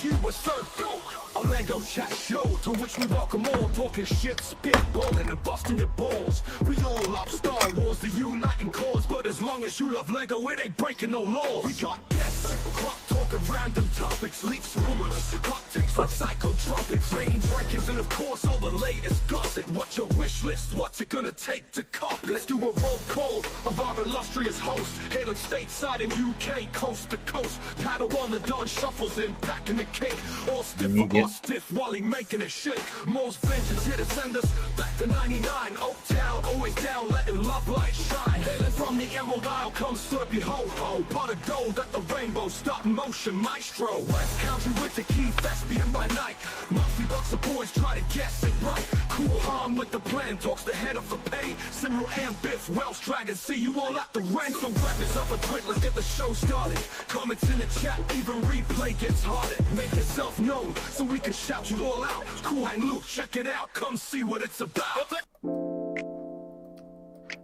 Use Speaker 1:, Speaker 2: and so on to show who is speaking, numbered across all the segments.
Speaker 1: you a circle. A Lego chat show to which we welcome all, talking shit, spitballing and busting your balls. We all love Star Wars, the uniting cause, but as long as you love Lego, it ain't breaking no laws. We got guests, clock talking random topics, leaks, rumors, hot takes like psychotropics, rain breakings, and of course all the latest gossip. What's your wish list? What's it gonna take to cop? Let's do a roll call of our illustrious host, hailing stateside in UK, coast to coast. Paddle on the dawn shuffles in, packing the cake, all stiff or stiff while he making it shake. Most vengeance here to send us back to 99. Oaktown, always down, letting love light shine. Hailing from the Emerald Isle comes Slurpy ho-ho, pot of gold at the rainbow, stop motion maestro. West Country with the key, thespian by night. Monthly Boxabois try to guess it right. Cool Han with the plan, talks the head of the pay. Cyril and Biff, Welsh Dragon, see you all at the rank. So wrap this up a quick, let's get the show started. Comments in the chat, even replay gets harder. Make yourself known, so we can shout you all out. Cool and Luke, check it out, come see what it's about.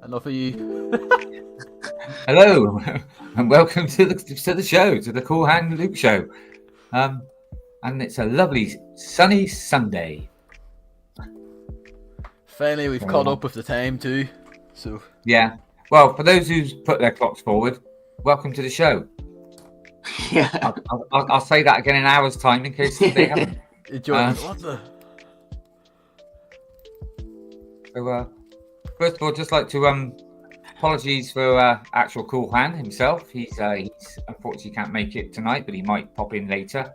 Speaker 2: Enough of you.
Speaker 3: Hello, and welcome to the show, to the Cool Hand Luke show. And it's a lovely sunny Sunday.
Speaker 2: Finally, we've caught up with the time too. So
Speaker 3: yeah. Well, for those who's put their clocks forward, welcome to the show.
Speaker 4: Yeah.
Speaker 3: I'll say that again in an hour's time in case they haven't.
Speaker 2: what the?
Speaker 3: So, first of all, just like to apologies for actual Cool Hand himself. He's unfortunately can't make it tonight, but he might pop in later.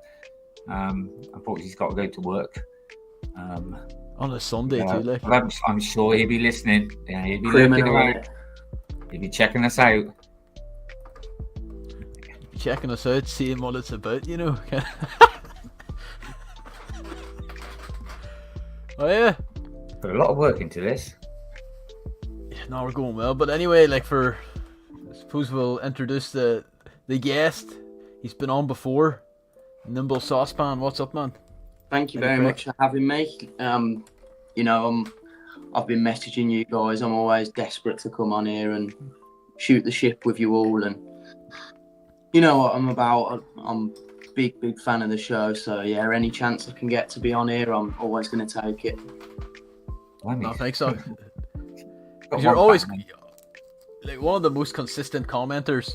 Speaker 3: Unfortunately, he's got to go to work.
Speaker 2: On a Sunday too, like.
Speaker 3: I'm sure he'll be listening. Yeah, he'll be looking around. He'll be checking us out.
Speaker 2: Checking us out, seeing what it's about, you know. Oh yeah.
Speaker 3: Put a lot of work into this.
Speaker 2: Yeah, no, we're going well. But anyway, I suppose we'll introduce the guest. He's been on before. Nimble Saucepan, what's up, man?
Speaker 4: Thank you very much for having me. I've been messaging you guys. I'm always desperate to come on here and shoot the ship with you all, and you know what I'm about. I'm a big fan of the show, so yeah, any chance I can get to be on here, I'm always going to take it.
Speaker 2: I think so. You're always like one of the most consistent commenters,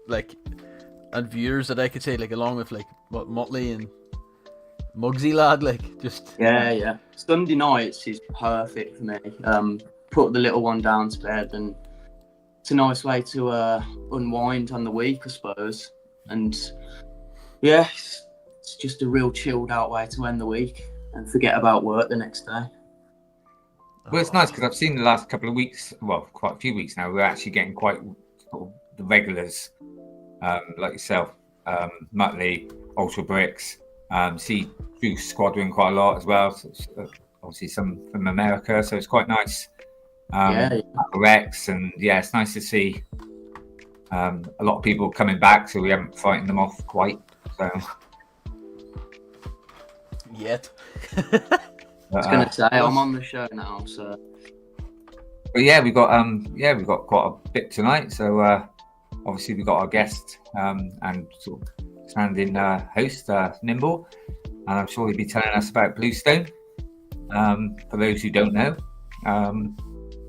Speaker 2: and viewers that I could say, along with Motley and Muggsy lad,
Speaker 4: Yeah. Sunday nights is perfect for me. Put the little one down to bed, and it's a nice way to unwind on the week, I suppose. And yeah, it's just a real chilled out way to end the week and forget about work the next day.
Speaker 3: Well, it's nice because I've seen the last couple of weeks, well, quite a few weeks now, we're actually getting quite the regulars, like yourself, Muttley, Ultra Bricks, see Juice Squadron quite a lot as well. So obviously some from America, so it's quite nice. Rex, and yeah, it's nice to see a lot of people coming back, so we haven't frightened them off quite. So
Speaker 2: yet.
Speaker 4: I was gonna say I'm on the show now, so.
Speaker 3: But yeah, we've got quite a bit tonight. So obviously we got our guest and sort of standing host Nimble, and I'm sure he'll be telling us about Bluestone. For those who don't know,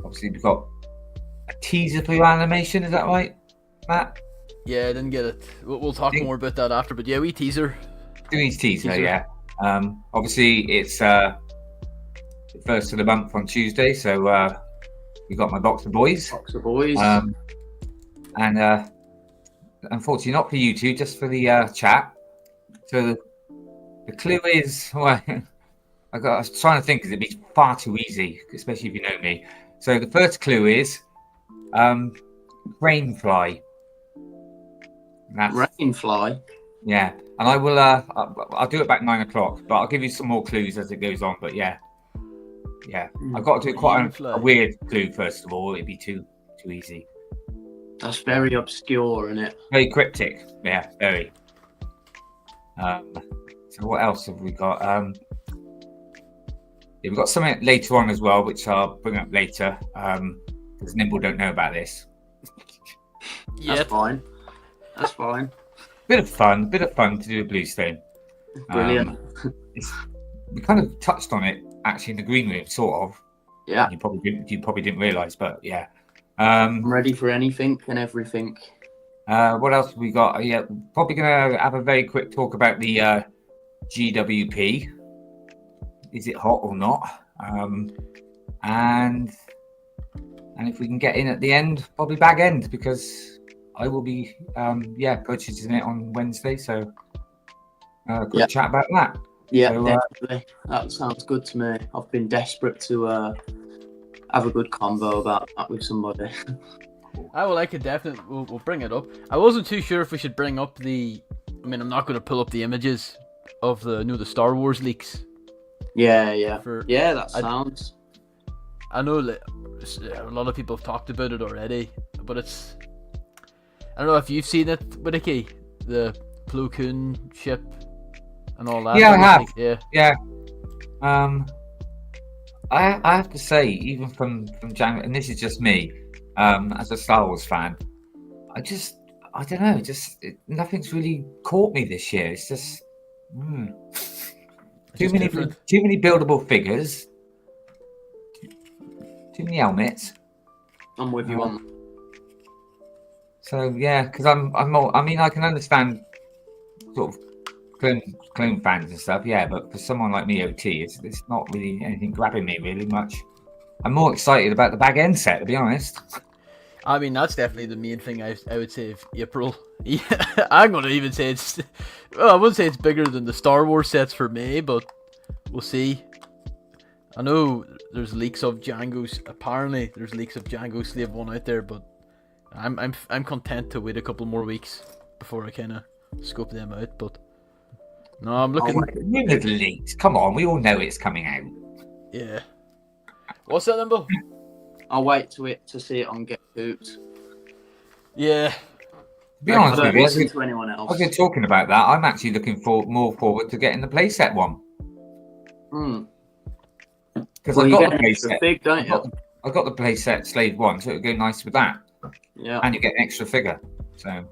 Speaker 3: obviously we've got a teaser for your animation. Is that right, Matt?
Speaker 2: Yeah, I didn't get it. We'll talk more about that after. But yeah, we teaser.
Speaker 3: Dewey's teaser, yeah. Obviously it's the first of the month on Tuesday, so we got my Boxabois. And unfortunately not for you two, just for the chat. So the clue is, well, I was trying to think because it'd be far too easy, especially if you know me. So the first clue is rainfly.
Speaker 4: Rainfly?
Speaker 3: Yeah, and I will. I'll do it about 9 o'clock, but I'll give you some more clues as it goes on. But yeah. I've got to do quite a weird clue first of all. It'd be too easy.
Speaker 4: That's very obscure, isn't it?
Speaker 3: Very cryptic. Yeah, very. So what else have we got? We've got something later on as well, which I'll bring up later. Because Nimble don't know about this.
Speaker 4: Yeah, that's fine.
Speaker 3: Bit of fun to do with Bluestone.
Speaker 4: Brilliant.
Speaker 3: We kind of touched on it actually in the green room, sort of.
Speaker 4: Yeah.
Speaker 3: You probably didn't realise, but yeah.
Speaker 4: I'm ready for anything and everything.
Speaker 3: What else have we got? Yeah, probably gonna have a very quick talk about the GWP. Is it hot or not? And if we can get in at the end, probably bag end, because I will be purchasing it on Wednesday. So quick chat about that.
Speaker 4: Yeah,
Speaker 3: so,
Speaker 4: definitely. That sounds good to me. I've been desperate to have a good convo about that with somebody.
Speaker 2: I could definitely. We'll bring it up. I wasn't too sure if we should bring up the. I mean, I'm not going to pull up the images of the Star Wars leaks.
Speaker 4: Yeah. That sounds.
Speaker 2: I know that a lot of people have talked about it already, but it's. I don't know if you've seen it, WhittaKEE, the Plo Koon ship and all that.
Speaker 3: Yeah, I have.
Speaker 2: Yeah.
Speaker 3: I have to say, even from January, and this is just me, as a Star Wars fan, I don't know, nothing's really caught me this year. It's just too many buildable figures, too many helmets.
Speaker 4: I'm with you on.
Speaker 3: So yeah, because I mean, I can understand sort of clone fans and stuff, yeah, but for someone like me, OT, it's not really anything grabbing me really much. I'm more excited about the bag end set, to be honest.
Speaker 2: I mean, that's definitely the main thing I would say of April. Yeah, I'm going to even say it's... Well, I wouldn't say it's bigger than the Star Wars sets for May, but we'll see. I know there's leaks of Django's... Apparently, there's leaks of Django Slave 1 out there, but I'm content to wait a couple more weeks before I kind of scope them out, but... No, I'm looking...
Speaker 3: New leaks. Come on, we all know it's coming out.
Speaker 2: Yeah. What's that, Nimble?
Speaker 4: I'll wait to see it on Get Cooped.
Speaker 2: Yeah.
Speaker 3: To be honest with you,
Speaker 4: listen to anyone else.
Speaker 3: I've been talking about that. I'm actually looking more forward to getting the playset one. Because I've got the playset.
Speaker 4: Big, don't you?
Speaker 3: I've got the playset Slave 1, so it would go nice with that.
Speaker 4: Yeah.
Speaker 3: And you get an extra figure. So...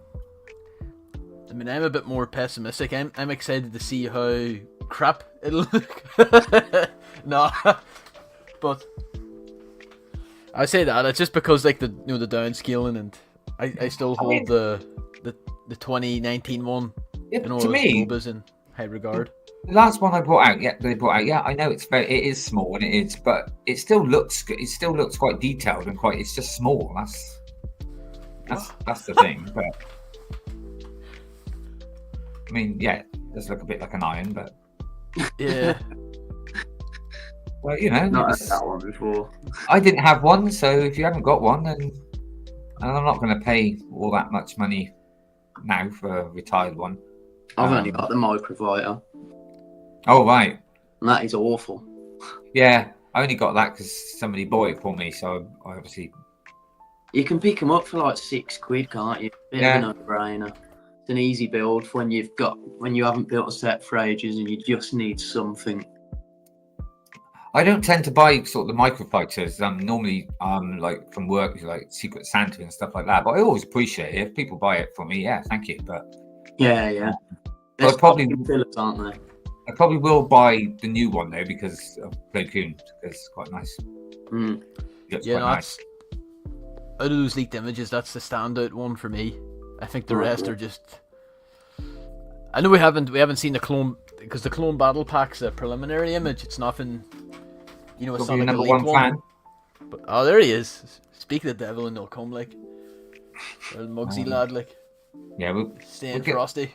Speaker 2: I mean, I'm a bit more pessimistic. I'm excited to see how crap it'll look. No, but I say that it's just because like the the downscaling, and I still hold the 2019 one.
Speaker 3: Yeah,
Speaker 2: to
Speaker 3: me,
Speaker 2: MOBAs in high regard.
Speaker 3: The last one they brought out, I know it is small and it is, but it still looks quite detailed and quite. It's just small. That's the thing, but. I mean, yeah, it does look a bit like an iron, but
Speaker 2: yeah.
Speaker 3: Well, you know,
Speaker 4: not had that one before.
Speaker 3: I didn't have one, so if you haven't got one, then I'm not going to pay all that much money now for a retired one.
Speaker 4: I've only got the microviter.
Speaker 3: Oh right,
Speaker 4: and that is awful.
Speaker 3: Yeah, I only got that because somebody bought it for me, so I obviously.
Speaker 4: You can pick them up for like £6, can't you? Bit of a no-brainer. It's an easy build for when you haven't built a set for ages and you just need something.
Speaker 3: I don't tend to buy sort of the microfighters. Normally like from work, like Secret Santa and stuff like that. But I always appreciate it if people buy it for me. Yeah, thank you. But
Speaker 4: yeah.
Speaker 3: I probably
Speaker 4: fillers, aren't they?
Speaker 3: I probably will buy the new one though because of Plo Koon, because it's quite nice.
Speaker 2: Yeah, nice. Out of those leaked images, that's the standout one for me. I think the rest are just. I know we haven't seen the clone, because the clone battle pack's a preliminary image. It's nothing, it's not like a leaked one. But, oh, there he is. Speak of the devil and they'll come, like. Or the Mugsy lad, like.
Speaker 3: Yeah, we'll
Speaker 2: frosty.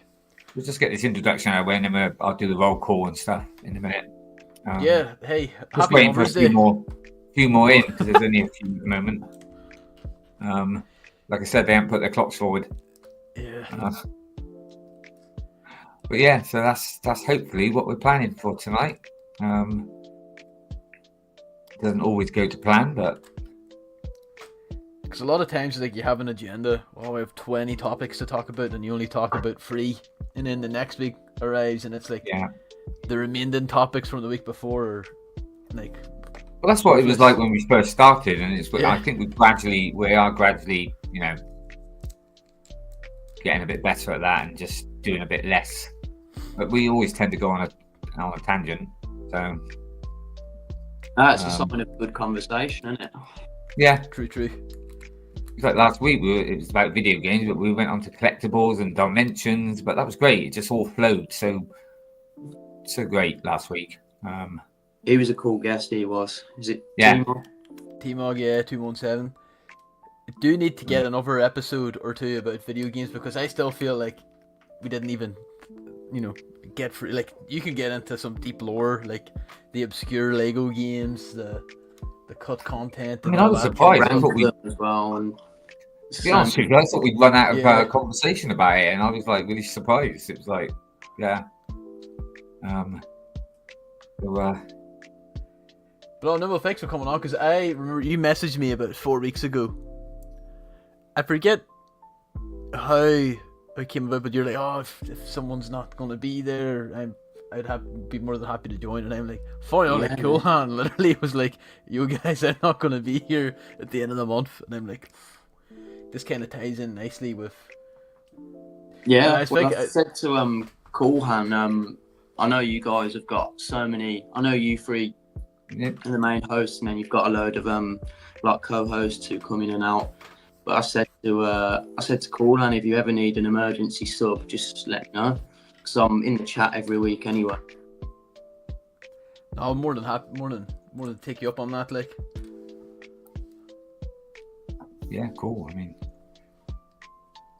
Speaker 3: We'll just get this introduction out of the way, and then I'll do the roll call and stuff in a minute.
Speaker 2: Yeah, hey,
Speaker 3: just waiting for a few more in, because there's only a few at the moment. Like I said, they haven't put their clocks forward.
Speaker 2: Yeah.
Speaker 3: But yeah, so that's hopefully what we're planning for tonight. Doesn't always go to plan, but
Speaker 2: because a lot of times, like, you have an agenda. Well, we have 20 topics to talk about, and you only talk about 3, and then the next week arrives, and it's like the remaining topics from the week before, are like.
Speaker 3: Well, that's what it was like when we first started, and I think we are gradually, getting a bit better at that, and just doing a bit less but we always tend to go on a tangent. So
Speaker 4: that's a sign of good conversation, isn't it?
Speaker 3: Yeah,
Speaker 2: True.
Speaker 3: it's like last week it was about video games, but we went on to collectibles and dimensions. But that was great. It just all flowed so great last week.
Speaker 4: He was a cool guest. He was. Is it?
Speaker 3: Yeah.
Speaker 2: T-Mog, yeah, 217. I do need to get another episode or two about video games because I still feel like we didn't even, get through. Like, you can get into some deep lore, like the obscure Lego games, the cut content.
Speaker 3: I mean, I was surprised. I thought
Speaker 4: as well. And
Speaker 3: to be honest with you, I thought we'd run out of conversation about it, and I was like really surprised. It was like, yeah.
Speaker 2: But no, thanks for coming on, because I remember you messaged me about 4 weeks ago. I forget how it came about, but you're like, oh, if someone's not going to be there, I'd be more than happy to join. And I'm like, fine, like, cool, man. Literally was like, you guys are not going to be here at the end of the month. And I'm like, this kind of ties in nicely with...
Speaker 4: Yeah, I said to Coolhan, I know you guys have got so many... I know you three and the main host, and then you've got a load of like co-hosts who come in and out. But I said to Coolhan, if you ever need an emergency sub, just let me know, because I'm in the chat every week anyway.
Speaker 2: I'm more than happy, more than take you up on that, like.
Speaker 3: Yeah, cool. I mean,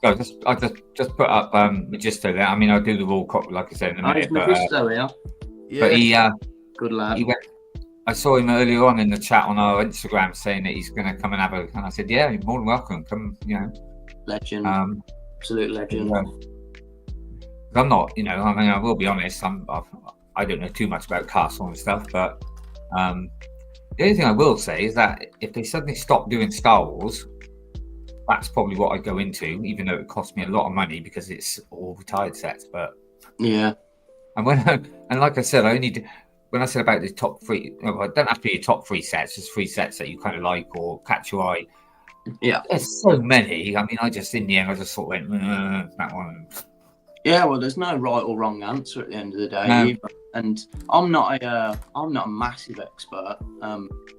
Speaker 3: I just put up Magisto there. I mean, I'll do the raw cop, like I said, in a minute.
Speaker 4: Magisto,
Speaker 3: but he
Speaker 4: good lad.
Speaker 3: He went. I saw him earlier on in the chat on our Instagram saying that he's going to come and have a. And I said, yeah, you're more than welcome. Come,
Speaker 4: Legend. Absolute legend.
Speaker 3: I'm not, I mean, I will be honest. I don't know too much about Castle and stuff, but the only thing I will say is that if they suddenly stop doing Star Wars, that's probably what I go into, even though it cost me a lot of money because it's all retired sets. But
Speaker 4: yeah,
Speaker 3: and like I said, when I said about the top three, it don't have to be your top three sets, just 3 sets that you kind of like or catch your eye.
Speaker 4: Yeah,
Speaker 3: there's so many. I mean, in the end, I just sort of went that one.
Speaker 4: Yeah, well, there's no right or wrong answer at the end of the day, either. And I'm not a massive expert,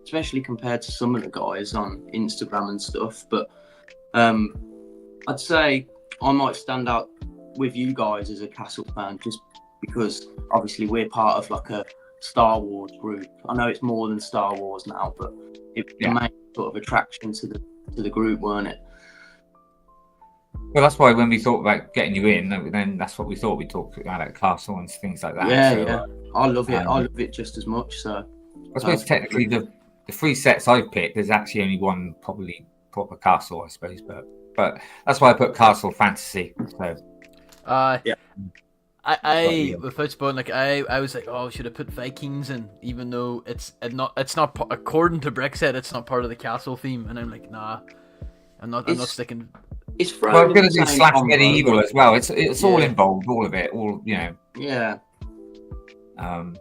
Speaker 4: especially compared to some of the guys on Instagram and stuff. But I'd say I might stand out with you guys as a Castle fan, just because obviously we're part of like a Star Wars group. I know it's more than Star Wars now, but it made sort of attraction to the group, weren't it?
Speaker 3: Well, that's why when we thought about getting you in, then that's what we thought. We talked about Castle and things like that.
Speaker 4: Yeah. I love it. I love it just as much. So
Speaker 3: I suppose technically the 3 sets I've picked, there's actually only one probably proper Castle, I suppose. But that's why I put Castle Fantasy. So
Speaker 2: yeah. I without spoiling, like I was like, oh, should I put Vikings in, even though it's not according to Brexit, it's not part of the Castle theme, and I'm like, nah, I'm not sticking.
Speaker 4: It's
Speaker 3: well, I'm going to do / medieval as well. It's all involved, all of it, all
Speaker 4: Yeah.
Speaker 3: Yeah. So,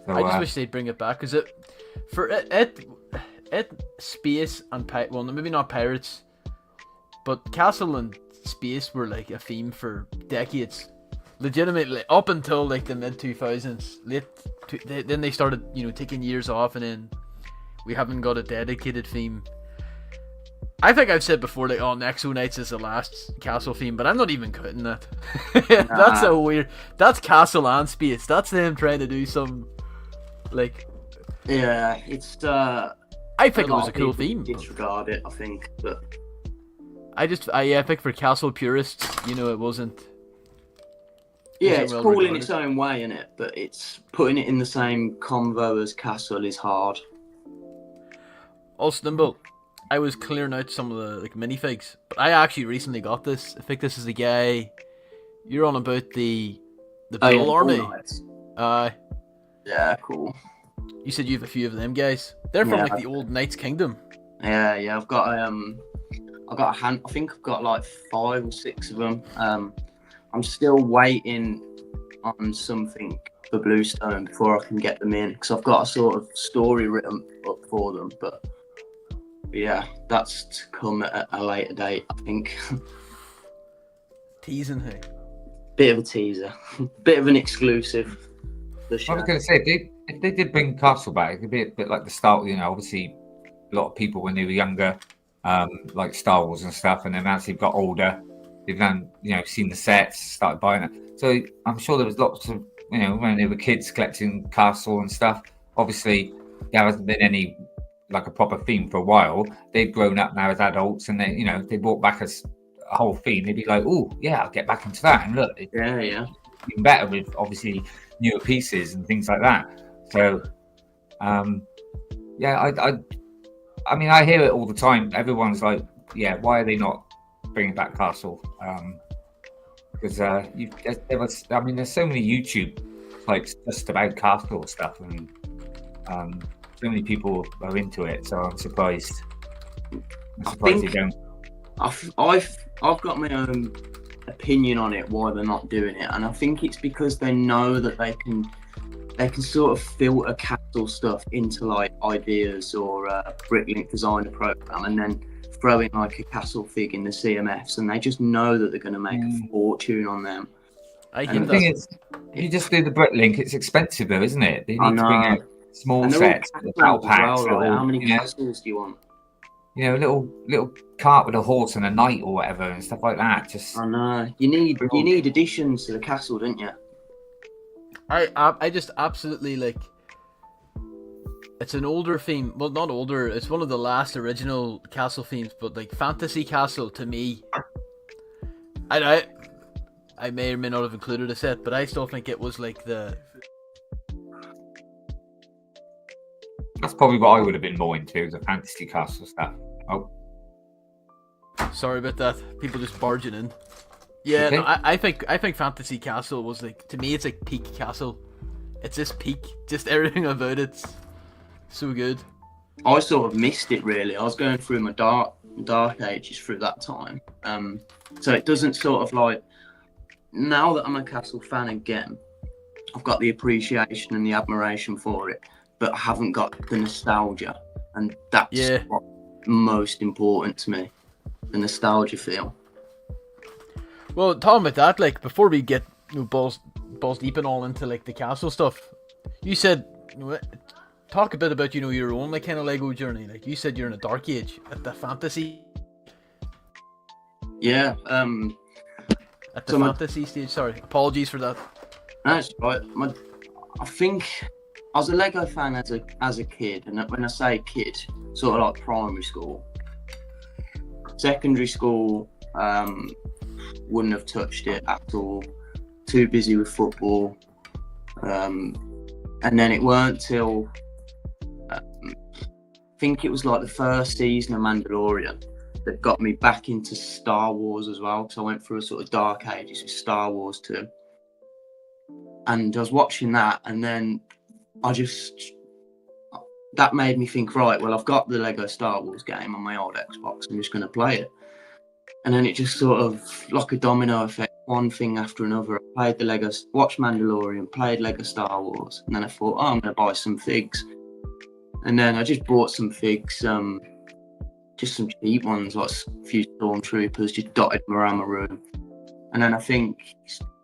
Speaker 2: I just wish they'd bring it back, because it space and well, maybe not pirates, but Castle and space were like a theme for decades, legitimately up until like the mid 2000s. Then they started, taking years off, and then we haven't got a dedicated theme. I think I've said before, like, Nexo Knights is the last Castle theme, but I'm not even counting that. That's so weird. That's Castle and space. That's them trying to do some, like.
Speaker 4: Yeah, it's.
Speaker 2: I think it was a cool theme.
Speaker 4: Disregard it, I think, but.
Speaker 2: I think for Castle purists, it wasn't.
Speaker 4: Yeah, it's cool in its own way, innit? But it's putting it in the same convo as Castle is hard.
Speaker 2: Also, Nimble, I was clearing out some of the minifigs, but I actually recently got this. I think this is the guy you're on about, the Bull Army.
Speaker 4: Yeah, cool.
Speaker 2: You said you have a few of them guys. They're from the old Knights Kingdom.
Speaker 4: Yeah. I've got a hand. I think I've got like 5 or 6 of them. I'm still waiting on something for Bluestone before I can get them in, because I've got a sort of story written up for them. But yeah, that's to come at a later date, I think.
Speaker 2: Teasing, hey.
Speaker 4: Bit of a teaser, bit of an exclusive.
Speaker 3: I was going to say, if they did bring Castle back, it could be a bit like the start. Obviously, a lot of people when they were younger, like Star Wars and stuff, and then as they've got older, they've then seen the sets, started buying it. So I'm sure there was lots of when they were kids collecting Castle and stuff. Obviously, there hasn't been any like a proper theme for a while. They've grown up now as adults, and they brought back a whole theme. They'd be like, oh yeah, I'll get back into that, and look, it's even better with obviously newer pieces and things like that. So I mean, I hear it all the time. Everyone's like, yeah, why are they not bringing back Castle? Because there's so many YouTube like just about Castle stuff, and so many people are into it. So I'm surprised. They don't. I've got my own opinion on it why they're not doing it, and I think it's because they know that they can sort of filter Castle stuff into like ideas or a Bricklink designer program, and then throw in like a Castle fig in the CMFs, and they just know that they're going to make a fortune on them.
Speaker 2: I think
Speaker 3: the thing is, if you just do the Bricklink, it's expensive though, isn't it? They need to bring out small sets, battle packs.
Speaker 4: Well, how many castles do you want?
Speaker 3: A little cart with a horse and a knight or whatever and stuff like that.
Speaker 4: I know. You need additions to the castle, don't you?
Speaker 2: I just absolutely like. It's an older theme. Well, not older. It's one of the last original Castle themes, but like Fantasy Castle to me, I may or may not have included a set, but I still think it was like the.
Speaker 3: That's probably what I would have been more into, the Fantasy Castle stuff. Oh,
Speaker 2: sorry about that. People just barging in. Yeah, okay. No, I think Fantasy Castle was like, to me, it's like peak Castle. It's just peak. Just everything about it's so good.
Speaker 4: I sort of missed it really. I was going through my dark ages through that time. So it doesn't sort of like, now that I'm a Castle fan again, I've got the appreciation and the admiration for it, but I haven't got the nostalgia, and that's what's most important to me, the nostalgia feel.
Speaker 2: Well, talking about that, like before we get balls deep and all into like the Castle stuff, you said talk a bit about your own like kind of Lego journey. Like you said, you're in a dark age at the fantasy.
Speaker 4: Yeah.
Speaker 2: At the fantasy stage. Sorry, apologies for that.
Speaker 4: That's right. I think I was a Lego fan as a kid, and when I say kid, sort of like primary school. Secondary school, wouldn't have touched it at all. Too busy with football. And then it weren't till I think it was like the first season of Mandalorian that got me back into Star Wars as well. So I went through a sort of dark ages with Star Wars too. And I was watching that, and then that made me think, right, well, I've got the Lego Star Wars game on my old Xbox. I'm just going to play it. And then it just sort of, like a domino effect, one thing after another. I played the Lego, watched Mandalorian, played Lego Star Wars, and then I thought, I'm going to buy some figs. And then I just bought some figs, just some cheap ones, like a few Stormtroopers, just dotted them around my room. And then I think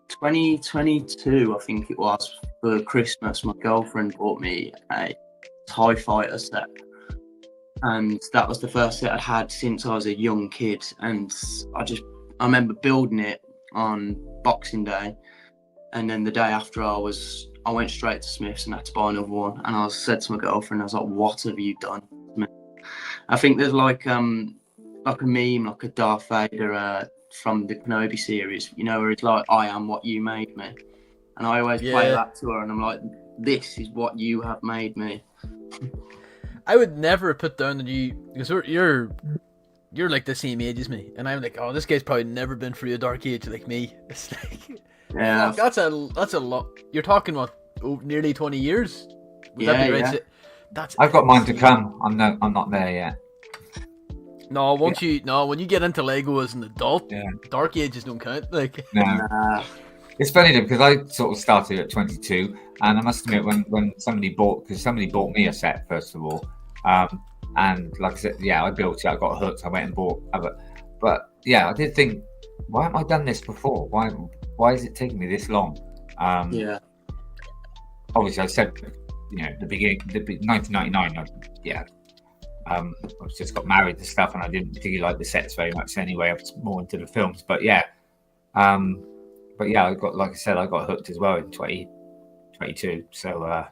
Speaker 4: 2022, I think it was, for Christmas, my girlfriend bought me a TIE Fighter set. And that was the first set I'd had since I was a young kid. And I remember building it on Boxing Day. And then the day after I went straight to Smith's and had to buy another one. And I said to my girlfriend, I was like, what have you done? I think there's like a meme, like a Darth Vader from the Kenobi series, where it's like, I am what you made me. And I always play that to her, and I'm like, this is what you have made me.
Speaker 2: I would never put down that you, because you're like the same age as me, and I'm like, oh, this guy's probably never been through a dark age like me. It's like,
Speaker 4: yeah,
Speaker 2: that's a lot. You're talking what, nearly 20 years? Would that be right?
Speaker 3: Yeah. I've got mine to come. I'm not there yet.
Speaker 2: No, when you get into Lego as an adult, dark ages don't count. Like,
Speaker 3: no. It's funny though, because I sort of started at 22, and I must admit, when somebody bought me a set first of all, and like I said, I built it, I got hooked, I went and bought other, but I did think why haven't I done this before? Why is it taking me this long?
Speaker 4: Yeah.
Speaker 3: Obviously, I said, the beginning, 1999. I just got married and stuff, and I didn't particularly like the sets very much anyway. I was more into the films, but yeah, I got, like I said, I got hooked as well in 2022. So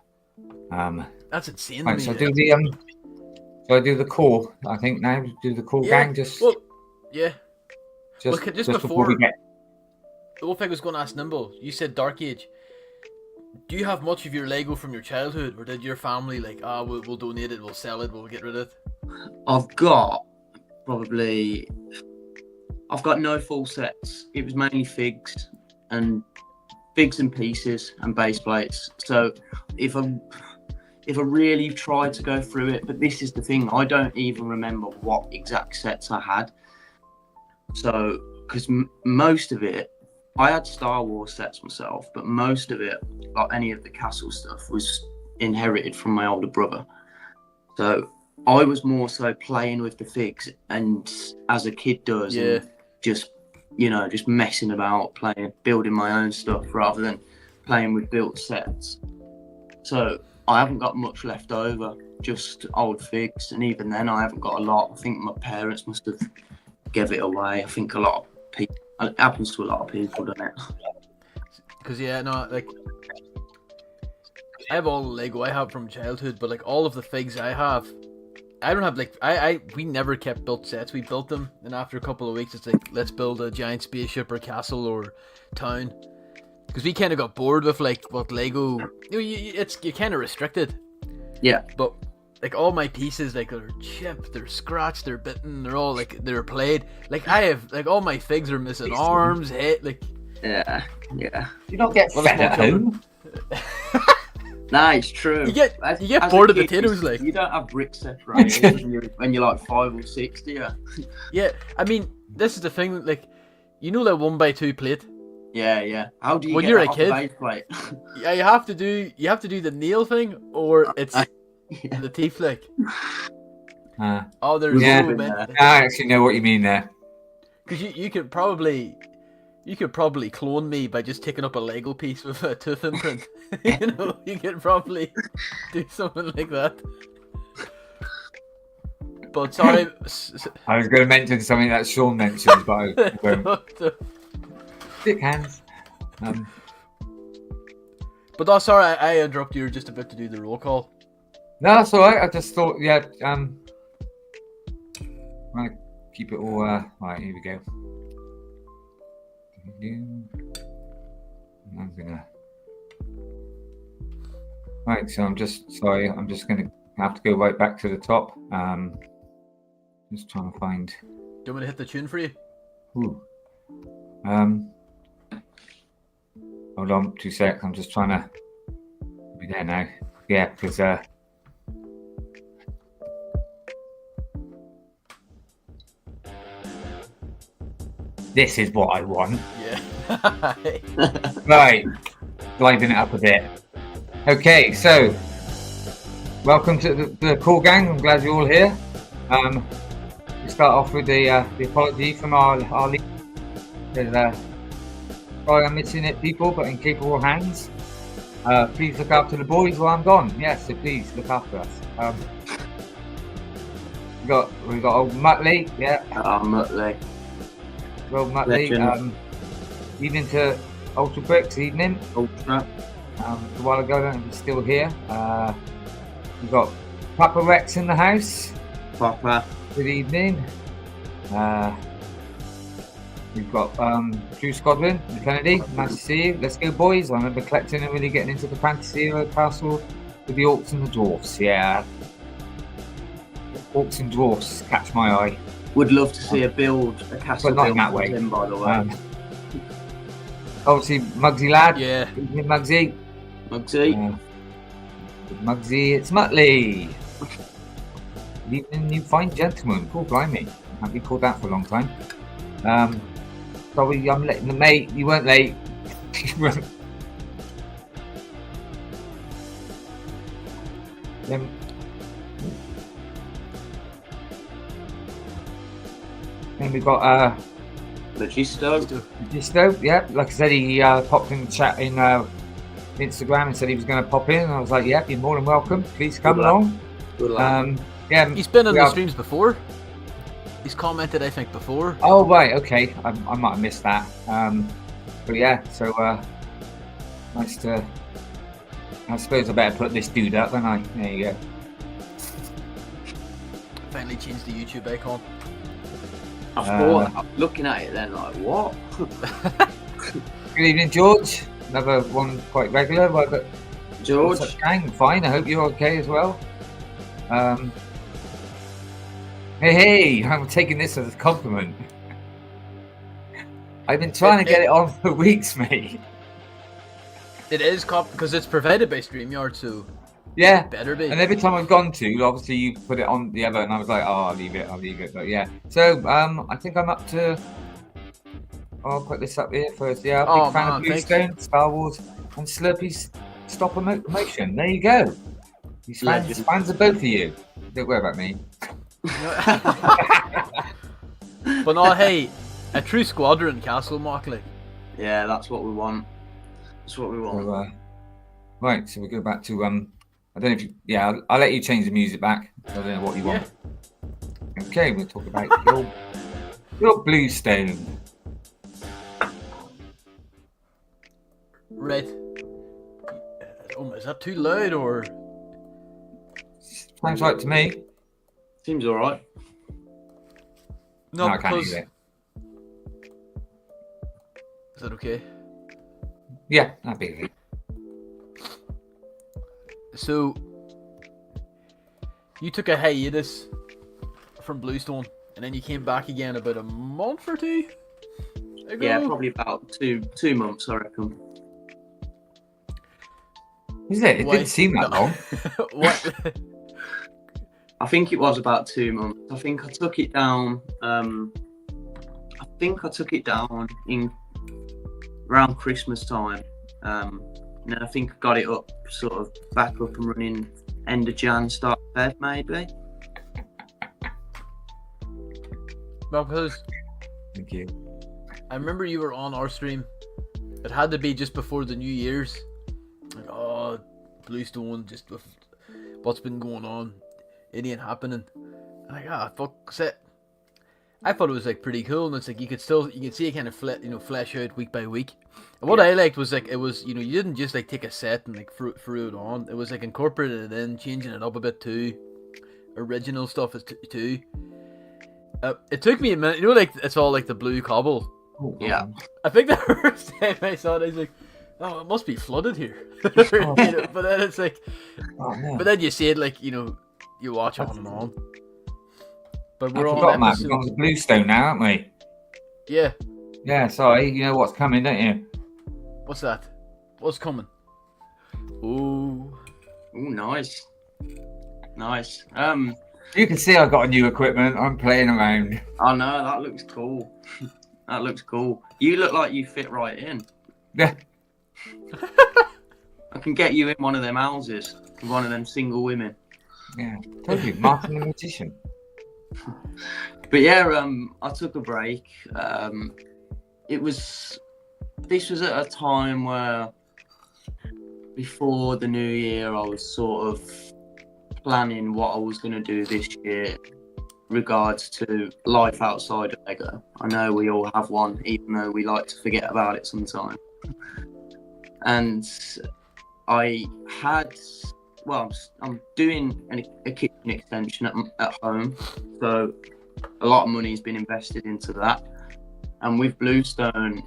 Speaker 2: that's insane.
Speaker 3: Right, so I do the core. I think now do the core gang. Just before we get.
Speaker 2: The whole thing I was going to ask Nimble. You said Dark Age. Do you have much of your Lego from your childhood, or did your family we'll donate it, we'll sell it, we'll get rid of it?
Speaker 4: I've got no full sets. It was mainly figs and pieces and base plates. So if I really tried to go through it, but this is the thing, I don't even remember what exact sets I had. So, because most of it, I had Star Wars sets myself, but most of it, like any of the castle stuff, was inherited from my older brother. So I was more so playing with the figs, and as a kid does, and just messing about, building my own stuff rather than playing with built sets. So I haven't got much left over, just old figs, and even then I haven't got a lot. I think my parents must have gave it away. I think a lot of people. It happens to a lot of people, doesn't it?
Speaker 2: Because I have all the Lego I have from childhood, but all of the figs I have, I don't have we never kept built sets. We built them, and after a couple of weeks, it's let's build a giant spaceship or castle or town. Because we kind of got bored with what Lego. You're kind of restricted.
Speaker 4: Yeah.
Speaker 2: But all my pieces, they're chipped, they're scratched, they're bitten, they're all they're played. I have all my figs are missing arms, head,
Speaker 4: Yeah.
Speaker 3: You don't get fed at home.
Speaker 4: Nah, it's true.
Speaker 2: You get bored of potatoes,
Speaker 4: You don't have bricks separated when you're 5 or 6, do you?
Speaker 2: Yeah, I mean, this is the thing. that 1x2 plate.
Speaker 4: Yeah. How do you
Speaker 2: when
Speaker 4: get
Speaker 2: you're
Speaker 4: that
Speaker 2: a
Speaker 4: off
Speaker 2: kid?
Speaker 4: the base plate?
Speaker 2: Yeah, you have to do the nail thing, or it's the teeth there's so many.
Speaker 3: I actually know what you mean there.
Speaker 2: Because you could probably clone me by just taking up a Lego piece with a tooth imprint. You could probably do something like that. But sorry,
Speaker 3: I was going to mention something that Sean mentioned, but I won't. Stick hands.
Speaker 2: But sorry, I interrupted you. You're just about to do the roll call.
Speaker 3: No, that's all right. I just thought, I'm gonna keep it all. Right, here we go. I'm gonna. Right, so I'm just gonna have to go right back to the top. Just trying to find.
Speaker 2: Do you want me to hit the tune for you?
Speaker 3: Ooh. Hold on, 2 seconds. I'm just trying to be there now. Yeah, because this is what I want.
Speaker 2: Yeah.
Speaker 3: Right, liven it up a bit. Okay, so welcome to the call gang. I'm glad you're all here. We start off with the apology from our lead. Sorry I'm missing it, people, but in capable hands. Please look after the boys while I'm gone. Yes, so please look after us. We got old Muttley, yeah.
Speaker 4: Oh, Muttley.
Speaker 3: Old Muttley. Evening to Ultra Bricks, evening.
Speaker 4: Ultra.
Speaker 3: A while ago, and he's still here. We've got Papa Rex in the house.
Speaker 4: Papa.
Speaker 3: Good evening. We've got Drew Squadron and Kennedy. Nice to see you. Let's go, boys. I remember collecting and really getting into the fantasy castle with the orcs and the dwarfs. Yeah. Orcs and dwarfs catch my eye.
Speaker 4: Would love to see a castle
Speaker 3: but not in that way.
Speaker 4: Him, by the way.
Speaker 3: Obviously, Muggsy lad.
Speaker 2: Yeah.
Speaker 3: Muggsy.
Speaker 4: Muggsy.
Speaker 3: Muggsy, it's Muttley. Good evening, you fine gentleman. Cool, blimey. I haven't been called that for a long time. Sorry, I'm letting the mate. You weren't late. Then we've got Logisto, yeah. Like I said, he popped in the chat in Instagram and said he was going to pop in. And I was like, yeah, you're more than welcome. Please come along.
Speaker 4: Good lad.
Speaker 3: Yeah,
Speaker 2: He's been on the streams before. He's commented, I think, before.
Speaker 3: Oh, right, okay. I might have missed that. But yeah, so nice to... I suppose I better put this dude up, don't I? There you go.
Speaker 2: Finally changed the YouTube icon.
Speaker 4: I thought, looking at it then, like, what?
Speaker 3: Good evening, George. Another one quite regular.
Speaker 4: George.
Speaker 3: What's up, gang? Fine, I hope you're okay as well. Hey, I'm taking this as a compliment. I've been trying to get it on for weeks, mate.
Speaker 2: It is because it's provided by StreamYard, so
Speaker 3: yeah,
Speaker 2: better be.
Speaker 3: And every time I've gone to, obviously you put it on the other, and I was like, oh, I'll leave it. But yeah, so I think I'm up to. I'll put this up here first. Yeah, big fan of Bluestone, Star Wars, and Slurpy's Stop Motion. There you go. These fans are both of you. Don't worry about me.
Speaker 2: But no, hey, a true squadron castle, Markley.
Speaker 4: Yeah, that's what we want. That's what we want.
Speaker 3: So, right, so we go back to I don't know if you, yeah, I'll let you change the music back. I don't know what you want. Okay, we'll talk about your Bluestone.
Speaker 2: Right. Oh, is that too loud or?
Speaker 3: Sounds right to me.
Speaker 4: Seems all right.
Speaker 3: No, I can't hear it.
Speaker 2: Is that okay?
Speaker 3: Yeah, that'd be okay.
Speaker 2: So, you took a hiatus from Bluestone, and then you came back again about a month or two ago?
Speaker 4: Yeah, probably about two months, I reckon.
Speaker 3: Is it? It didn't seem that long.
Speaker 2: What?
Speaker 4: I think it was about 2 months. I think I took it down. In around Christmas time. And then I think I got it up, sort of back up and running end of Jan, start of Feb, maybe.
Speaker 2: Well, because
Speaker 3: thank you.
Speaker 2: I remember you were on our stream. It had to be just before the New Year's. Like, oh, Bluestone, just with what's been going on, it ain't happening. And like, fuck's it. I thought it was like pretty cool, and it's like you could see it kind of flesh out week by week. And what I liked was like it was, you didn't just like take a set and like threw it on. It was like incorporated it in, changing it up a bit too. Original stuff is too. It took me a minute, like it's all like the blue cobble.
Speaker 4: Yeah.
Speaker 2: I think the first time I saw it, I was like, oh, it must be flooded here. But then it's like, but then you see it like you watch on and on. But we're on
Speaker 3: Matt. We're on the Bluestone now, aren't we?
Speaker 2: Yeah.
Speaker 3: Yeah, sorry. You know what's coming, don't you?
Speaker 2: What's that? What's coming? Ooh.
Speaker 4: Ooh, nice. Nice.
Speaker 3: You can see I've got a new equipment. I'm playing around.
Speaker 4: I know, that looks cool. That looks cool. You look like you fit right in.
Speaker 3: Yeah.
Speaker 4: I can get you in one of them houses with one of them single women.
Speaker 3: Yeah, totally. Martin the Magician.
Speaker 4: But yeah, I took a break. This was at a time where before the new year, I was sort of planning what I was going to do this year regards to life outside of Lego. I know we all have one, even though we like to forget about it sometimes. And I'm doing a kitchen extension at home, so a lot of money has been invested into that. And with Bluestone,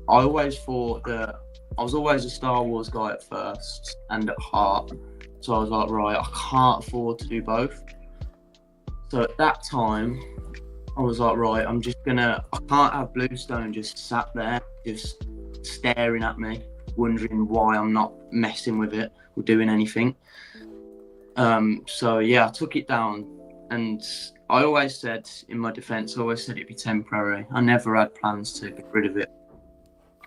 Speaker 4: I always thought that I was always a Star Wars guy at first and at heart, so I was like, right, I can't afford to do both. So at that time, I was like, right, I can't have Bluestone just sat there, just staring at me, wondering why I'm not messing with it or doing anything. So yeah, I took it down, and I always said, in my defense, it'd be temporary. I never had plans to get rid of it.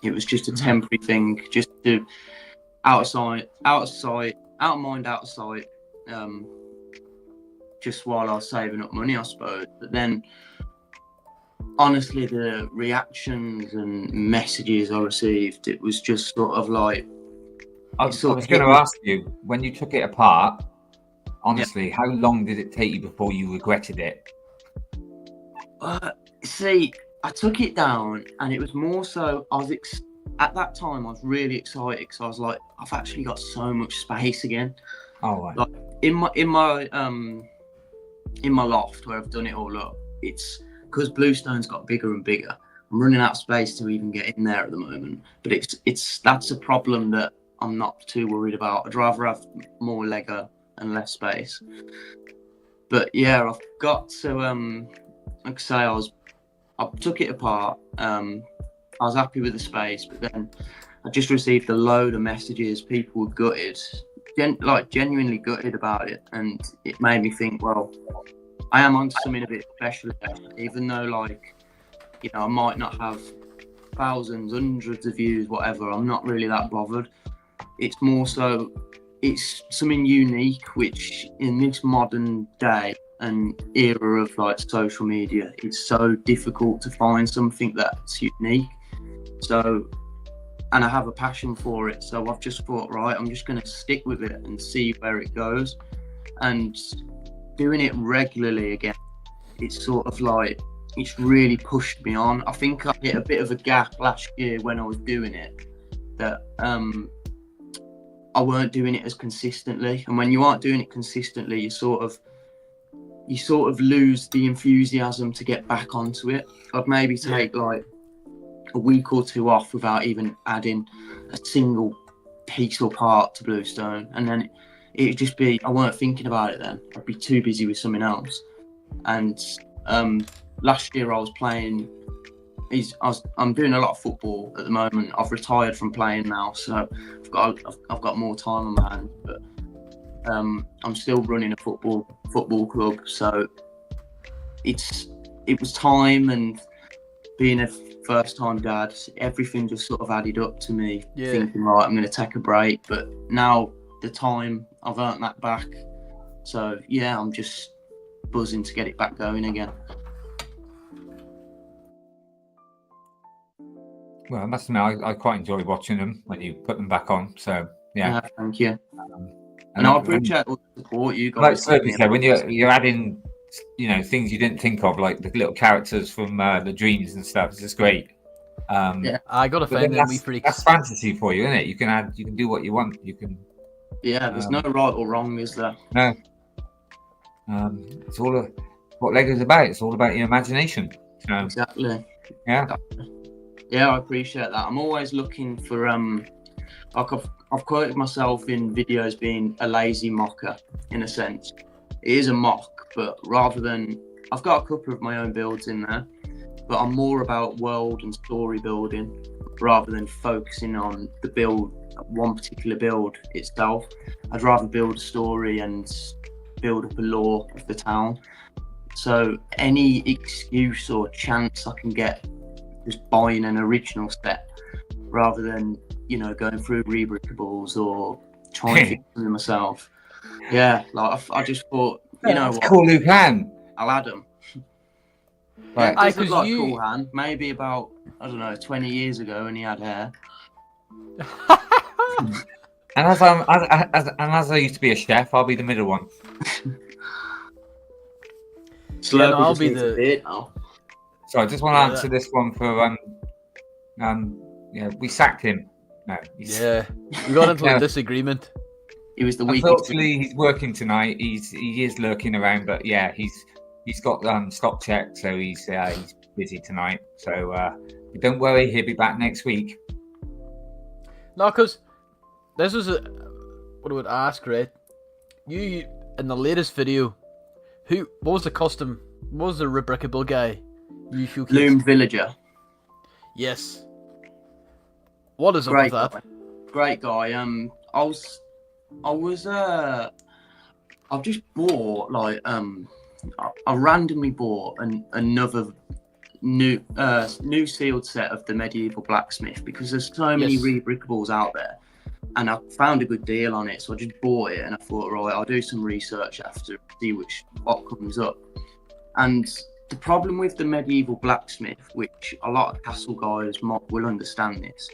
Speaker 4: It was just a temporary thing, just to out of sight, out of mind, out of sight. Just while I was saving up money, I suppose. But then honestly, the reactions and messages I received, it was just sort of like.
Speaker 3: I was going to ask you, when you took it apart, honestly, how long did it take you before you regretted it?
Speaker 4: See, I took it down, and it was more so at that time I was really excited because I was like, I've actually got so much space again.
Speaker 3: Oh, right.
Speaker 4: Like in my loft where I've done it all up, it's because Bluestone's got bigger and bigger. I'm running out of space to even get in there at the moment, but that's a problem that I'm not too worried about. I'd rather have more Lego and less space. But yeah, I've got to like I say, I took it apart. I was happy with the space, but then I just received a load of messages. People were gutted, genuinely gutted about it, and it made me think, well, I am onto something a bit special, even though, like, you know, I might not have thousands, hundreds of views, whatever. I'm not really that bothered. It's more so, it's something unique, which in this modern day and era of like social media, it's so difficult to find something that's unique. So, and I have a passion for it, so I've just thought, right, I'm just going to stick with it and see where it goes. And doing it regularly again, it's sort of like, it's really pushed me on. I think I hit a bit of a gap last year when I was doing it, that I weren't doing it as consistently. And when you aren't doing it consistently, you sort of lose the enthusiasm to get back onto it. I'd maybe take like a week or two off without even adding a single piece or part to Bluestone, and then it'd just be, I weren't thinking about it then. I'd be too busy with something else. And last year I was playing. I'm doing a lot of football at the moment. I've retired from playing now, so I've got more time on my hands. But I'm still running a football club, so it was time, and being a first-time dad, everything just sort of added up to me thinking, right, I'm going to take a break. But now the time, I've earned that back, so yeah, I'm just buzzing to get it back going again.
Speaker 3: Well, I must admit, I quite enjoy watching them when you put them back on. So yeah,
Speaker 4: thank you. And I appreciate all the support you guys.
Speaker 3: Like Slurpy said, when you're adding, you know, things you didn't think of, like the little characters from the dreams and stuff, it's just great.
Speaker 2: I got to find them wee freaks.
Speaker 3: That's fantasy for you, isn't it? You can do what you want. You can.
Speaker 4: Yeah, there's no right or wrong, is there?
Speaker 3: No. It's all what Lego's about. It's all about your imagination. So,
Speaker 4: exactly.
Speaker 3: Yeah.
Speaker 4: Yeah, I appreciate that. I'm always looking for like I've quoted myself in videos being a lazy mocker, in a sense. It is a mock, but rather than, I've got a couple of my own builds in there, but I'm more about world and story building rather than focusing on the build, one particular build itself. I'd rather build a story and build up a lore of the town. So any excuse or chance I can get just buying an original set rather than, you know, going through rebrickables or trying to fix them myself. Yeah, like I just thought, you know what?
Speaker 3: Cool Luke Han.
Speaker 4: I'll add them.
Speaker 3: Right.
Speaker 4: Yeah, it does look like Cool Han. Maybe about, I don't know, 20 years ago when he had hair.
Speaker 3: And as I used to be a chef, I'll be the middle one.
Speaker 4: Slurpy I'll be the beard now.
Speaker 3: So I just want to answer this one for we sacked him. No,
Speaker 2: we got into a disagreement.
Speaker 4: He was the week.
Speaker 3: Unfortunately, he's working tonight. He is lurking around, but yeah, he's got stock check, so he's busy tonight. So but don't worry, he'll be back next week.
Speaker 2: No, because this was what I would ask, right? You in the latest video, what was the rebrickable guy?
Speaker 4: Loom Villager.
Speaker 2: Yes. What is up with that?
Speaker 4: Great guy. I've just bought I randomly bought another new sealed set of the medieval blacksmith because there's so many rebrickables out there, and I found a good deal on it, so I just bought it and I thought, right, I'll do some research after, see what comes up. And the problem with the medieval blacksmith, which a lot of castle guys will understand this,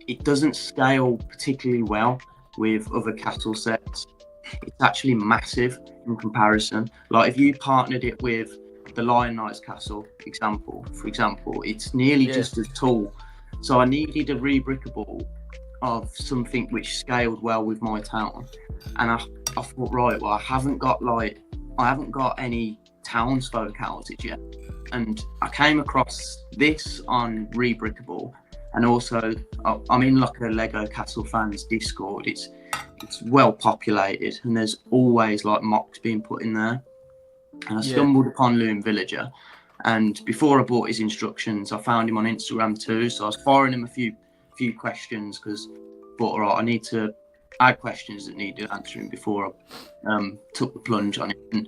Speaker 4: it doesn't scale particularly well with other castle sets. It's actually massive in comparison. Like if you partnered it with the Lion Knight's castle for example, it's nearly just as tall. So I needed a rebrickable of something which scaled well with my town, and I thought, right, well, I haven't got any townsfolk houses yet, and I came across this on Rebrickable, and also I'm in like a Lego Castle fans Discord. It's well populated, and there's always like mocks being put in there. And I stumbled upon Loom Villager, and before I bought his instructions, I found him on Instagram too. So I was firing him a few questions because I thought, all right, I need to add questions that needed answering before I took the plunge on it. And,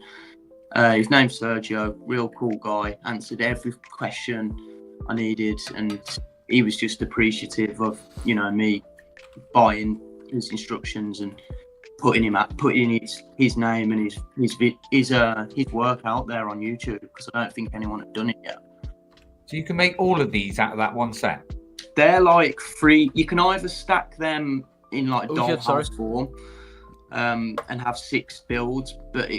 Speaker 4: his name's Sergio, real cool guy, answered every question I needed, and he was just appreciative of, you know, me buying his instructions and putting his name and his work out there on YouTube, because I don't think anyone had done it yet.
Speaker 3: So you can make all of these out of that one set?
Speaker 4: They're like free. You can either stack them in like dollhouse form and have 6 builds, but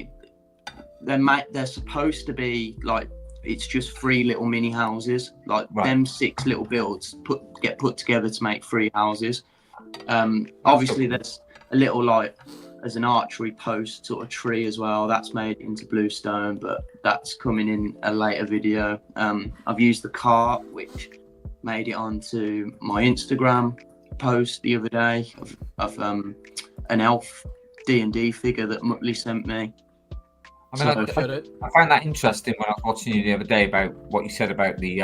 Speaker 4: they're supposed to be like, it's just 3 little mini houses, like them 6 little builds get put together to make 3 houses. Obviously there's a little, like, as an archery post sort of tree as well, that's made into Bluestone, but that's coming in a later video. I've used the cart, which made it onto my Instagram post the other day of an elf D&D figure that Muttley sent me.
Speaker 3: I mean, I found that interesting when I was watching you the other day about what you said about the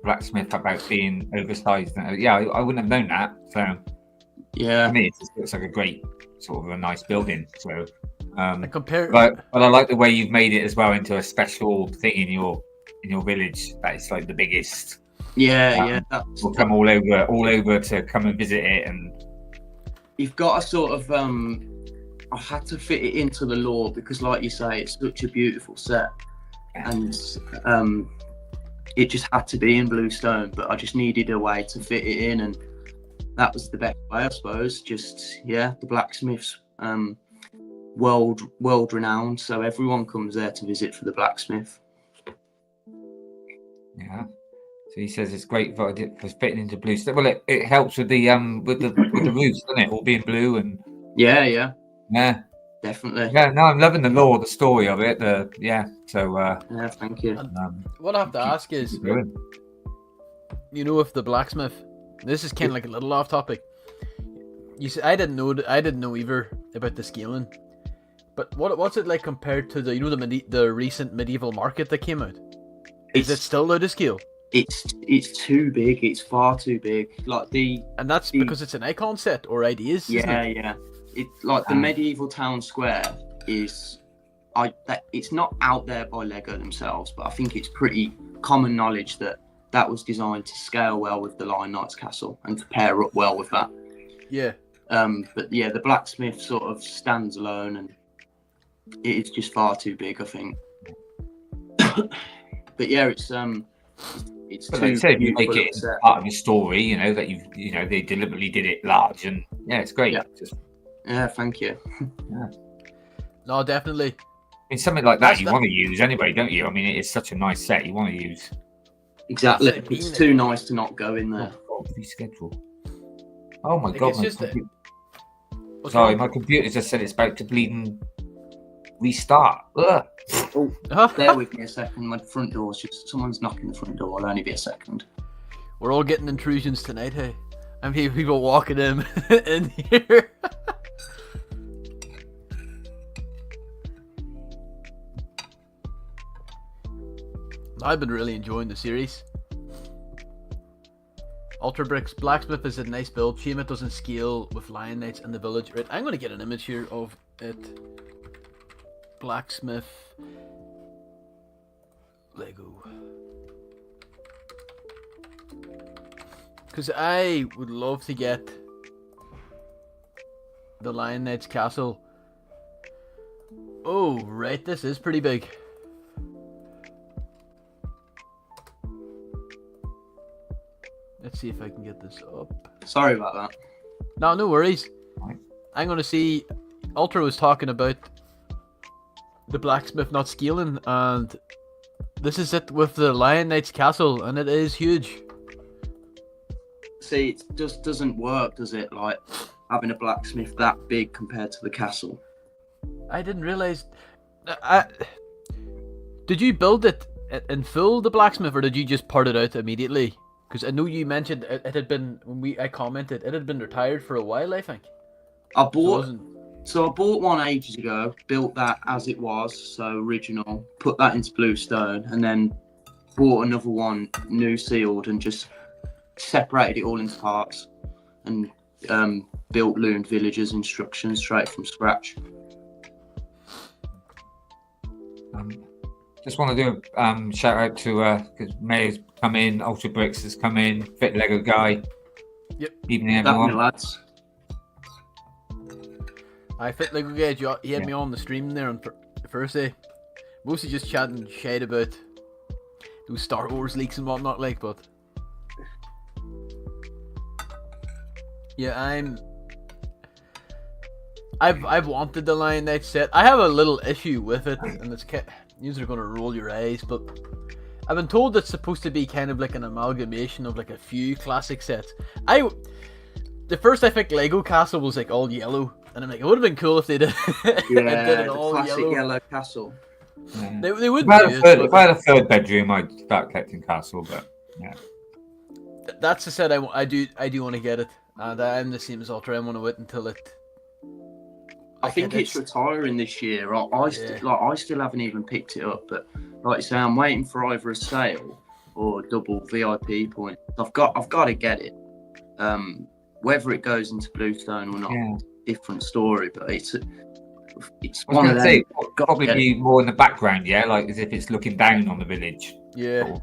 Speaker 3: blacksmith about being oversized. Yeah, I wouldn't have known that. So
Speaker 4: yeah,
Speaker 3: to me, it just looks like a great sort of a nice building. So,
Speaker 2: but
Speaker 3: I like the way you've made it as well into a special thing in your village. That it's like the biggest.
Speaker 4: Yeah,
Speaker 3: we'll come all over to come and visit it, and
Speaker 4: you've got a sort of I had to fit it into the lore because, like you say, it's such a beautiful set, and it just had to be in Bluestone. But I just needed a way to fit it in, and that was the best way, I suppose. Just the blacksmith's world renowned, so everyone comes there to visit for the blacksmith.
Speaker 3: Yeah. So he says it's great for fitting into Bluestone. Well, it helps with the roofs, doesn't it? All being blue and
Speaker 4: yeah.
Speaker 3: Yeah,
Speaker 4: definitely.
Speaker 3: Yeah, no, I'm loving the lore, the story of it. So
Speaker 4: yeah, thank you.
Speaker 2: What I have to ask is, you know, if the blacksmith, this is kind of like a little off topic. You see, I didn't know either about the scaling, but what's it like compared to the recent medieval market that came out? Is it still out of scale?
Speaker 4: It's too big. It's far too big.
Speaker 2: And that's because it's an icon set or ideas.
Speaker 4: Yeah. It's like the medieval town square is. It's not out there by Lego themselves, but I think it's pretty common knowledge that was designed to scale well with the Lion Knight's castle and to pair up well with that.
Speaker 2: Yeah.
Speaker 4: But yeah, the blacksmith sort of stands alone, and it's just far too big, I think. But yeah, it's
Speaker 3: but like you said, you make it part of the story, you know, that they deliberately did it large, and it's great.
Speaker 4: Yeah, thank you.
Speaker 3: Yeah.
Speaker 2: No, definitely.
Speaker 3: I mean, something like that you want to use anyway, don't you? I mean, it is such a nice set you want to use.
Speaker 4: Exactly. It's too nice to not go in there.
Speaker 3: Reschedule. Oh my god!
Speaker 2: Sorry,
Speaker 3: my computer just said it's about to bleeding restart. Ugh.
Speaker 4: Bear with me a second. My front door's someone's knocking the front door. I'll only be a second.
Speaker 2: We're all getting intrusions tonight, hey? I'm hearing people walking in here. I've been really enjoying the series. Ultra Bricks Blacksmith is a nice build. Shame it doesn't scale with Lion Knights in the village. Right, I'm going to get an image here of it. Blacksmith Lego. Because I would love to get the Lion Knight's castle. Oh, right, this is pretty big. Let's see if I can get this up.
Speaker 4: Sorry about that.
Speaker 2: No worries.
Speaker 3: Right.
Speaker 2: I'm gonna see. Ultra was talking about the blacksmith not scaling, and this is it with the Lion Knight's castle, and it is huge.
Speaker 4: See, it just doesn't work, does it? Like having a blacksmith that big compared to the castle.
Speaker 2: I didn't realize. Did you build it in full, the blacksmith, or did you just part it out immediately? Because I know you mentioned it had been I commented it had been retired for a while. I think.
Speaker 4: I bought one ages ago, built that as it was, so original, put that into Bluestone, and then bought another one, new sealed, and just separated it all into parts, and built Looned Village's instructions straight from scratch.
Speaker 3: Just want to do a shout out to because May's come in, Ultra Bricks has come in, Fit Lego Guy.
Speaker 2: Yep.
Speaker 3: Evening, everyone.
Speaker 4: That, lads.
Speaker 2: I Fit Lego Gauge. He had me on the stream there on Thursday. Mostly just chatting shade about those Star Wars leaks and whatnot, like. But yeah, I've wanted the Lion Knight set. I have a little issue with it, and it's you're gonna roll your eyes, but I've been told it's supposed to be kind of like an amalgamation of like a few classic sets. The first I think Lego Castle was like all yellow, and I'm like, it would have been cool if they did.
Speaker 4: Yeah,
Speaker 2: did it
Speaker 4: the
Speaker 2: all
Speaker 4: classic yellow castle.
Speaker 3: Yeah.
Speaker 2: They would
Speaker 3: do it. If I had a third bedroom, I'd start collecting Castle, but yeah.
Speaker 2: That's the set I do want to get it, and I'm the same as Ultra. I want to wait until it.
Speaker 4: I think it's retiring this year. I still haven't even picked it up, but like you say, I'm waiting for either a sale or double VIP points. I've got to get it. Whether it goes into Bluestone or not, different story. But it's one of them.
Speaker 3: Probably be more in the background, like as if it's looking down on the village.
Speaker 2: Yeah.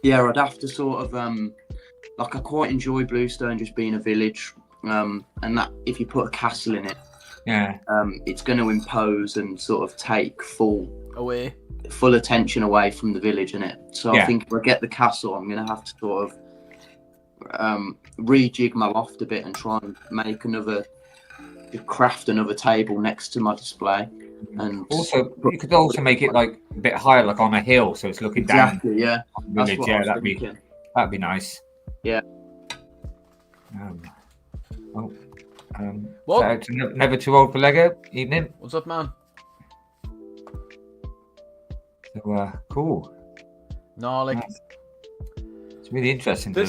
Speaker 4: Yeah, I'd have to sort of I quite enjoy Bluestone just being a village. And that if you put a castle in it, it's going to impose and sort of take full attention away from the village in it. So I think if I get the castle, I'm going to have to sort of rejig my loft a bit and try and craft another table next to my display. And
Speaker 3: also, you could also make it like a bit higher, like on a hill, so it's looking down.
Speaker 4: Yeah.
Speaker 3: That's village.
Speaker 4: What
Speaker 3: that'd be nice.
Speaker 4: Yeah.
Speaker 3: What? Never too old for Lego. Evening.
Speaker 2: What's up, man?
Speaker 3: So cool.
Speaker 2: No, like
Speaker 3: it's really interesting to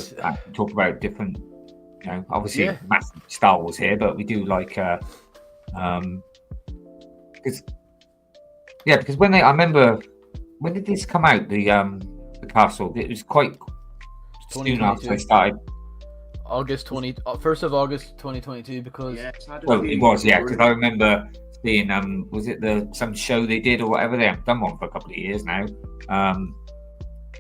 Speaker 3: talk about different. Obviously massive Star Wars here, but we do like because when I remember when did this come out? The castle. It was quite soon after I started.
Speaker 2: First of August 2022, because
Speaker 3: it was because I remember seeing was it some show they did or whatever. They haven't done one for a couple of years now.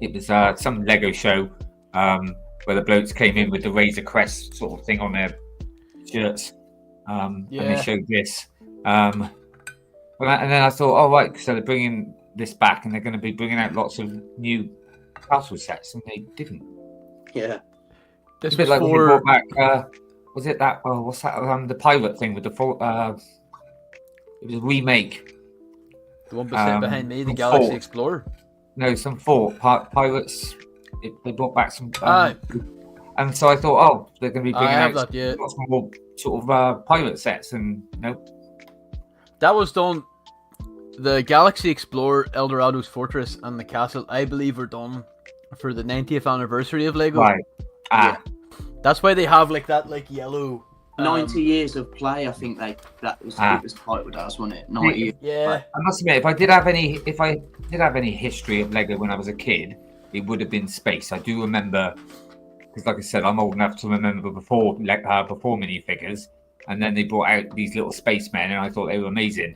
Speaker 3: It was some Lego show where the blokes came in with the Razor Crest sort of thing on their shirts, and they showed this. And then I thought, oh right, so they're bringing this back, and they're going to be bringing out lots of new castle sets, and they didn't.
Speaker 4: Yeah.
Speaker 2: This
Speaker 3: a bit like when they brought back. Was it that? Oh, what's that? The pirate thing with the it was a remake.
Speaker 2: The one behind me, the Galaxy Explorer.
Speaker 3: No, some pirates. They brought back some. And so I thought, oh, they're going to be bringing out lots more sort of pirate sets, and nope.
Speaker 2: That was done. The Galaxy Explorer, Eldorado's Fortress, and the castle, I believe, were done for the 90th anniversary of Lego.
Speaker 3: Right.
Speaker 2: That's why they have like that yellow
Speaker 4: 90 years of play. I think it was titled as, wasn't it? 90 years.
Speaker 2: Yeah.
Speaker 3: I must admit, if I did have any history of Lego when I was a kid, it would have been space. I do remember, because like I said, I'm old enough to remember before minifigures, and then they brought out these little spacemen, and I thought they were amazing.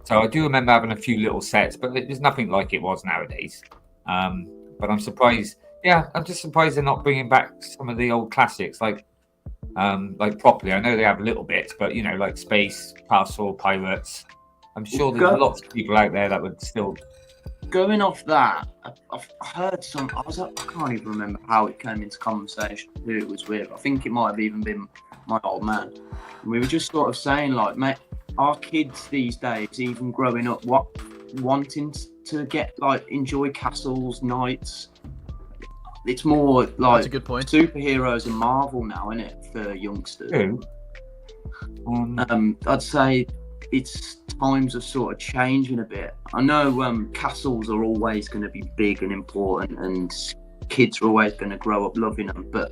Speaker 3: So I do remember having a few little sets, but there's nothing like it was nowadays. But I'm surprised. Yeah, I'm just surprised they're not bringing back some of the old classics, like properly. I know they have little bits, but like Space, Castle, Pirates. I'm sure there's lots of people out there that would still
Speaker 4: going off that, I've heard some. I can't even remember how it came into conversation, who it was with. I think it might have even been my old man. And we were just sort of saying, like, mate, our kids these days, even growing up, wanting to get like enjoy castles, knights. It's more like
Speaker 2: That's a good point.
Speaker 4: Superheroes and Marvel now, isn't it, for youngsters?
Speaker 3: True.
Speaker 4: I'd say it's times are sort of changing a bit. I know castles are always going to be big and important, and kids are always going to grow up loving them. But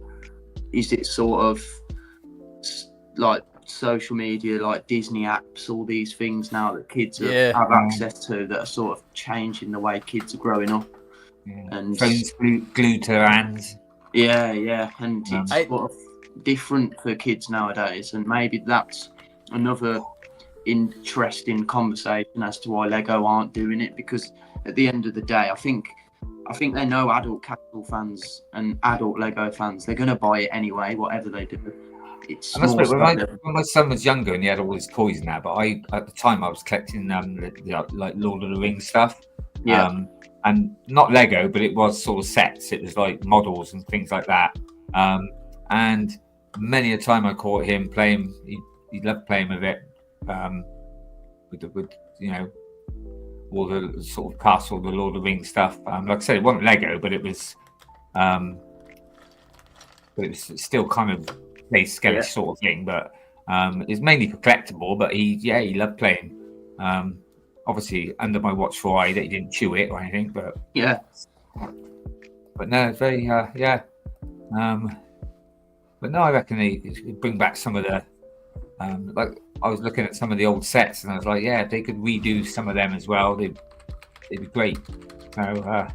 Speaker 4: is it sort of like social media, like Disney apps, all these things now that kids have access to that are sort of changing the way kids are growing up?
Speaker 3: Yeah.
Speaker 4: And
Speaker 3: phones glued to their hands.
Speaker 4: Yeah, and it's sort of different for kids nowadays, and maybe that's another interesting conversation as to why Lego aren't doing it, because at the end of the day, I think they know adult Castle fans and adult Lego fans, they're going to buy it anyway, whatever they do. It's
Speaker 3: when my son was younger and he had all his toys and that, but at the time I was collecting like Lord of the Rings stuff. And not Lego, but it was sort of sets. It was like models and things like that. And many a time I caught him playing. He loved playing with it. With all the sort of castle, the Lord of the Rings stuff. Like I said, it wasn't Lego, but it was still kind of play skeleton sort of thing. But it's mainly for collectible. But he loved playing. Obviously under my watchful eye that he didn't chew it or anything, but no, it's very but no, I reckon they bring back some of the like I was looking at some of the old sets and I was like, if they could redo some of them as well, they'd be great. So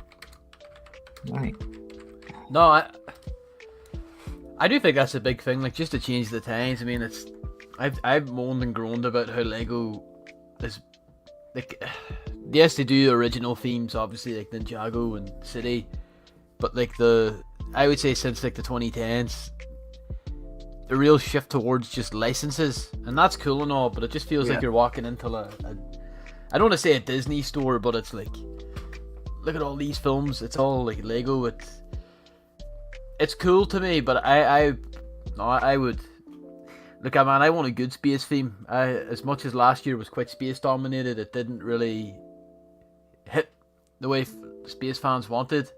Speaker 3: right.
Speaker 2: No, I do think that's a big thing, like just to change the times. I mean, I've moaned and groaned about how Lego is. Like, yes, they do original themes, obviously, like Ninjago and City, but like I would say since like the 2010s, the real shift towards just licenses, and that's cool and all, but it just feels like you're walking into I don't want to say a Disney store, but it's like, look at all these films, it's all like Lego. It's cool to me, but I would. Look, man, I want a good space theme. As much as last year was quite space dominated, it didn't really hit the way space fans wanted.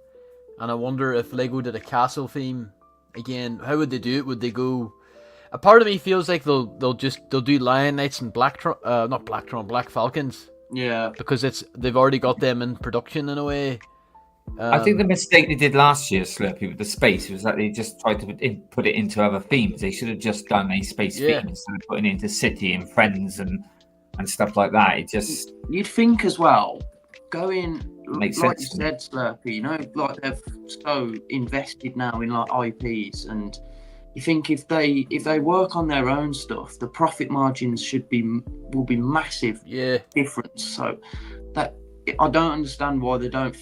Speaker 2: And I wonder if Lego did a castle theme again, how would they do it? Would they go? A part of me feels like they'll do Lion Knights and Black Falcons. Yeah, because they've already got them in production in a way.
Speaker 3: I think the mistake they did last year, Slurpy, with the space was that they just tried to put it into other themes. They should have just done a space theme instead of putting it into City and Friends and stuff like that. It just
Speaker 4: you'd think as well, going
Speaker 3: makes
Speaker 4: like
Speaker 3: sense.
Speaker 4: You said, Slurpy, like they've so invested now in like IPs, and you think if they work on their own stuff, the profit margins will be massive difference. So that I don't understand why they don't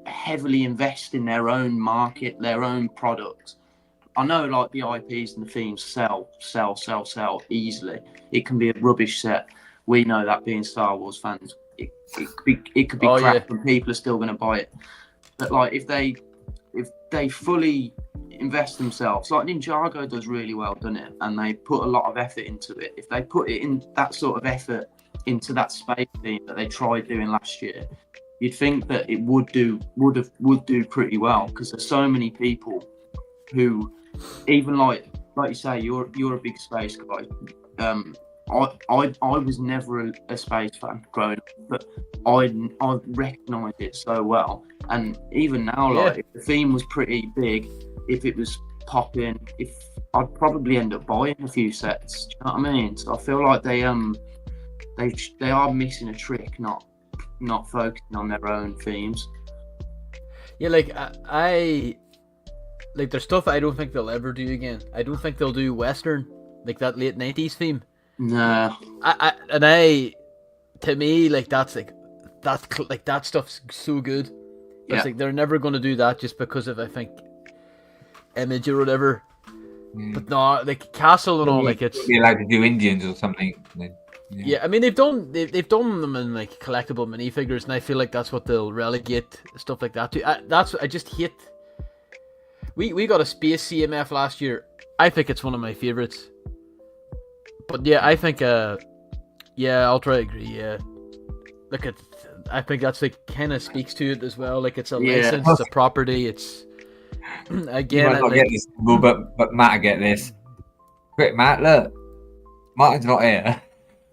Speaker 4: heavily invest in their own market, their own product. I know like the IPs and the themes sell easily. It can be a rubbish set. We know that being Star Wars fans, it could be crap and people are still going to buy it. But like if they fully invest themselves, like Ninjago does really well, doesn't it? And they put a lot of effort into it. If they put it in that sort of effort into that space theme that they tried doing last year, you'd think that it would do pretty well, because there's so many people who, even like you say, you're a big space guy. I was never a space fan growing up, but I recognise it so well. And even now, like if the theme was pretty big, if it was popping, I'd probably end up buying a few sets. Do you know what I mean? So I feel like they are missing a trick, not focusing on their own themes.
Speaker 2: Yeah, like I like there's stuff I don't think they'll ever do again. I don't think they'll do Western, like that late 90s theme.
Speaker 4: No.
Speaker 2: To me, like that's that stuff's so good. It's like they're never going to do that just because of, I think, image or whatever. But no, like Castle and all, like it's
Speaker 3: be allowed to do Indians or something.
Speaker 2: Yeah, I mean they've done them in like collectible minifigures, and I feel like that's what they'll relegate stuff like that to. I just hate. We got a space CMF last year. I think it's one of my favorites. But yeah, I think I'll try to agree. Yeah, look at. I think that's like kind of speaks to it as well. Like it's a license, it's a property. It's again.
Speaker 3: You might not get this, but Matt, I get this. Quick, Matt, look, Martin's not here.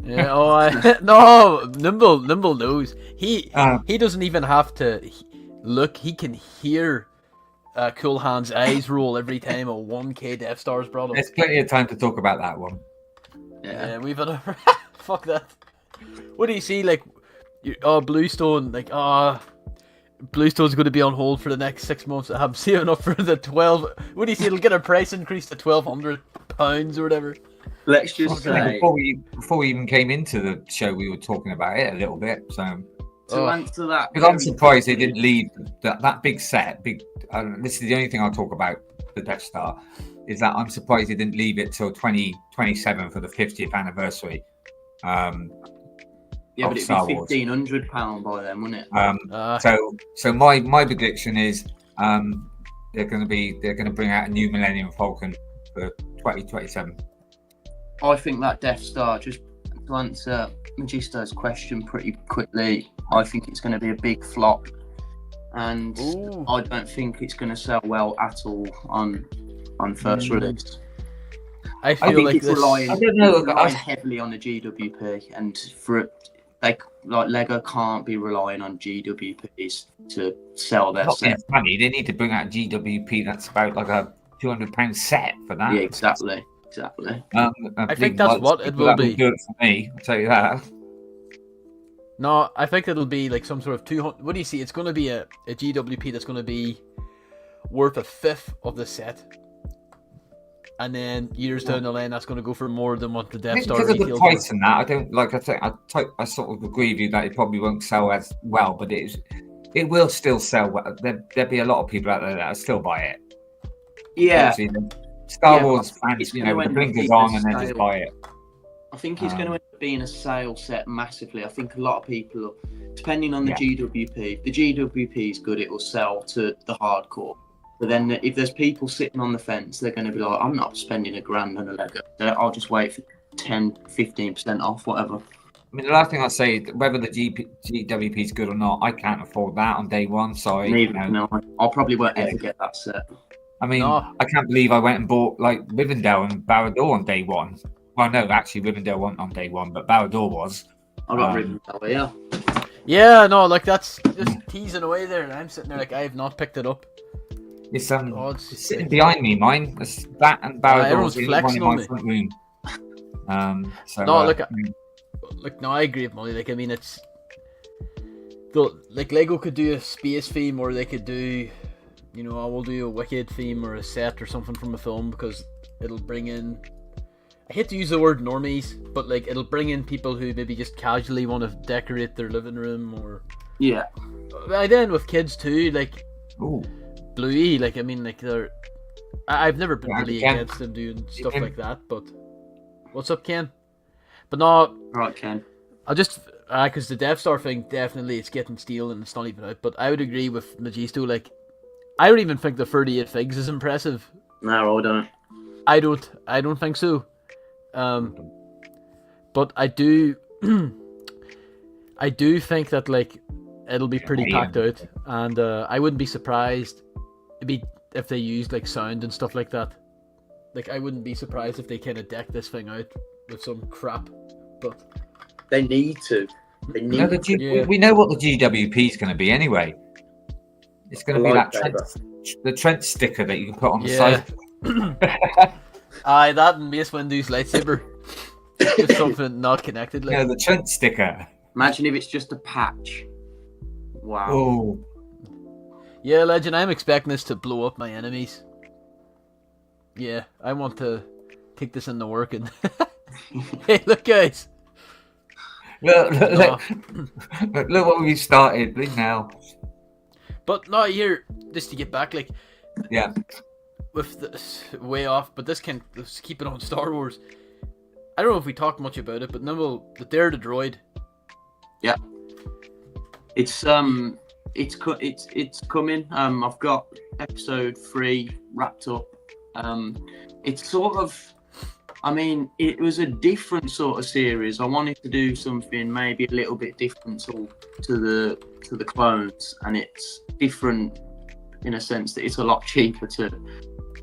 Speaker 2: Yeah. Oh, no. Nimble knows. He doesn't even have to look. He can hear Cool Hand's eyes roll every time a 1K Death Star's brought up.
Speaker 3: There's plenty of time to talk about that one.
Speaker 2: Yeah, we've had a fuck that. What do you see? Like, Bluestone. Like, Bluestone's going to be on hold for the next 6 months. I'm saving up for the 12. What do you see? It'll get a price increase to £1,200 or whatever.
Speaker 4: Let's just say
Speaker 3: before we even came into the show, we were talking about it a little bit. So
Speaker 4: to answer that,
Speaker 3: because I'm surprised they didn't leave that big set. This is the only thing I'll talk about the Death Star. Is that I'm surprised they didn't leave it till 2027 for the 50th anniversary.
Speaker 4: Yeah, but it'd be £1,500 by then, wouldn't it?
Speaker 3: So my prediction is they're going to bring out a new Millennium Falcon for 2027.
Speaker 4: I think that Death Star, just to answer Magisto's question pretty quickly, I think it's going to be a big flop, and I don't think it's going to sell well at all on first release.
Speaker 2: I feel like
Speaker 4: it's relying heavily on the GWP, and Lego can't be relying on GWPs to sell their set.
Speaker 3: Money. They need to bring out a GWP that's about like a £200 set for that.
Speaker 4: Yeah, exactly.
Speaker 2: I think that's what it will be.
Speaker 3: Do it for me, I'll tell you that.
Speaker 2: No, I think it'll be like some sort of 200. What do you see? It's going to be a GWP that's going to be worth a fifth of the set. And then years down the line, that's going to go for more than what the Death Star
Speaker 3: because of the
Speaker 2: retails
Speaker 3: price
Speaker 2: for.
Speaker 3: and that. I don't like. I sort of agree with you that it probably won't sell as well, but it will still sell well. There'll be a lot of people out there that'll still buy it.
Speaker 4: Yeah.
Speaker 3: Star Wars fans, the blinkers on and then just buy it.
Speaker 4: I think it's going to end up being a sale set massively. I think a lot of people, depending on the GWP, if the GWP is good, it will sell to the hardcore. But then if there's people sitting on the fence, they're going to be like, I'm not spending £1,000 on a Lego. I'll just wait for 10, 15% off, whatever.
Speaker 3: I mean, the last thing I say, whether the GWP is good or not, I can't afford that on day one. Sorry.
Speaker 4: No, I probably won't ever get that set.
Speaker 3: I mean, I can't believe I went and bought like Rivendell and Barad-dûr on day one. Well, no, actually, Rivendell wasn't on day one, but Barad-dûr was.
Speaker 4: I got Rivendell, yeah.
Speaker 2: Yeah, no, like that's just teasing away there, and I'm sitting there like I have not picked it up.
Speaker 3: It's sitting behind me, mine. It's that and Barad-dûr's in one in my front room.
Speaker 2: I agree with Molly. Like, I mean, it's like Lego could do a space theme, or they could do, I will do a Wicked theme or a set or something from a film, because it'll bring in. I hate to use the word normies, but like it'll bring in people who maybe just casually want to decorate their living room, or I then with kids too, like Bluey. Like, I mean, like I've never been really against them doing stuff like that. But what's up, Ken? But no,
Speaker 4: right, Ken.
Speaker 2: I'll just because the Death Star thing, definitely it's getting steel and it's not even out. But I would agree with Magisto. Like, I don't even think the 38 figs is impressive.
Speaker 4: No, I don't.
Speaker 2: I don't think so. But I do I do think that like it'll be pretty packed out, and I wouldn't be surprised if they used like sound and stuff like that. Like, I wouldn't be surprised if they kind of deck this thing out with some crap, but
Speaker 4: they need to. We
Speaker 3: know what the GWP is going to be anyway. It's going to be the Trent sticker that you can put on the side.
Speaker 2: Aye, that and Mace Windu's lightsaber. Just something not connected. Like.
Speaker 3: The Trent sticker.
Speaker 4: Imagine if it's just a patch. Wow.
Speaker 3: Oh.
Speaker 2: Yeah, Legend, I'm expecting this to blow up my enemies. Yeah, I want to kick this into work and... Hey, look, guys.
Speaker 3: Look what we started now.
Speaker 2: But no, here, just to get back, like...
Speaker 3: Yeah.
Speaker 2: With this way off, but let's keep it on Star Wars. I don't know if we talked much about it, but Nimble, the Dare the Droid.
Speaker 4: Yeah. It's coming. I've got episode 3 wrapped up. It's sort of, I mean, it was a different sort of series. I wanted to do something maybe a little bit different to the clones, and it's different in a sense that it's a lot cheaper too.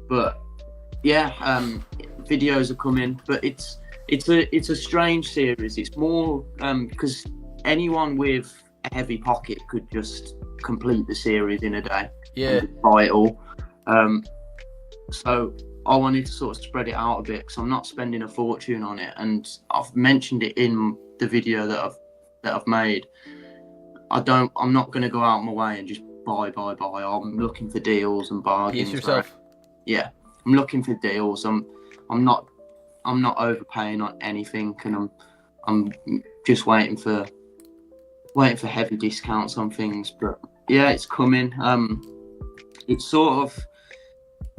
Speaker 4: But yeah, videos are coming, but it's a strange series. It's more because anyone with a heavy pocket could just complete the series in a day.
Speaker 2: Yeah.
Speaker 4: And buy it all. So I wanted to sort of spread it out a bit because I'm not spending a fortune on it, and I've mentioned it in the video that I've made. I'm not going to go out my way and just buy. I'm looking for deals and bargains.
Speaker 2: Pace yourself.
Speaker 4: Yeah, I'm looking for deals. I'm not overpaying on anything, and I'm just waiting for heavy discounts on things. But yeah, it's coming.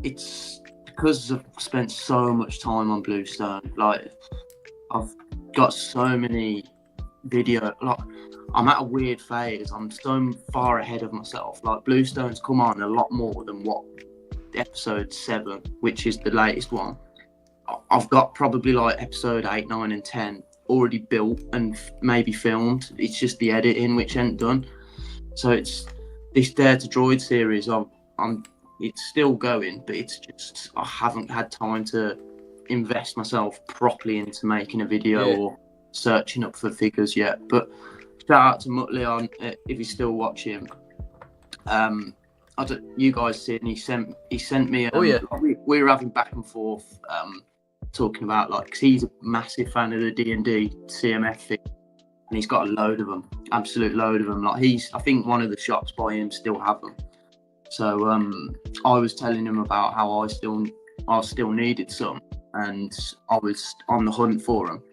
Speaker 4: It's because I've spent so much time on Bluestone. Like, I've got so many videos. Like, I'm at a weird phase. I'm so far ahead of myself. Like, Bluestone's come on a lot more than what episode 7, which is the latest one. I've got probably like episode 8, 9, and 10 already built and maybe filmed. It's just the editing which ain't done. So it's this Dare to Droid series. It's still going, but it's just I haven't had time to invest myself properly into making a video or searching up for figures yet. But shout out to Muttley on if he's still watching. You guys see, and he sent me. We were having back and forth, talking about like, cause he's a massive fan of the D&D CMF thing, and he's got a load of them, absolute load of them. Like, I think one of the shops by him still have them. So I was telling him about how I still needed some, and I was on the hunt for them.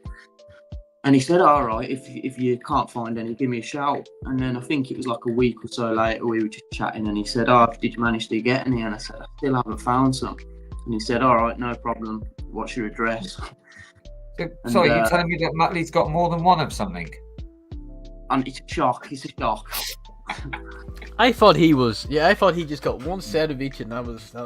Speaker 4: And he said, all right, if you can't find any, give me a shout. And then I think it was like a week or so later, we were just chatting, and he said, did you manage to get any? And I said, I still haven't found some. And he said, all right, no problem. What's your address?
Speaker 3: So you're telling me that Muttley's got more than one of something?
Speaker 4: And it's a shock. It's a shock.
Speaker 2: I thought he just got one set of each, and that was.
Speaker 3: I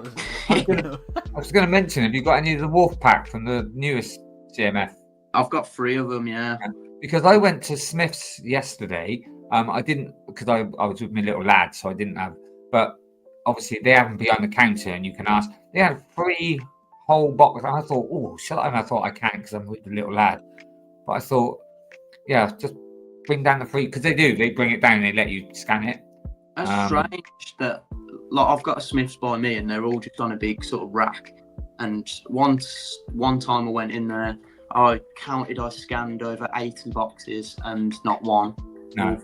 Speaker 3: was going to mention, have you got any of the Wolf Pack from the newest CMF?
Speaker 4: I've got 3 of them, yeah.
Speaker 3: Because I went to Smith's yesterday. I didn't, because I was with my little lad, so I didn't have. But obviously, they have them behind the counter, and you can ask. They had 3 whole boxes. And I thought, oh, shall I? And I thought I can't because I'm with the little lad. But I thought, yeah, just bring down the 3, because they do. They bring it down and they let you scan it.
Speaker 4: That's strange that, like, I've got a Smith's by me, and they're all just on a big sort of rack. And one time I went in there, I scanned over 80 boxes and not one.
Speaker 3: No.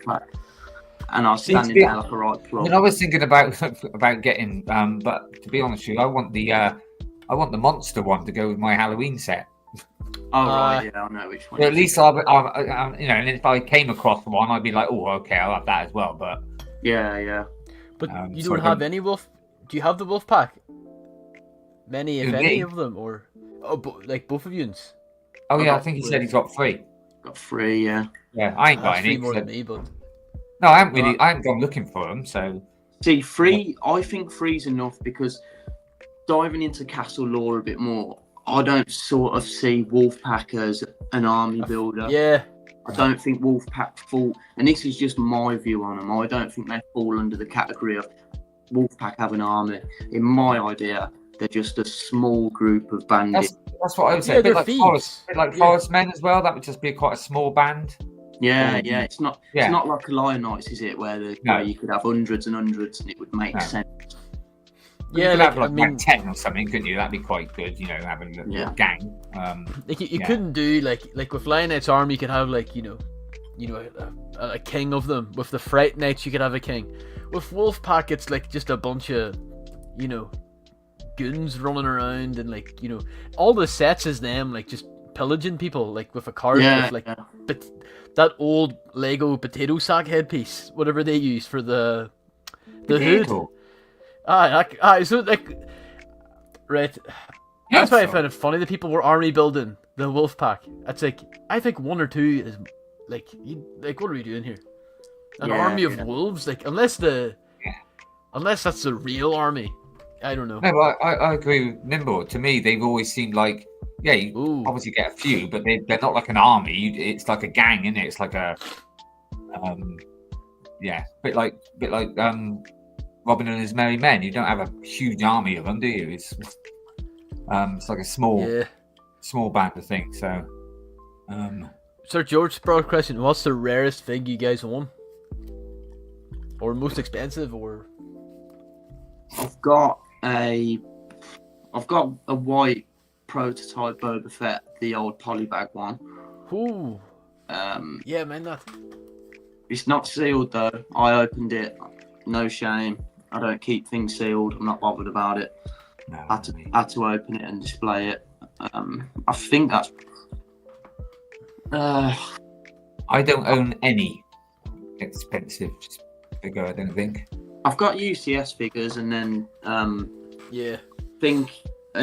Speaker 4: And I was standing there like a right plug.
Speaker 3: I mean, I was thinking about getting, but to be honest with you, I want the monster one to go with my Halloween set.
Speaker 4: Oh right, yeah, I know which one.
Speaker 3: So at least I, and if I came across one, I'd be like, oh, okay, I'll have that as well. But
Speaker 4: yeah.
Speaker 2: But you don't have any wolf? Do you have the wolf pack? Many, if any of them, or like both of you?
Speaker 3: Oh yeah, I think he said he's got 3.
Speaker 4: Got 3, yeah.
Speaker 3: Yeah, I ain't got any.
Speaker 2: 3 more than me, but
Speaker 3: no, I haven't gone looking for them. So
Speaker 4: see, 3. I think 3's enough, because diving into castle lore a bit more, I don't sort of see Wolfpack as an army builder.
Speaker 2: Yeah.
Speaker 4: I don't think Wolfpack fall, and this is just my view on them, I don't think they fall under the category of Wolfpack have an army. In my idea, they're just a small group of bandits.
Speaker 3: That's what I would say.
Speaker 2: Yeah,
Speaker 3: a bit like Forest Men as well. That would just be quite a small band.
Speaker 4: Yeah. It's not like a Lion Knights, is it? Where you could have hundreds and hundreds, and it would make sense.
Speaker 3: Yeah, you could have like 10 or something, couldn't you? That'd be quite good, having a gang.
Speaker 2: You couldn't do like with Lion Knight's army, you could have like a king of them. With the Fright Knights, you could have a king. With Wolfpack, it's like just a bunch of goons running around, and all the sets is them like just pillaging people, like with a cart but that old Lego potato sack headpiece, whatever they use for the hood. So like, right. That's why I found it funny that people were army building the wolf pack. It's like I think 1 or 2 is like what are we doing here? An army of wolves? Like unless that's the real army. I don't know.
Speaker 3: No, but I agree with Nimble. To me, they've always seemed like, you obviously get a few, but they're not like an army. It's like a gang, isn't it? It's like a, bit like Robin and his Merry Men. You don't have a huge army of them, do you? It's like a small band of things. So,
Speaker 2: Sir George brought a question. What's the rarest fig you guys won? Or most expensive, or?
Speaker 4: I've got a white prototype Boba Fett, the old polybag one.
Speaker 2: Ooh. Yeah, man, that.
Speaker 4: It's not sealed though. I opened it. No shame. I don't keep things sealed. I'm not bothered about it.
Speaker 3: No,
Speaker 4: had to open it and display it. I think that's.
Speaker 3: I don't own any expensive figure. I don't think.
Speaker 4: I've got UCS figures, and then
Speaker 2: yeah.
Speaker 4: think I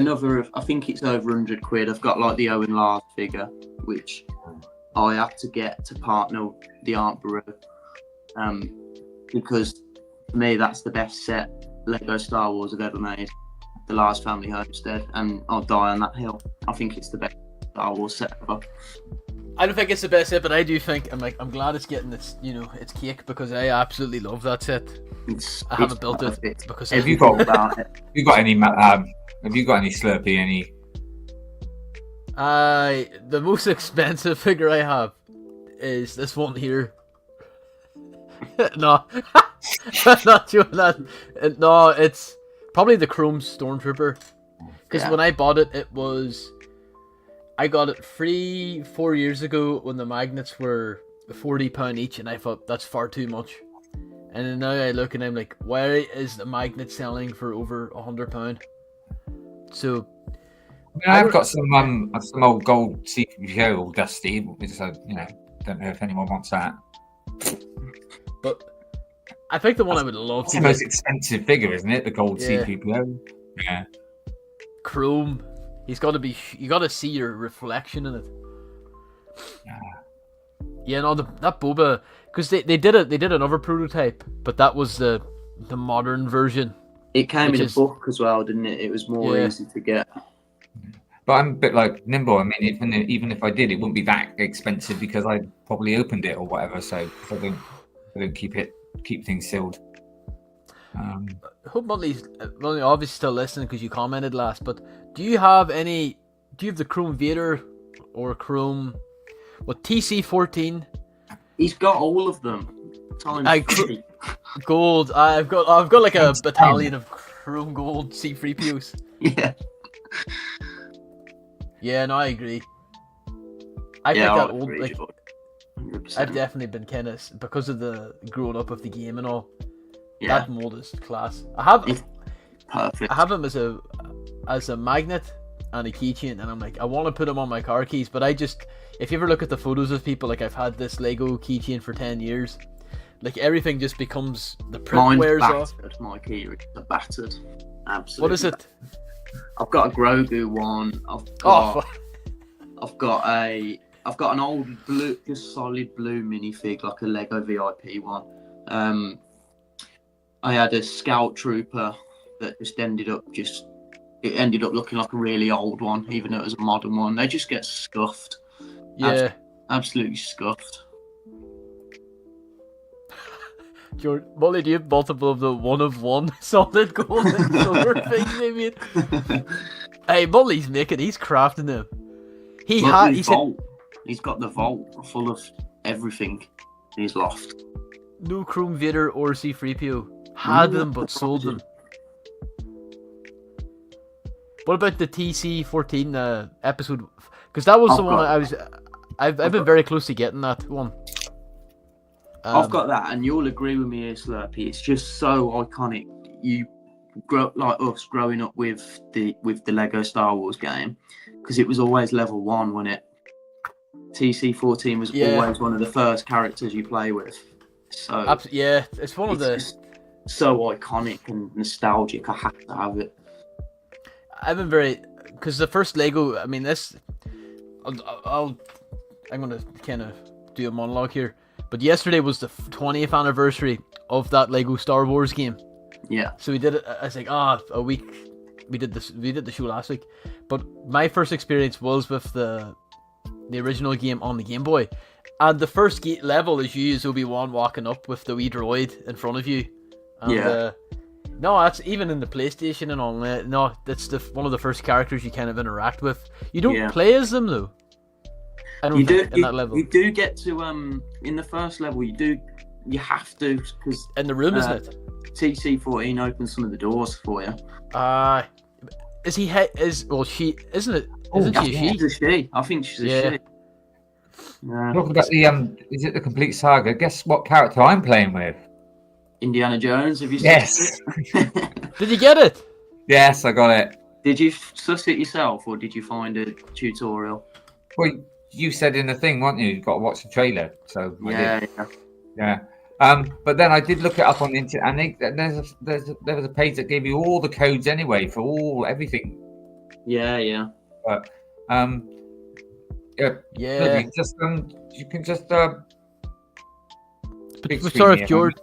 Speaker 4: think it's over £100. I've got like the Owen Lars figure, which I had to get to partner the Aunt Baru, because for me that's the best set Lego Star Wars have ever made, the Lars Family Homestead, and I'll die on that hill. I think it's the best Star Wars set ever.
Speaker 2: I don't think it's the best set, but I do think I'm glad it's getting its cake, because I absolutely love that set. I haven't built it because
Speaker 3: have you got about it? Have you got any Slurpy? Any?
Speaker 2: The most expensive figure I have is this one here. No, I'm not doing that. No, it's probably the Chrome Stormtrooper. Because when I bought it, I got it free 4 years ago when the magnets were £40 each, and I thought that's far too much. And then now I look and I'm like, why is the magnet selling for over £100? So
Speaker 3: I've got some old gold CPO, all dusty, which I don't know if anyone wants that.
Speaker 2: But I think the one I would love
Speaker 3: to. It's the most expensive figure, isn't it? The gold CPO. Yeah.
Speaker 2: Chrome. You got to see your reflection in it. Yeah, no, that Boba, because they did another prototype, but that was the modern version.
Speaker 4: It came in a book as well, didn't it? It was more easy to get.
Speaker 3: But I'm a bit like Nimble. I mean, even if I did, it wouldn't be that expensive because I probably opened it or whatever. So I don't keep things sealed.
Speaker 2: I hope Monty's obviously still listening because you commented last. But do you have the Chrome Vader or Chrome TC-14?
Speaker 4: He's got all of them.
Speaker 2: Gold. I've got like a battalion of Chrome Gold C-3POs.
Speaker 4: Yeah.
Speaker 2: Yeah, no, I agree. I think that old, like, 100%. I've definitely been kind of, because of the growing up of the game and all. Yeah. That mold is class. I have him as a magnet and a keychain, and I'm like, I want to put him on my car keys, but if you ever look at the photos of people, like I've had this Lego keychain for 10 years, like everything just becomes, the print wears off.
Speaker 4: My key is battered. Absolutely.
Speaker 2: What is it?
Speaker 4: I've got a Grogu one. I've got an old blue, just solid blue minifig, like a Lego VIP one. I had a Scout Trooper that just ended up looking like a really old one, even though it was a modern one. They just get scuffed.
Speaker 2: Yeah.
Speaker 4: Absolutely scuffed.
Speaker 2: George, Molly, do you have multiple of the one of one solid gold and silver things they made? Hey, Molly's he's crafting them. He's
Speaker 4: got the vault full of everything in his loft.
Speaker 2: No Chrome Vader or C-3PO. Had them but sold them. What about the TC-14 episode? Because that was the one I've been very close to getting that one.
Speaker 4: I've got that, and you'll agree with me here, Slurpy. It's just so iconic. You grow like us growing up with the Lego Star Wars game, because it was always level 1, wasn't it? TC-14 was always one of the first characters you play with. So
Speaker 2: it's one of the
Speaker 4: so iconic and nostalgic. I have to have it.
Speaker 2: I've been because the first Lego. I mean, I'm gonna kind of do a monologue here. But yesterday was the 20th anniversary of that Lego Star Wars game.
Speaker 4: Yeah.
Speaker 2: So we did it. I was like, a week. We did this. We did the show last week. But my first experience was with the original game on the Game Boy, and the first level is you as Obi-Wan walking up with the wee droid in front of you. And,
Speaker 4: Yeah.
Speaker 2: No, that's even in the PlayStation and all that. No, that's one of the first characters you kind of interact with. You don't play as them though. I don't think in that level.
Speaker 4: You do get to in the first level. You have to, because
Speaker 2: in the room, isn't it?
Speaker 4: TC-14 opens some of the doors for you.
Speaker 2: Is he? She isn't it? Isn't she?
Speaker 4: She's a she. I think she's a she. Yeah.
Speaker 3: Talking about the is it the complete saga? Guess what character I'm playing with?
Speaker 4: Indiana Jones. Have you?
Speaker 3: Yes.
Speaker 2: Did you get it?
Speaker 3: Yes, I got it.
Speaker 4: Did you suss it yourself, or did you find a tutorial?
Speaker 3: Well, you said in the thing, weren't you? You got to watch the trailer. So I did. Yeah. But then I did look it up on the internet, and there was a page that gave you all the codes anyway for everything.
Speaker 4: Yeah.
Speaker 3: But
Speaker 2: yeah.
Speaker 3: Just you can just
Speaker 2: sorry, George.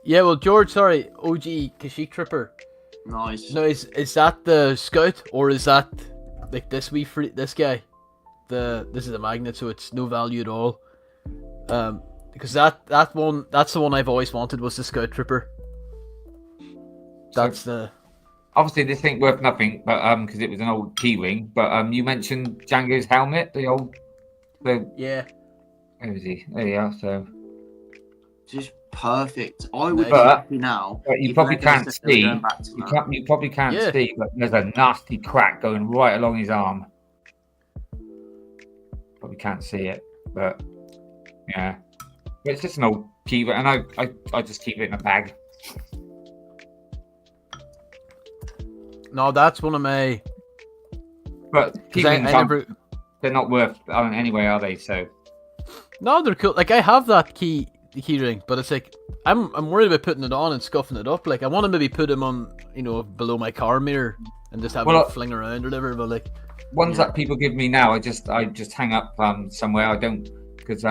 Speaker 2: Yeah, well, George, sorry, OG Kashyyyk Tripper.
Speaker 4: Nice.
Speaker 2: No, is that the scout, or is that like this guy? This is a magnet, so it's no value at all. Because that's the one I've always wanted, was the scout tripper. That's the.
Speaker 3: Obviously, this ain't worth nothing, but because it was an old key ring. But you mentioned Django's helmet,
Speaker 2: yeah.
Speaker 3: Where is he? There you are. So
Speaker 4: just perfect. I would be
Speaker 3: but,
Speaker 4: happy now.
Speaker 3: But you probably can't see. You probably can't
Speaker 2: Yeah.
Speaker 3: see, but there's a nasty crack going right along his arm. Probably can't see it, but yeah. But it's just an old key ring, and I just keep it in a bag.
Speaker 2: No, that's one of my.
Speaker 3: But key rings they're not worth anyway, are they? So.
Speaker 2: No, they're cool. Like, I have the key ring, but it's like I'm worried about putting it on and scuffing it up. Like, I want to maybe put them on, below my car mirror and just have it fling around or whatever. But like
Speaker 3: ones that people give me now, I just hang up somewhere. I don't, because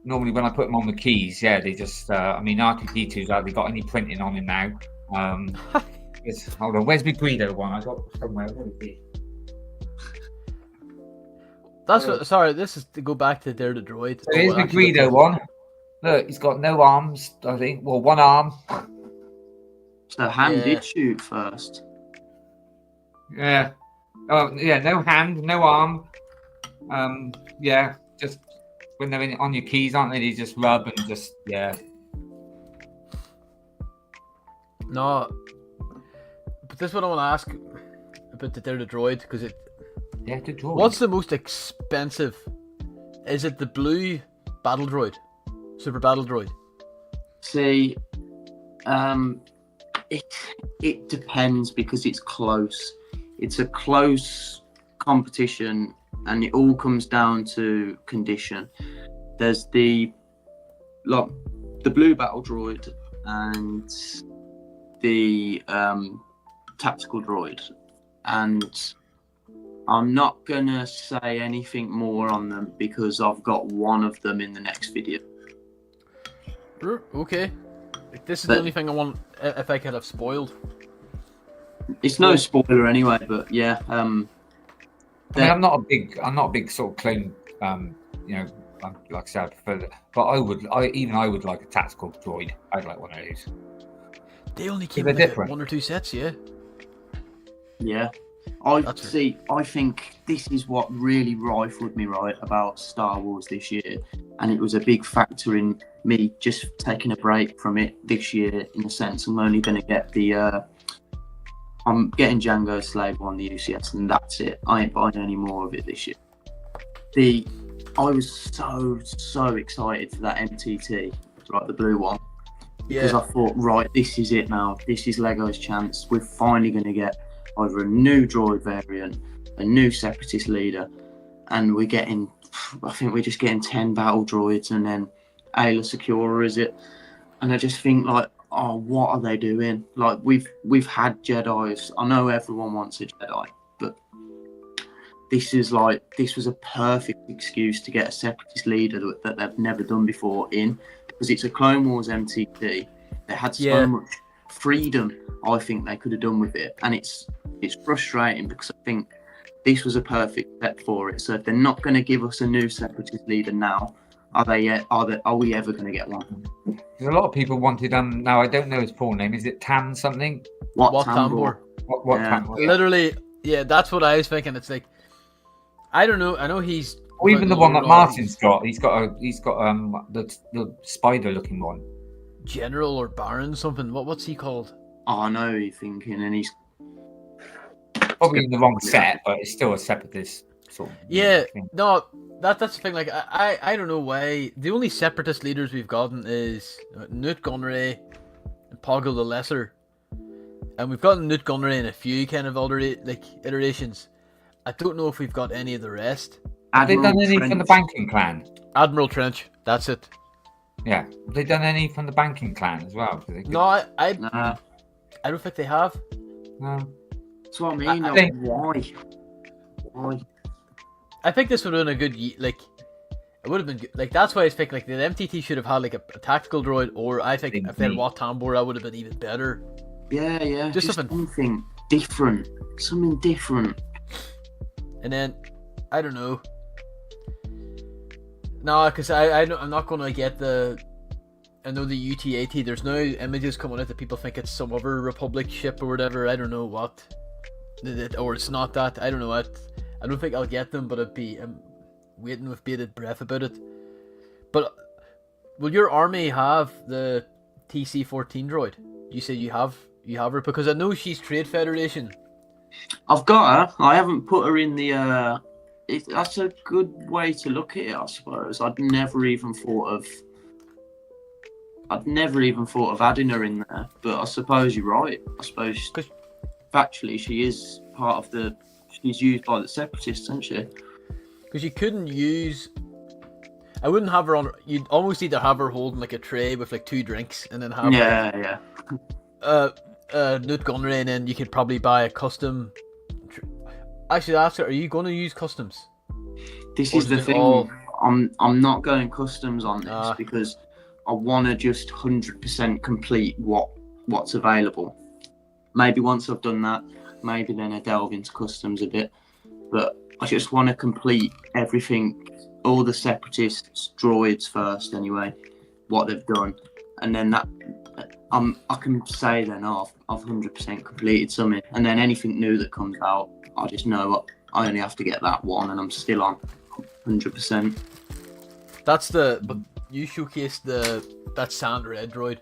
Speaker 3: normally when I put them on the keys, they just R2D2's hardly got any printing on him now. Hold on, where's my Guido one? I got somewhere. What is it?
Speaker 2: Sorry, this is to go back to Dare the Droid.
Speaker 3: So here's the Guido one. Look, he's got no arms, I think. Well, one arm.
Speaker 4: So hand did shoot first.
Speaker 3: Yeah. No hand, no arm. Just when they're on your keys, aren't they? They just rub and just,
Speaker 2: No. But this is what I want to ask about the Dare the Droid, because it...
Speaker 3: Yeah, the droid.
Speaker 2: What's the most expensive? Is it the blue battle droid? Super battle droid?
Speaker 4: See, it depends, because it's close. It's a close competition, and it all comes down to condition. There's the blue battle droid and the tactical droid, and I'm not gonna say anything more on them because I've got one of them in the next video.
Speaker 2: Okay. This is the only thing I want, if I could have spoiled.
Speaker 3: It's no spoiler anyway,
Speaker 4: but yeah.
Speaker 3: I'm not a big sort of clone. Like I said, I prefer that. But I would like a tactical droid. I'd like one of those.
Speaker 2: They only came in like 1 or 2 sets, yeah.
Speaker 4: Yeah. I think this is what really rifled me about Star Wars this year, and it was a big factor in me just taking a break from it this year. In a sense, I'm only going to get I'm getting Django Slave on the UCS, and that's it. I ain't buying any more of it this year. I was so excited for that MTT, like the blue one, because I thought, this is it now. This is Lego's chance. We're finally going to get either a new droid variant, a new separatist leader, and I think we're just getting 10 battle droids and then Ayla Secura, is it? And I just think what are they doing? Like, we've had Jedis. I know everyone wants a Jedi, but this was a perfect excuse to get a separatist leader that they've never done before in, because it's a Clone Wars MTT. They had so much freedom, I think they could have done with it, and it's frustrating because I think this was a perfect step for it. So if they're not going to give us a new separatist leader now, are we ever going to get one?
Speaker 3: There's a lot of people wanted now I don't know his full name. Is it Tam something?
Speaker 2: What Tambor?
Speaker 3: What Tambor? Yeah.
Speaker 2: Literally, yeah, that's what I was thinking. It's like, I don't know. I know he's.
Speaker 3: Or even the one that Martin's got. He's got the spider-looking one.
Speaker 2: General or Baron something. What's he called?
Speaker 4: Oh, I know you're thinking, and he's
Speaker 3: probably in the wrong set, but it's still a separatist sort of thing.
Speaker 2: No, that's the thing. Like, I don't know why the only separatist leaders we've gotten is Newt Gunray and Poggle the Lesser, and we've gotten Newt Gunray in a few kind of other iterations. I don't know if we've got any of the rest.
Speaker 3: Have they done any from the Banking Clan?
Speaker 2: Admiral Trench, that's it.
Speaker 3: Yeah, have they done any from the Banking Clan as well?
Speaker 2: No, I don't think they have.
Speaker 3: No.
Speaker 4: That's what I mean. Why?
Speaker 2: I think this would have been a good it would have been good. Like, that's why I think like the MTT should have had like a tactical droid, or I think if they had Wat Tambor, that would have been even better.
Speaker 4: Yeah.
Speaker 2: Just
Speaker 4: something different. Something different.
Speaker 2: And then I don't know. No, because I'm not going to get I know the UTAT. There's now images coming out that people think it's some other Republic ship or whatever. I don't know what, or it's not that. I don't know what. I don't think I'll get them, but I'm waiting with bated breath about it. But will your army have the TC-14 droid? You say you have her, because I know she's Trade Federation.
Speaker 4: I've got her. I haven't put her in the. That's a good way to look at it, I suppose. I'd never even thought of adding her in there, but I suppose you're right. I suppose factually she is part of she's used by the separatists, isn't she?
Speaker 2: Because you couldn't use. I wouldn't have her on. You'd almost either have her holding like a tray with like 2 drinks, and then have Newt Gunray, and then you could probably buy a custom. I should ask her, are you going to use customs?
Speaker 4: This is the thing. I'm not going customs on this because I want to just 100% complete what's available. Maybe once I've done that, maybe then I delve into customs a bit. But I just want to complete everything, all the separatists, droids first anyway, what they've done. And then that I can say then, I've 100% completed something. And then anything new that comes out, I just know I only have to get that one, and I'm still on 100%.
Speaker 2: But you showcased that Sand Red droid,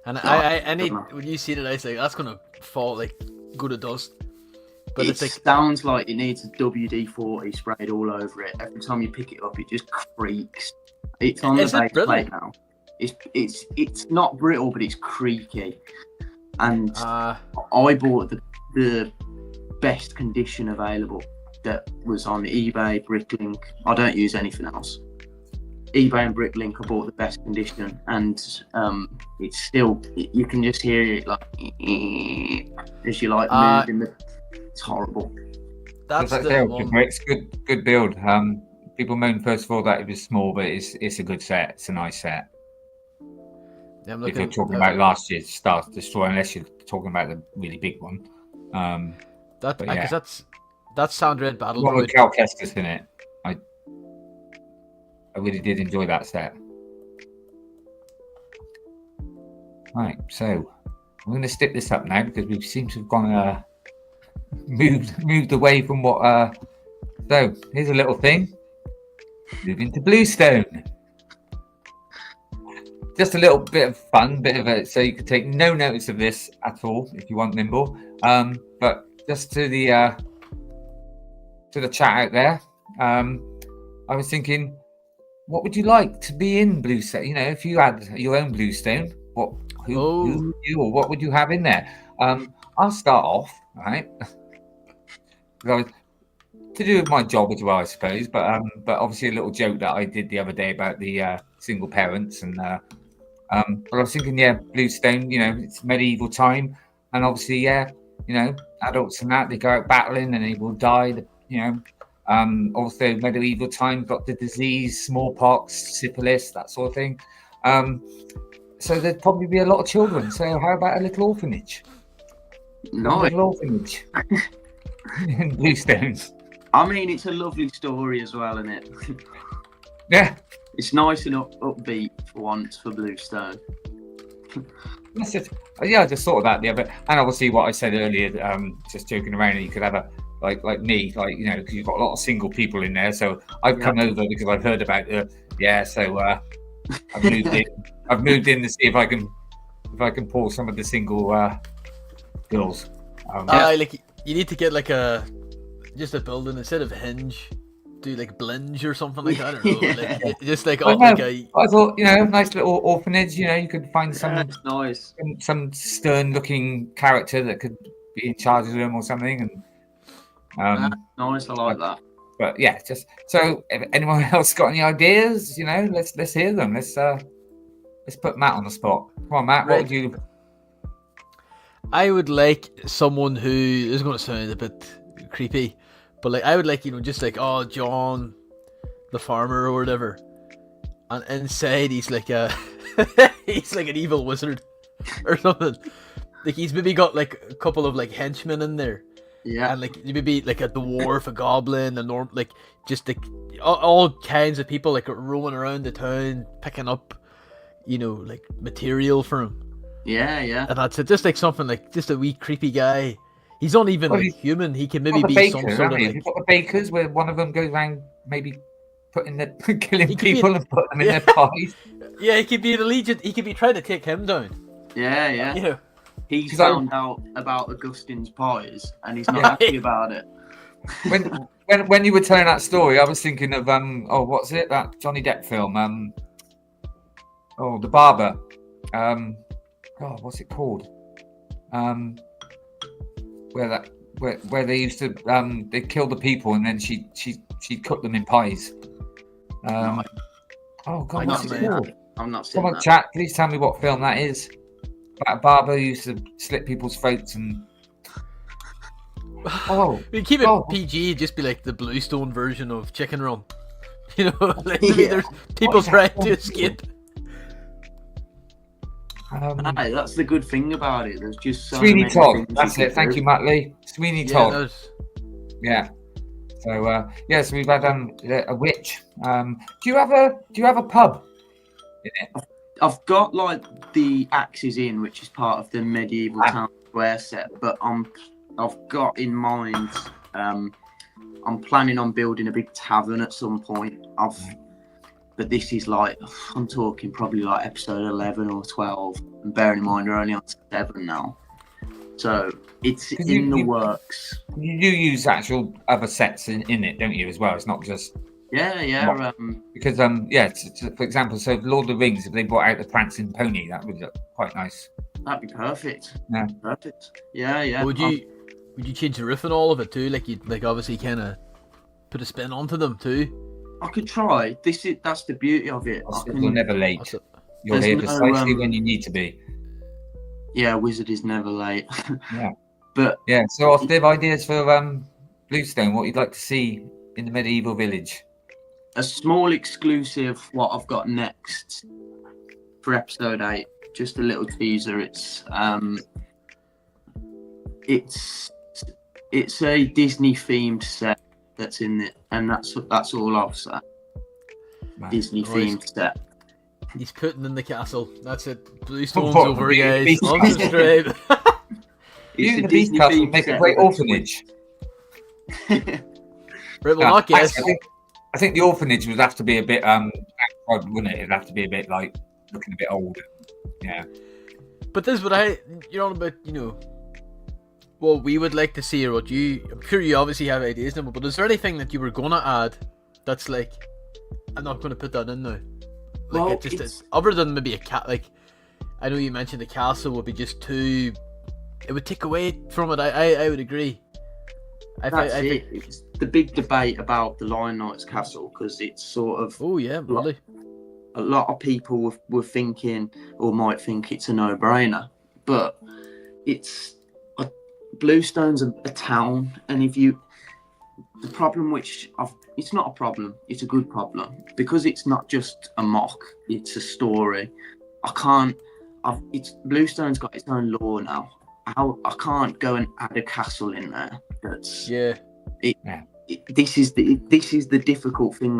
Speaker 2: and I need, when you see it, I say that's gonna fall like go to dust. But
Speaker 4: it sounds like it needs a WD-40 sprayed all over it. Every time you pick it up, it just creaks. It's on the base plate now. It's not brittle, but it's creaky. And I bought the best condition available that was on eBay, Bricklink. I don't use anything else. eBay and Bricklink, I bought the best condition, and it's still, you can just hear it like as you like moving. It's horrible.
Speaker 3: That's the one. It's good build. People moan first of all that it was small, but it's a good set. It's a nice set.
Speaker 2: Yeah,
Speaker 3: if you're talking about last year's Star Destroyer, unless you're talking about the really big one.
Speaker 2: Because that's Sound Red Battle
Speaker 3: Droid. With Cal Kestis in it. I really did enjoy that set. Right, so I'm going to stick this up now because we seem to have gone moved away from what. So here's a little thing. Moving to Bluestone. Just a little bit of fun, so you could take no notice of this at all if you want, Nimble. But just to the chat out there, I was thinking, what would you like to be in Bluestone? You know, if you had your own Bluestone, who you or what would you have in there? I'll start off, right? To do with my job as well, I suppose. But obviously a little joke that I did the other day about the single parents and. But I was thinking, Bluestone, it's medieval time, and obviously, adults and that, they go out battling and they will die, Also, medieval times got the disease, smallpox, syphilis, that sort of thing. So there'd probably be a lot of children. So how about a little orphanage?
Speaker 4: No,
Speaker 3: A little orphanage in Bluestone.
Speaker 4: I mean, it's a lovely story as well, isn't it?
Speaker 3: Yeah.
Speaker 4: It's nice and upbeat for once for Bluestone.
Speaker 3: That's it. Yeah, I just thought of that the other, and obviously what I said earlier, just joking around, you could have a like me, like, you know, because you've got a lot of single people in there. So I've come over because I've heard about so I've moved in. I've moved in to see if I can pull some of the single girls.
Speaker 2: Like you need to get like just a building instead of Hinge. Do like Blinge or something like that. I don't know. Like, just like
Speaker 3: I thought, you know, nice little orphanage. You know, you could find some stern-looking character that could be in charge of them or something. And
Speaker 4: nice, I like that.
Speaker 3: But yeah, just so if anyone else got any ideas, you know, let's hear them. Let's put Matt on the spot. Come on, Matt. What would you?
Speaker 2: I would like someone who is going to sound a bit creepy. But like, I would like, you know, just like, oh, John, the farmer or whatever, and inside he's like he's like an evil wizard or something. Like he's maybe got like a couple of like henchmen in there, and like maybe like a dwarf, a goblin, like just like all kinds of people like roaming around the town picking up, you know, like material for him.
Speaker 4: Yeah.
Speaker 2: And that's it. Just like something like just a wee creepy guy. He's not even human. He can maybe be
Speaker 3: bakers,
Speaker 2: some sort of.
Speaker 3: You've got the bakers where one of them goes around maybe killing people and put them in their pies.
Speaker 2: Yeah, he could be the Legion. He could be trying to take him down.
Speaker 4: Yeah.
Speaker 2: You know,
Speaker 4: he's found out about Augustine's pies and he's not happy about it.
Speaker 3: When you were telling that story, I was thinking of what's it, that Johnny Depp film? The Barber. What's it called? Where they used to they kill the people and then she cooked them in pies. What's it called?
Speaker 4: I'm not seeing
Speaker 3: Come on, chat, please tell me what film that is. About a barber who used to slit people's throats and
Speaker 2: we keep it PG, just be like the Bluestone version of Chicken Run. You know, like maybe there's people trying to escape.
Speaker 4: That's the good thing about it. There's just so
Speaker 3: Sweeney
Speaker 4: many
Speaker 3: Todd. That's it. Thank you, Matt Lee. Sweeney Todd. Yeah. So so we've had a witch. Do you have a pub in it?
Speaker 4: I've got like the Axes Inn, which is part of the medieval town square set, but I've got in mind. I'm planning on building a big tavern at some point. But this is like, I'm talking probably like episode 11 or 12. And bearing in mind, we're only on 7 now. So it's in the works.
Speaker 3: You do use actual other sets in it, don't you, as well? It's not just...
Speaker 4: Yeah.
Speaker 3: Because, for example, so Lord of the Rings, if they brought out the Prancing Pony, that would look quite nice.
Speaker 4: That'd be perfect.
Speaker 3: Yeah.
Speaker 4: Perfect. Yeah.
Speaker 2: Would you change the riff and all of it too? Like you'd like obviously kind of put a spin onto them too?
Speaker 4: I could try. That's the beauty of it.
Speaker 3: You're never late. You're here precisely when you need to be.
Speaker 4: Yeah, Wizard is never late.
Speaker 3: Yeah.
Speaker 4: But
Speaker 3: yeah, so off the ideas for Bluestone, what you'd like to see in the medieval village?
Speaker 4: A small exclusive, what I've got next for episode 8. Just a little teaser. It's a Disney themed set that's in it, and that's all I'll say. Disney themed set.
Speaker 2: He's putting in the castle. That's it. Bluestone's over, guys. Unsubscribe.
Speaker 3: You and the Beast Castle make a great orphanage.
Speaker 2: Right, well, not guess.
Speaker 3: I think the orphanage would have to be a bit wouldn't it? It'd have to be a bit like looking a bit old. Yeah.
Speaker 2: But this is what you're on about, what we would like to see, or I'm sure you obviously have ideas, Nimble, but is there anything that you were gonna add that's like, I'm not gonna put that in now? Like, well, other than maybe a cat, like, I know you mentioned the castle would be just too, it would take away from it. I would agree.
Speaker 4: It's the big debate about the Lion Knight's castle, because it's sort of...
Speaker 2: Oh, yeah, really.
Speaker 4: A lot of people were thinking, or might think it's a no-brainer, but it's... Bluestone's a town, and if you... the problem, it's not a problem, it's a good problem, because it's not just a mock, it's a story. Bluestone's got its own lore now. I can't go and add a castle in there. This is the difficult thing.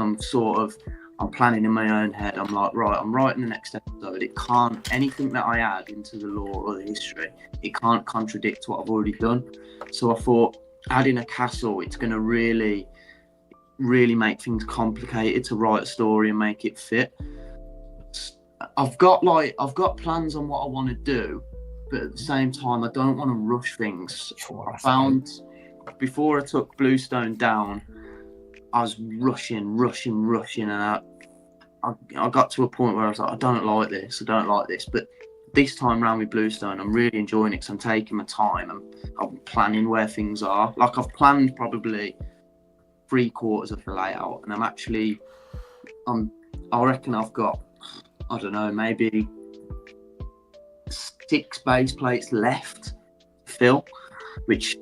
Speaker 4: I'm planning in my own head. I'm like, right, I'm writing the next episode. Anything that I add into the lore or the history, it can't contradict what I've already done. So I thought, adding a castle, it's going to really, really make things complicated to write a story and make it fit. I've got plans on what I want to do, but at the same time, I don't want to rush things. I found before I took Bluestone down, I was rushing, and I got to a point where I was like, I don't like this. But this time round with Bluestone, I'm really enjoying it because I'm taking my time and I'm planning where things are. Like, I've planned probably 3/4 of the layout, and I reckon I've got, I don't know, maybe 6 base plates left to fill, which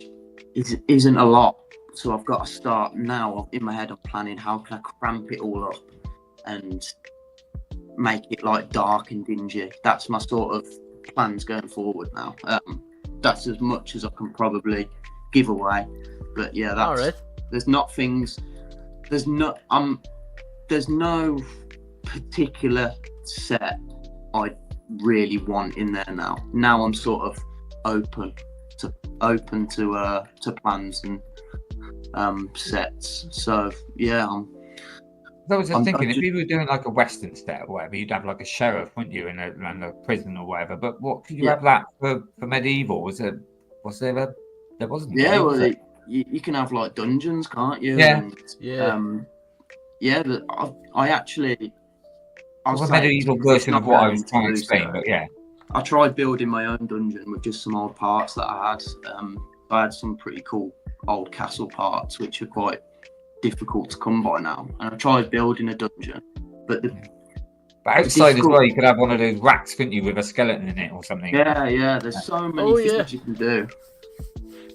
Speaker 4: isn't a lot. So I've got to start now. In my head, I'm planning how can I cramp it all up and make it like dark and dingy. That's my sort of plans going forward now. That's as much as I can probably give away. But yeah, that's all right. There's no particular set I really want in there now. Now I'm sort of open to plans and sets. So yeah,
Speaker 3: I was just thinking, if you were doing like a Western set or whatever, you'd have like a sheriff, wouldn't you, in a prison or whatever. But what could you have that for medieval? There wasn't.
Speaker 4: Yeah, well, you can have like dungeons, can't you?
Speaker 3: Yeah,
Speaker 4: and, I actually. I was
Speaker 3: a medieval version of what I was trying to explain, but yeah.
Speaker 4: I tried building my own dungeon with just some old parts that I had. I had some pretty cool old castle parts, which are quite difficult to come by now. And I tried building a dungeon, but
Speaker 3: outside as well, you could have one of those racks, couldn't you, with a skeleton in it or something?
Speaker 4: Yeah. There's so many things you can do.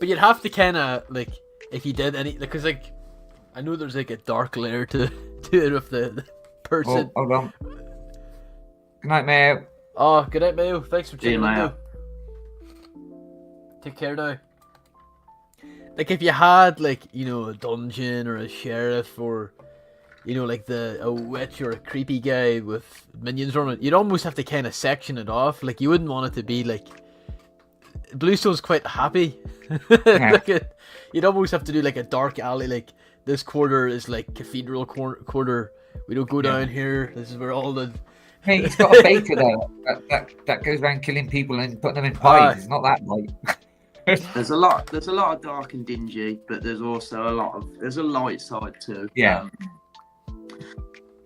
Speaker 2: But you'd have to kind of like, if you did any, because like, I know there's like a dark layer to it with the person.
Speaker 3: Oh, hold on. Good night, Mayo.
Speaker 2: Oh, good night, Mayo. Thanks for tuning in.
Speaker 4: Mayo.
Speaker 2: Take care now. Like, if you had, like, you know, a dungeon or a sheriff or, you know, like a witch or a creepy guy with minions on it, you'd almost have to kind of section it off. Like, you wouldn't want it to be like. Bluestone's quite happy.
Speaker 3: Yeah.
Speaker 2: You'd almost have to do like a dark alley. Like, this quarter is like cathedral quarter. We don't go down here. This is where all the.
Speaker 3: Hey, he's got a baker there that goes around killing people and putting them in pies. It's not that light.
Speaker 4: There's a lot of dark and dingy, but there's also there's a light side too.
Speaker 3: Yeah.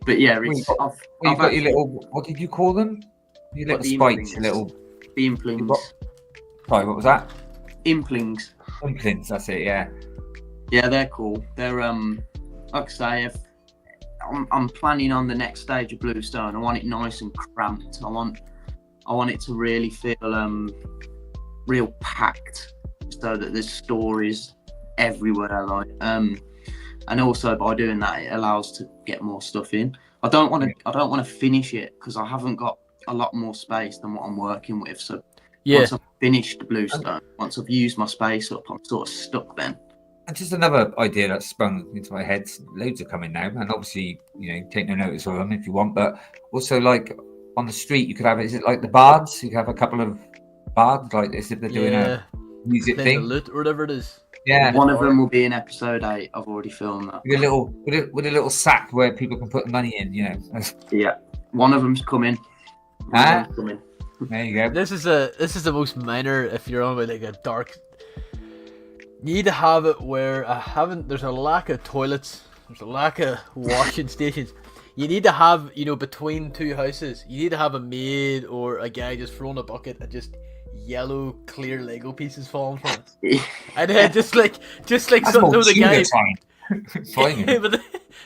Speaker 4: But yeah,
Speaker 3: you've got your little, what did you call them? Your little spikes, your little.
Speaker 4: The implings.
Speaker 3: Sorry, what was that?
Speaker 4: Implings.
Speaker 3: Implings, that's it. Yeah.
Speaker 4: Yeah, they're cool. They're like I say, if I'm planning on the next stage of Bluestone, I want it nice and cramped. I want it to really feel real packed, so that there's stories everywhere. Like and also by doing that, it allows to get more stuff in. I don't want to finish it because I haven't got a lot more space than what I'm working with. So once I've finished the Bluestone, once I've used my space up, I'm sort of stuck then.
Speaker 3: And just another idea that sprung into my head. Loads are coming now, and obviously, you know, take no notice of them if you want. But also, like on the street, you could have. Is it like the bards? You could have a couple of bards, like this, if they're doing a music thing,
Speaker 2: lute or whatever it is.
Speaker 3: Yeah,
Speaker 4: one of them will be in episode 8. I've already filmed that.
Speaker 3: With a little sack where people can put money in. You know.
Speaker 4: Yeah, one of them's coming.
Speaker 3: There you go.
Speaker 2: This is the most minor. If you're on with like a dark. You need to have it where there's a lack of toilets, there's a lack of washing stations. You need to have, you know, between two houses, you need to have a maid or a guy just throwing a bucket and just yellow clear Lego pieces falling from it. And then just like something with the guy. But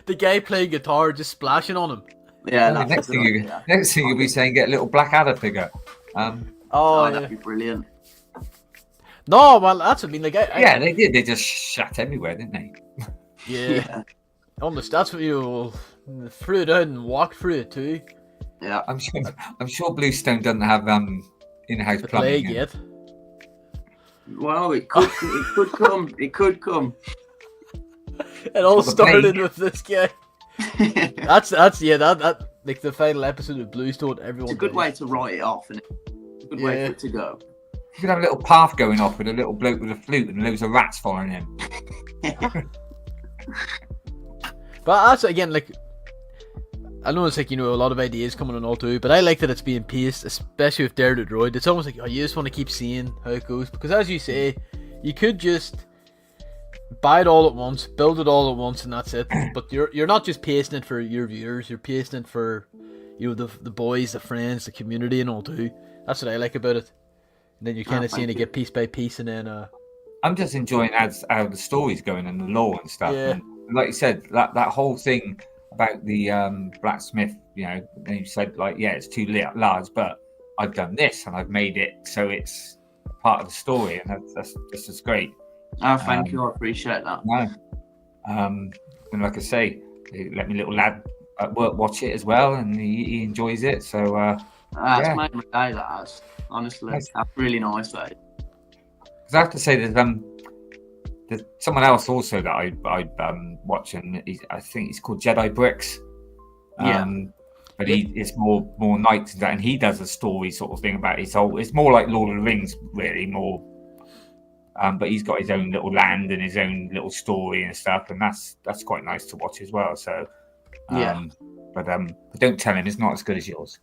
Speaker 2: the guy playing guitar just splashing on him.
Speaker 3: Yeah, next thing you'll be saying, get a little Blackadder figure.
Speaker 4: That'd be brilliant.
Speaker 2: No, well, that's what I mean. Like,
Speaker 3: they did. They just shat everywhere, didn't they?
Speaker 2: Yeah. Almost. That's what you threw it out and walked through it too.
Speaker 4: Yeah.
Speaker 3: I'm sure Bluestone doesn't have in-house
Speaker 2: The
Speaker 3: plumbing.
Speaker 2: plague yet.
Speaker 4: Well, it could come. It could come.
Speaker 2: It all
Speaker 3: the
Speaker 2: started
Speaker 3: plague.
Speaker 2: with this guy. That's that like the final episode of Bluestone. Everyone.
Speaker 4: It's a good
Speaker 2: dies.
Speaker 4: way to write it off, and it's a good way for it to go.
Speaker 3: You could have a little path going off with a little bloke with a flute and loads of rats following him.
Speaker 2: But that's again like. I know it's like, a lot of ideas coming on all too, but I like that it's being paced, especially with Dare the Droid. It's almost like, you just want to keep seeing how it goes. Because as you say, you could just buy it all at once, build it all at once, and that's it. But you're not just pacing it for your viewers, you're pacing it for, the boys, the friends, the community and all too. That's what I like about it. And then you're kind of seeing it get piece by piece, and then...
Speaker 3: I'm just enjoying how the story's going and the lore and stuff.
Speaker 2: Yeah.
Speaker 3: And like you said, that whole thing... about the blacksmith, and you said it's too large, but I've done this and I've made it so it's part of the story, and that's just great.
Speaker 4: Oh, thank you, I appreciate that.
Speaker 3: No, and like I say, let me little lad at work watch it as well, and he enjoys it. So
Speaker 4: It's made my day. That has, honestly,
Speaker 3: Nice.
Speaker 4: that's really nice. That.
Speaker 3: because I have to say there's someone else also that I watch, and I think he's called Jedi Bricks. But he is more knights and that, and he does a story sort of thing about his whole. It's more like Lord of the Rings, really more. But he's got his own little land and his own little story and stuff, and that's quite nice to watch as well. So, but don't tell him it's not as good as yours.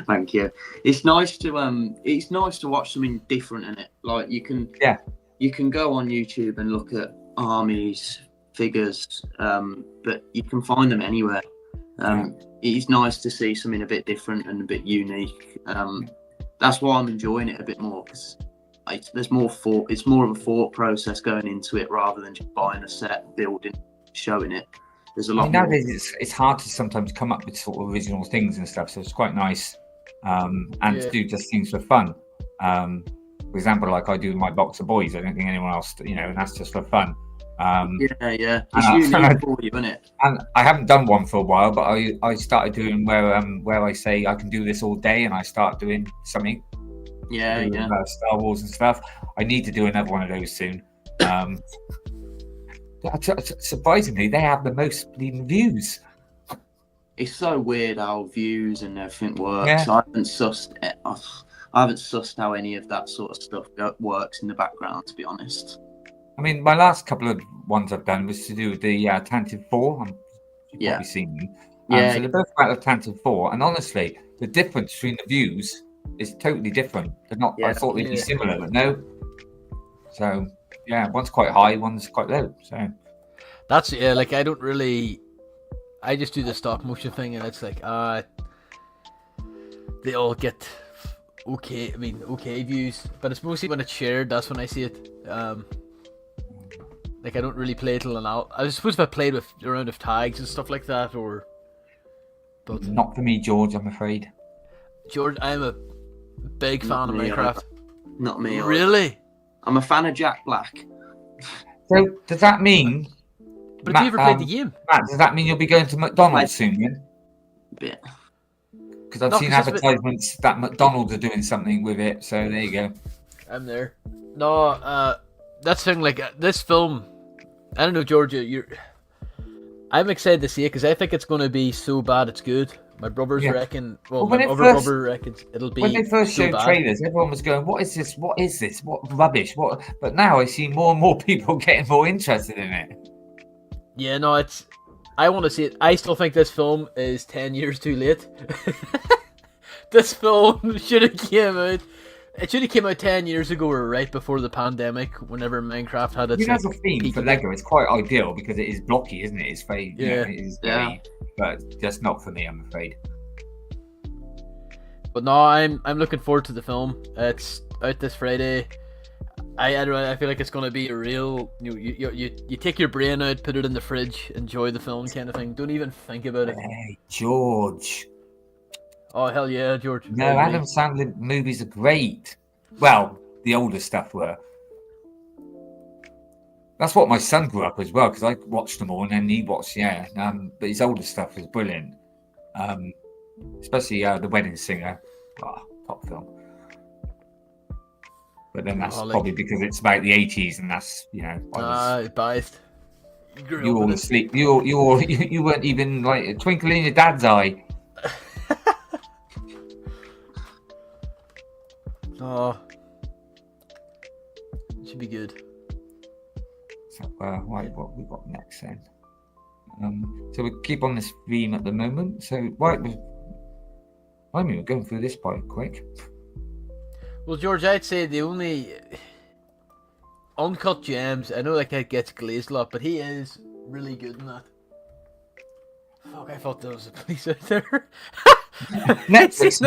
Speaker 4: Thank you. It's nice to watch something different in it. Like you can go on YouTube and look at armies, figures, but you can find them anywhere. It's nice to see something a bit different and a bit unique. That's why I'm enjoying it a bit more, because there's more thought. It's more of a thought process going into it rather than just buying a set, building, showing it. There's a lot.
Speaker 3: Nowadays, it's hard to sometimes come up with sort of original things and stuff, so it's quite nice, and to do just things for fun. For example, like I do with my Boxabois, I don't think anyone else, and that's just for fun.
Speaker 4: It's unique for you, isn't it?
Speaker 3: And I haven't done one for a while, but I started doing where I say I can do this all day, and I start doing something. About Star Wars and stuff. I need to do another one of those soon. Surprisingly, they have the most bleeding views.
Speaker 4: It's so weird how views and everything works.
Speaker 3: Yeah.
Speaker 4: I haven't sussed how any of that sort of stuff works in the background, to be honest.
Speaker 3: I mean, my last couple of ones I've done was to do with the Tantive 4. You've probably seen them. So they're both out of Tantive 4, and honestly, the difference between the views is totally different. They're not. I thought they'd be similar, but no. So one's quite high, one's quite low. So
Speaker 2: that's like I don't really. I just do the stop motion thing, and it's like they all get okay. I mean, okay views, but it's mostly when it's shared. That's when I see it. Like I don't really play it I suppose if I played with around with tags and stuff like that, but
Speaker 3: not for me, George. I'm afraid.
Speaker 2: George, I'm a big fan of Minecraft.
Speaker 4: Not me.
Speaker 2: Really?
Speaker 4: I'm a fan of Jack Black.
Speaker 3: So does that mean?
Speaker 2: But have you ever played the game?
Speaker 3: Matt, does that mean you'll be going to McDonald's soon, then?
Speaker 4: Yeah.
Speaker 3: Because I've seen advertisements that McDonald's are doing something with it. So there you go.
Speaker 2: I'm there. No, that's the thing. Like this film, I don't know, Georgia. I'm excited to see it because I think it's going to be so bad it's good. My brothers reckon. Well, my other brother reckons it'll be.
Speaker 3: When they first
Speaker 2: so
Speaker 3: showed
Speaker 2: bad.
Speaker 3: trailers, everyone was going, "What is this? What is this? What rubbish? What?" But now I see more and more people getting more interested in it.
Speaker 2: Yeah, no, it's. I want to see it. I still think this film is 10 years too late. This film should have came out. It should have came out 10 years ago or right before the pandemic, whenever Minecraft had its.
Speaker 3: As a theme for Lego, it's quite ideal because it is blocky, isn't it? It's very, it is very, but just not for me, I'm afraid.
Speaker 2: But no, I'm looking forward to the film. It's out this Friday. I feel like it's gonna be a real. You take your brain out, put it in the fridge, enjoy the film kind of thing. Don't even think about it.
Speaker 3: Hey, George.
Speaker 2: Oh hell yeah, George.
Speaker 3: No, Adam Sandler movies are great. Well, the older stuff were. That's what my son grew up as well, because I watched them all, and then he watched, but his older stuff was brilliant. Especially The Wedding Singer, top film. But then that's probably because it's about the 80s, and that's
Speaker 2: biased.
Speaker 3: You all asleep. You weren't even like a twinkle in your dad's eye.
Speaker 2: Oh, it should be good.
Speaker 3: So, what we got next then? So we keep on this theme at the moment. So, we're going through this quite quick.
Speaker 2: Well, George, I'd say the only uncut gems. I know that guy gets glazed a lot, but he is really good in that. Fuck, I thought there was a police out there.
Speaker 3: Netflix,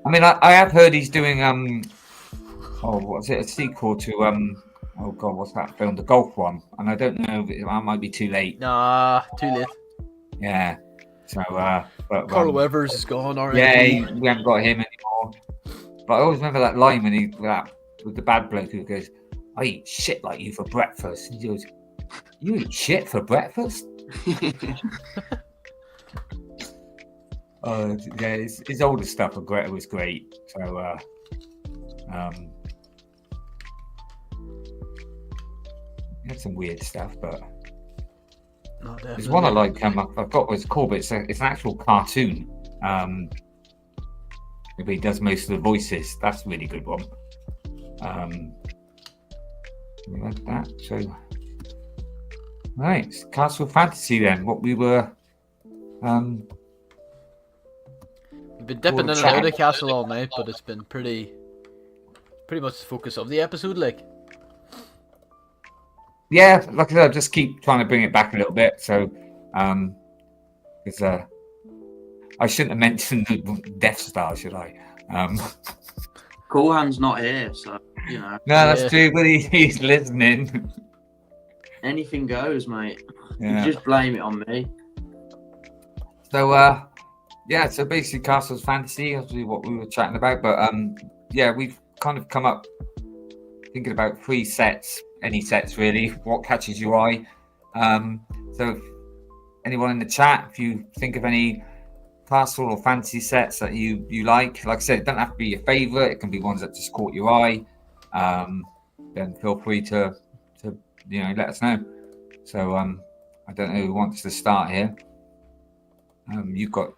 Speaker 3: I mean, I have heard he's doing what's it? A sequel to oh god, what's that film? The golf one. And I don't know if I might be too late.
Speaker 2: Nah, too late.
Speaker 3: Yeah. So, but
Speaker 2: Carl Weathers is gone already.
Speaker 3: Yeah, we haven't got him anymore. But I always remember that line when with the bad bloke who goes, "I eat shit like you for breakfast." And he goes, "You eat shit for breakfast?" His older stuff was great. So, he had some weird stuff, but there's one I like. I've got what it's called, but it's an actual cartoon. He does most of the voices. That's a really good one. We like that. So, right, it's Castle Fantasy then. What we were.
Speaker 2: We've been dipping in and out of Castle all night, but it's been pretty much the focus of the episode, like.
Speaker 3: Yeah, like I said, I just keep trying to bring it back a little bit. So, because I shouldn't have mentioned the Death Star, should I?
Speaker 4: Coolhand's not here, so
Speaker 3: No, that's true, but he's listening.
Speaker 4: Anything goes, mate.
Speaker 3: Yeah.
Speaker 4: You just blame it on me.
Speaker 3: So, so basically, Castle's Fantasy, obviously what we were chatting about, but we've kind of come up thinking about 3 sets. Any sets really, what catches your eye. So if anyone in the chat, if you think of any Castle or fantasy sets that you like I said, it doesn't have to be your favourite, it can be ones that just caught your eye. Then feel free to let us know. So I don't know who wants to start here. You've got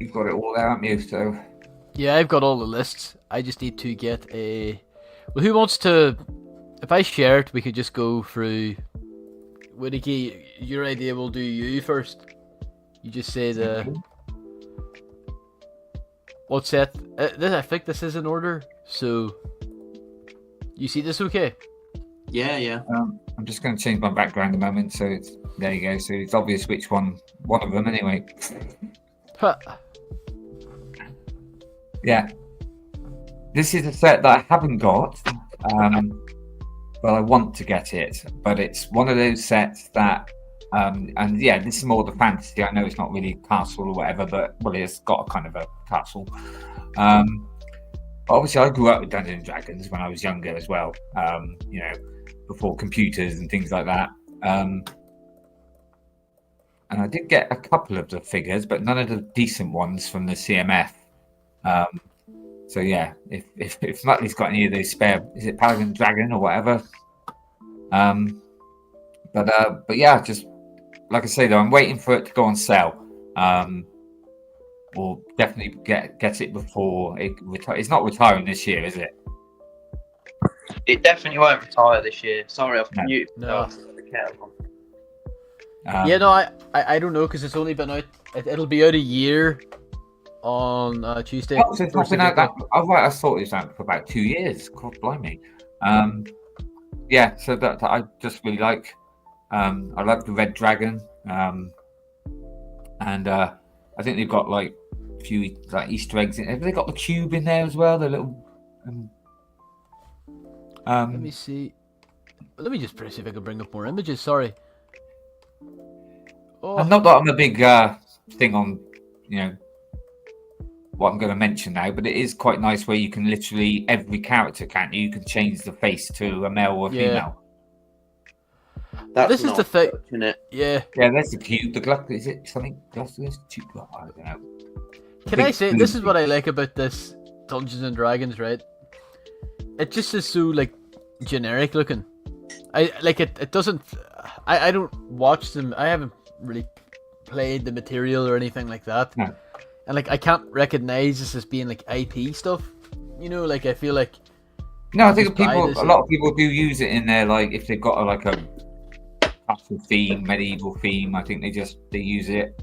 Speaker 3: it all there, haven't you? So
Speaker 2: yeah, I've got all the lists. I just need to get a. Well, who wants to? If I share it, we could just go through. WhittaKEE, your idea will do you first. You just say what set? I think this is in order. So, you see this okay?
Speaker 4: Yeah.
Speaker 3: I'm just going to change my background a moment, so there you go. So it's obvious which one of them anyway. Yeah. This is a set that I haven't got, but I want to get it. But it's one of those sets that, this is more the fantasy. I know it's not really castle or whatever, but it's got a kind of a castle. Obviously, I grew up with Dungeons and Dragons when I was younger as well. Before computers and things like that. And I did get a couple of the figures, but none of the decent ones from the CMF. So yeah, if Muttley's got any of those spare, is it Paladin Dragon or whatever? But yeah, just like I say though, I'm waiting for it to go on sale. Or definitely get it before it retires. It's not retiring this year, is it?
Speaker 4: It definitely won't retire this year. Sorry, I've muted.
Speaker 2: No. I don't know because it's only been out. It'll be out a year on Tuesday.
Speaker 3: Oh, so it's not been out that. Oh, right, I thought it was out for about 2 years. God blimey. So that I just really like. I like the Red Dragon. And I think they've got like a few like Easter eggs in. Have they got the cube in there as well? The little.
Speaker 2: Let me see. Let me just see if I can bring up more images. Sorry.
Speaker 3: Oh. Not that I'm a big thing on, what I'm going to mention now, but it is quite nice where you can literally every character, can't you? You can change the face to a male or a female.
Speaker 4: That's
Speaker 2: this is the thing,
Speaker 4: isn't it?
Speaker 2: Yeah.
Speaker 3: Yeah, that's the cute. The Gluck, is it something? Gluckless? I don't know.
Speaker 2: Can I say this is what I like about this Dungeons and Dragons, right? It just is so like generic looking. I like it. It doesn't. I don't watch them. I haven't really played the material or anything like that.
Speaker 3: No.
Speaker 2: And like I can't recognize this as being like IP stuff. You know, like I feel like.
Speaker 3: No, I think a lot of people do use it in there. Like if they've got like a castle theme, medieval theme, I think they use it.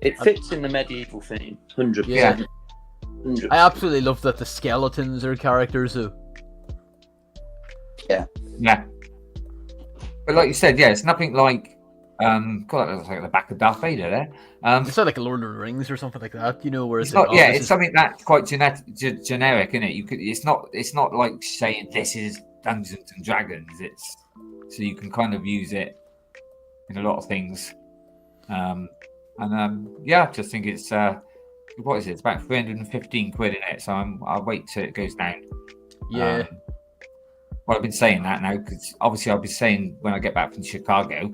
Speaker 4: It fits in the medieval theme, 100%.
Speaker 2: Yeah.
Speaker 4: 100%.
Speaker 2: I absolutely love that the skeletons are characters. So.
Speaker 4: Yeah.
Speaker 3: Yeah. But like you said, yeah, it's nothing like. God, that looks like the back of Darth Vader there.
Speaker 2: It's not like a Lord of the Rings or something like that, you know, where
Speaker 3: it's not. Yeah, it's something that's quite generic, isn't it? You could. It's not like saying this is Dungeons and Dragons. It's so you can kind of use it in a lot of things. Yeah, I just think it's what is it? It's about 315 quid in it. So I'll wait till it goes down.
Speaker 2: Yeah.
Speaker 3: Well, I've been saying that now because obviously I'll be saying when I get back from Chicago.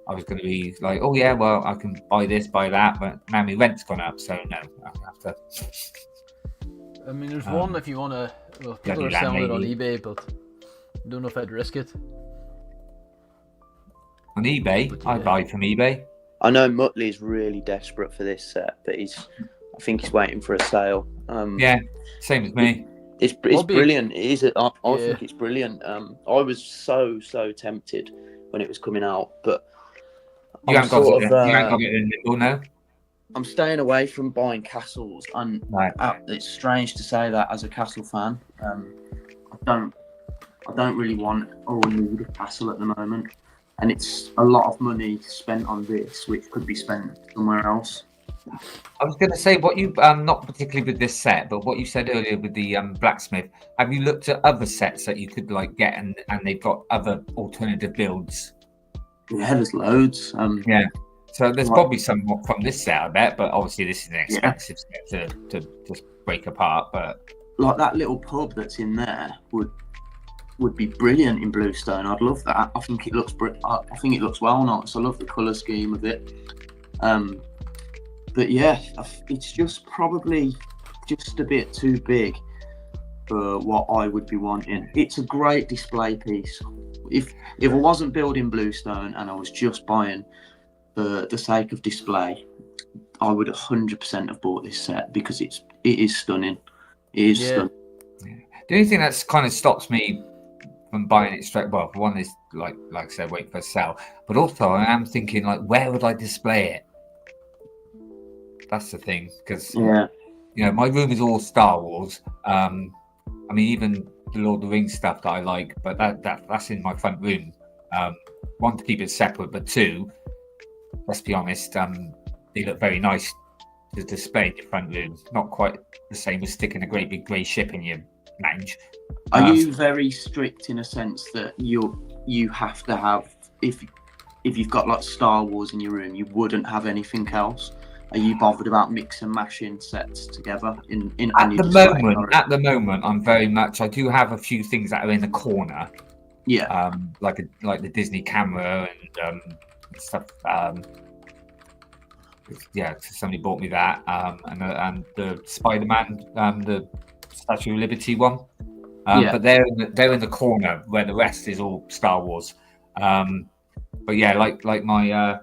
Speaker 3: I was going to be like, oh yeah, well, I can buy this, buy that, but now my rent's gone up, so no, I have to.
Speaker 2: I mean, there's one if you want to. Well, people are selling it on eBay, but I don't know if I'd risk it.
Speaker 3: On eBay, yeah. I buy from eBay.
Speaker 4: I know Muttley's really desperate for this set, but I think he's waiting for a sale.
Speaker 3: Yeah, same as me.
Speaker 4: It's brilliant. It is. I think it's brilliant. I was so tempted when it was coming out, but.
Speaker 3: You haven't got it in Nimble now?
Speaker 4: I'm staying away from buying castles, and it's strange to say that as a castle fan. I don't really want or need a castle at the moment, and it's a lot of money spent on this, which could be spent somewhere else.
Speaker 3: I was going to say what you not particularly with this set, but what you said earlier with the blacksmith. Have you looked at other sets that you could like get, and they've got other alternative builds?
Speaker 4: Yeah, there's loads.
Speaker 3: Yeah, so there's probably some from this set, I bet, but obviously this is an expensive set to just break apart. But
Speaker 4: like that little pub that's in there would be brilliant in Bluestone. I'd love that. I think it looks well nice. I love the colour scheme of it. But yeah, it's just probably just a bit too big for what I would be wanting. It's a great display piece. If I wasn't building Bluestone and I was just buying for the sake of display, I would 100% have bought this set because it is stunning. It is stunning.
Speaker 3: Yeah. The only thing that's kind of stops me from buying it straight, well, for one is like I said, wait for a sale, but also I am thinking like, where would I display it? That's the thing, because you know, my room is all Star Wars. I mean, even the Lord of the Rings stuff that I like, but that's in my front room. One, to keep it separate, but two, let's be honest, they look very nice to display in your front room. Not quite the same as sticking a great big grey ship in your lounge.
Speaker 4: Are you very strict in a sense that you have to have, if you've got like Star Wars in your room, you wouldn't have anything else? Are you bothered about mix and mashing sets together in
Speaker 3: at the moment, I'm very much. I do have a few things that are in the corner.
Speaker 4: Yeah.
Speaker 3: Like the Disney camera and stuff. Yeah, somebody bought me that. And the Spider-Man, the Statue of Liberty one. But they're in the corner where the rest is all Star Wars. But yeah, like my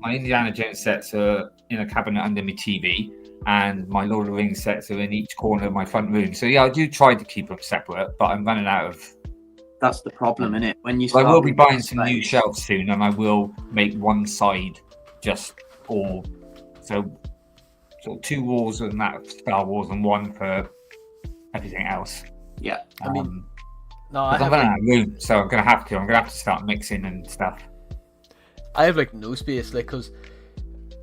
Speaker 3: my Indiana Jones sets are in a cabinet under my TV, and my Lord of the Rings sets are in each corner of my front room. So yeah, I do try to keep them separate, but I'm running out of.
Speaker 4: That's the problem, isn't it? When you
Speaker 3: I will be buying some new shelves soon, and I will make one side just all so two walls and that Star Wars, and one for everything else.
Speaker 4: Yeah,
Speaker 2: I mean, no,
Speaker 3: I'm running out of room, so I'm gonna have to start mixing and stuff.
Speaker 2: I have like no space, like, cause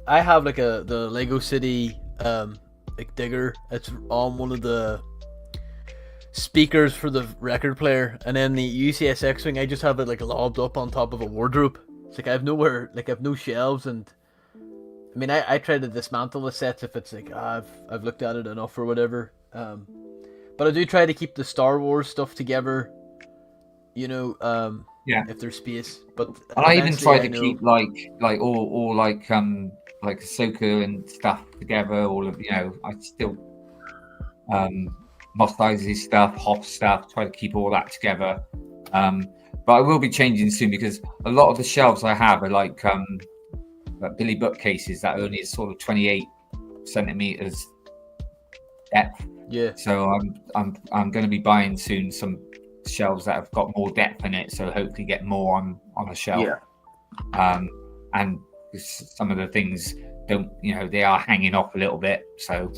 Speaker 2: I have like the Lego City like digger. It's on one of the speakers for the record player, and then the UCS X-Wing, I just have it like lobbed up on top of a wardrobe. It's like I have nowhere, like I have no shelves, and I mean, I try to dismantle the sets if it's like I've looked at it enough or whatever. But I do try to keep the Star Wars stuff together. You know, if there's space. But
Speaker 3: and I even try to keep like all like Ahsoka and stuff together. All of I still Mos Eisley's stuff, Hoth stuff. Try to keep all that together. But I will be changing soon because a lot of the shelves I have are like Billy bookcases that only is sort of 28 centimeters depth.
Speaker 2: Yeah.
Speaker 3: So I'm going to be buying soon some shelves that have got more depth in it. So hopefully get more on a shelf.
Speaker 4: Yeah.
Speaker 3: And some of the things don't, they are hanging off a little bit. So,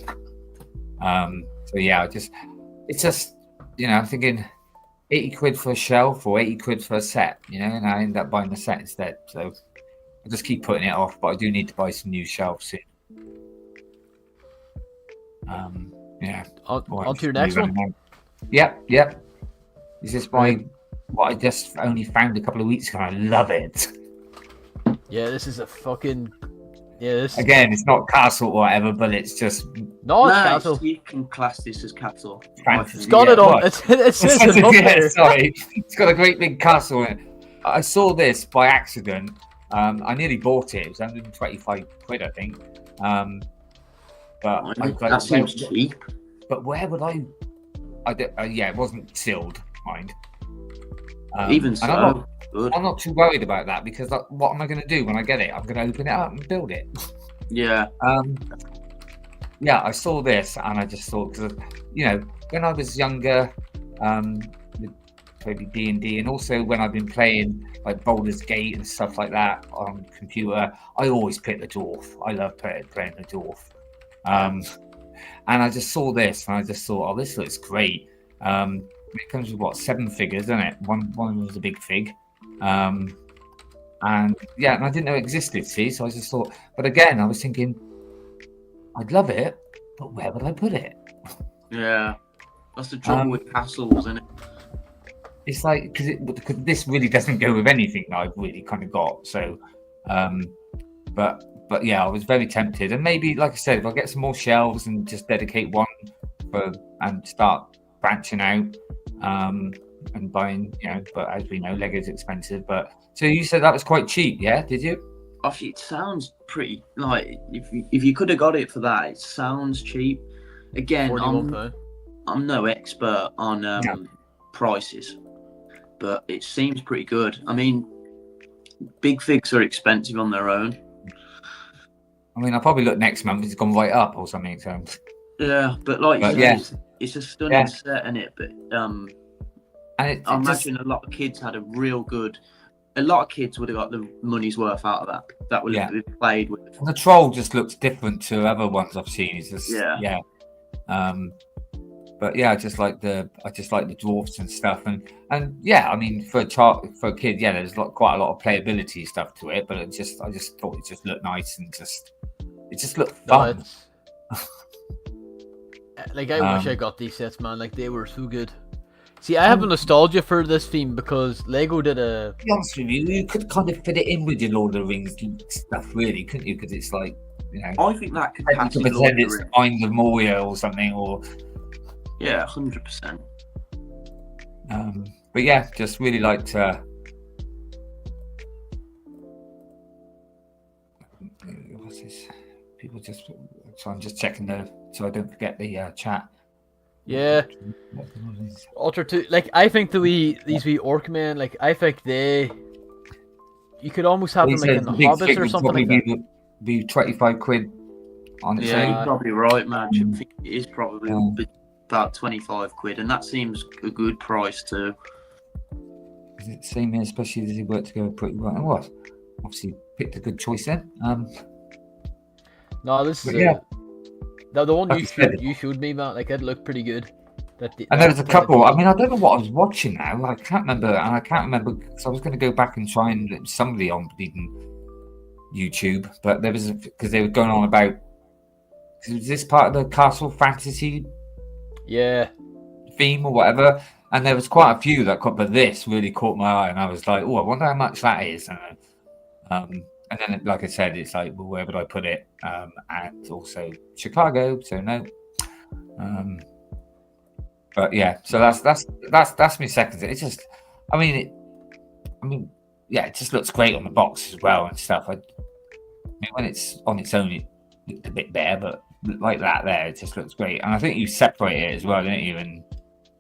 Speaker 3: yeah, it's just, I'm thinking 80 quid for a shelf or 80 quid for a set, and I end up buying the set instead. So I just keep putting it off, but I do need to buy some new shelves soon. Yeah.
Speaker 2: On to your next one.
Speaker 3: Yep. This is what I just only found a couple of weeks ago. I love it.
Speaker 2: Yeah, this is a fucking. Yeah, this.
Speaker 3: Again, it's not castle or whatever, but it's just.
Speaker 2: No, it's castle.
Speaker 4: You can class this as castle.
Speaker 2: It's got it on. It's
Speaker 3: sorry. It's got a great big castle in it. I saw this by accident. I nearly bought it. It was 125 quid, I think. But
Speaker 4: that seems cheap.
Speaker 3: But where would I? It wasn't sealed, mind.
Speaker 4: Even so,
Speaker 3: I'm not too worried about that because what am I going to do when I get it? I'm going to open it up and build it.
Speaker 4: Yeah.
Speaker 3: Yeah, I saw this and I just thought, because when I was younger, with maybe D&D, and also when I've been playing like Baldur's Gate and stuff like that on computer, I always pick the dwarf. I love playing the dwarf. And I just saw this and I just thought, oh, this looks great. It comes with 7 figures, doesn't it? One was a big fig. And I didn't know it existed, see? So I just thought, but again, I was thinking, I'd love it, but where would I put it?
Speaker 4: Yeah. That's the trouble with castles, isn't it?
Speaker 3: It's like, because this really doesn't go with anything that I've really kind of got. So, but yeah, I was very tempted. And maybe, like I said, if I get some more shelves and just dedicate one and start branching out and buying, but as we know, Lego's expensive. But so you said that was quite cheap, yeah? Did you?
Speaker 4: Actually, it sounds pretty, like, if you could have got it for that, it sounds cheap. Again, I'm no expert on prices, but it seems pretty good. I mean, big figs are expensive on their own.
Speaker 3: I mean, I'll probably look next month. It's gone right up or something. So
Speaker 4: yeah, but it's a stunning set in it. But I imagine a lot of kids had a lot of kids would have got the money's worth out of that. That would have been played with.
Speaker 3: And the troll just looks different to other ones I've seen. It's just, but yeah, I just like the dwarfs and stuff, and I mean, for a kid, there's quite a lot of playability stuff to it. But I just thought it just looked nice and it just looked fun.
Speaker 2: Like, I wish I got these sets, man. Like, they were so good. See, I have a nostalgia for this theme because Lego did a.
Speaker 3: To be honest with you could kind of fit it in with your Lord of the Rings stuff, really, couldn't you? Because it's like,
Speaker 4: I think that could
Speaker 3: pretend it's Mind of Moria or something, or.
Speaker 4: Yeah, 100%.
Speaker 3: But yeah, just really liked. What's this? People just. So I'm just checking so I don't forget the chat.
Speaker 2: Yeah. Ultra 2, like, I think these wee orc men, like, I think you could almost have them like in the Hobbits or something like that.
Speaker 3: Be 25 quid on its own.
Speaker 4: You're probably right, man. I think it is probably about 25 quid, and that seems a good price too.
Speaker 3: Is it the same here, especially as he worked together pretty well? It was. Obviously picked a good choice then.
Speaker 2: No, this is the one you showed me, Matt. Like, it looked pretty good.
Speaker 3: And there was a couple. I mean, I don't know what I was watching now. I can't remember, because I was going to go back and try and somebody on bleeding YouTube, but there was because they were going on about. Was this part of the Castle Fantasy? Theme or whatever, and there was quite a few that but this really caught my eye, and I was like, oh, I wonder how much that is. and then, like I said, it's like, well, where would I put it? And also Chicago, so no. But yeah, so that's my second. It's just, I mean, yeah, it just looks great on the box as well and stuff. I mean, when it's on its own, it looks a bit bare, but like that there, it just looks great. And I think you separate it as well, don't you? And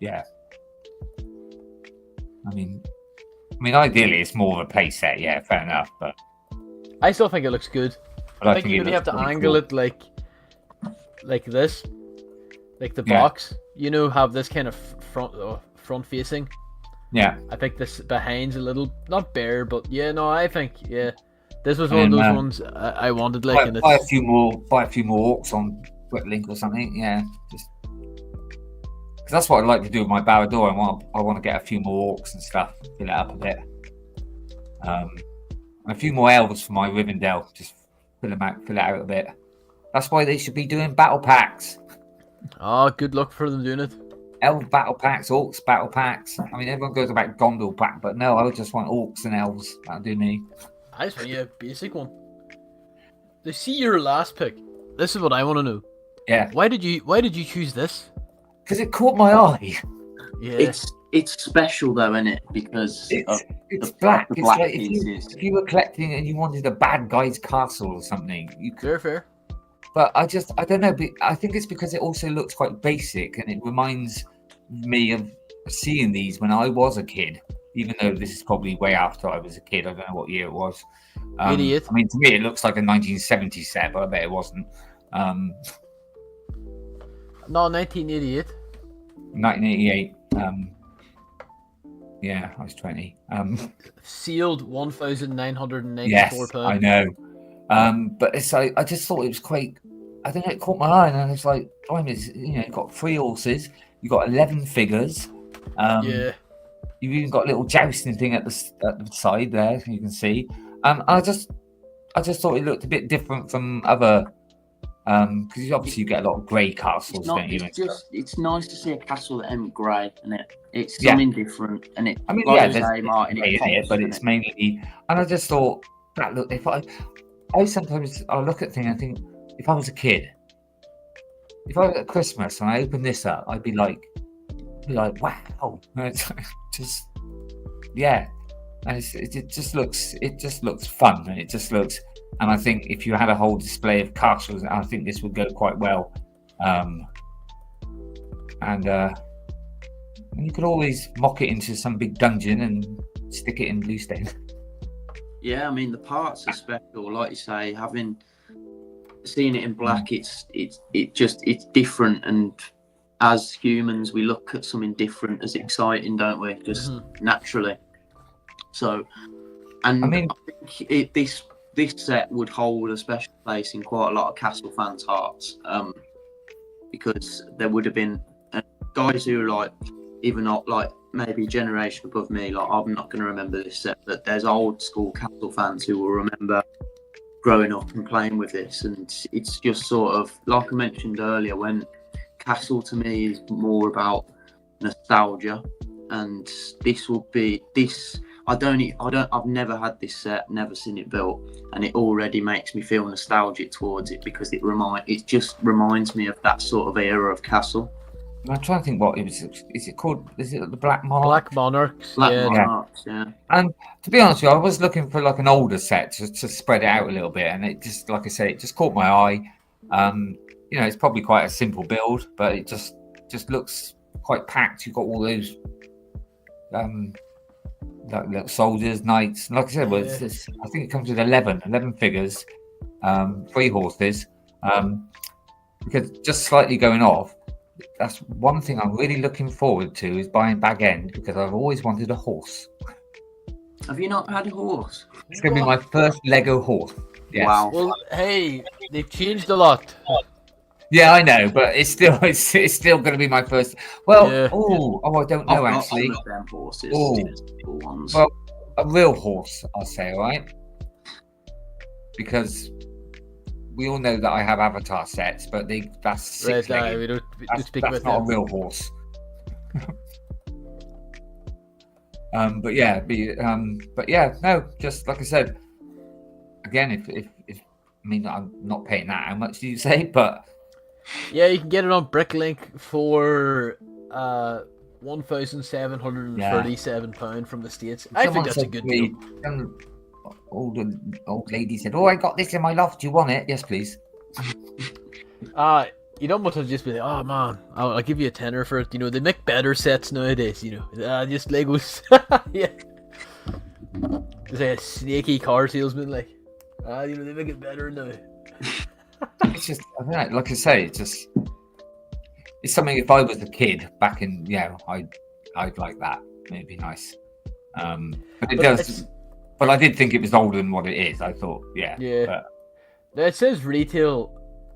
Speaker 3: yeah, I mean, ideally, it's more of a play set. Yeah, fair enough. But
Speaker 2: I still think it looks good. I think you have to angle it like this, like the box. You know, have this kind of front facing.
Speaker 3: Yeah.
Speaker 2: I think this behind's a little not bare, but yeah, no, I think this was one of those ones I wanted. Like,
Speaker 3: buy a few more orcs on Link or something. Yeah, just because that's what I'd like to do with my Barrador. I want to get a few more orcs and stuff, fill it up a bit. A few more elves for my Rivendell, just fill it out a bit. That's why they should be doing battle packs.
Speaker 2: Oh, good luck for them doing it.
Speaker 3: Elf battle packs, orcs battle packs. I mean, everyone goes about Gondor pack, but no, I would just want orcs and elves. That'll do me.
Speaker 2: I just want a basic one. To see your last pick, this is what I want to know.
Speaker 3: Yeah.
Speaker 2: Why did you choose this?
Speaker 3: Because it caught my eye.
Speaker 2: Yeah.
Speaker 4: It's special though, isn't it? Because
Speaker 3: it's black.
Speaker 4: The
Speaker 3: it's
Speaker 4: black
Speaker 3: like
Speaker 4: pieces.
Speaker 3: if you were collecting and you wanted a bad guy's castle or something, you could.
Speaker 2: Fair.
Speaker 3: But I don't know. But I think it's because it also looks quite basic, and it reminds me of seeing these when I was a kid. Even though this is probably way after I was a kid, I don't know what year it was.
Speaker 2: Idiot.
Speaker 3: I mean, to me, it looks like a 1970s set, but I bet it wasn't.
Speaker 2: No, 1988.
Speaker 3: 1988. Yeah, I was 20.
Speaker 2: Sealed £1,994.
Speaker 3: Yes, I know. But it's like, I just thought it was quite. I don't know. It caught my eye, and I was like, you've got 3 horses, you've got 11 figures.
Speaker 2: Yeah.
Speaker 3: You've even got a little jousting thing at the side there, you can see. I just thought it looked a bit different from other. Because obviously you get a lot of grey castles, don't you?
Speaker 4: It's nice to see a castle that ain't grey, and it's something different, and it.
Speaker 3: I mean,
Speaker 4: like
Speaker 3: there's
Speaker 4: Martin,
Speaker 3: it, but it's mainly. And I just thought that look. If I sometimes I look at things and think, if I was a kid, if I was at Christmas and I opened this up, I'd be like, wow, it's just yeah, and it just looks fun, and it just looks. And I think if you had a whole display of castles, I think this would go quite well. And you could always mock it into some big dungeon and stick it in Bluestone.
Speaker 4: Yeah, I mean the parts are special, like you say. Having seen it in black, it's different, and as humans, we look at something different as exciting, don't we? Just naturally. So, and I mean, I think this set would hold a special place in quite a lot of Castle fans' hearts, because there would have been guys who are like, even not like maybe a generation above me, like I'm not going to remember this set, but there's old school Castle fans who will remember growing up and playing with this, and it's just sort of like I mentioned earlier, when Castle to me is more about nostalgia, and this will be this. I've never had this set, never seen it built, and it already makes me feel nostalgic towards it because it just reminds me of that sort of era of Castle.
Speaker 3: I'm trying to think what it was. Is it called? Is it the Black Monarch?
Speaker 2: Black Monarchs.
Speaker 4: Monarchs, yeah.
Speaker 3: And to be honest with you, I was looking for like an older set to spread it out a little bit, and it just, like I said, it just caught my eye. It's probably quite a simple build, but it just looks quite packed. You've got all those like soldiers, knights. Like I said, I think it comes with 11 figures, 3 horses. Because just slightly going off, that's one thing I'm really looking forward to is buying Bag End, because I've always wanted a horse.
Speaker 4: Have you not had a horse?
Speaker 3: It's going to be my first Lego horse. Yes.
Speaker 4: Wow.
Speaker 2: Well, hey, they've changed a lot.
Speaker 3: Yeah, I know, but it's still going to be my first. Well,
Speaker 2: Yeah.
Speaker 3: I don't know actually.
Speaker 4: One of them horses. Ones.
Speaker 3: Well, a real horse, I'll say, all right? Because we all know that I have Avatar sets, but that's 6
Speaker 2: Right,
Speaker 3: legged.
Speaker 2: we don't speak
Speaker 3: That's
Speaker 2: about
Speaker 3: not
Speaker 2: that.
Speaker 3: a real horse. But yeah, no, just like I said, again, if I mean, I'm not paying that. How much do you say? But
Speaker 2: yeah, you can get it on Bricklink for £1,737 from the States. I think that's a good deal.
Speaker 3: Some old lady said, "Oh, I got this in my loft. Do you want it?" Yes, please.
Speaker 2: You'd almost have just be like, "Oh man, I'll give you a tenner for it." You know, they make better sets nowadays. You know, just Legos. Yeah, it's like a snaky car salesman. Like, you know, they make it better now.
Speaker 3: It's just, I don't know, like I say, it's something. If I was a kid back in, I'd like that. It'd be nice. But it does. But I did think it was older than what it is. I thought, yeah.
Speaker 2: Now it says retail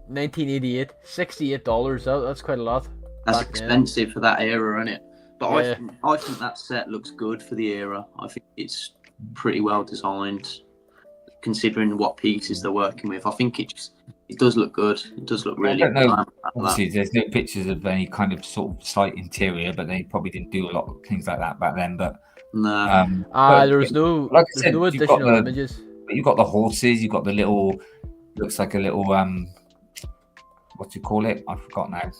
Speaker 2: 1988, $68. That's quite a lot.
Speaker 4: That's expensive for that era, isn't it? But I think that set looks good for the era. I think it's pretty well designed, considering what pieces they're working with. I think it does look good. It does look really good.
Speaker 3: Obviously, there's no pictures of any kind of sort of slight interior, but they probably didn't do a lot of things like that back then. But
Speaker 4: no,
Speaker 2: there was no, like I said, no additional images.
Speaker 3: You've got the horses. You've got the little, looks like a little what do you call it? I forgot now.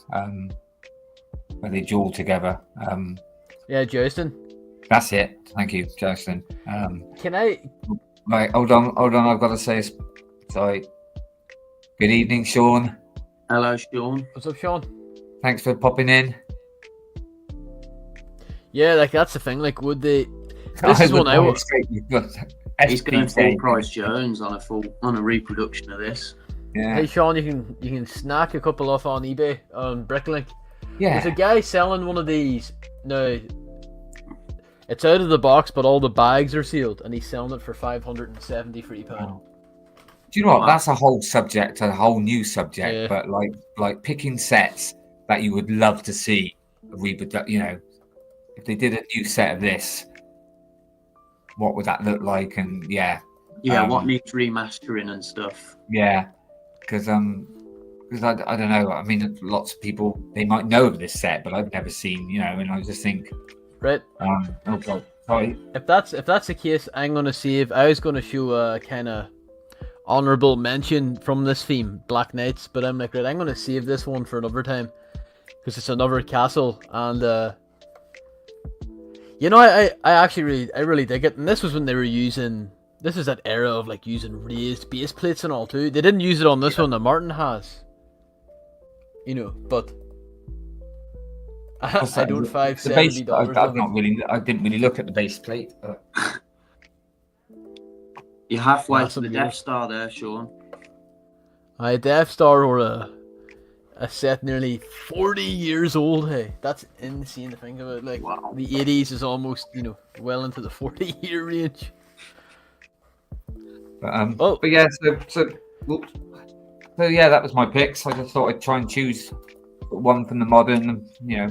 Speaker 3: Where they duel together.
Speaker 2: Jousting.
Speaker 3: That's it. Thank you, Jousting.
Speaker 2: Can I?
Speaker 3: Right, hold on. I've got to say, sorry. Good evening, Sean.
Speaker 4: Hello, Sean.
Speaker 2: What's up, Sean?
Speaker 3: Thanks for popping in.
Speaker 2: Yeah, like that's the thing. Like, would they? This is one I would.
Speaker 4: He's going full price Jones on a reproduction of this.
Speaker 2: Yeah. Hey, Sean, you can snack a couple off on eBay on Bricklink.
Speaker 3: Yeah.
Speaker 2: There's a guy selling one of these now. It's out of the box, but all the bags are sealed, and he's selling it for £573.
Speaker 3: Do you know what? That's a whole subject, a whole new subject. Yeah. But like picking sets that you would love to see, you know, if they did a new set of this, what would that look like? And
Speaker 4: what needs remastering and stuff.
Speaker 3: Yeah, because I don't know. I mean, lots of people, they might know of this set, but I've never seen. You know, and I just think.
Speaker 2: Right.
Speaker 3: Oh God. Sorry.
Speaker 2: If that's the case, I'm gonna save. I was gonna show a kind of honorable mention from this theme, Black Knights, but I'm like, right, I'm gonna save this one for another time because it's another castle, and you know, I actually really dig it. And this was when they were using. This is that era of like using raised base plates and all too. They didn't use it on this one that Martin has. You know, but. I don't $570.
Speaker 3: I didn't really look at the base plate.
Speaker 4: You're halfway to the Death Star there, Sean.
Speaker 2: A Death Star or a set nearly 40 years old. Hey, that's insane to think about. Like, wow. The 80s is almost, you know, well into the 40-year range.
Speaker 3: But yeah, so yeah, that was my picks. I just thought I'd try and choose one from the modern, you know,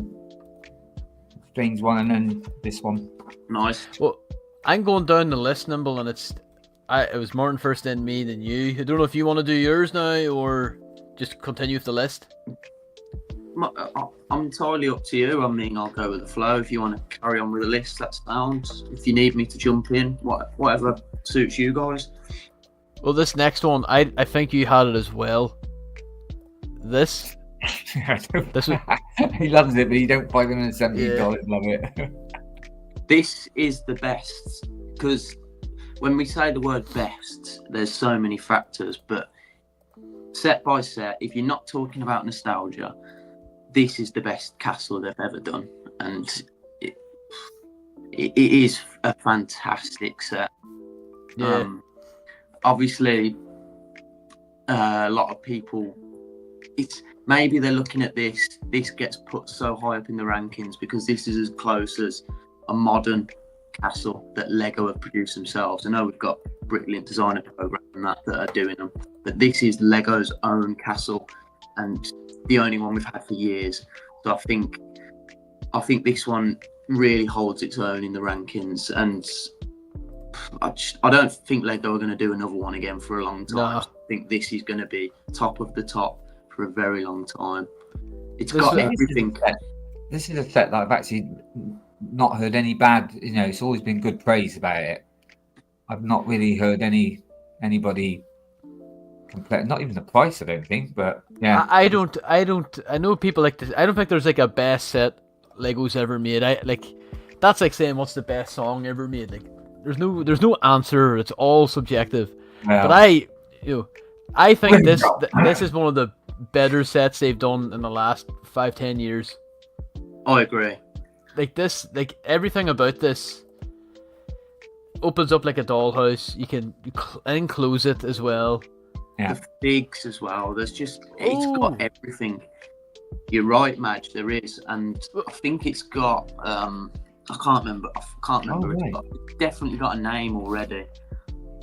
Speaker 3: strange one, and then this one.
Speaker 4: Nice.
Speaker 2: Well, I'm going down the list, Nimble, and it was Martin first, then me, then you. I don't know if you want to do yours now or just continue with the list.
Speaker 4: I'm entirely up to you. I mean, I'll go with the flow. If you want to carry on with the list, that's sound. If you need me to jump in, whatever suits you guys.
Speaker 2: Well, this next one, I think you had it as well. This one.
Speaker 3: He loves it, but you don't $570. Love it.
Speaker 4: This is the best, because when we say the word best, there's so many factors, but set by set, if you're not talking about nostalgia, this is the best castle they've ever done, and it is a fantastic set.
Speaker 2: Yeah.
Speaker 4: Obviously, a lot of people, maybe they're looking at this gets put so high up in the rankings because this is as close as a modern castle that Lego have produced themselves. I know we've got Bricklink Designer Program and that are doing them, but this is Lego's own castle and the only one we've had for years. So I think this one really holds its own in the rankings, and I don't think Lego are going to do another one again for a long time. No. I think this is going to be top of the top for a very long time. It's got everything.
Speaker 3: This is a set that I've actually not heard any bad. You know, it's always been good praise about it. I've not really heard any anybody compare. Not even the price, I don't think. But yeah,
Speaker 2: I don't. I know people like this. I don't think there's like a best set Lego's ever made. That's like saying what's the best song ever made. Like, there's no answer. It's all subjective.
Speaker 3: well,
Speaker 2: But I think this is one of the better sets they've done in the last 5-10 years.
Speaker 4: I agree.
Speaker 2: Like this, like everything about this opens up like a dollhouse. You can close it as well.
Speaker 3: yeah.
Speaker 4: The figs as well. It's got everything. You're right, Madge. There is, and I think it's got. I can't remember.
Speaker 3: right.
Speaker 4: It's definitely got a name already.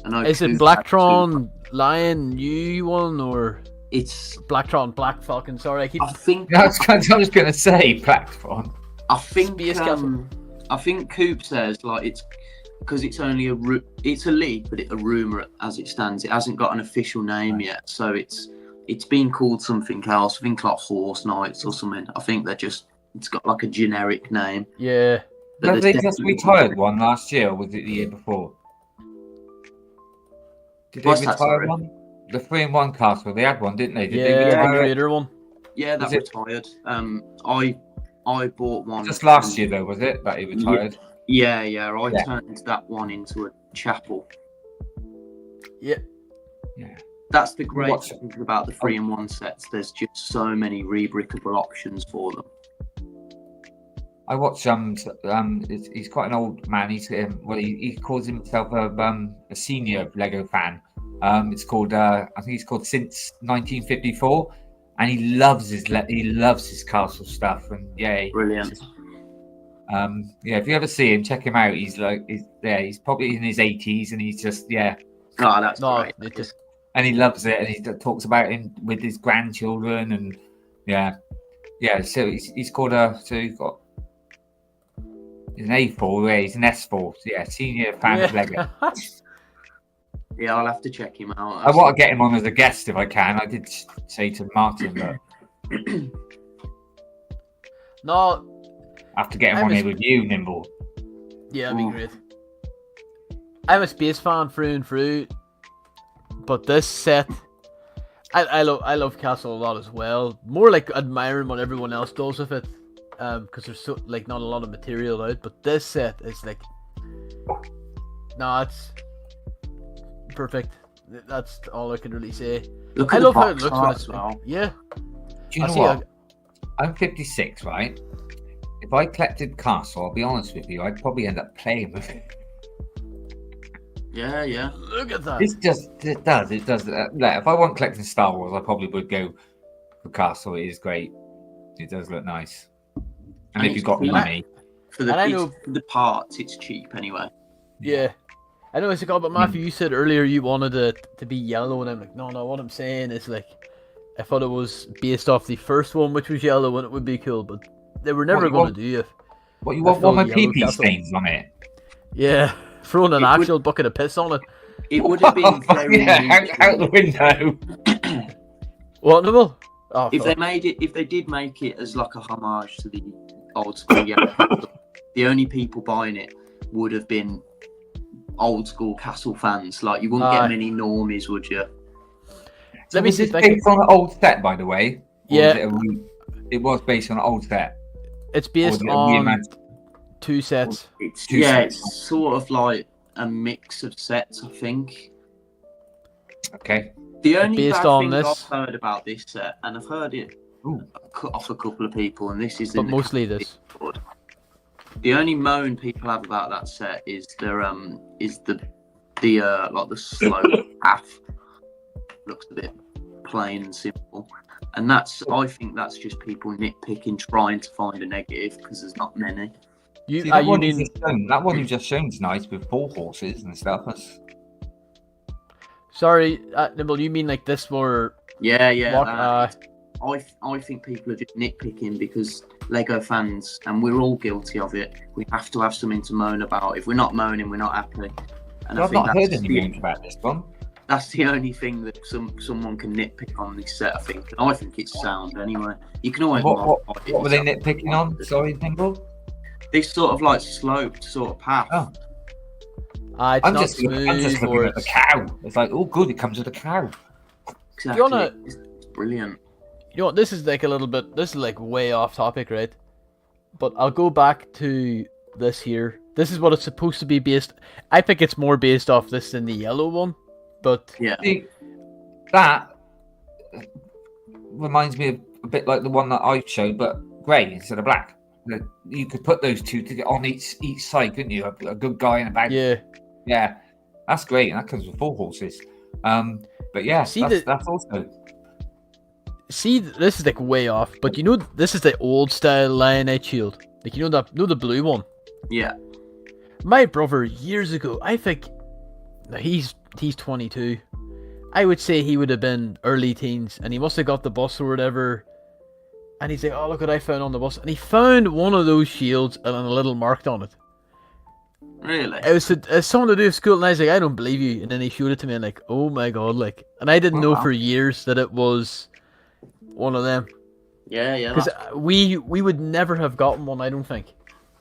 Speaker 4: I know.
Speaker 2: Is it Blacktron Lion new one or
Speaker 4: It's.
Speaker 2: Blacktron Black Falcon? Sorry, I keep.
Speaker 4: I think.
Speaker 3: I was going to say Platform.
Speaker 4: I think.
Speaker 2: Space Castle.
Speaker 4: I think Coop says like it's because it's only it's a leak, but it's a rumor as it stands. It hasn't got an official name yet, so it's been called something else. I think like Horse Knights or something. I think it's got like a generic name.
Speaker 2: Yeah.
Speaker 4: But
Speaker 3: Have
Speaker 4: there's
Speaker 3: they just
Speaker 4: definitely-
Speaker 3: retired one last year, or was it the year before? Did they
Speaker 4: What's that,
Speaker 3: retire
Speaker 4: sorry?
Speaker 3: one? The 3-in-1 castle, they had one, didn't they? Did they
Speaker 2: Yeah,
Speaker 3: retire
Speaker 2: the
Speaker 3: it?
Speaker 2: creator one.
Speaker 4: Yeah, that
Speaker 3: Was it-
Speaker 4: retired. I bought one
Speaker 3: Just last year, though, was it, that he retired?
Speaker 4: Yeah. I
Speaker 3: Yeah.
Speaker 4: turned that one into a chapel.
Speaker 2: Yeah.
Speaker 3: Yeah.
Speaker 4: That's the great
Speaker 3: What's-
Speaker 4: thing about the 3-in-1 sets. There's just so many rebrickable options for them.
Speaker 3: I watched he's quite an old man. He calls himself a senior Lego fan. It's called I think he's called Since 1954, and he loves his castle stuff. And
Speaker 4: Brilliant.
Speaker 3: if you ever see him, check him out. He's probably in his 80s, and he's just
Speaker 4: Oh, that's
Speaker 2: No,
Speaker 4: great.
Speaker 2: it just
Speaker 3: and he loves it, and he talks about him with his grandchildren, and so he's called he's an A4, he's an S4, senior fan of Lego.
Speaker 4: Yeah, I'll have to check him out.
Speaker 3: I want to get him on as a guest if I can. I did say to Martin that
Speaker 2: No,
Speaker 3: I have to get him on here with you, Nimble.
Speaker 2: yeah, that'd be
Speaker 4: Ooh.
Speaker 2: great. I'm a space fan through and through, but this set, I love Castle a lot as well. More like admiring what everyone else does with it, because there's not a lot of material out. But this set is like, it's perfect. That's all I can really say.
Speaker 4: Look
Speaker 2: I
Speaker 4: at
Speaker 2: love
Speaker 4: the
Speaker 2: how it
Speaker 4: box
Speaker 2: looks when
Speaker 4: art
Speaker 2: it's
Speaker 4: as well.
Speaker 2: yeah.
Speaker 3: Do you know what? I'm 56, right? If I collected Castle, I'll be honest with you, I'd probably end up playing with it.
Speaker 4: Yeah.
Speaker 2: Look at that.
Speaker 3: It does. If I want collecting Star Wars, I probably would go for Castle. It is great. It does look nice. And if
Speaker 4: it's
Speaker 3: you've got
Speaker 4: cheap.
Speaker 3: money,
Speaker 4: For the,
Speaker 2: And I
Speaker 4: it's-
Speaker 2: know-
Speaker 4: for the parts, it's cheap anyway.
Speaker 2: Yeah. I know it's a but Matthew, you said earlier you wanted it to be yellow, and I'm like, no, what I'm saying is like, I thought it was based off the first one, which was yellow, and it would be cool, but they were never
Speaker 3: What, you
Speaker 2: going
Speaker 3: want-
Speaker 2: to do it.
Speaker 3: what you
Speaker 2: I
Speaker 3: want? Want my
Speaker 2: thought yellow
Speaker 3: PP
Speaker 2: Castle.
Speaker 3: stains on it?
Speaker 2: Yeah, throwing an
Speaker 4: It would-
Speaker 2: actual bucket of piss on it.
Speaker 4: It would have been very
Speaker 3: out the window.
Speaker 2: What, Nimble? Oh,
Speaker 4: if
Speaker 2: fuck.
Speaker 4: they did make it as like a homage to the old school yellow castle, the only people buying it would have been old school castle fans. Like, you wouldn't
Speaker 2: Aye.
Speaker 4: get many normies, would you?
Speaker 2: Let me
Speaker 3: Was
Speaker 2: see
Speaker 3: this
Speaker 2: if I can...
Speaker 3: based on an old set, by the way? Or
Speaker 2: Yeah.
Speaker 3: it was based on an old set.
Speaker 2: It's
Speaker 3: Or
Speaker 2: based
Speaker 3: was it a
Speaker 2: on
Speaker 3: reimagined-
Speaker 2: 2 sets.
Speaker 4: It's
Speaker 3: Two sets.
Speaker 4: it's sort of like a mix of sets, I think.
Speaker 3: Okay.
Speaker 4: The only
Speaker 2: Based
Speaker 4: bad
Speaker 2: on
Speaker 4: thing
Speaker 2: this.
Speaker 4: I've heard about this set, and I've heard it
Speaker 3: Ooh.
Speaker 4: cut off a couple of people, and this is
Speaker 2: But
Speaker 4: in the
Speaker 2: mostly this.
Speaker 4: Discord. The only moan people have about that set is the like the slope path looks a bit plain and simple, and I think that's just people nitpicking, trying to find a negative because there's not many.
Speaker 2: You,
Speaker 3: See, that,
Speaker 2: you
Speaker 3: one
Speaker 2: mean...
Speaker 3: that one you've just shown is nice with 4 horses and stuff.
Speaker 2: Sorry, Nimble, you mean like this were...
Speaker 4: Yeah,
Speaker 2: What,
Speaker 4: I think people are just nitpicking because Lego fans, and we're all guilty of it. We have to have something to moan about. If we're not moaning, we're not happy. And I
Speaker 3: I've
Speaker 4: think
Speaker 3: not heard
Speaker 4: that's
Speaker 3: any
Speaker 4: the-
Speaker 3: games about this one.
Speaker 4: That's the only thing that someone can nitpick on this set, I think. And I think it's sound anyway. You can always
Speaker 3: What
Speaker 4: modify it
Speaker 3: were they
Speaker 4: yourself.
Speaker 3: nitpicking on? Sorry, Nimble?
Speaker 4: This sort of like sloped sort of path.
Speaker 3: Oh.
Speaker 2: It's
Speaker 3: I'm
Speaker 2: not
Speaker 3: just
Speaker 2: smooth.
Speaker 3: looking at the cow. It's like, oh, good, it comes with a cow.
Speaker 4: Exactly. It's brilliant.
Speaker 2: You know what? This is like a little bit. This is like way off topic, right? But I'll go back to this here. This is what it's supposed to be based. I think it's more based off this than the yellow one, but
Speaker 4: Yeah.
Speaker 3: See, that reminds me of a bit like the one that I showed, but grey instead of black. You could put those two on each side, couldn't you? A good guy and a bad. Yeah, that's great, and that comes with 4 horses. But yeah, that's also.
Speaker 2: See, this is like way off, but you know, this is the old style Lionite shield. Like, you know the blue one.
Speaker 4: Yeah.
Speaker 2: My brother years ago, I think he's 22. I would say he would have been early teens, and he must have got the bus or whatever. And he's like, "Oh, look what I found on the bus!" And he found one of those shields and a little marked on it.
Speaker 4: Really?
Speaker 2: It was something to do with school, and I was like, "I don't believe you." And then he showed it to me, and like, "Oh my god!" Like, and I didn't know for years that it was one of them.
Speaker 4: Yeah.
Speaker 2: Because we would never have gotten one, I don't think,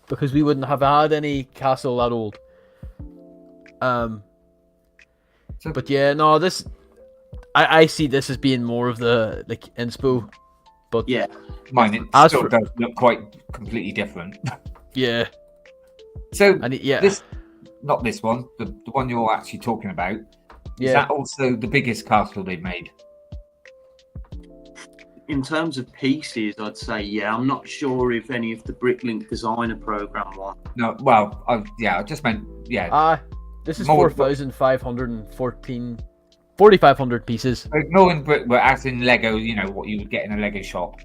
Speaker 2: because we wouldn't have had any castle that old. But yeah, no, this I see this as being more of the like inspo, but
Speaker 4: yeah,
Speaker 3: mine it still does look quite completely different.
Speaker 2: Yeah.
Speaker 3: So
Speaker 2: yeah,
Speaker 3: not this one, the one you're actually talking about.
Speaker 2: Yeah.
Speaker 3: Is that also the biggest castle they've made?
Speaker 4: In terms of pieces, I'd say yeah. I'm not sure if any of the Bricklink designer program one.
Speaker 3: No, well, I just meant
Speaker 2: this is 4,514, 4,500 pieces.
Speaker 3: Ignoring brick, but as in Lego, you know what you would get in a Lego shop.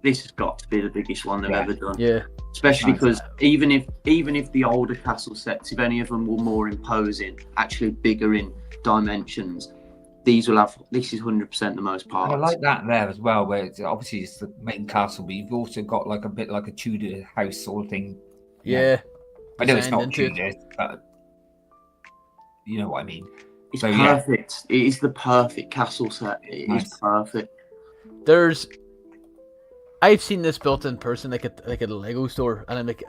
Speaker 4: This has got to be the biggest one they've ever done.
Speaker 2: Yeah.
Speaker 4: Especially because even if the older castle sets, if any of them were more imposing, actually bigger in dimensions, this is 100% the most parts.
Speaker 3: I like that there as well, where it's the main castle, but you've also got like a bit like a Tudor house sort of thing.
Speaker 2: Yeah.
Speaker 3: I know it's not Tudor, but you know what I mean.
Speaker 4: It's perfect. Yeah. It is the perfect castle set. It is perfect.
Speaker 2: I've seen this built in person, like at a Lego store, and I'm like,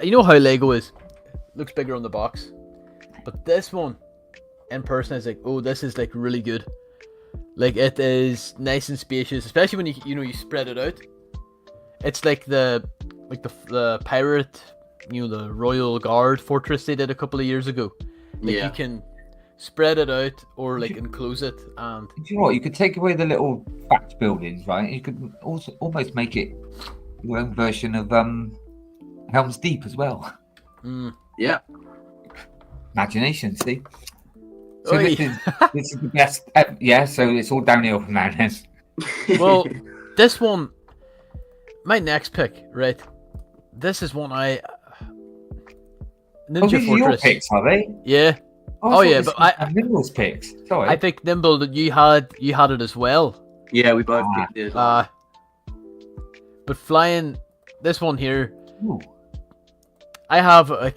Speaker 2: you know how Lego is. It looks bigger on the box, but this one in person is like, oh, this is like really good. Like, it is nice and spacious, especially when you spread it out. It's like the pirate, the Royal Guard fortress they did a couple of years ago. Like, you can spread it out or like enclose it, and
Speaker 3: you know what, you could take away the little fact buildings, right? You could also almost make it your own version of Helm's Deep as well.
Speaker 4: Yeah.
Speaker 3: Imagination, see. So this is the best. So it's all downhill from now then.
Speaker 2: Well, this one, my next pick, right? This is one Ninja
Speaker 3: Fortress. Your picks, are they?
Speaker 2: Yeah. But
Speaker 3: Nimble's picks. Sorry.
Speaker 2: I think Nimble that you had it as well.
Speaker 4: Yeah, we both picked it.
Speaker 2: But flying, this one here.
Speaker 3: Ooh.
Speaker 2: I have a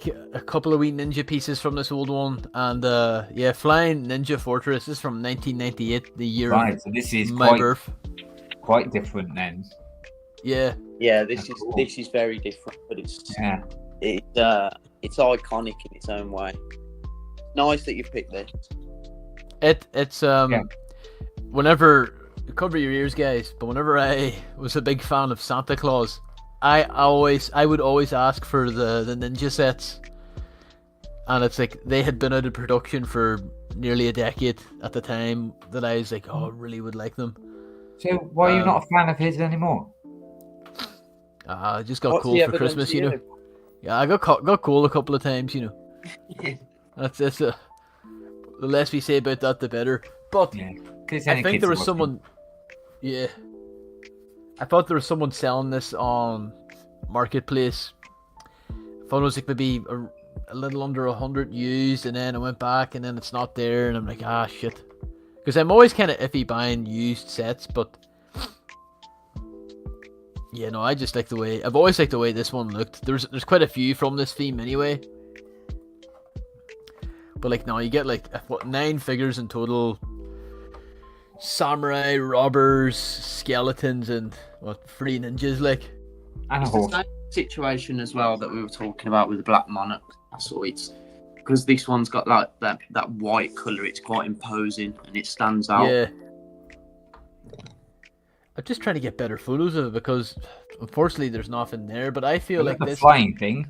Speaker 2: couple of wee ninja pieces from this old one, and flying Ninja Fortress is from 1998, the year of
Speaker 3: so this is
Speaker 2: my birth.
Speaker 3: Quite different then.
Speaker 2: Yeah.
Speaker 4: Yeah, this is very different, but it's iconic in its own way. Nice that you picked this.
Speaker 2: It's whenever, cover your ears, guys, but whenever I was a big fan of Santa Claus, I would always ask for the ninja sets, and it's like they had been out of production for nearly a decade at the time that I was like, oh, I really would like them.
Speaker 3: So why are you not a fan of his anymore?
Speaker 2: I just got cool for Christmas, Yeah, I got cool a couple of times, That's the less we say about that, the better. But I think there was someone. Yeah. I thought there was someone selling this on Marketplace. I thought it was like maybe a little under 100 used, and then I went back, and then it's not there, and I'm like, shit. Because I'm always kind of iffy buying used sets, but yeah, no, I just like the way. I've always liked the way this one looked. There's quite a few from this theme anyway. But like, no, you get like 9 figures in total. Samurai, robbers, skeletons, and 3 ninjas, like.
Speaker 3: And a
Speaker 4: horse. The same situation as well that we were talking about with the Black Monarch. So it's because this one's got like that white colour. It's quite imposing and it stands out.
Speaker 2: Yeah. I'm just trying to get better photos of it because unfortunately there's nothing there. But I feel like
Speaker 3: the
Speaker 2: this
Speaker 3: flying thing.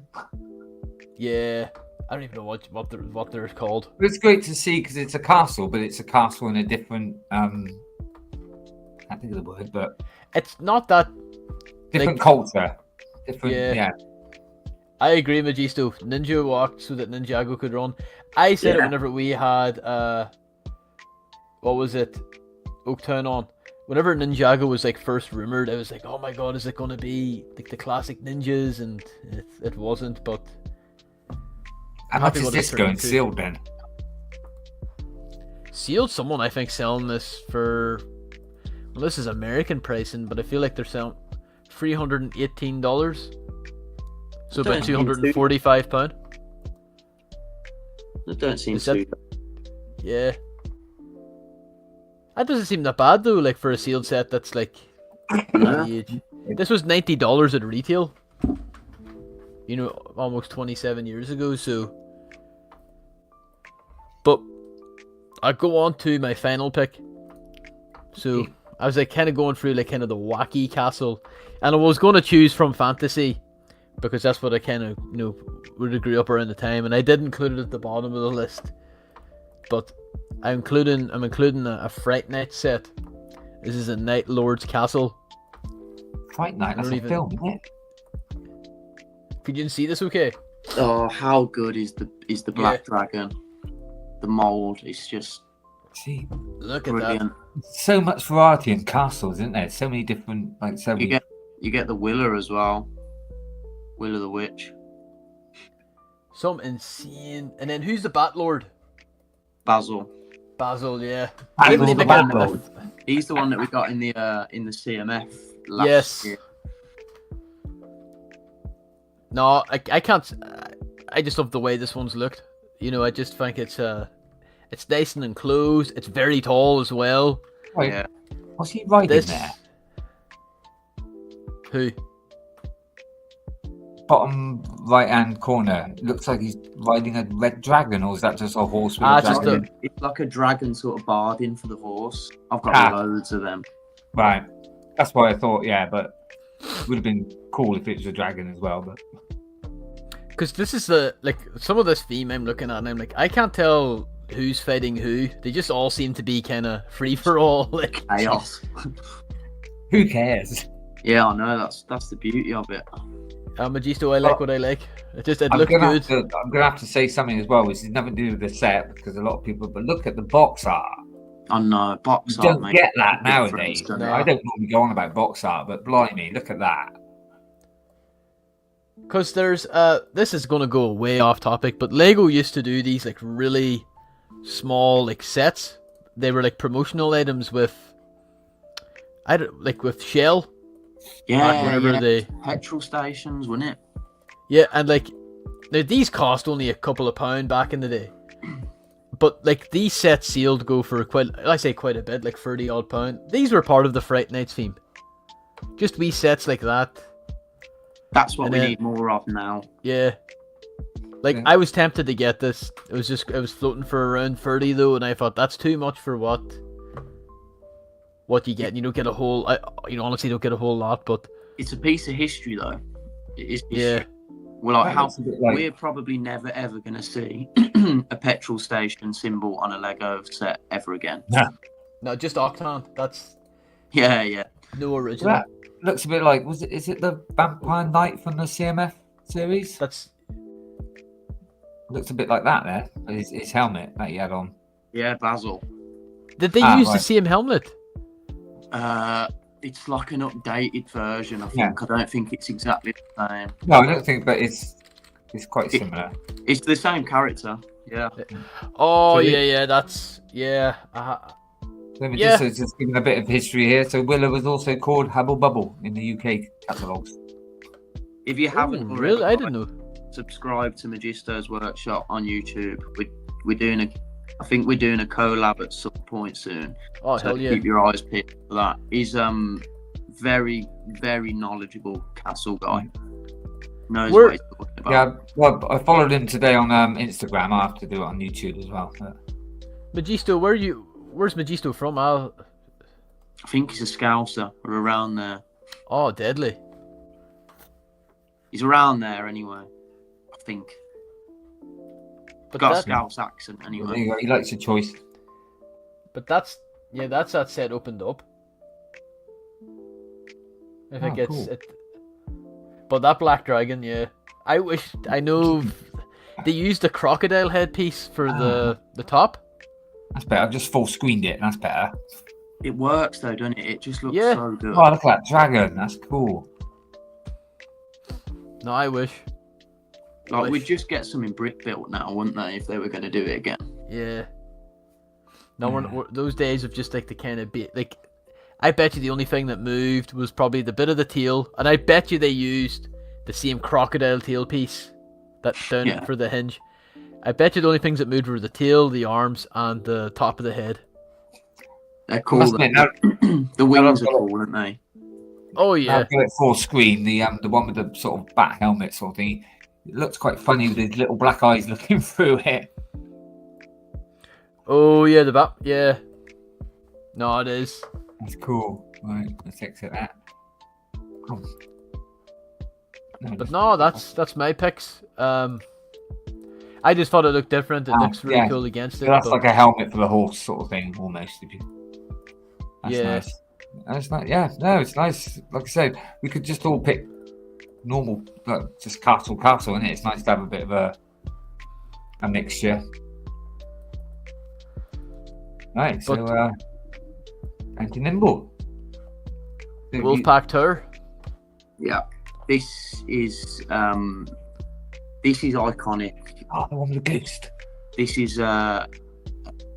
Speaker 2: Yeah, I don't even know what they're called.
Speaker 3: It's great to see because it's a castle, but it's a castle in a different. I can't think of the word, but
Speaker 2: it's not that
Speaker 3: different culture. Different, yeah.
Speaker 2: I agree, Magisto. Ninja walked so that Ninjago could run. I said it whenever we had what was it, Oaktown on. Whenever Ninjago was like first rumored, I was like, "Oh my god, is it going to be like the classic ninjas?" And it wasn't. But
Speaker 3: how much is this going sealed then?
Speaker 2: Sealed, someone I think selling this for. Well, this is American pricing, but I feel like they're selling $318. So about £245.
Speaker 4: That don't seem too bad.
Speaker 2: Yeah. That doesn't seem that bad though, like for a sealed set that's like age. This was $90 at retail. You know, almost 27 years ago, so. But I'll go on to my final pick. So I was like kind of going through like kind of the wacky castle, and I was going to choose from fantasy because that's what I kind of would have grew up around the time, and I did include it at the bottom of the list. But I'm including a Fright Night set. This is a Night Lord's Castle.
Speaker 3: Fright Night, that's a film, isn't it?
Speaker 2: Could you see this okay?
Speaker 4: Oh, how good is the Black Dragon? The mold is just
Speaker 2: look
Speaker 4: brilliant.
Speaker 2: at that.
Speaker 3: So much variety in castles, isn't there? So many different, like so many.
Speaker 4: You get the Willer as well. Willer the Witch.
Speaker 2: Some insane. And then who's the Bat Lord?
Speaker 4: Basil,
Speaker 2: yeah.
Speaker 4: He's the one that we got in the CMF last year.
Speaker 2: No, I can't. I just love the way this one's looked. You know, I just think it's nice and enclosed. It's very tall as well.
Speaker 3: Wait, yeah. What's he riding there?
Speaker 2: Who?
Speaker 3: Bottom right hand corner. It looks like he's riding a red dragon, or is that just a horse with a dragon?
Speaker 4: It's like a dragon sort of barding for the horse. I've got loads of them.
Speaker 3: Right. That's what I thought, yeah, but it would have been cool if it was a dragon as well, but
Speaker 2: because this is some of this theme I'm looking at and I'm like, I can't tell who's fighting who. They just all seem to be kind of free for all, like
Speaker 4: chaos.
Speaker 3: Who cares?
Speaker 4: Yeah, I know, that's the beauty of it.
Speaker 2: Magisto, I like what I like. It looked good.
Speaker 3: I'm gonna have to say something as well, which has nothing to do with the set because a lot of people. But look at the box art.
Speaker 4: I know, box
Speaker 3: art.
Speaker 4: You
Speaker 3: don't get that nowadays. No. I don't normally go on about box art, but blimey, look at that.
Speaker 2: Because there's this is gonna go way off topic, but Lego used to do these like really small like sets. They were like promotional items with with shell.
Speaker 4: Yeah, petrol stations, wasn't it?
Speaker 2: Yeah, and like now these cost only a couple of £1 back in the day, but like these sets sealed go for quite a bit, like 30 odd £. These were part of the Fright Night theme. Just wee sets like that.
Speaker 4: That's what we need more of now.
Speaker 2: Yeah. Like I was tempted to get this. It was floating for around 30 though, and I thought that's too much for what you get. You don't get a whole. Honestly don't get a whole lot, but
Speaker 4: it's a piece of history though. It is.
Speaker 2: Yeah.
Speaker 4: Well, we're probably never ever going to see a petrol station symbol on a Lego set ever again.
Speaker 2: No, just Octan. That's.
Speaker 4: Yeah.
Speaker 2: No original.
Speaker 3: That looks a bit like is it the Vampire Knight from the CMF series? Looks a bit like that there. His helmet that he had on.
Speaker 4: Yeah, Basil.
Speaker 2: Did they use the same helmet?
Speaker 4: It's like an updated version, I think. Yeah. I don't think it's exactly the same.
Speaker 3: No, I don't think, but it's quite similar.
Speaker 4: It's the same character, yeah.
Speaker 2: Oh, so that's... Yeah.
Speaker 3: Let me just give a bit of history here. So Willa was also called Hubble Bubble in the UK catalogues.
Speaker 4: If you haven't already,
Speaker 2: really? I didn't know.
Speaker 4: Subscribe to Magisto's Workshop on YouTube. We're doing I think we're doing a collab at some point soon.
Speaker 2: Oh,
Speaker 4: so
Speaker 2: hell yeah.
Speaker 4: Keep your eyes peeled for that. He's very, very knowledgeable castle guy. knows
Speaker 2: Where-
Speaker 4: what he's talking about.
Speaker 3: Yeah, well, I followed him today on Instagram. I have to do it on YouTube as well.
Speaker 2: Magisto, where's Magisto from?
Speaker 4: I think he's a Scouser or around there.
Speaker 2: Oh, deadly.
Speaker 4: He's around there anyway. I think.
Speaker 2: But
Speaker 4: Got a
Speaker 2: that,
Speaker 4: Scouse accent
Speaker 3: There
Speaker 4: anyway.
Speaker 3: you go, he likes your choice.
Speaker 2: but that's that set opened up. I think
Speaker 3: Oh, cool.
Speaker 2: But that black dragon, yeah. I know they used the crocodile headpiece for the top.
Speaker 3: That's better. I've just full screened it. That's better.
Speaker 4: It works though, doesn't it? It just looks
Speaker 2: Yeah.
Speaker 4: so good.
Speaker 3: Oh, look at that dragon. That's cool.
Speaker 2: No, I wish.
Speaker 4: Like we'd just get something brick built now, wouldn't they, if they were going to do it again?
Speaker 2: Yeah. No, those days of just like the kind of bit like. I bet you the only thing that moved was probably the bit of the tail, and I bet you they used the same crocodile tail piece that down for the hinge. I bet you the only things that moved were the tail, the arms, and the top of the head.
Speaker 4: They're cool.
Speaker 3: Must admit, now,
Speaker 4: The wings are cool, aren't they?
Speaker 2: Oh
Speaker 3: now
Speaker 2: yeah.
Speaker 3: I've got it full screen. The one with the sort of bat helmet sort of thing. It looks quite funny with his little black eyes looking through it.
Speaker 2: Oh yeah, the bat. Yeah. No, it is.
Speaker 3: That's cool. Right, let's exit that. Oh. No,
Speaker 2: But no, that's my picks. I just thought it looked different. It looks really cool against it.
Speaker 3: so that's
Speaker 2: but-
Speaker 3: like a helmet for the horse sort of thing, almost. That's
Speaker 2: Yeah.
Speaker 3: nice. That's nice. Yeah, no, it's nice. Like I said, we could just all pick normal, just castle, isn't it? It's nice to have a bit of a mixture. Right, so thank you, Nimble.
Speaker 2: Wolfpack Tour.
Speaker 4: Yeah. This is iconic.
Speaker 3: Oh, the one with the ghost.
Speaker 4: This is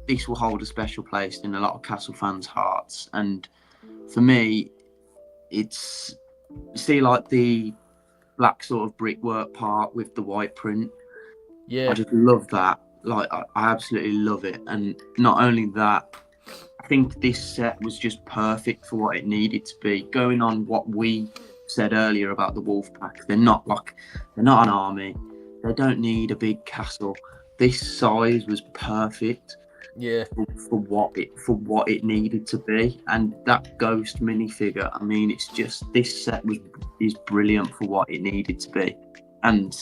Speaker 4: this will hold a special place in a lot of Castle fans' hearts, and for me, it's like the black sort of brickwork part with the white print.
Speaker 2: Yeah.
Speaker 4: I just love that. Like I absolutely love it, and not only that, I think this set was just perfect for what it needed to be. Going on what we said earlier about the Wolfpack, they're not an army. They don't need a big castle. This size was perfect.
Speaker 2: Yeah.
Speaker 4: For what it needed to be, and that ghost minifigure. I mean, it's just this set is brilliant for what it needed to be, and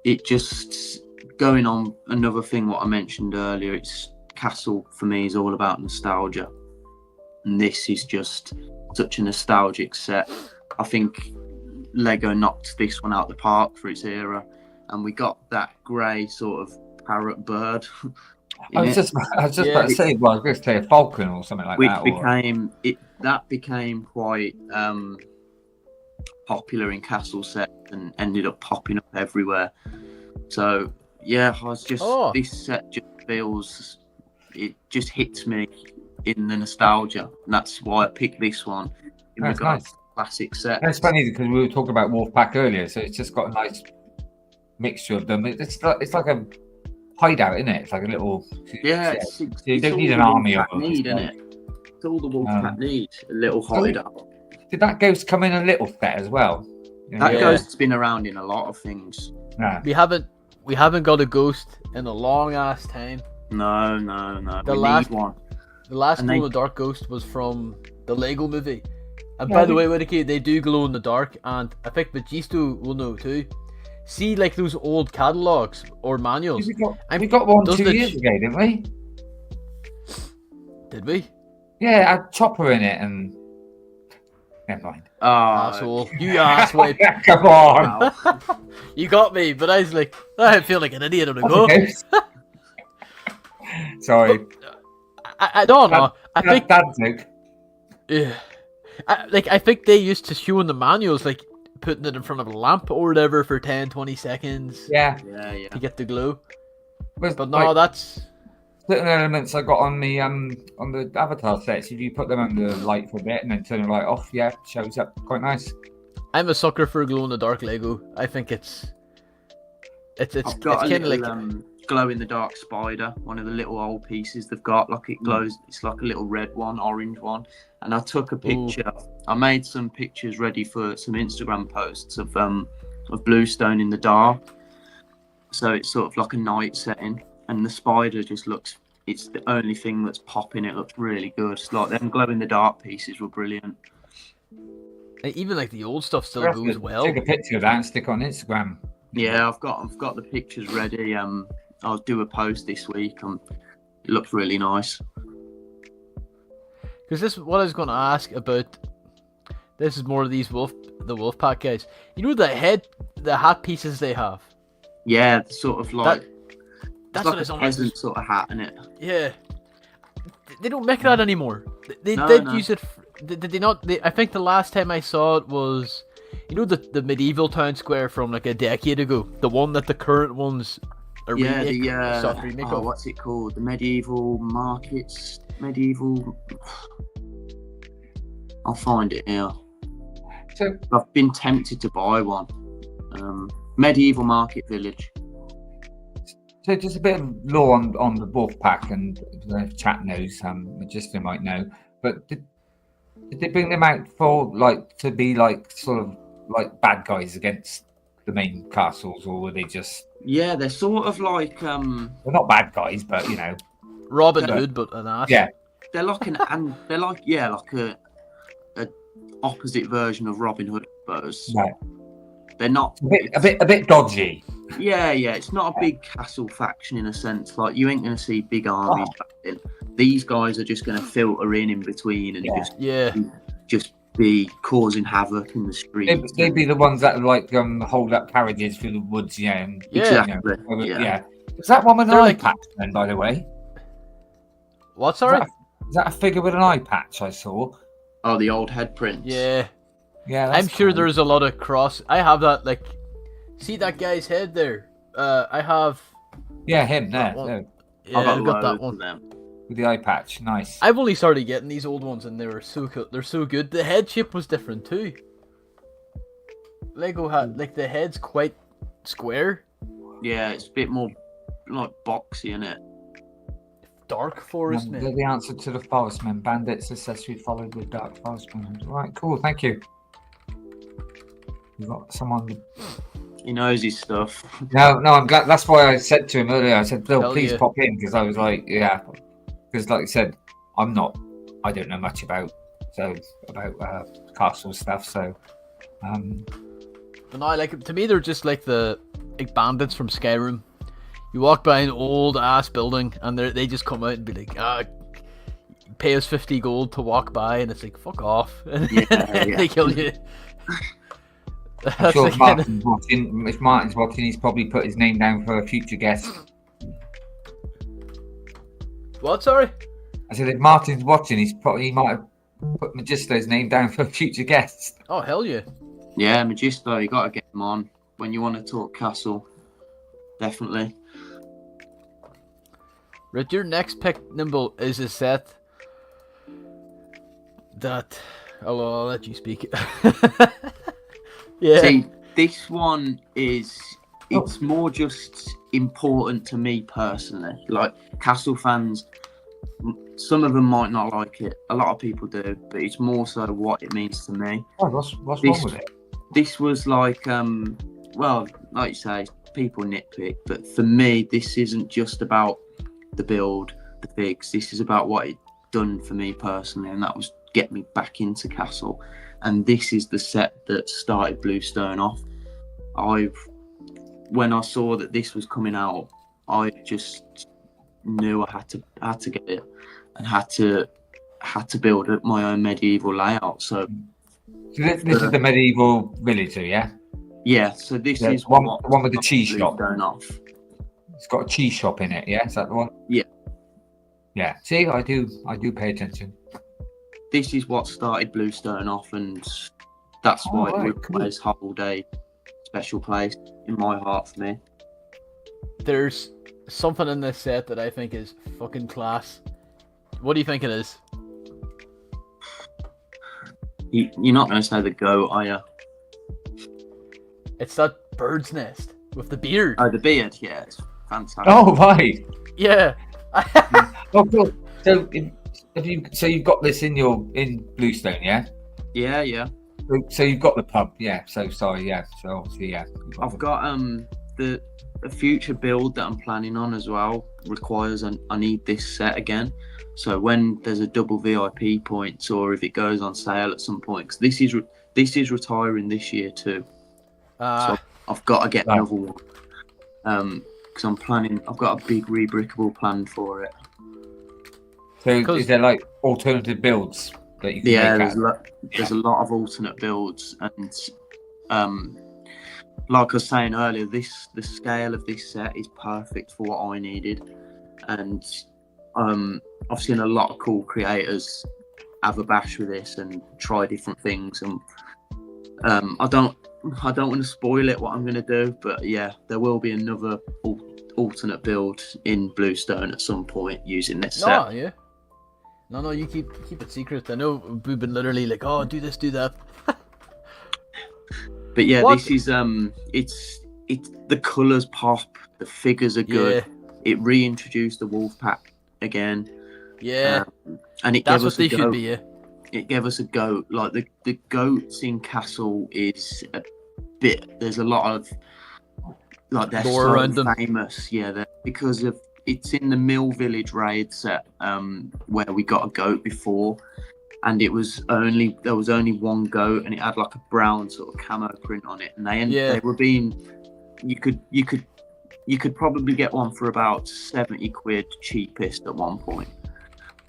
Speaker 4: it just going on another thing. What I mentioned earlier, it's Castle for me is all about nostalgia, and this is just such a nostalgic set. I think Lego knocked this one out the park for its era, and we got that grey sort of parrot bird.
Speaker 3: I was just about to say, well, I was going to say a falcon or something like that.
Speaker 4: That became quite popular in Castle sets and ended up popping up everywhere. So yeah, I was just this set just feels, it just hits me in the nostalgia, and that's why I picked this one in regards to classic set.
Speaker 3: It's funny because we were talking about Wolfpack earlier, so it's just got a nice mixture of them. It's like a hideout, isn't it? It's like a little.
Speaker 4: Yeah,
Speaker 3: you don't need an army of them.
Speaker 4: Isn't it? It's all the Wolfpack need, a little hideout.
Speaker 3: Did that ghost come in a little set as well?
Speaker 4: That ghost's been around in a lot of things.
Speaker 3: Yeah.
Speaker 2: We haven't got a ghost in a long ass time.
Speaker 4: No.
Speaker 2: The last glow in the dark ghost was from the Lego movie. And by the way, WhittaKEE, they do glow in the dark, and I think Magisto will know too. See, like those old catalogs or manuals.
Speaker 3: We got one 2 years ago, didn't we?
Speaker 2: Did we?
Speaker 3: Yeah, it had Chopper in it, and never mind.
Speaker 2: Asshole. You asswipe.
Speaker 3: Come on.
Speaker 2: You got me, but I was like, I feel like an idiot on the go.
Speaker 3: Okay. Sorry.
Speaker 2: I don't know. I think
Speaker 3: Dad joke.
Speaker 2: Yeah. I think they used to show in the manuals, like putting it in front of a lamp or whatever for 10-20 seconds.
Speaker 3: Yeah.
Speaker 2: To get the glow.
Speaker 3: But
Speaker 2: no, that's
Speaker 3: certain elements I got on the Avatar sets. If you put them under the light for a bit and then turn the light off, shows up quite nice.
Speaker 2: I'm a sucker for glow in the dark Lego. I think it's
Speaker 4: I've got
Speaker 2: kind of like
Speaker 4: glow in the dark spider, one of the little old pieces they've got. Like it glows. It's like a little red one, orange one. And I took a picture. I made some pictures ready for some Instagram posts of Bluestone in the dark. So it's sort of like a night setting, and the spider just looks. It's the only thing that's popping. It looks really good. It's like them glow in the dark pieces were brilliant.
Speaker 2: Even like the old stuff still goes well.
Speaker 3: Take a picture of that and stick on Instagram.
Speaker 4: Yeah, I've got the pictures ready. I'll do a post this week. It looks really nice.
Speaker 2: Because this is what I was going to ask about. This is more of these the Wolfpack guys. You know the hat pieces they have.
Speaker 4: Yeah, sort of like
Speaker 2: that's
Speaker 4: like
Speaker 2: what it's
Speaker 4: a
Speaker 2: on.
Speaker 4: peasant sort of hat in it.
Speaker 2: Yeah, they don't make that anymore. They
Speaker 4: No,
Speaker 2: did
Speaker 4: no.
Speaker 2: use it. Did they not? I think the last time I saw it was, you know, the medieval town square from like a decade ago. The one that the current ones are soft remake of.
Speaker 4: What's it called? The medieval markets. Medieval. I'll find it here.
Speaker 3: So
Speaker 4: I've been tempted to buy one. Medieval Market Village.
Speaker 3: So just a bit of lore on the Wolfpack, and the chat knows, Magister might know, but did they bring them out for like to be like sort of like bad guys against the main castles, or were they just?
Speaker 4: Yeah, they're sort of like
Speaker 3: They're not bad guys, but you know,
Speaker 2: Robin Hood, but an ass.
Speaker 3: yeah,
Speaker 4: they're like like a opposite version of Robin Hood, I suppose.
Speaker 3: right.
Speaker 4: They're not
Speaker 3: A bit dodgy.
Speaker 4: Yeah, it's not a big castle faction in a sense. Like you ain't gonna see big armies back in. These guys are just gonna filter in between and just be causing havoc in the streets.
Speaker 3: They'd be the ones that like hold up carriages through the woods, and
Speaker 4: Exactly.
Speaker 3: Is that one with an
Speaker 2: They're
Speaker 3: eye
Speaker 2: like-
Speaker 3: patch then, by the way?
Speaker 2: What? Sorry.
Speaker 3: Is that a figure with an eye patch I saw?
Speaker 4: Oh, the old head prints.
Speaker 2: Yeah.
Speaker 3: Yeah,
Speaker 2: I'm sure there's a lot of cross. I have that, like, see that guy's head there? I have.
Speaker 3: Yeah, him there.
Speaker 2: That one.
Speaker 3: there,
Speaker 2: Yeah, I've got that
Speaker 4: loads
Speaker 2: one.
Speaker 4: of them.
Speaker 3: with the eye patch. Nice.
Speaker 2: I've only started getting these old ones, and they were so cool. They're so good. The head shape was different too. Lego had like the head's quite square.
Speaker 4: Yeah, it's a bit more like boxy, isn't it?
Speaker 2: Dark forest
Speaker 3: They're
Speaker 2: man.
Speaker 3: the answer to the forestmen. Bandits, accessory followed with dark forestmen. Right, cool. Thank you. You got someone.
Speaker 4: He knows his stuff.
Speaker 3: No, I'm glad. That's why I said to him earlier. I said, "Bill,
Speaker 2: Hell
Speaker 3: please
Speaker 2: yeah.
Speaker 3: pop in," because I was like, "Yeah," because like I said, I don't know much about castle stuff. So,
Speaker 2: But no, like to me, they're just like the bandits from Skyrim. You walk by an old ass building, and they just come out and be like, pay us 50 gold to walk by, and it's like, fuck off, and
Speaker 4: Yeah.
Speaker 2: they kill you.
Speaker 3: I'm
Speaker 2: That's
Speaker 3: sure
Speaker 2: the
Speaker 3: if
Speaker 2: kind
Speaker 3: Martin's watching. If Martin's watching, he's probably put his name down for a future guest.
Speaker 2: What? Sorry.
Speaker 3: I said, if Martin's watching, he might have put Magisto's name down for a future guest.
Speaker 2: Oh hell yeah.
Speaker 4: Yeah, Magisto, you gotta get him on when you want to talk castle. Definitely.
Speaker 2: Right, your next pick, Nimble, is a set that I'll let you speak. Yeah.
Speaker 4: See, this one it's more just important to me personally. Like castle fans, some of them might not like it. A lot of people do, but it's more so what it means to me.
Speaker 3: Oh, what's wrong with it?
Speaker 4: This was like, well, like you say, people nitpick, but for me, this isn't just about the build, the figs. This is about what it done for me personally, and that was get me back into castle. And this is the set that started Bluestone off. When I saw that this was coming out, I just knew I had to get it, and had to build up my own medieval layout. So
Speaker 3: this is the medieval villager, yeah?
Speaker 4: yeah, so this
Speaker 3: Yeah,
Speaker 4: is
Speaker 3: the one
Speaker 4: what
Speaker 3: with the cheese shop.
Speaker 4: Bluestone off.
Speaker 3: It's got a cheese shop in it, yeah? Is that the one?
Speaker 4: Yeah.
Speaker 3: Yeah. See, I do pay attention.
Speaker 4: This is what started Bluestone off, and that's why
Speaker 3: right,
Speaker 4: it
Speaker 3: cool.
Speaker 4: always hold a special place in my heart for me.
Speaker 2: There's something in this set that I think is fucking class. What do you think it is?
Speaker 4: You're not going to say the goat, are you?
Speaker 2: It's that bird's nest with the beard.
Speaker 4: Oh, the beard, yeah, it's fantastic.
Speaker 3: Oh, right.
Speaker 2: Yeah.
Speaker 3: Oh, cool. So, you've got this in Bluestone, yeah?
Speaker 4: Yeah.
Speaker 3: So you've got the pub, yeah. So sorry, yeah. So obviously, yeah.
Speaker 4: I've got the future build that I'm planning on as well requires I need this set again. So when there's a double VIP points, or if it goes on sale at some point, because this is retiring this year too. So I've got to get another one. Because I'm planning. I've got a big rebrickable plan for it.
Speaker 3: So is there like alternative builds that you can make?
Speaker 4: There's a lot of alternate builds, and like I was saying earlier, the scale of this set is perfect for what I needed, and I've seen a lot of cool creators have a bash with this and try different things, and I don't want to spoil it what I'm going to do, but yeah, there will be another alternate build in Bluestone at some point using this set.
Speaker 2: Oh yeah. No, you keep it secret. I know we've been literally like, oh, do this, do that.
Speaker 4: But yeah, this is it's the colours pop, the figures are good. Yeah. It reintroduced the wolf pack again.
Speaker 2: Yeah,
Speaker 4: and it
Speaker 2: that's
Speaker 4: gave us
Speaker 2: what they
Speaker 4: a goat.
Speaker 2: should be. Yeah,
Speaker 4: it gave us a goat. Like the goats in Castle is a bit. There's a lot of like they're
Speaker 2: lore
Speaker 4: so
Speaker 2: around them.
Speaker 4: famous. Yeah, because of it's in the Mill Village raid set where we got a goat before, and there was only one goat, and it had like a brown sort of camo print on it, and they were being you could probably get one for about 70 quid cheapest at one point.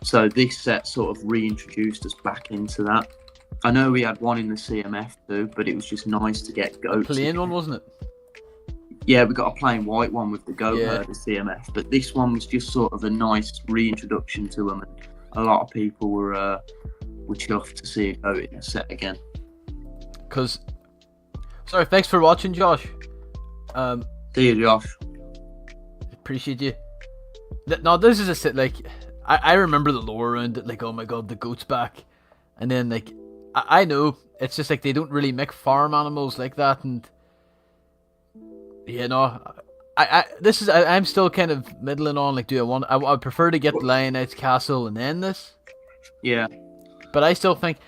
Speaker 4: So this set sort of reintroduced us back into that. I know we had one in the CMF too, but it was just nice to get goats.
Speaker 2: Plain one, wasn't it?
Speaker 4: Yeah, we got a plain white one with the goat herd, the CMF, but this one was just sort of a nice reintroduction to them, and a lot of people were chuffed to see it go in a set again.
Speaker 2: Sorry, thanks for watching, Josh.
Speaker 4: See you, Josh.
Speaker 2: Appreciate you. No, this is a set, like, I remember the lore around it, like, oh my god, the goat's back. And then, like, I know, it's just like they don't really make farm animals like that, and you know, I'm still kind of middling on, like, I would prefer to get Lionhead's Castle and then this.
Speaker 4: Yeah.
Speaker 2: But I still think,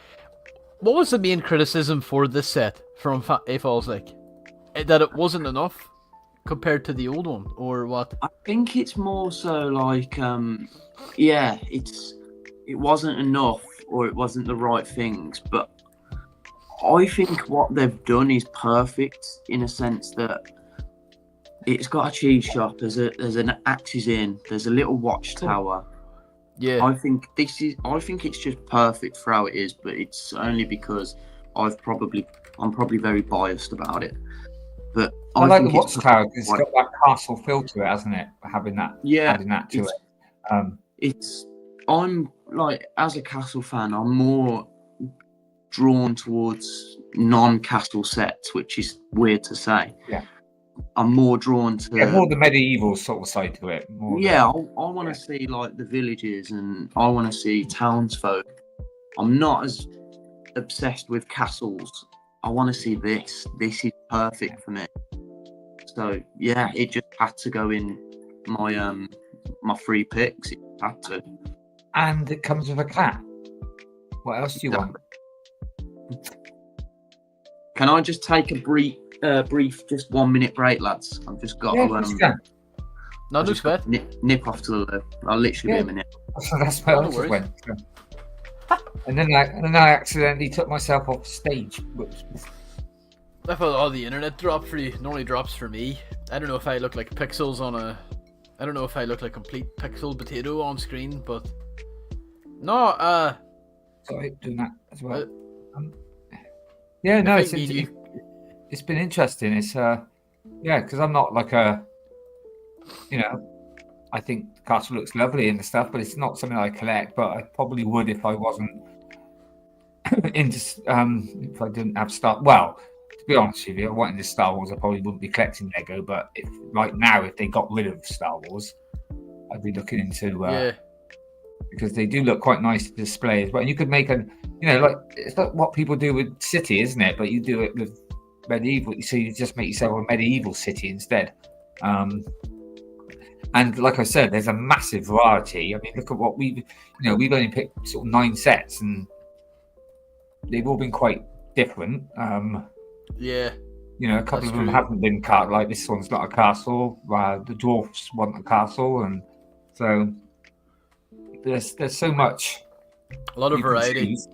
Speaker 2: what was the main criticism for this set from AFOL's, like, that it wasn't enough compared to the old one, or what?
Speaker 4: I think it's more so like, it wasn't enough, or it wasn't the right things, but I think what they've done is perfect in a sense that it's got a cheese shop, there's an Axis Inn, there's a little watchtower.
Speaker 2: Yeah.
Speaker 4: I think it's just perfect for how it is, but it's only because I'm probably very biased about it. But
Speaker 3: I like the watchtower because it's got that castle feel to it, hasn't it? Having that, adding that to it.
Speaker 4: I'm like, as a Castle fan, I'm more drawn towards non-Castle sets, which is weird to say.
Speaker 3: Yeah.
Speaker 4: I'm more drawn to
Speaker 3: more the medieval sort of side to it.
Speaker 4: I want to see like the villages, and I want to see townsfolk. I'm not as obsessed with castles. I want to see this. This is perfect for me. So yeah, it just had to go in my my free picks. It had to.
Speaker 3: And it comes with a cat. What else do you want?
Speaker 4: Can I just take a brief, just 1 minute break, lads? I've just got to
Speaker 2: no, just
Speaker 4: nip off to the loo. I'll literally be a minute.
Speaker 3: So that's where I just went. And then I accidentally took myself off stage.
Speaker 2: I thought the internet dropped for you. It normally drops for me. I don't know if I look like pixels I don't know if I look like complete pixel potato on screen, but no.
Speaker 3: Sorry, doing that as well. It's been interesting. It's because I'm not like I think the castle looks lovely and stuff, but it's not something I collect. But I probably would if I wasn't into if I didn't have Star. Well, to be honest with you, if I wanted into Star Wars, I probably wouldn't be collecting Lego. But if they got rid of Star Wars, I'd be looking into because they do look quite nice to display as well. And you could make it's like what people do with City, isn't it? But you do it with medieval, so you just make yourself a medieval city instead. And like I said, there's a massive variety. I mean, look at what we've only picked sort of 9 sets, and they've all been quite different.
Speaker 2: Yeah.
Speaker 3: You know, a couple
Speaker 2: That's
Speaker 3: of them
Speaker 2: true.
Speaker 3: haven't been cut. Like this one's not a castle. The dwarfs want a castle, and so there's so much.
Speaker 2: A lot of
Speaker 3: you can
Speaker 2: variety.
Speaker 3: choose.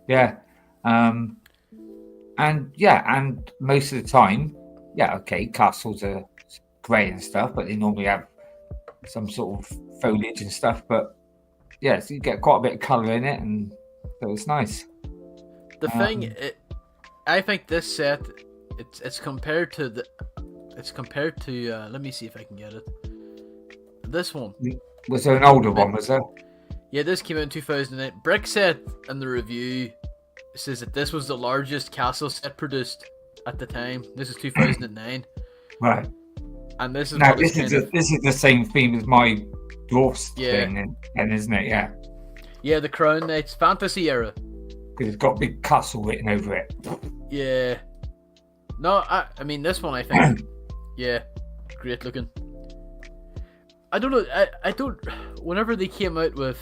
Speaker 3: Yeah. And most of the time, okay, castles are grey and stuff, but they normally have some sort of foliage and stuff. But yeah, so you get quite a bit of colour in it, and so it's nice.
Speaker 2: The thing, I think this set, it's compared to let me see if I can get it. This one.
Speaker 3: Was there an older one? Was there?
Speaker 2: Yeah, this came out in 2008. Brick Set in the review says that this was the largest castle set produced at the time. This is 2009.
Speaker 3: Right.
Speaker 2: And this is
Speaker 3: this is the same theme as my dwarfs thing, and isn't it? Yeah.
Speaker 2: Yeah, the Crown Knights fantasy era.
Speaker 3: Because it's got a big castle written over it.
Speaker 2: Yeah. No, I mean this one I think. Yeah, great looking. I don't know. I don't. Whenever they came out with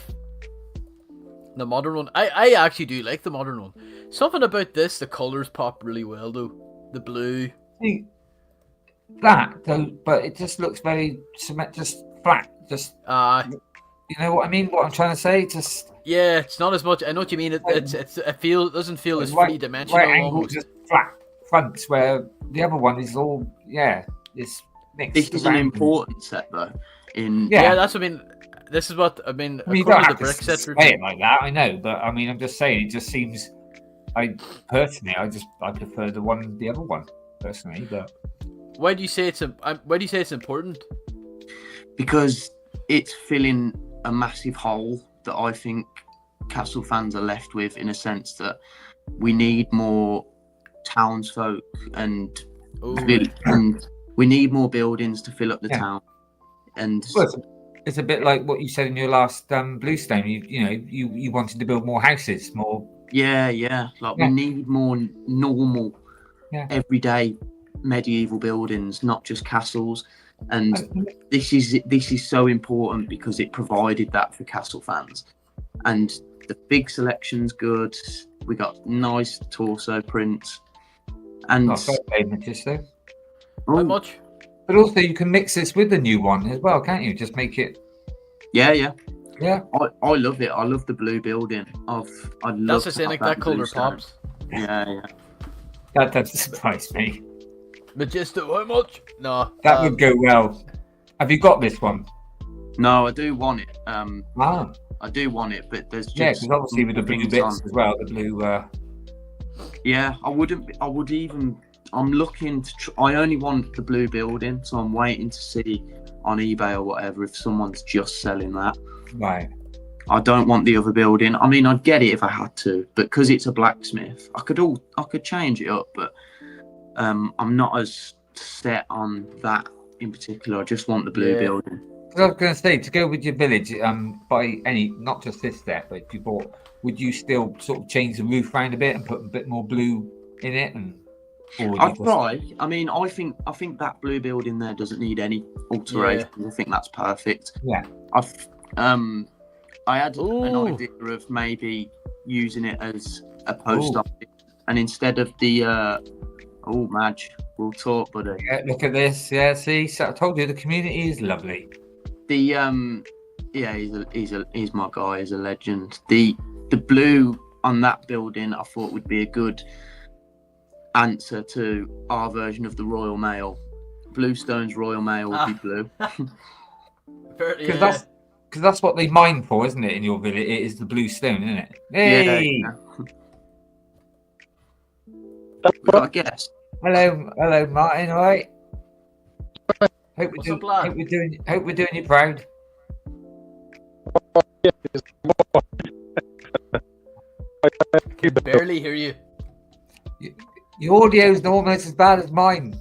Speaker 2: the modern one, I actually do like the modern one. Something about this, the colors pop really well though. The blue.
Speaker 3: See, that though, but it just looks very just flat. Just you know what I mean? What I'm trying to say? Just
Speaker 2: yeah, it's not as much. I know what you mean. It doesn't feel as three dimensional almost.
Speaker 3: Just flat fronts, where the other one is all it's mixed.
Speaker 4: This is an important set though.
Speaker 2: Yeah, that's what I mean. This is what I mean.
Speaker 3: You don't have to say it like that, I know, but I mean, I'm just saying. It just seems, I prefer the other one personally. But
Speaker 2: why do you say it's important?
Speaker 4: Because it's filling a massive hole that I think Castle fans are left with, in a sense that we need more townsfolk and we need more buildings to fill up the town. And
Speaker 3: it's a bit like what you said in your last Bluestone. You wanted to build more houses, more.
Speaker 4: Yeah. We need more normal, everyday medieval buildings, not just castles. And this is so important because it provided that for Castle fans. And the big selection's good. We got nice torso prints. And
Speaker 3: not so images though.
Speaker 2: How much?
Speaker 3: But also, you can mix this with the new one as well, can't you? Just make it.
Speaker 4: Yeah.
Speaker 3: I
Speaker 4: love it. I love the blue building.
Speaker 2: That's the thing, that colour pops.
Speaker 4: Yeah.
Speaker 3: That doesn't surprise me.
Speaker 2: Magisto, how much? No.
Speaker 3: That would go well. Have you got this one?
Speaker 4: No, I do want it. I do want it, but there's just
Speaker 3: because obviously with the blue bits as well, the blue.
Speaker 4: Yeah, I would even. I'm looking to. I only want the blue building, so I'm waiting to see on eBay or whatever if someone's just selling that.
Speaker 3: Right.
Speaker 4: I don't want the other building. I mean, I'd get it if I had to, but because it's a blacksmith, I could change it up, but I'm not as set on that in particular. I just want the blue building.
Speaker 3: I was going to say, to go with your village, not just this set, but if you bought, would you still sort of change the roof around a bit and put a bit more blue in it?
Speaker 4: I'd try. I mean, I think that blue building there doesn't need any alteration. I think that's perfect.
Speaker 3: Yeah.
Speaker 4: I had an idea of maybe using it as a post office, and instead of the Madge, we'll talk, buddy.
Speaker 3: Yeah, look at this. Yeah, see, so I told you the community is lovely.
Speaker 4: He's my guy. He's a legend. The blue on that building, I thought would be a good answer to our version of the Royal Mail. Bluestone's Royal Mail would be blue.
Speaker 3: Because that's what they mine for, isn't it? In your village, it is the Bluestone, isn't it? Hey!
Speaker 4: Yeah. I guess.
Speaker 3: Hello, Martin. All right. Hope we're doing you proud.
Speaker 2: I can barely hear you.
Speaker 3: Your audio is almost as bad as mine.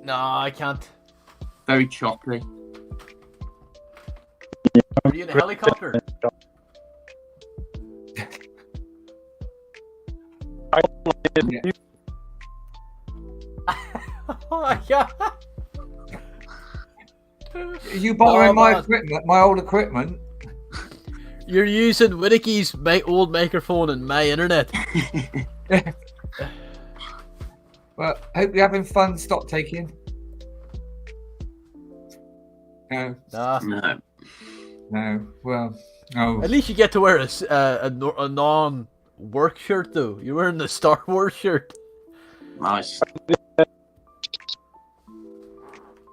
Speaker 2: No, I can't.
Speaker 4: Very choppy.
Speaker 2: Are you in a helicopter? Oh my god!
Speaker 3: Are you borrowing my equipment, my old equipment?
Speaker 2: You're using WhittaKEE's old microphone and my internet.
Speaker 3: Well, hope you're having fun. Stop taking. No.
Speaker 4: No.
Speaker 3: No. Well. No.
Speaker 2: At least you get to wear a non-work shirt, though. You're wearing the Star Wars shirt.
Speaker 4: Nice.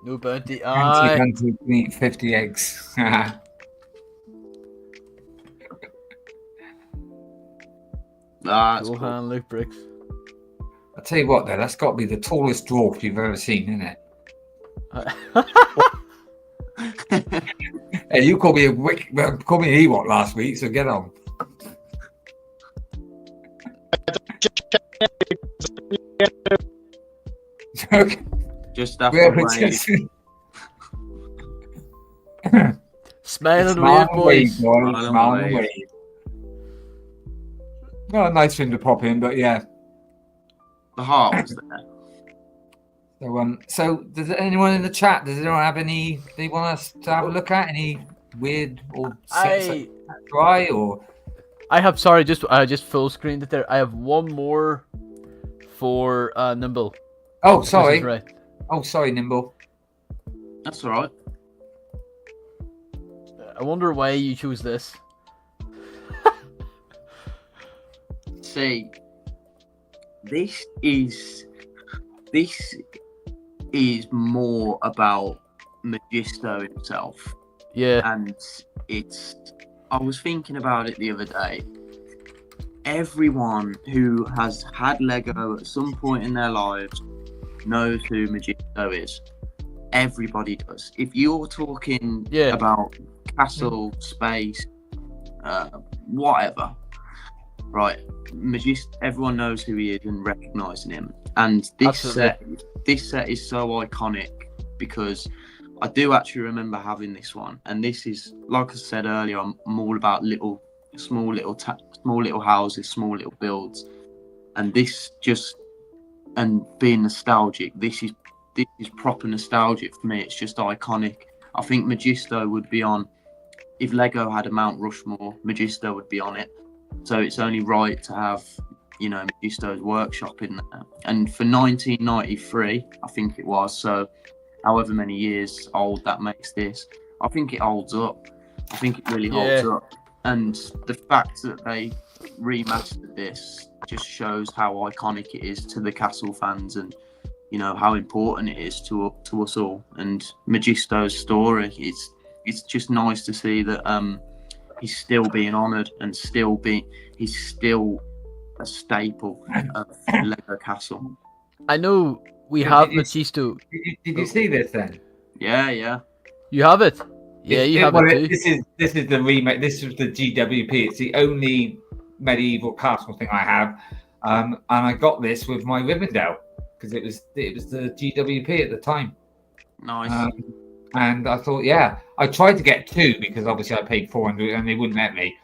Speaker 2: No bounty.
Speaker 3: Anti meat 50 eggs.
Speaker 4: That's
Speaker 2: Cool
Speaker 4: cool.
Speaker 2: hand, Luke Briggs.
Speaker 3: I'll tell you what, though, that's got to be the tallest dwarf you've ever seen, isn't it? Hey, you called me an Ewok last week, so get on. Okay.
Speaker 4: Just after
Speaker 3: Well,
Speaker 4: rain.
Speaker 2: Smile and
Speaker 3: Smile
Speaker 2: wave,
Speaker 3: and
Speaker 2: boys.
Speaker 3: wave, boys. Smile and wave. Not a nice thing to pop in, but yeah.
Speaker 4: The heart was there.
Speaker 3: So does anyone in the chat? Does anyone have any they want us to have a look at? Any weird or try or?
Speaker 2: I have. Sorry, I just full screened it there. I have one more for Nimble.
Speaker 3: Oh, sorry.
Speaker 2: Right.
Speaker 3: Oh, sorry, Nimble.
Speaker 4: That's all right.
Speaker 2: I wonder why you choose this.
Speaker 4: See, this is more about Magisto himself.
Speaker 2: Yeah.
Speaker 4: And I was thinking about it the other day. Everyone who has had Lego at some point in their lives knows who Magisto is. Everybody does. If you're talking about castle, space, whatever, right? Everyone knows who he is and recognising him. And this set is so iconic because I do actually remember having this one. And this is, like I said earlier, I'm all about small little houses, small little builds, and this and being nostalgic. This is proper nostalgic for me. It's just iconic. I think Magisto would be on, if Lego had a Mount Rushmore, Magisto would be on it. So it's only right to have, Magisto's workshop in there. And for 1993, I think it was, so however many years old that makes this, I think it holds up. I think it really holds up. And the fact that they remastered this just shows how iconic it is to the Castle fans and, how important it is to us all. And Magisto's story, it's just nice to see that he's still being honoured and he's still a staple of Lego Castle.
Speaker 2: I know we have Magisto.
Speaker 3: Did you see this then?
Speaker 4: Yeah.
Speaker 2: You have it? Yeah, you have it too.
Speaker 3: This is the remake. This is the GWP. It's the only medieval castle thing I have, and I got this with my Rivendell because it was the GWP at the time.
Speaker 4: Nice.
Speaker 3: And I thought, I tried to get two because obviously I paid 400 and they wouldn't let me.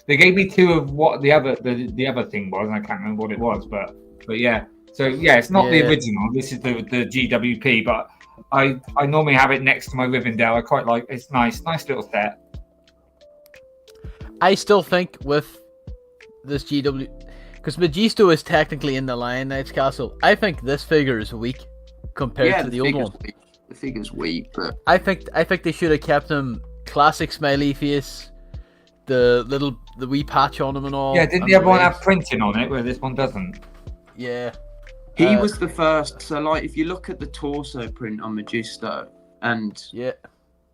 Speaker 3: They gave me two of what the other thing was, and I can't remember what it was, but yeah. So it's not the original. This is the GWP, but I normally have it next to my Rivendell. I quite like it's nice little set.
Speaker 2: I still think with this GW, because Magisto is technically in the Lion Knight's castle. I think this figure is weak compared to the old one.
Speaker 4: The figure's weak, but
Speaker 2: I think they should have kept him classic smiley face, the wee patch on him and all.
Speaker 3: Yeah, didn't the other one have printing on it where this one doesn't?
Speaker 2: Yeah.
Speaker 4: He was the first. So, like, if you look at the torso print on Magisto, and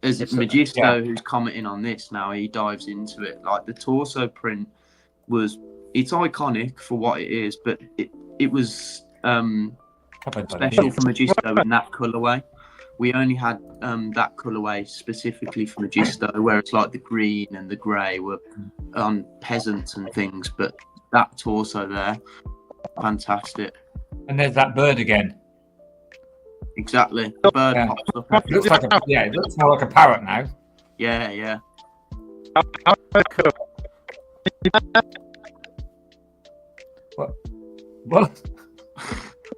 Speaker 4: as Magisto who's commenting on this now, he dives into it. Like, the torso print it's iconic for what it is, but it was special for Magisto in that colourway. We only had that colourway specifically for Magisto, where it's like the green and the grey were on peasants and things, but that torso there, fantastic.
Speaker 3: And there's that bird again.
Speaker 4: Exactly. The bird pops up.
Speaker 3: It looks more like a parrot now.
Speaker 4: Yeah.
Speaker 3: What?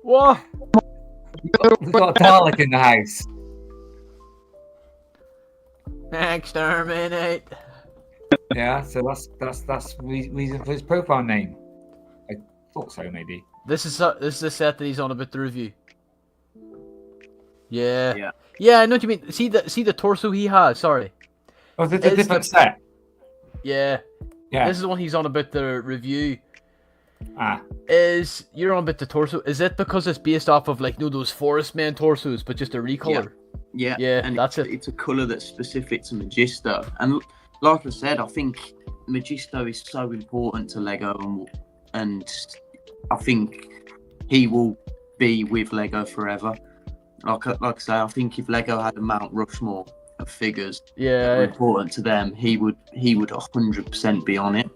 Speaker 2: What?
Speaker 3: We've got a Dalek in the house.
Speaker 2: Exterminate.
Speaker 3: Yeah, so that's reason for his profile name. I thought so, maybe.
Speaker 2: This is the set that he's on about the review. Yeah.
Speaker 4: Yeah.
Speaker 2: Yeah, I know what you mean. See the torso he has. Sorry.
Speaker 3: Oh, it's a
Speaker 2: Is
Speaker 3: different set.
Speaker 2: Yeah.
Speaker 3: Yeah.
Speaker 2: This is the one he's on about the review.
Speaker 3: Ah.
Speaker 2: You're on about the torso? Is it because it's based off of like those Forest Man torsos, but just a recolor?
Speaker 4: Yeah.
Speaker 2: Yeah,
Speaker 4: and
Speaker 2: that's it.
Speaker 4: It's a colour that's specific to Magisto, and like I said, I think Magisto is so important to Lego, and I think he will be with Lego forever. Like I say, I think if Lego had a Mount Rushmore of figures that were important to them, he would 100% be on it.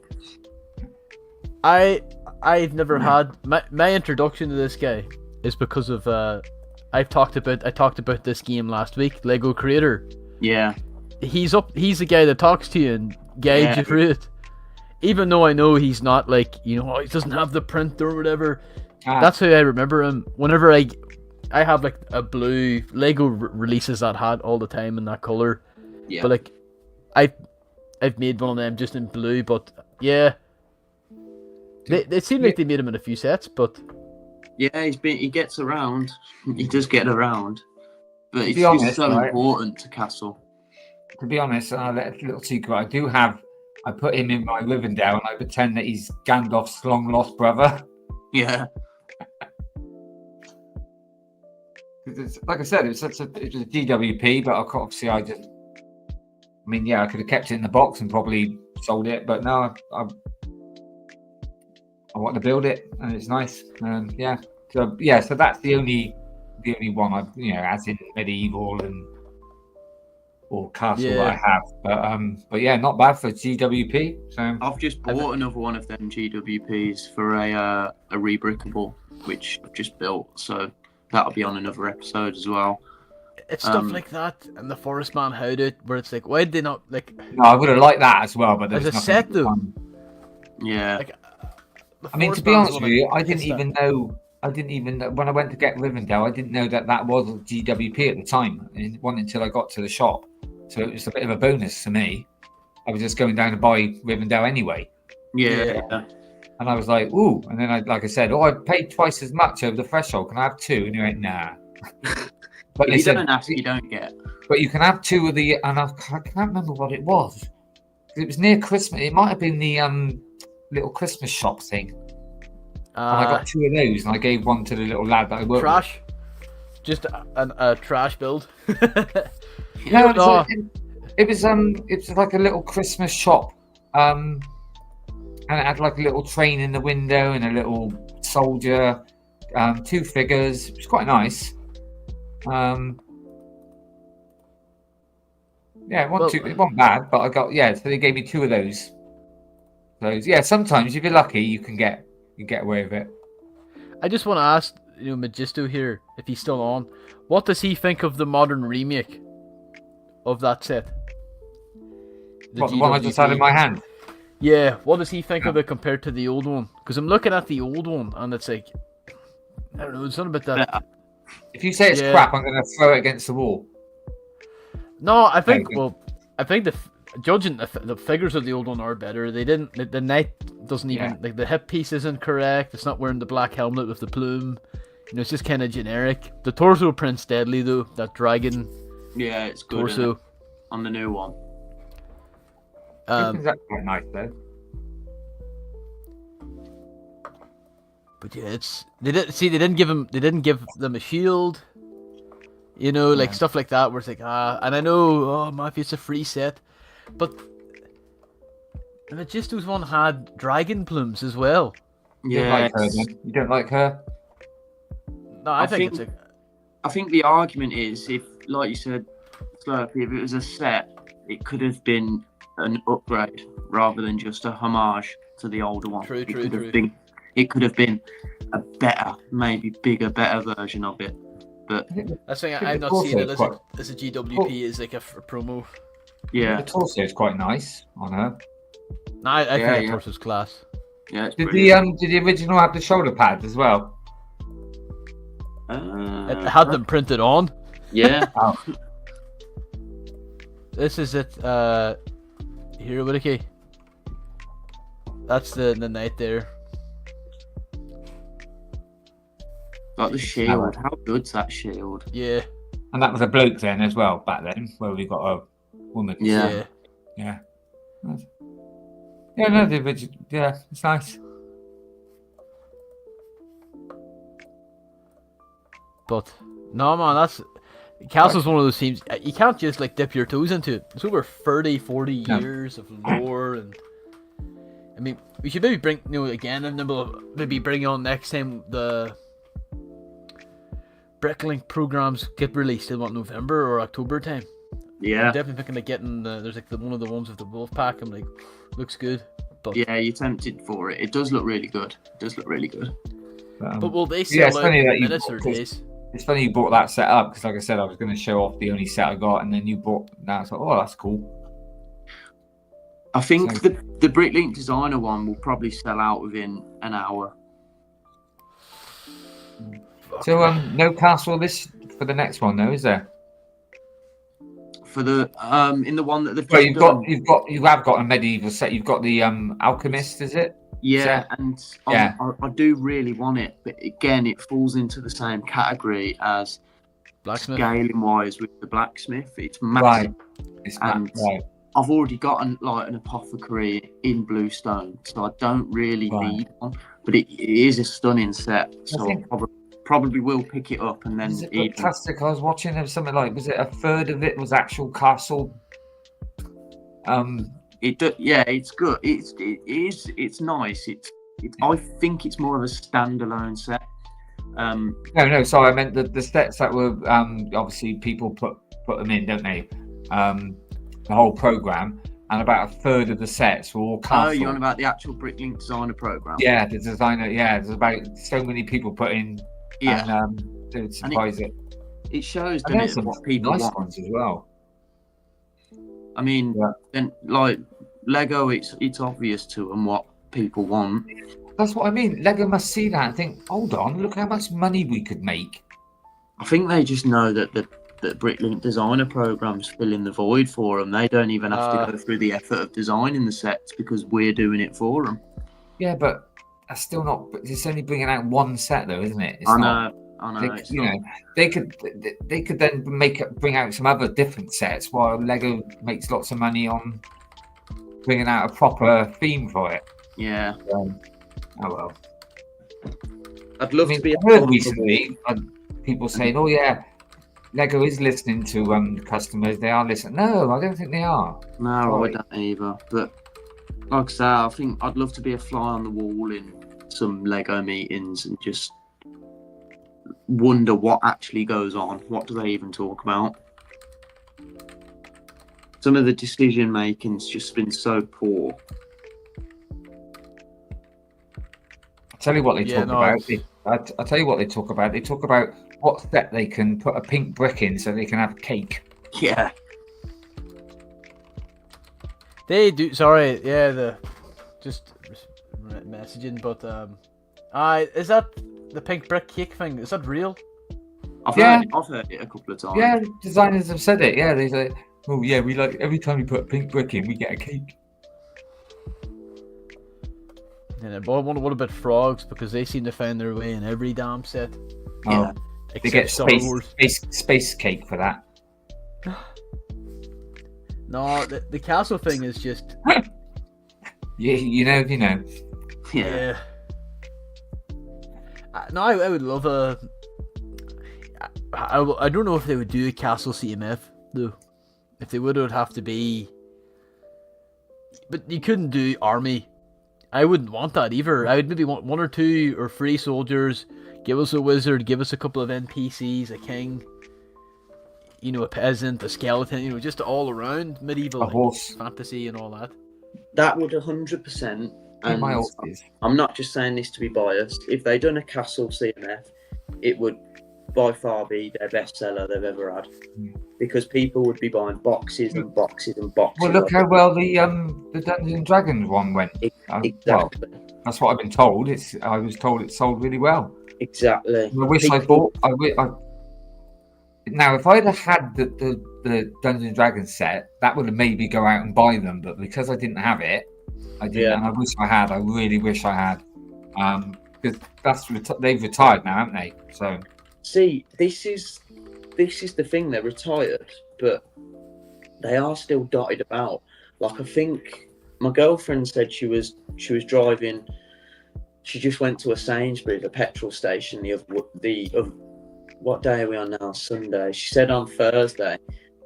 Speaker 2: I've never had my introduction to this guy is because of I talked about this game last week, Lego Creator.
Speaker 4: Yeah.
Speaker 2: He's the guy that talks to you and guides you through it. Even though I know he's not like, he doesn't have the print or whatever. That's how I remember him. Whenever I have like a blue Lego releases that hat all the time in that color.
Speaker 4: Yeah.
Speaker 2: But like I've made one of them just in blue, but yeah. They seem like they made him in a few sets, but
Speaker 4: yeah, he gets around. He does get around, but it's
Speaker 3: honest,
Speaker 4: so
Speaker 3: right?
Speaker 4: important to Castle.
Speaker 3: To be honest, I'll let a little secret. I put him in my Rivendell, and I pretend that he's Gandalf's long lost brother.
Speaker 4: Yeah.
Speaker 3: Like I said, it was a GWP, but obviously I could have kept it in the box and probably sold it, but no, I want to build it, and it's nice. So that's the only one I've as in medieval or castle that I have. But yeah, not bad for GWP. So
Speaker 4: I've just bought another one of them GWPs for a rebrickable, which I've just built. So that'll be on another episode as well.
Speaker 2: It's stuff like that, and the Forest Man How'd It, where it's like, why did they not like?
Speaker 3: No, I would have liked that as well, but there's
Speaker 2: as a set though.
Speaker 4: Yeah.
Speaker 2: Like,
Speaker 3: I mean, to be honest with you, I didn't even know when I went to get Rivendell, I didn't know that was GWP at the time. It wasn't until I got to the shop, so it was a bit of a bonus for me. I was just going down to buy Rivendell anyway.
Speaker 4: Yeah.
Speaker 3: And I was like, ooh, and then I said, I paid twice as much over the threshold. Can I have two? And he went, nah. But
Speaker 4: if you don't ask, you don't get.
Speaker 3: But you can have two of the, and I can't remember what it was. It was near Christmas. It might have been the little Christmas shop thing. And I got two of those, and I gave one to the little lad that I worked
Speaker 2: trash. With. Just a trash build.
Speaker 3: No, it was like a little Christmas shop, and it had like a little train in the window and a little soldier, two figures. It was quite nice. It wasn't bad, but I got so they gave me two of those. So sometimes if you're lucky, you can get away with it. I
Speaker 2: just want to ask, Magisto here, if he's still on, what does he think of the modern remake of that set?
Speaker 3: The one I just had in my hand?
Speaker 2: Yeah, what does he think of it compared to the old one? Because I'm looking at the old one, and it's like, I don't know, it's something about that.
Speaker 3: If you say it's crap, I'm going to throw it against the wall.
Speaker 2: No, I think judging the figures of the old one are better. They didn't. The knight doesn't even like the hip piece isn't correct. It's not wearing the black helmet with the plume. It's just kind of generic. The torso print's deadly though. That dragon.
Speaker 4: Yeah, it's good.
Speaker 2: Torso
Speaker 4: on the new one.
Speaker 3: That's quite nice though.
Speaker 2: But yeah, they didn't give them a shield. Stuff like that. Where it's like and I know, maybe it's a free set. But the Magisto's one had dragon plumes as well.
Speaker 3: Yeah, you don't like her?
Speaker 2: No, I think
Speaker 4: the argument is, if, like you said, Slurpy, if it was a set, it could have been an upgrade rather than just a homage to the older one.
Speaker 2: True.
Speaker 4: It could have been a better, maybe bigger, better version of it. But
Speaker 2: that's why I've not seen it as a GWP, as like a promo.
Speaker 3: Yeah, the torso is quite nice on her.
Speaker 2: No, I think the torso's class.
Speaker 4: Yeah.
Speaker 3: Did the original have the shoulder pads as well?
Speaker 2: It had them printed on.
Speaker 4: Yeah.
Speaker 2: This is it. Here, WhittaKEE. That's the knight there.
Speaker 4: Got the shield. How good's that shield?
Speaker 2: Yeah.
Speaker 3: And that was a bloke then as well back then, where we got a woman.
Speaker 4: Yeah.
Speaker 3: Yeah. Yeah, no, yeah, it's nice.
Speaker 2: But no, man, that's Castle's one of those teams you can't just like dip your toes into it. It's over 40 years of lore, and I mean, we should maybe bring again, and then we'll maybe bring on next time the Bricklink programs get released in November or October time.
Speaker 4: Yeah,
Speaker 2: I'm definitely thinking of getting there's like one of the ones with the wolf pack. I'm like, looks good. But
Speaker 4: yeah, you're tempted for it. It does look really good.
Speaker 2: But will they sell out in minutes or days?
Speaker 3: It's funny you brought that set up because, like I said, I was going to show off the only set I got, and then you brought that. It's like, oh, that's cool.
Speaker 4: I think the Bricklink designer one will probably sell out within an hour.
Speaker 3: So, no castle for the next one, though, is there?
Speaker 4: For the in the one that they've
Speaker 3: you have got a medieval set. You've got the alchemist, is it?
Speaker 4: Yeah, and I do really want it, but again, it falls into the same category as
Speaker 2: blacksmith.
Speaker 4: Scaling wise with the blacksmith, it's massive.
Speaker 3: Right.
Speaker 4: I've already got an apothecary in Bluestone, so I don't really need one. But it is a stunning set, so I probably will pick it up and then.
Speaker 3: Is it fantastic? I was watching there was something like, was it a third of it was actual castle?
Speaker 4: It's good. It's nice. I think it's more of a standalone set.
Speaker 3: No. Sorry, I meant the sets that were obviously people put them in, don't they? The whole program, and about a third of the sets were all castle.
Speaker 4: Oh, you're on about the actual Bricklink designer program?
Speaker 3: Yeah, the designer. Yeah, there's about so many people put in.
Speaker 4: Yeah,
Speaker 3: and it would surprise it.
Speaker 4: It shows, doesn't it, what people
Speaker 3: nice
Speaker 4: want
Speaker 3: ones as well.
Speaker 4: I mean, then like Lego, it's obvious to them what people want.
Speaker 3: That's what I mean. Lego must see that and think, hold on, look how much money we could make.
Speaker 4: I think they just know that the Bricklink designer program's filling the void for them. They don't even have to go through the effort of designing the sets because we're doing it for them.
Speaker 3: Yeah, but that's still not. It's only bringing out one set, though, isn't it?
Speaker 4: I know.
Speaker 3: They could then bring out some other different sets while Lego makes lots of money on bringing out a proper theme for it.
Speaker 4: Yeah.
Speaker 3: Oh well.
Speaker 4: I'd love to be.
Speaker 3: I heard recently people saying, "Oh yeah, Lego is listening to customers. They are listening." No, I don't think they are.
Speaker 4: No, I don't either. But like I say, I think I'd love to be a fly on the wall in some Lego meetings and just wonder what actually goes on. What do they even talk about? Some of the decision making's just been so poor.
Speaker 3: I'll tell you what they talk about. I'll tell you what they talk about. They talk about what set they can put a pink brick in so they can have cake.
Speaker 4: Yeah.
Speaker 2: They do. Sorry, yeah. Just messaging, but is that the pink brick cake thing? Is that real?
Speaker 4: I've heard it a couple of times.
Speaker 3: Yeah, designers have said it. Yeah, they say, "Oh yeah, we like every time we put a pink brick in, we get a cake."
Speaker 2: Yeah, but I wonder what about frogs, because they seem to find their way in every damn set.
Speaker 3: Yeah, they get
Speaker 2: Except
Speaker 3: space cake for that.
Speaker 2: No, the castle thing is just.
Speaker 3: Yeah, you know.
Speaker 2: Yeah. No, I would love a. I don't know if they would do a castle CMF though. If they would, it would have to be. But you couldn't do army. I wouldn't want that either. I would maybe want 1 or 2 or 3 soldiers. Give us a wizard. Give us a couple of NPCs. A king. A peasant. A skeleton. Just all around medieval
Speaker 3: horse,
Speaker 2: fantasy and all that.
Speaker 4: That would 100%. And I'm not just saying this to be biased. If they'd done a castle CMF, it would by far be their best seller they've ever had, because people would be buying boxes and boxes and boxes.
Speaker 3: Well, look how well the Dungeons and Dragons one went.
Speaker 4: Exactly.
Speaker 3: Well, that's what I've been told. I was told it sold really well.
Speaker 4: Exactly.
Speaker 3: I wish I bought. Now, if I'd have had the Dungeons and Dragons set, that would have made me go out and buy them. But because I didn't have it, I didn't.
Speaker 4: Yeah.
Speaker 3: And I wish I had. I really wish I had. Because they've retired now, haven't they? So
Speaker 4: see, this is the thing. They're retired, but they are still dotted about. Like, I think my girlfriend said she was driving. She just went to a Sainsbury's, a petrol station. What day are we on now? Sunday. She said on Thursday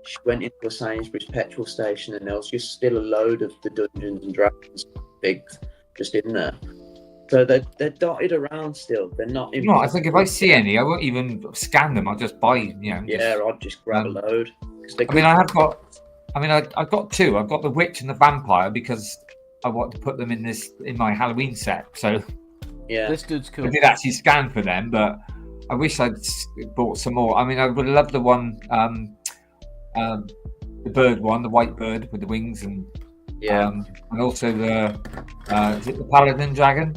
Speaker 4: she went into a Sainsbury's petrol station and there was just still a load of the Dungeons and Dragons figs just in there. So they're dotted around still. They're not.
Speaker 3: You know, I think if I see any, I won't even scan them. I'll just buy.
Speaker 4: I'd just grab a load.
Speaker 3: I've got two. I've got the witch and the vampire because I want to put them in my Halloween set. So
Speaker 4: yeah,
Speaker 2: this dude's cool.
Speaker 3: I did actually scan for them, but I wish I'd bought some more. I mean, I would love the one, the bird one, the white bird with the wings, and and also is it the paladin dragon?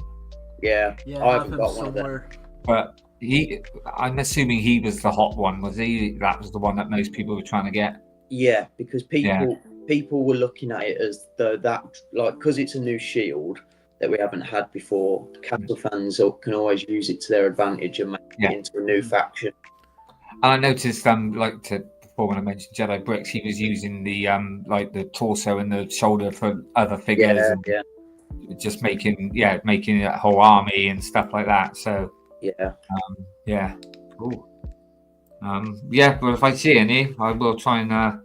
Speaker 4: Yeah, I haven't got one of them.
Speaker 3: But I'm assuming he was the hot one, was he? That was the one that most people were trying to get.
Speaker 4: Yeah, because people were looking at it as though because it's a new shield that we haven't had before. Castle fans can always use it to their advantage and make it into a new faction.
Speaker 3: And I noticed, before when I mentioned Jedi Bricks, he was using the the torso and the shoulder for other figures. Just making that whole army and stuff like that. So cool. But if I see any, I will try and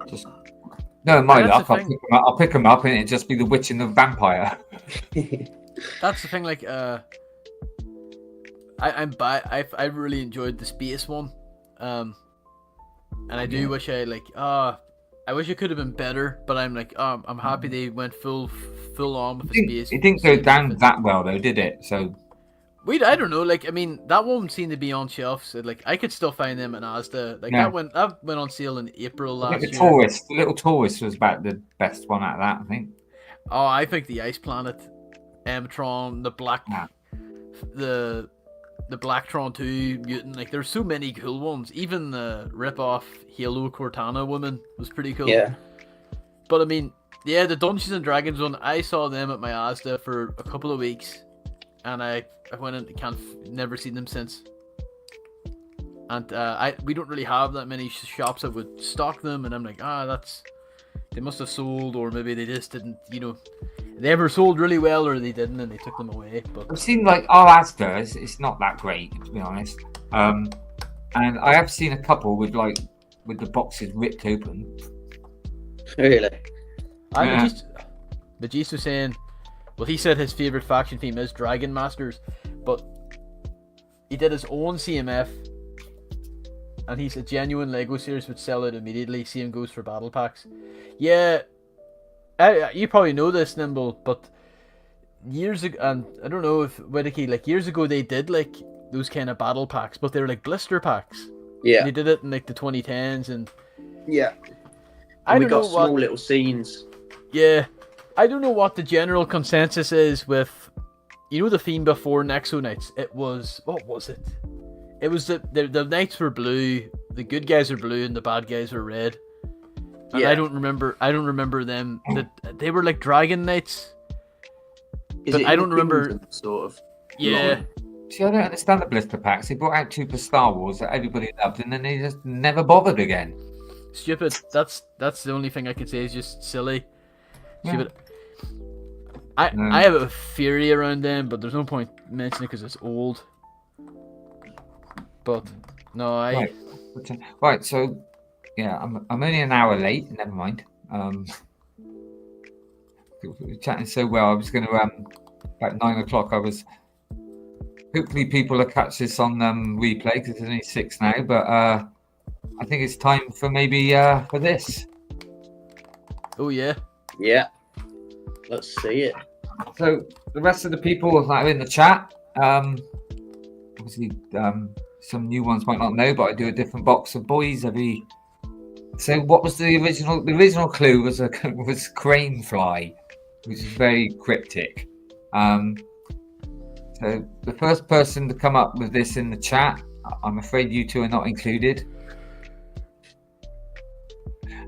Speaker 3: just. No, my luck, I'll pick them up and it'll just be the witch and the vampire.
Speaker 2: That's the thing. Like, I really enjoyed the space one, and I do wish I wish it could have been better, but I'm like, I'm happy they went full on with the space.
Speaker 3: It didn't go down that well though, did it? So
Speaker 2: I don't know. Like, I mean, that one seemed to be on shelves. So, like, I could still find them in Asda. Like that went on sale in April last year.
Speaker 3: The little tourist was about the best one out of that, I think.
Speaker 2: Oh, I think the Ice Planet, Tron, the Black, the Blacktron 2 mutant. Like, there's so many cool ones. Even the rip-off Halo Cortana woman was pretty cool.
Speaker 4: Yeah.
Speaker 2: But I mean, the Dungeons and Dragons one, I saw them at my Asda for a couple of weeks, and I went and never seen them since. And we don't really have that many shops that would stock them, and I'm like, they must have sold, or maybe they just didn't, they ever sold really well, or they didn't, and they took them away. But
Speaker 3: I've seen our Asda, it's not that great, to be honest. And I have seen a couple with the boxes ripped open.
Speaker 4: Really?
Speaker 2: Majis was saying, well, he said his favourite faction theme is Dragon Masters, but he did his own CMF, and he's a genuine Lego series would sell it immediately. Same goes for battle packs. Yeah, you probably know this, Nimble, but years ago, and I don't know if WhittaKEE, years ago they did those kind of battle packs, but they were like blister packs.
Speaker 4: Yeah.
Speaker 2: They did it in the 2010s, and
Speaker 4: yeah.
Speaker 2: We
Speaker 4: got small little scenes.
Speaker 2: Yeah. I don't know what the general consensus is with, the theme before Nexo Knights. It was, what was it? It was the knights were blue, the good guys are blue, and the bad guys were red. And I don't remember them. They were like dragon knights. I don't remember.
Speaker 4: Sort of.
Speaker 2: Yeah.
Speaker 3: See, I don't understand the blister packs. They brought out two for Star Wars that everybody loved, and then they just never bothered again.
Speaker 2: Stupid. That's the only thing I can say is just silly. Stupid. I have a theory around them, but there's no point mentioning it because it's old. But no,
Speaker 3: Right. So yeah, I'm only an hour late. Never mind. We're chatting so well. I was going to about 9 o'clock. I was. Hopefully, people will catch this on replay because it's only 6 now. But I think it's time for maybe for this.
Speaker 2: Oh yeah.
Speaker 4: Yeah. Let's see it.
Speaker 3: So the rest of the people that are in the chat, obviously some new ones might not know, but I do a different box of boys every. So what was the original? The original clue was crane fly, which is very cryptic. So the first person to come up with this in the chat, I'm afraid you two are not included.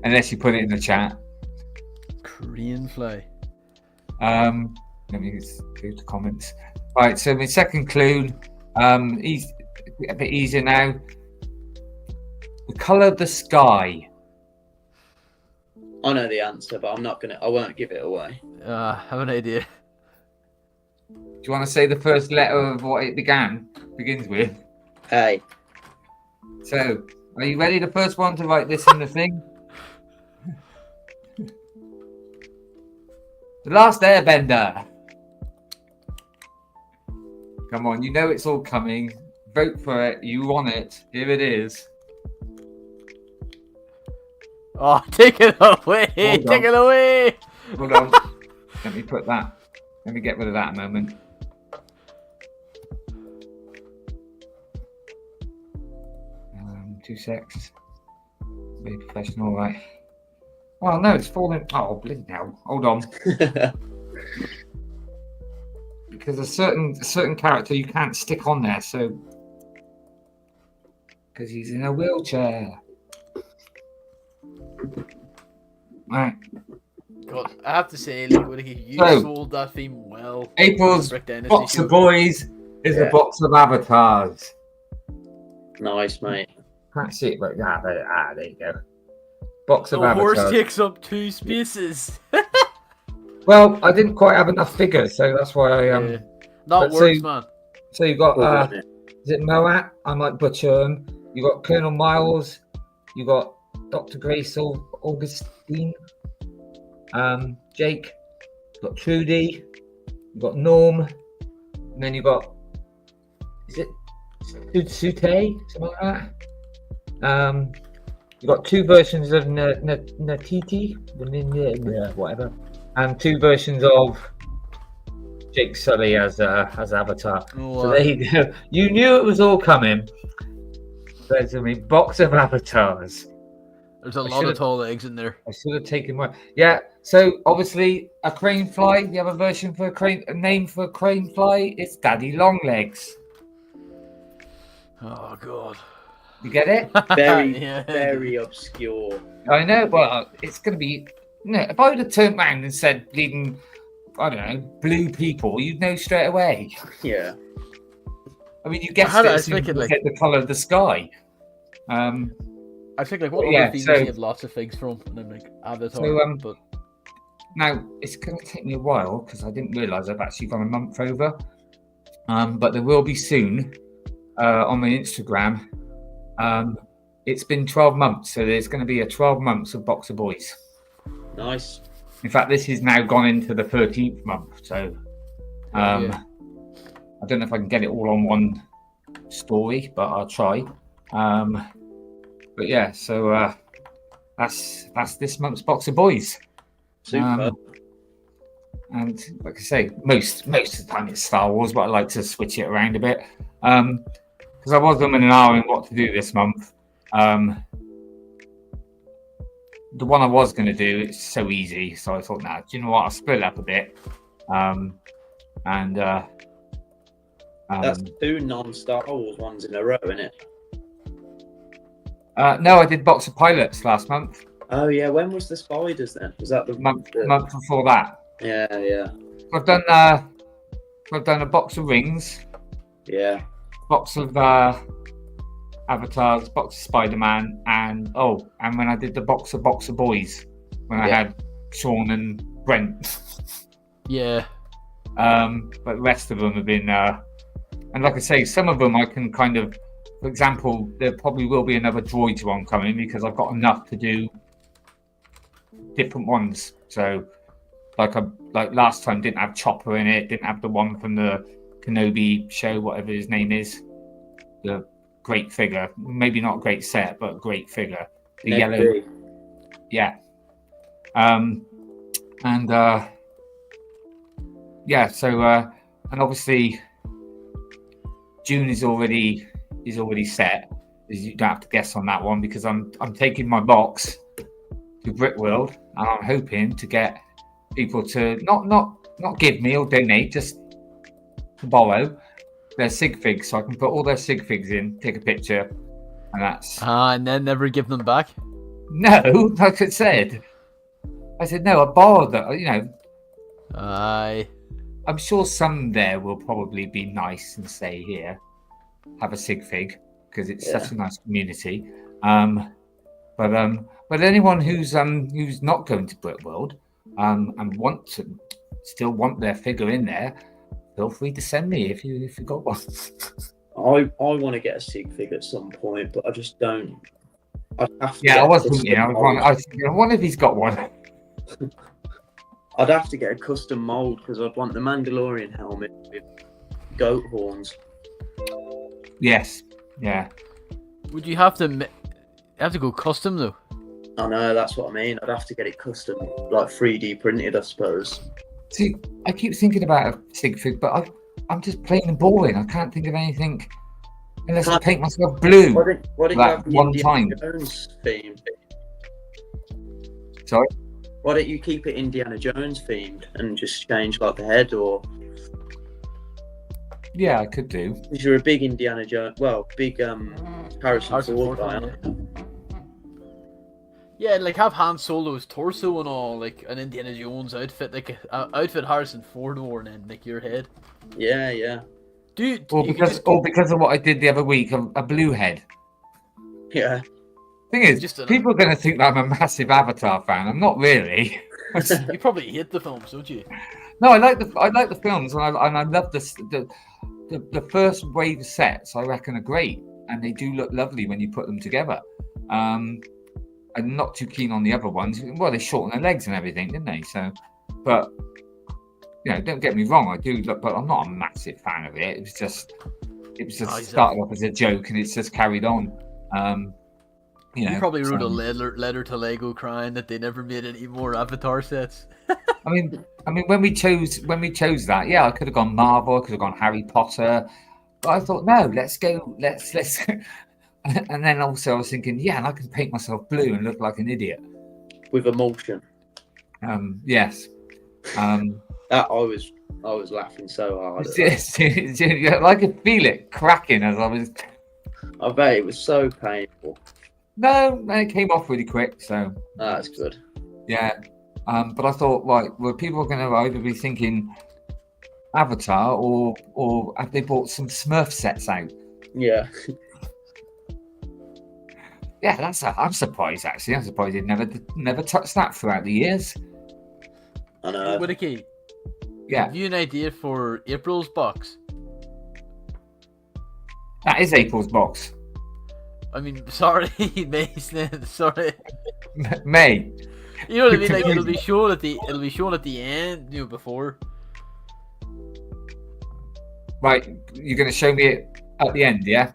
Speaker 3: Unless you put it in the chat.
Speaker 2: Korean fly.
Speaker 3: Let me just go to comments. Right, so my second clue, he's a bit easier now. The colour of the sky.
Speaker 4: I know the answer, but I won't give it away.
Speaker 2: I have an idea.
Speaker 3: Do you want to say the first letter of what it begins with?
Speaker 4: Hey.
Speaker 3: So, are you ready? The first one to write this in the thing? The Last Airbender. Come on, you know it's all coming. Vote for it. You want it. Here it is.
Speaker 2: Oh, take it away! Take it away!
Speaker 3: Hold on. Let me put that. Let me get rid of that a moment. Two secs. Be professional, right? Oh no, it's falling. Oh, bloody hell! Hold on. Because a certain character you can't stick on there, so because he's in a wheelchair. Right.
Speaker 2: God, I have to say, like, you sold that theme well.
Speaker 3: April's Boxabois is a box of avatars.
Speaker 4: Nice, mate.
Speaker 3: Can't see it, but there you go. Box of
Speaker 2: the
Speaker 3: avatars.
Speaker 2: Horse takes up 2 spaces.
Speaker 3: Well, I didn't quite have enough figures, so that's why I
Speaker 2: Yeah. That works, man.
Speaker 3: So you got is it Moat? I might butcher him. You got Colonel Miles. You got Dr. Grace Augustine. Jake. You got Trudy. You got Norm. And then you got is it Sute? Something like that. You got 2 versions of Natiti, whatever, and 2 versions of Jake Sully as Avatar.
Speaker 2: Oh,
Speaker 3: so there you go. You knew it was all coming. There's a box of avatars.
Speaker 2: There's a lot of tall legs in there.
Speaker 3: I should have taken one. Yeah. So obviously a crane fly. The other version for a name for a crane fly is Daddy Longlegs.
Speaker 2: Oh god.
Speaker 3: You get it?
Speaker 4: Very obscure.
Speaker 3: I know, but it's going to be. If I would have turned around and said bleeding, I don't know, blue people, you'd know straight away.
Speaker 4: Yeah.
Speaker 3: I mean, you guessed it as you look at the colour of the sky.
Speaker 2: I think like what other themes you have lots of figs from, and then like Avatar.
Speaker 3: So,
Speaker 2: but
Speaker 3: now it's going to take me a while because I didn't realise I've actually gone a month over. But there will be soon on my Instagram. It's been 12 months, so there's going to be a 12 months of Boxabois.
Speaker 4: Nice.
Speaker 3: In fact, this has now gone into the 13th month, so I don't know if I can get it all on one story, but I'll try. But yeah, so that's this month's Boxabois.
Speaker 4: Super.
Speaker 3: And like I say, most of the time it's Star Wars, but I like to switch it around a bit. Because I was umming and ahhing what to do this month. The one I was going to do, it's so easy. So I thought, do you know what? I'll split it up a bit.
Speaker 4: That's 2 non-Star Wars ones in a row, isn't it?
Speaker 3: No, I did Box of Pilots last month.
Speaker 4: Oh yeah, when was the Spiders then? Was that the
Speaker 3: month before that?
Speaker 4: Yeah.
Speaker 3: I've done a Box of Rings.
Speaker 4: Yeah.
Speaker 3: Box of Avatars, Box of Spider-Man, and when I did the Box of Boys, when I had Sean and Brent.
Speaker 2: Yeah.
Speaker 3: But the rest of them have been, and like I say, some of them I can kind of, for example, there probably will be another Droids one coming because I've got enough to do different ones. So, like last time, didn't have Chopper in it, didn't have the one from the Kenobi show, whatever his name is, the great figure, maybe not a great set, but a great figure, the yellow, yeah, so and obviously June is already set. You don't have to guess on that one because I'm taking my box to Brickworld and I'm hoping to get people to not give me or donate, just to borrow their sig figs, so I can put all their sig figs in, take a picture, and that's
Speaker 2: and then never give them back.
Speaker 3: no. Like I said no. I borrowed that. You know,
Speaker 2: Aye.
Speaker 3: I'm sure some there will probably be nice and say here, have a sig fig because it's such a nice community. But anyone who's not going to Brick World and still want their figure in there, feel free to send me if you got one.
Speaker 4: I want to get a sig fig at some point, but I just don't. I have to.
Speaker 3: Yeah, I was thinking. I wonder if he's got one.
Speaker 4: I'd have to get a custom mold because I'd want the Mandalorian helmet with goat horns.
Speaker 3: Yes. Yeah.
Speaker 2: Would you have to go custom though?
Speaker 4: I know, that's what I mean. I'd have to get it custom, like 3D printed, I suppose.
Speaker 3: See, I keep thinking about a sig fig, but I'm just plain and boring. I can't think of anything unless I paint myself blue.
Speaker 4: Why don't you have the
Speaker 3: one
Speaker 4: Indiana
Speaker 3: time.
Speaker 4: Jones theme?
Speaker 3: Sorry?
Speaker 4: Why don't you keep it Indiana Jones themed and just change like the head, or?
Speaker 3: Yeah, I could do.
Speaker 4: Because you're a big Indiana Jones, big Harrison Ford guy, aren't you?
Speaker 2: Yeah, like have Han Solo's torso and all, like an Indiana Jones outfit, like an outfit Harrison Ford wore, and then like your head.
Speaker 4: Yeah.
Speaker 3: Because of what I did the other week, a blue head.
Speaker 4: Yeah.
Speaker 3: Thing is, people are going to think that I'm a massive Avatar fan. I'm not really.
Speaker 2: You probably hate the films, don't you?
Speaker 3: No, I like the films, and I love the first wave of sets. I reckon are great, and they do look lovely when you put them together. I'm not too keen on the other ones. Well, they shortened their legs and everything, didn't they? So, but you know, don't get me wrong, I do look, but I'm not a massive fan of it. It was just started off as a joke, and it's just carried on. You
Speaker 2: probably wrote a letter to Lego crying that they never made any more Avatar sets.
Speaker 3: I mean, when we chose that, yeah, I could have gone Marvel, I could have gone Harry Potter, but I thought no, let's go. And then also I was thinking, yeah, and I can paint myself blue and look like an idiot
Speaker 4: with emulsion.
Speaker 3: Yes.
Speaker 4: That I was laughing so hard.
Speaker 3: I could feel it cracking as I was.
Speaker 4: I bet it was so painful.
Speaker 3: No, and it came off really quick, so
Speaker 4: that's good.
Speaker 3: Yeah, but I thought, people are going to either be thinking Avatar or have they bought some Smurf sets out?
Speaker 4: Yeah.
Speaker 3: Yeah, I'm surprised actually. I'm surprised it never touched that throughout the years.
Speaker 4: I know.
Speaker 2: WhittaKEE,
Speaker 3: yeah.
Speaker 2: Have you an idea for April's box?
Speaker 3: That is April's box.
Speaker 2: I mean, sorry, May. Sorry,
Speaker 3: May.
Speaker 2: You know what I mean? Like it'll be shown at the end, before.
Speaker 3: Right, you're going to show me it at the end, yeah?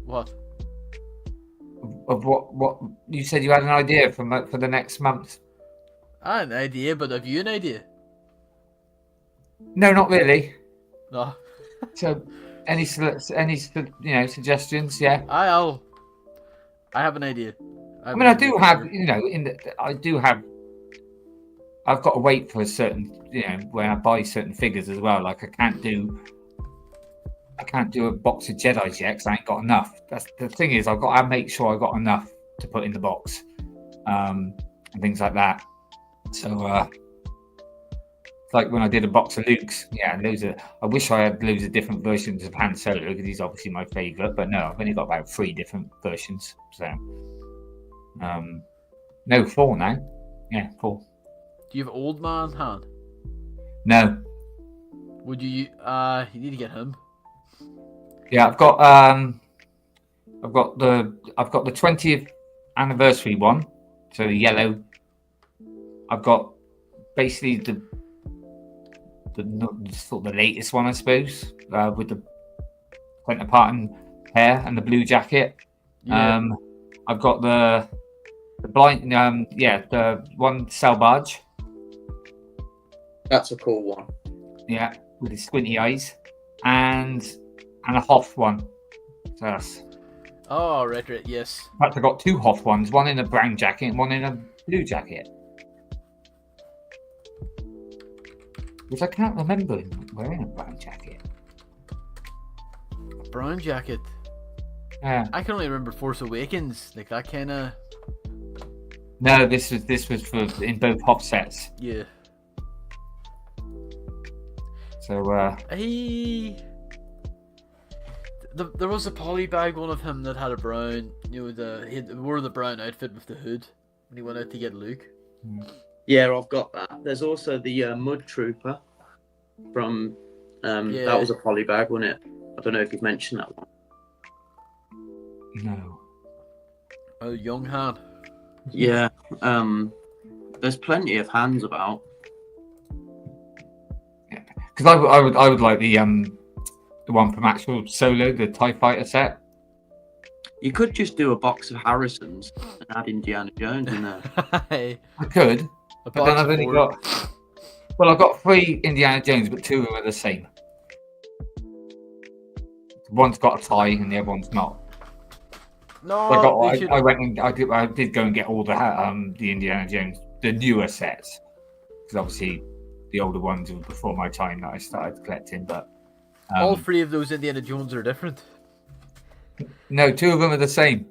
Speaker 2: What?
Speaker 3: Of what you said you had an idea for the next month.
Speaker 2: I had an idea, but have you an idea?
Speaker 3: No, not really.
Speaker 2: No.
Speaker 3: So, any suggestions? Yeah.
Speaker 2: I have an idea.
Speaker 3: I do have. I've got to wait for a certain, when I buy certain figures as well. Like I can't do a box of Jedis yet because I ain't got enough. That's the thing is, I've got to make sure I got enough to put in the box, and things like that. So, like when I did a box of Luke's, I wish I had loads of different versions of Han Solo because he's obviously my favourite. But no, I've only got about 3 different versions. So, no, 4 now. Yeah, 4.
Speaker 2: Do you have Old Man Han?
Speaker 3: No.
Speaker 2: Would you? You need to get him.
Speaker 3: Yeah, I've got the 20th anniversary one, so the yellow. I've got basically the latest one, I suppose, with the centre parting hair and the blue jacket.
Speaker 2: Yeah.
Speaker 3: I've got the blind, the one Salvage.
Speaker 4: That's a cool one.
Speaker 3: Yeah, with the squinty eyes, and a Hoth one. So that's.
Speaker 2: Oh, right, yes.
Speaker 3: In fact, I got 2 Hoth ones, one in a brown jacket and one in a blue jacket. Which I can't remember him wearing a brown jacket.
Speaker 2: Brown jacket.
Speaker 3: Yeah.
Speaker 2: I can only remember Force Awakens, like that kind of.
Speaker 3: No, this was for in both hop sets.
Speaker 2: Yeah.
Speaker 3: So
Speaker 2: there was a polybag one of him that had a brown, he wore the brown outfit with the hood when he went out to get Luke.
Speaker 4: Yeah, I've got that. There's also the Mud Trooper from that was a polybag, wasn't it? I don't know if you've mentioned that one.
Speaker 3: no.
Speaker 2: Oh, young Han.
Speaker 4: Yeah. There's plenty of hands about.
Speaker 3: Because I would like the one from actual Solo, the TIE Fighter set.
Speaker 4: You could just do a box of Harrisons and add Indiana Jones in there.
Speaker 2: Hey,
Speaker 3: I could, but then I've only
Speaker 2: Boxabois.
Speaker 3: got. Well, I've got 3 Indiana Jones, but 2 of them are the same. One's got a tie and the other one's not.
Speaker 2: No,
Speaker 3: I went and I did go and get all the Indiana Jones, the newer sets, because obviously the older ones were before my time that I started collecting. But
Speaker 2: all 3 of those Indiana Jones are different.
Speaker 3: no, 2 of them are the same.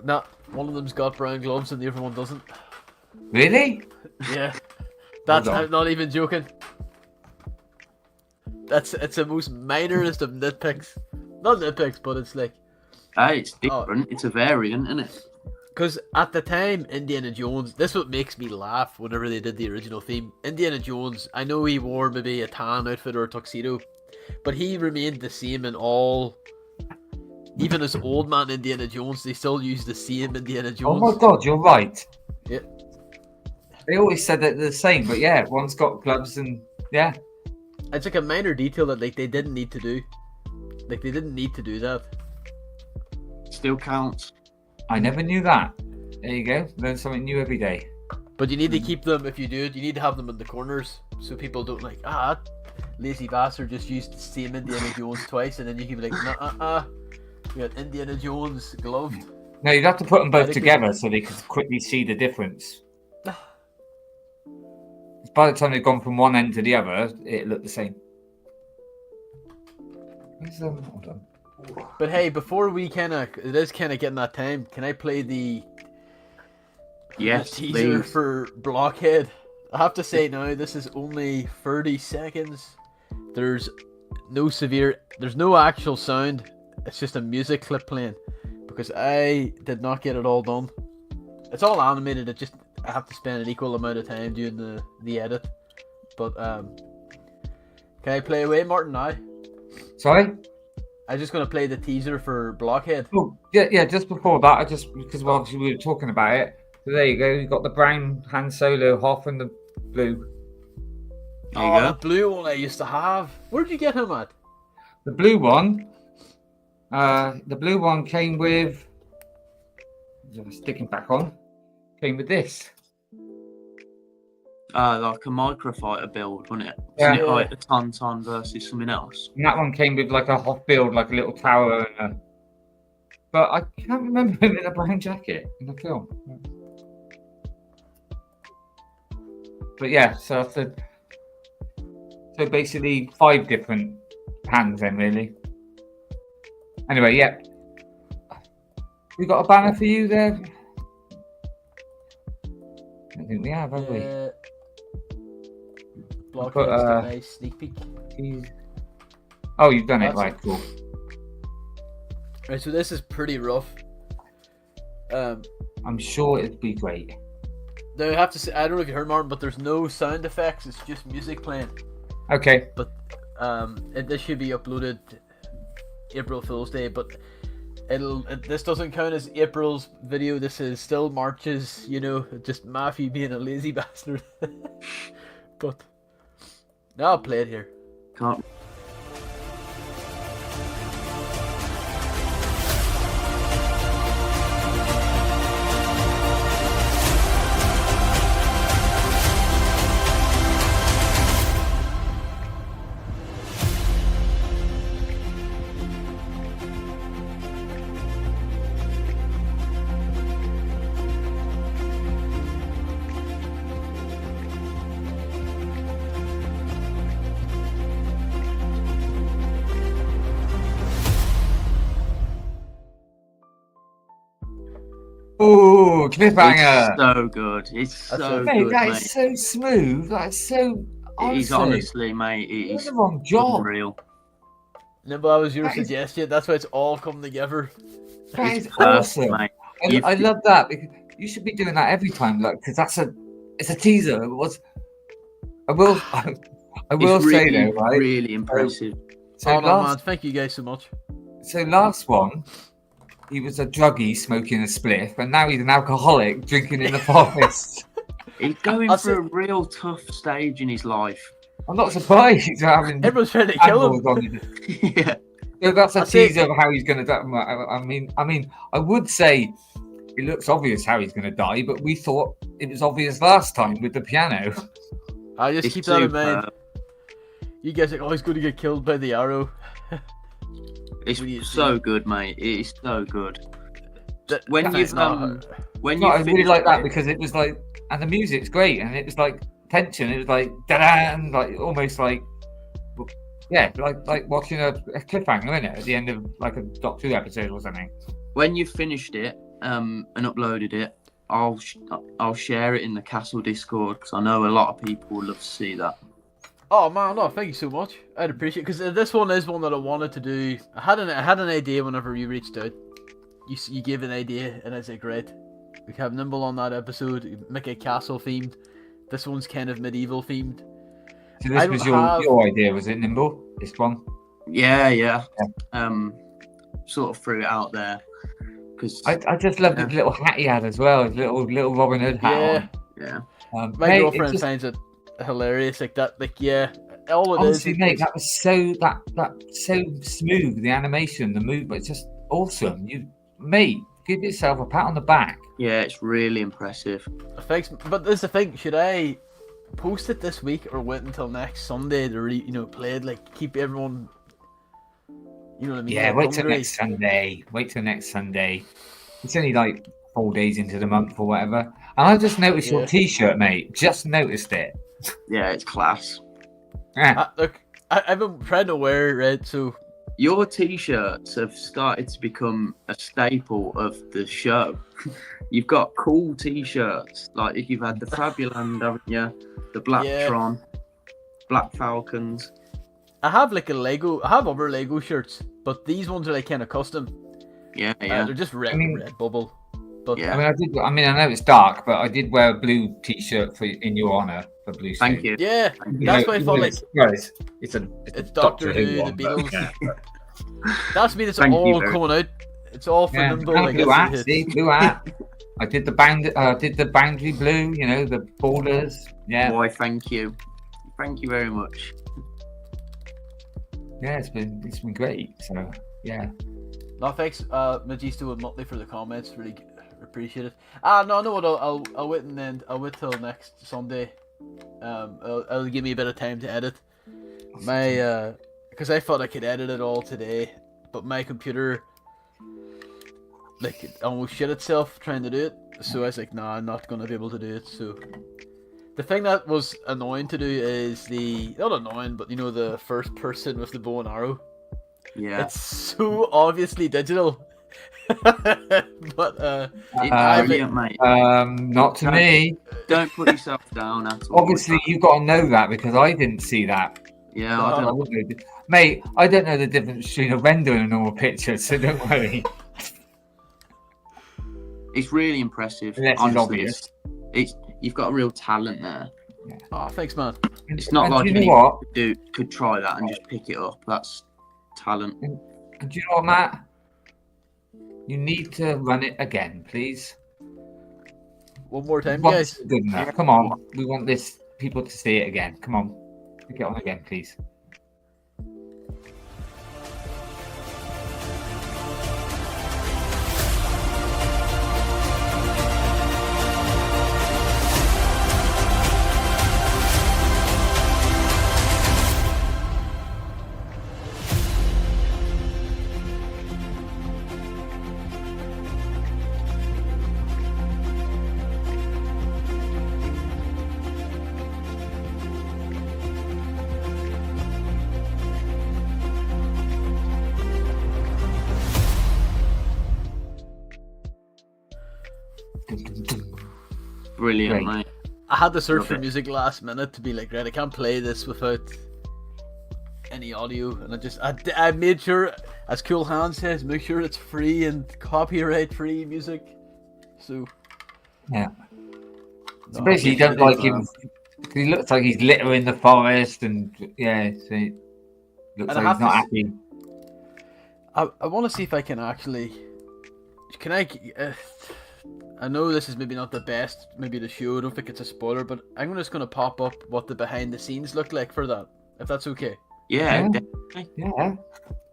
Speaker 2: Nah, one of them's got brown gloves and the other one doesn't.
Speaker 3: Really?
Speaker 2: Yeah, that's
Speaker 3: Hold on.
Speaker 2: I'm not even joking. It's the most minorest of nitpicks. Not nitpicks, but it's like.
Speaker 4: Hey, it's different. It's a variant, isn't it?
Speaker 2: Because at the time, Indiana Jones, this is what makes me laugh whenever they did the original theme. Indiana Jones, I know he wore maybe a tan outfit or a tuxedo, but he remained the same in all. Even as old man Indiana Jones, they still use the same Indiana Jones.
Speaker 3: Oh my god, you're right.
Speaker 2: Yeah.
Speaker 3: They always said that they're the same, but yeah, one's got gloves and yeah.
Speaker 2: It's like a minor detail that like they didn't need to do. Like they didn't need to do that.
Speaker 4: Still counts.
Speaker 3: I never knew that. There you go. Learn something new every day.
Speaker 2: But you need to keep them, if you do it, you need to have them in the corners so people don't like, that lazy bastard just used the same Indiana Jones twice, and then you can be like, we got Indiana Jones gloved.
Speaker 3: No, you'd have to put them both together so they could quickly see the difference. By the time they've gone from one end to the other, it looked the same. Hold on.
Speaker 2: But hey, before we it is getting that time, can I play the teaser for Blockhead? I have to say now, this is only 30 seconds. There's no actual sound. It's just a music clip playing because I did not get it all done. It's all animated. I have to spend an equal amount of time doing the edit. But can I play away, Martin? Now?
Speaker 3: Sorry?
Speaker 2: I'm just gonna play the teaser for Blockhead.
Speaker 3: Oh, yeah. Just before that, because obviously we were talking about it. So there you go. You got the brown Han Solo, Hoth, and the blue.
Speaker 4: There you go.
Speaker 2: The blue one I used to have. Where'd you get him at?
Speaker 3: The blue one. The blue one came with. Sticking back on. Came with this.
Speaker 4: Like a microfighter build, wasn't it?
Speaker 3: Yeah.
Speaker 4: Isn't it like a Tauntaun versus something else?
Speaker 3: And that one came with like a Hoth build, like a little tower. But I can't remember him in a brown jacket in the film. But yeah, so basically 5 different hands then, really. Anyway, yeah. We got a banner for you there? I think we have, haven't we?
Speaker 2: Blockhead's a nice sneak peek.
Speaker 3: Oh, you've done it, right, cool.
Speaker 2: Right, so this is pretty rough.
Speaker 3: I'm sure it'd be great.
Speaker 2: Now I have to say, I don't know if you heard, Martin, but there's no sound effects. It's just music playing.
Speaker 3: Okay.
Speaker 2: But this should be uploaded April Fool's Day. But this doesn't count as April's video. This is still March's. Just Matthew being a lazy bastard. But now I'll play it here.
Speaker 4: Can't.
Speaker 3: Oh, cliffhanger!
Speaker 4: It's so good. It's so
Speaker 3: Mate,
Speaker 4: good,
Speaker 3: that
Speaker 4: mate.
Speaker 3: is so smooth. That's so.
Speaker 4: It is honestly, mate. It
Speaker 3: It's
Speaker 4: is
Speaker 3: the wrong job.
Speaker 4: unreal.
Speaker 2: Nimble, that was your
Speaker 3: That is-
Speaker 2: suggestion. That's why it's all come together.
Speaker 3: That
Speaker 4: It's
Speaker 3: is
Speaker 4: perfect,
Speaker 3: awesome.
Speaker 4: mate.
Speaker 3: I love that because you should be doing that every time, like, because it's a teaser. It was. I will
Speaker 4: It's
Speaker 3: say
Speaker 4: really,
Speaker 3: though, right?
Speaker 4: really impressive.
Speaker 3: So
Speaker 2: Oh no, man!
Speaker 3: last,
Speaker 2: Thank you guys so much.
Speaker 3: so last one, he was a druggie smoking a spliff, and now he's an alcoholic drinking in the forest.
Speaker 4: He's going through a real tough stage in his life.
Speaker 3: I'm not surprised he's having
Speaker 2: Everyone's trying to kill him.
Speaker 3: animals on his.
Speaker 4: Yeah.
Speaker 3: So that's a
Speaker 2: That's it.
Speaker 3: teaser of how he's going to die. I mean, I would say it looks obvious how he's going to die, but we thought it was obvious last time with the piano.
Speaker 2: I just
Speaker 4: It's
Speaker 2: keep that in
Speaker 4: superb.
Speaker 2: mind. You guys are like, oh, he's going to get killed by the arrow.
Speaker 4: It's
Speaker 2: When you see
Speaker 4: so
Speaker 2: it.
Speaker 4: good, mate. It is so good.
Speaker 2: That-
Speaker 4: When
Speaker 2: that's
Speaker 4: you've
Speaker 2: not-
Speaker 4: when
Speaker 3: No,
Speaker 4: you
Speaker 3: I really
Speaker 4: finish
Speaker 3: like that
Speaker 4: it-
Speaker 3: because it was like, and the music's great, and it was like tension. It was like da-da, like almost like, yeah, like watching a cliffhanger, isn't it? At the end of like a Doctor Who episode or something.
Speaker 4: when you've finished it and uploaded it, I'll share it in the Castle Discord because I know a lot of people would love to see that.
Speaker 2: Oh man, no, thank you so much. I'd appreciate it because this one is one that I wanted to do. I had an idea whenever you reached out. You gave an idea and I said great. We can have Nimble on that episode. Make it castle themed. This one's kind of medieval themed.
Speaker 3: So
Speaker 2: I
Speaker 3: this was
Speaker 2: don't have-
Speaker 3: your idea, was it, Nimble? This one?
Speaker 4: Yeah. Sort of threw it out there because
Speaker 3: I just love the little hat he had as well. His little Robin Hood hat
Speaker 2: Yeah,
Speaker 3: on.
Speaker 2: my
Speaker 3: Mate, it
Speaker 2: girlfriend
Speaker 3: just-
Speaker 2: finds it hilarious. Like that, like yeah. All it
Speaker 3: honestly,
Speaker 2: is,
Speaker 3: mate, that was so so smooth. The animation, the movement, it's just awesome. Mate, give yourself a pat on the back.
Speaker 4: yeah, it's really impressive.
Speaker 2: Thanks, but this is the thing. Should I post it this week or wait until next Sunday to play it? Like keep everyone, you know what I mean?
Speaker 3: Yeah,
Speaker 2: like,
Speaker 3: wait till
Speaker 2: hungry.
Speaker 3: next Sunday. Wait till next Sunday. It's only like 4 days into the month or whatever. And I just noticed your
Speaker 2: Yeah.
Speaker 3: T-shirt, mate. Just noticed it.
Speaker 4: Yeah, it's class.
Speaker 3: Ah,
Speaker 2: Look, I've been trying to wear red, so
Speaker 4: Your t-shirts have started to become a staple of the show. You've got cool t-shirts, like if you've had the Fabuland, haven't you? The Black
Speaker 2: Yeah.
Speaker 4: Tron, Black Falcons.
Speaker 2: I have like I have other Lego shirts, but these ones are like kind of custom.
Speaker 4: Yeah.
Speaker 2: They're just red,
Speaker 3: I mean-
Speaker 2: red bubble. But
Speaker 4: Yeah.
Speaker 3: I know it's dark, but I did wear a blue T-shirt in your honor for Bluestone.
Speaker 4: Thank you.
Speaker 2: yeah,
Speaker 4: Thank you.
Speaker 2: that's why I thought like
Speaker 3: It's a
Speaker 2: Doctor Who, the
Speaker 3: one, but
Speaker 2: Beatles.
Speaker 3: yeah.
Speaker 2: That's me. That's
Speaker 4: Thank you
Speaker 2: all
Speaker 4: very
Speaker 2: coming out. It's all for
Speaker 3: Yeah,
Speaker 2: Nimble.
Speaker 3: and
Speaker 2: Like,
Speaker 3: blue
Speaker 2: that's
Speaker 3: hat,
Speaker 2: the
Speaker 3: see,
Speaker 2: hit.
Speaker 3: blue hat. I did the boundary blue, the borders. Yeah,
Speaker 4: Boy, thank you. Thank you very much.
Speaker 3: yeah, it's been great. So yeah,
Speaker 2: No, thanks, Magisto and Motley for the comments. Really appreciate it. No, what? I'll wait and then I'll wait till next Sunday. It'll give me a bit of time to edit my because I thought I could edit it all today, but my computer like it almost shit itself trying to do it. So I was like, nah, I'm not gonna be able to do it. So the thing that was annoying to do is not annoying, but the first person with the bow and arrow.
Speaker 4: Yeah.
Speaker 2: It's so obviously digital. But
Speaker 4: It's brilliant, mate.
Speaker 3: not to me.
Speaker 4: Don't put yourself down at all.
Speaker 3: Obviously, you've got to know that because I didn't see that.
Speaker 4: Yeah, I don't
Speaker 3: Mate, I don't know the difference between a render and a normal picture, so don't worry.
Speaker 4: It's really impressive.
Speaker 3: Unless it's
Speaker 4: honestly.
Speaker 3: obvious.
Speaker 4: It's you've got a real talent there.
Speaker 2: oh, thanks, man.
Speaker 4: It's not
Speaker 3: And
Speaker 4: like
Speaker 3: do you know
Speaker 4: anyone
Speaker 3: what?
Speaker 4: could try that and just pick it up. That's talent.
Speaker 3: And do you know what, Matt? You need to run it again, please.
Speaker 2: One more time,
Speaker 3: Once
Speaker 2: guys.
Speaker 3: is good enough. Come on, we want people to see it again. Come on, get on again, please.
Speaker 4: Brilliant,
Speaker 3: Great.
Speaker 4: mate.
Speaker 2: I had to search
Speaker 4: Love
Speaker 2: for
Speaker 4: it.
Speaker 2: music last minute to be like, right, I can't play this without any audio, and I made sure, as Cool Hand says, make sure it's free and copyright free music. So
Speaker 3: Yeah. So
Speaker 2: no,
Speaker 3: basically, you
Speaker 2: I'll
Speaker 3: don't
Speaker 2: make
Speaker 3: like
Speaker 2: sure
Speaker 3: him. He looks like he's littering the forest, and yeah, so it looks
Speaker 2: And I
Speaker 3: like he's
Speaker 2: have
Speaker 3: not
Speaker 2: to
Speaker 3: happy.
Speaker 2: I want to see if I can actually. Can I? I know this is maybe not the best, maybe the show. I don't think it's a spoiler, but I'm just going to pop up what the behind the scenes look like for that, if that's okay.
Speaker 4: Yeah,
Speaker 3: Yeah.
Speaker 4: definitely.
Speaker 3: Yeah.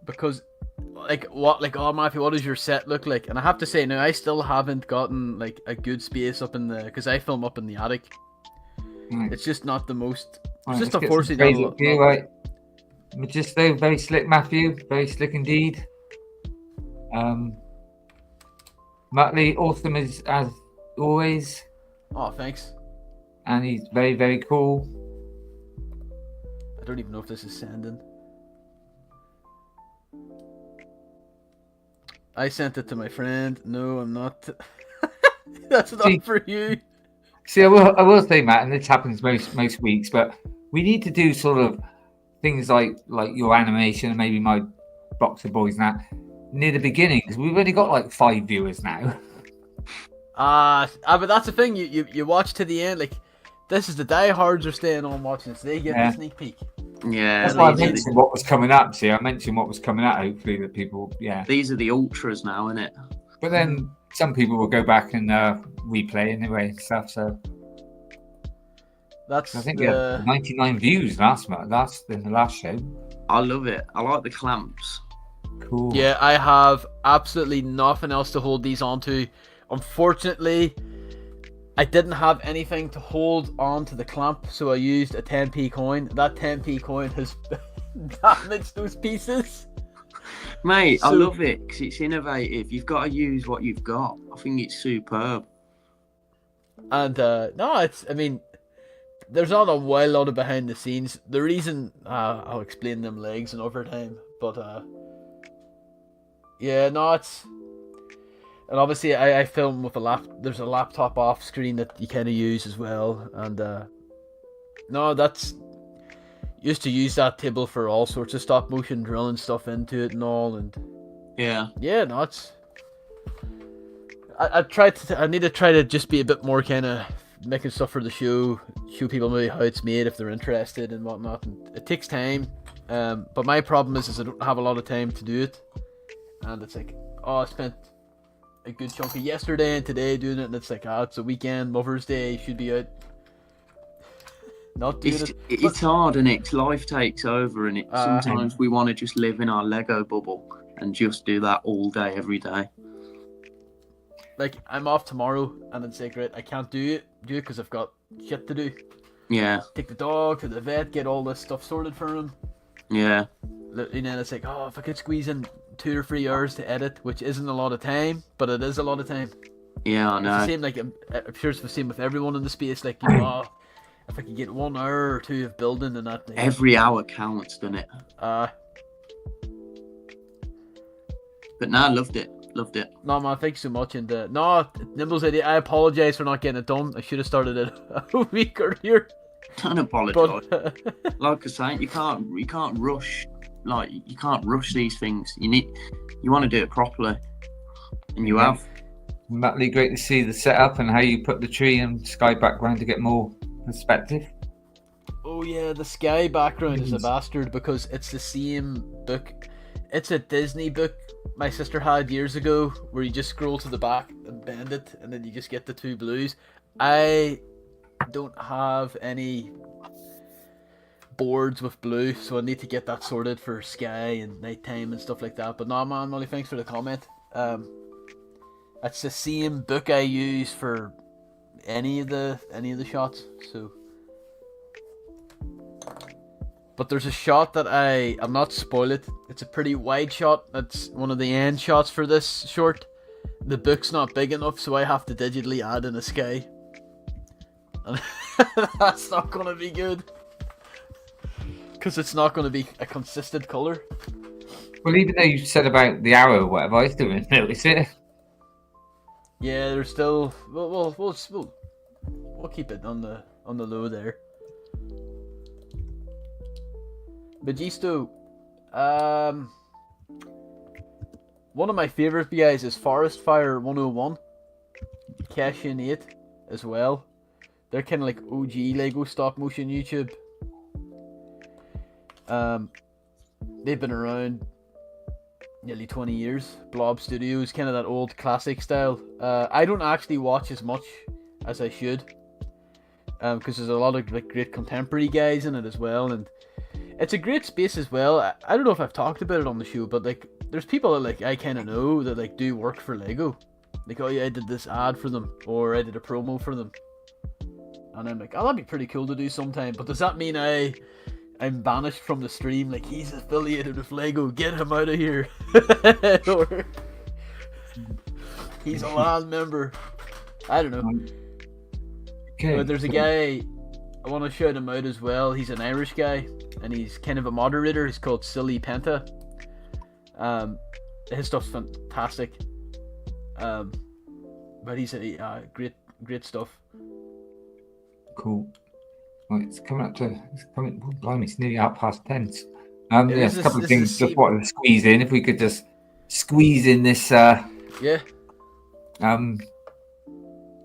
Speaker 2: Because, oh Matthew, what does your set look like? And I have to say, now I still haven't gotten like a good space up in the, because I film up in the attic.
Speaker 3: Right.
Speaker 2: It's just not the most. It's
Speaker 3: Right,
Speaker 2: just
Speaker 3: let's get some
Speaker 2: unfortunately
Speaker 3: praise
Speaker 2: not,
Speaker 3: up for you, right? Magisto, very slick, Matthew, very slick indeed. Muttley, awesome as always,
Speaker 2: Oh, thanks.
Speaker 3: and he's very, very cool.
Speaker 2: I don't even know if this is sending. I sent it to my friend. No, I'm not. That's not
Speaker 3: See-
Speaker 2: for you.
Speaker 3: See, I will say, Matt, and this happens most weeks, but we need to do sort of things like your animation and maybe my Boxabois and that near the beginning, because we've only got like 5 viewers now.
Speaker 2: But that's the thing. You watch to the end. Like, this is the diehards are staying on watching, so they get
Speaker 3: Yeah.
Speaker 2: the sneak peek.
Speaker 4: Yeah,
Speaker 3: That's why I
Speaker 4: these are the-
Speaker 3: mentioned what was coming up. See, I mentioned what was coming up. Hopefully, that people, yeah.
Speaker 4: these are the ultras now, innit?
Speaker 3: But then some people will go back and replay anyway and stuff. So
Speaker 2: That's
Speaker 3: I think we had
Speaker 2: the
Speaker 3: 99 views in the last show.
Speaker 4: I love it. I like the clamps.
Speaker 3: Cool.
Speaker 2: yeah. I have absolutely nothing else to hold these onto. Unfortunately, I didn't have anything to hold on to the clamp, so I used a 10p coin. That 10p coin has damaged those pieces.
Speaker 4: Mate, I
Speaker 2: So-
Speaker 4: love it because it's innovative. You've got to use what you've got. I think it's superb.
Speaker 2: And no, it's. I mean, there's not a wild lot of behind the scenes. The reason I'll explain them legs another time, but yeah, no, it's. And obviously, I film with a There's a laptop off screen that you kind of use as well, and no, that's. Used to use that table for all sorts of stop motion, drilling stuff into it and all, and
Speaker 4: Yeah.
Speaker 2: yeah, no, it's. I need to try to just be a bit more kind of making stuff for the show people maybe how it's made if they're interested and whatnot. And it takes time, but my problem is I don't have a lot of time to do it, and it's like, oh, I spent a good chunk of yesterday and today doing it, and it's like, it's a weekend, Mother's Day, should be out. Not doing
Speaker 4: It's hard, and it? Life takes over, and
Speaker 2: Uh,
Speaker 4: sometimes we want to just live in our Lego bubble and just do that all day, every day.
Speaker 2: like I'm off tomorrow, and it's like, right, I can't do it because I've got shit to do.
Speaker 4: Yeah,
Speaker 2: Take the dog to the vet, get all this stuff sorted for him.
Speaker 4: yeah,
Speaker 2: And then it's like, oh, if I could squeeze in 2 or 3 hours to edit, which isn't a lot of time, but it is a lot of time.
Speaker 4: yeah. I
Speaker 2: It's the
Speaker 4: know.
Speaker 2: same, like, I'm sure it's the same with everyone in the space. Like, you know, if I could get 1 hour or 2 of building and that. Like,
Speaker 4: Every hour counts, doesn't it? But no, I loved it. Loved it.
Speaker 2: No, man, thanks so much. And no, Nimble's idea. I apologize for not getting it done. I should have started it a week earlier.
Speaker 4: Don't apologise.
Speaker 2: But
Speaker 4: Like I say, you can't rush. Like you can't rush these things. You want to do it properly, and you have.
Speaker 3: Muttley, great to see the setup and how you put the tree and sky background to get more perspective.
Speaker 2: oh yeah, the sky background is a bastard because it's the same book. It's a Disney book my sister had years ago where you just scroll to the back and bend it and then you just get the 2 blues. I don't have any boards with blue, so I need to get that sorted for sky and nighttime and stuff like that. But no, man, Molly, thanks for the comment. It's the same book I use for any of the shots. So, but there's a shot that I'm not spoil it. It's a pretty wide shot. That's one of the end shots for this short. The book's not big enough, so I have to digitally add in a sky. And that's not gonna be good. Because it's not gonna be a consistent colour.
Speaker 3: Well, even though you said about the arrow or whatever, I still didn't notice it.
Speaker 2: Yeah, there's still. We'll we'll keep it on the low there. Magisto, one of my favorite guys is Forest Fire 101, Cash in 8 as well. They're kind of like OG Lego stop motion YouTube. They've been around nearly 20 years. Blob Studios, kind of that old classic style. I don't actually watch as much as I should, because there's a lot of like great contemporary guys in it as well, and it's a great space as well. I don't know if I've talked about it on the show, but like there's people that like I kind of know that like do work for Lego. Like, oh yeah, I did this ad for them, or I did a promo for them, and I'm like, oh, that'd be pretty cool to do sometime. But does that mean I'm banished from the stream? Like, he's affiliated with Lego, get him out of here. Or he's a LAN member. I don't know.
Speaker 3: Okay.
Speaker 2: But there's a guy, I want to shout him out as well. He's an Irish guy, and he's kind of a moderator. He's called Silly Penta. His stuff's fantastic. But he's a great stuff.
Speaker 3: Cool. Well, it's blimey, it's nearly 10:30. There's a couple of things just wanted to squeeze in. If we could just squeeze in this.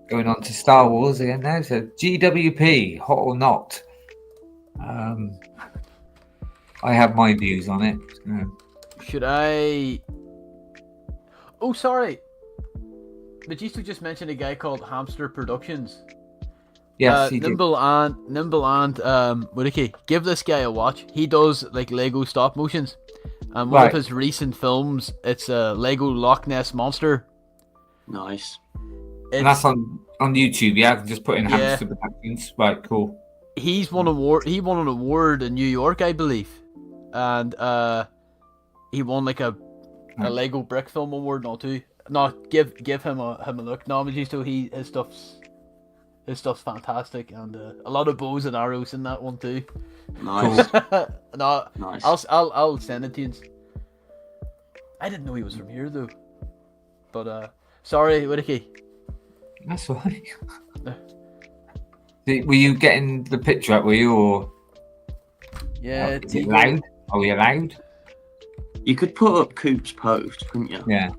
Speaker 3: Going on to Star Wars again now. So GWP, hot or not? I have my views on it.
Speaker 2: Should I? Oh, sorry. Magisto just mentioned a guy called Hamster Productions.
Speaker 3: Yes, he
Speaker 2: Nimble and WhittaKEE. Give this guy a watch. He does like Lego stop motions, and one of his recent films, it's a Lego Loch Ness Monster.
Speaker 4: Nice.
Speaker 3: And that's on YouTube. Yeah, I can just put in Hamster Productions. Right, cool.
Speaker 2: He won an award in New York, I believe, and he won like a Lego brick film award. Give him a look. No, Magisto, his stuff's fantastic, and a lot of bows and arrows in that one too.
Speaker 4: Nice.
Speaker 2: Nice. I'll send it to you. I didn't know he was from here though. But sorry, WhittaKEE.
Speaker 3: That's all right. Were you getting the picture up? Were you or?
Speaker 2: Yeah.
Speaker 3: Is it loud? Are we allowed?
Speaker 4: You could put up Coop's post, couldn't you?
Speaker 3: Yeah.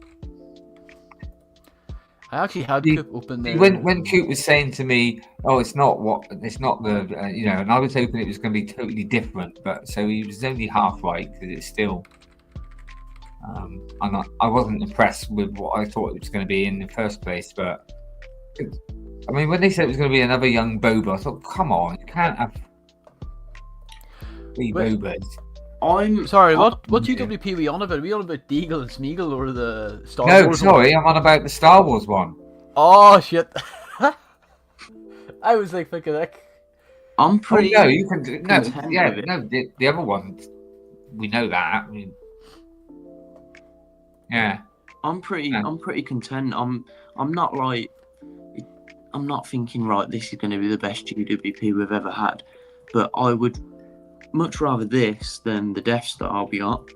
Speaker 2: I actually had Coop open there.
Speaker 3: When Coop was saying to me, "Oh, it's not the and I was hoping it was going to be totally different, but so he was only half right because it's still. I wasn't impressed with what I thought it was going to be in the first place, but I mean, when they said it was going to be another young Boba, I thought, come on, you can't have three Bobas.
Speaker 2: I'm sorry. What GWP are we on about? Are we on about Deagle and Smeagol or the Star Wars?
Speaker 3: No, sorry, I'm on about the Star Wars one.
Speaker 2: Oh shit! I was like thinking that.
Speaker 4: I'm pretty.
Speaker 3: Oh, no, you can do the other one. We know that. I mean, yeah.
Speaker 4: I'm pretty content. I'm not thinking, right, this is going to be the best GWP we've ever had, but I would much rather this than the Death Star, I'll be up.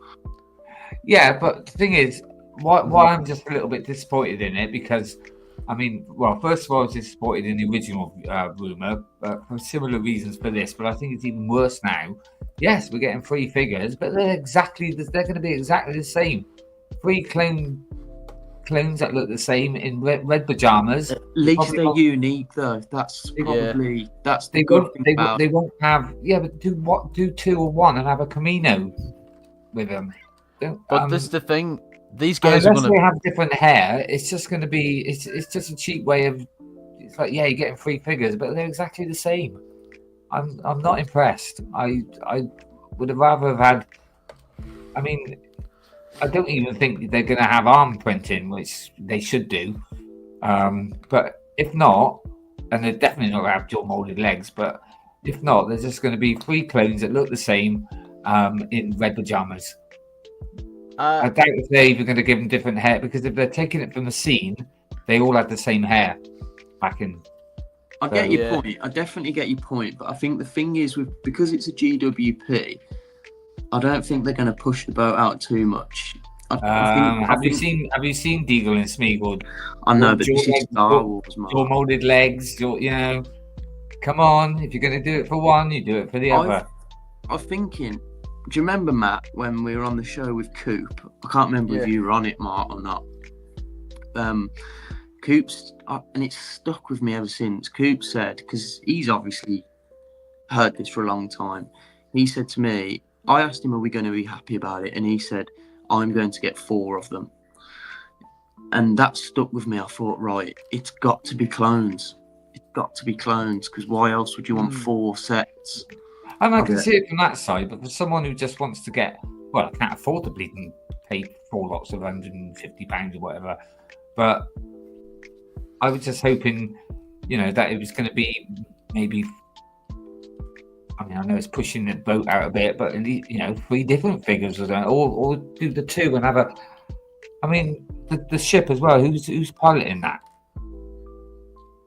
Speaker 3: Yeah, but the thing is, why I'm just a little bit disappointed in it, because, I mean, well, first of all, I was disappointed in the original rumour, for similar reasons for this, but I think it's even worse now. Yes, we're getting 3 figures, but they're going to be exactly the same. 3 clones that look the same in red pajamas.
Speaker 4: At least they're unique, though. That's the good thing about.
Speaker 3: They won't have but do 2 or 1 and have a Camino with them.
Speaker 2: But this is the thing. These guys are going to
Speaker 3: have different hair. It's just going to be. It's just a cheap way of. It's like, yeah, you're getting 3 figures, but they're exactly the same. I'm not impressed. I would have rather have had. I mean, I don't even think they're going to have arm printing, which they should do. But if not, and they're definitely not going to have dual molded legs, but if not, there's just going to be 3 clones that look the same in red pajamas. I doubt if they're even going to give them different hair, because if they're taking it from the scene, they all had the same hair back in.
Speaker 4: I get your point. I definitely get your point, but I think the thing is, because it's a GWP, I don't think they're going to push the boat out too much.
Speaker 3: Have you seen Deagle and Smeagol?
Speaker 4: I know, but this is Star Wars, man.
Speaker 3: Dual molded legs, Come on, if you're going to do it for one, you do it for the other.
Speaker 4: I was thinking, do you remember, Matt, when we were on the show with Coop? I can't remember if you were on it, Mark, or not. Coop's, and it's stuck with me ever since. Coop said, because he's obviously heard this for a long time, he said to me, I asked him, are we going to be happy about it? And he said, I'm going to get 4 of them. And that stuck with me. I thought, right, it's got to be clones. It's got to be clones, because why else would you want 4 sets?
Speaker 3: And I can see it from that side, but for someone who just wants to get, well, I can't afford to bleeding pay 4 lots of £150 or whatever, but I was just hoping, that it was going to be maybe, I mean, I know it's pushing the boat out a bit, but 3 different figures, or do the 2 and have a, I mean, the ship as well. Who's piloting that?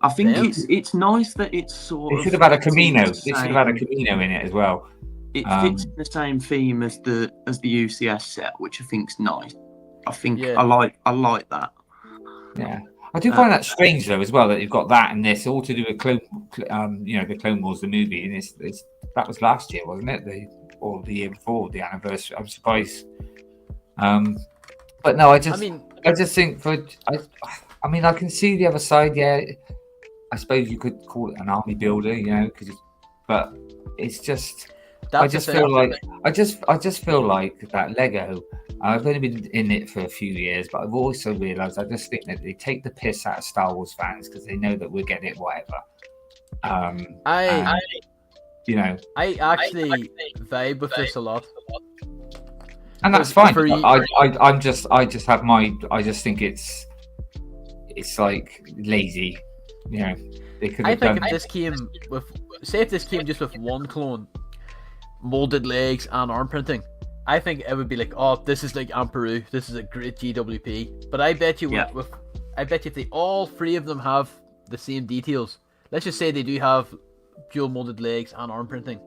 Speaker 4: I think it's nice that it's sort of.
Speaker 3: It should have had a Camino. It should have had a Camino in it as well.
Speaker 4: It fits the same theme as the UCS set, which I think's nice. I think I like that.
Speaker 3: Yeah, I do find that strange though as well that you've got that and this all to do with the Clone Wars, the movie, and it's that was last year, wasn't it? Or the year before, the anniversary. I'm surprised. But no, I just think I mean, I can see the other side. Yeah, I suppose you could call it an army builder, but it's just. I just feel like that Lego. I've only been in it for a few years, but I've also realised I just think that they take the piss out of Star Wars fans because they know that we're getting it whatever.
Speaker 2: I actually vibe with this a lot,
Speaker 3: and that's fine. I just think it's like lazy. They could.
Speaker 2: I think if this came just with 1 clone, molded legs and arm printing, I think it would be like, oh, this is like Emperor, this is a great GWP. But I bet you if they all 3 of them have the same details, let's just say they do have dual molded legs and arm printing,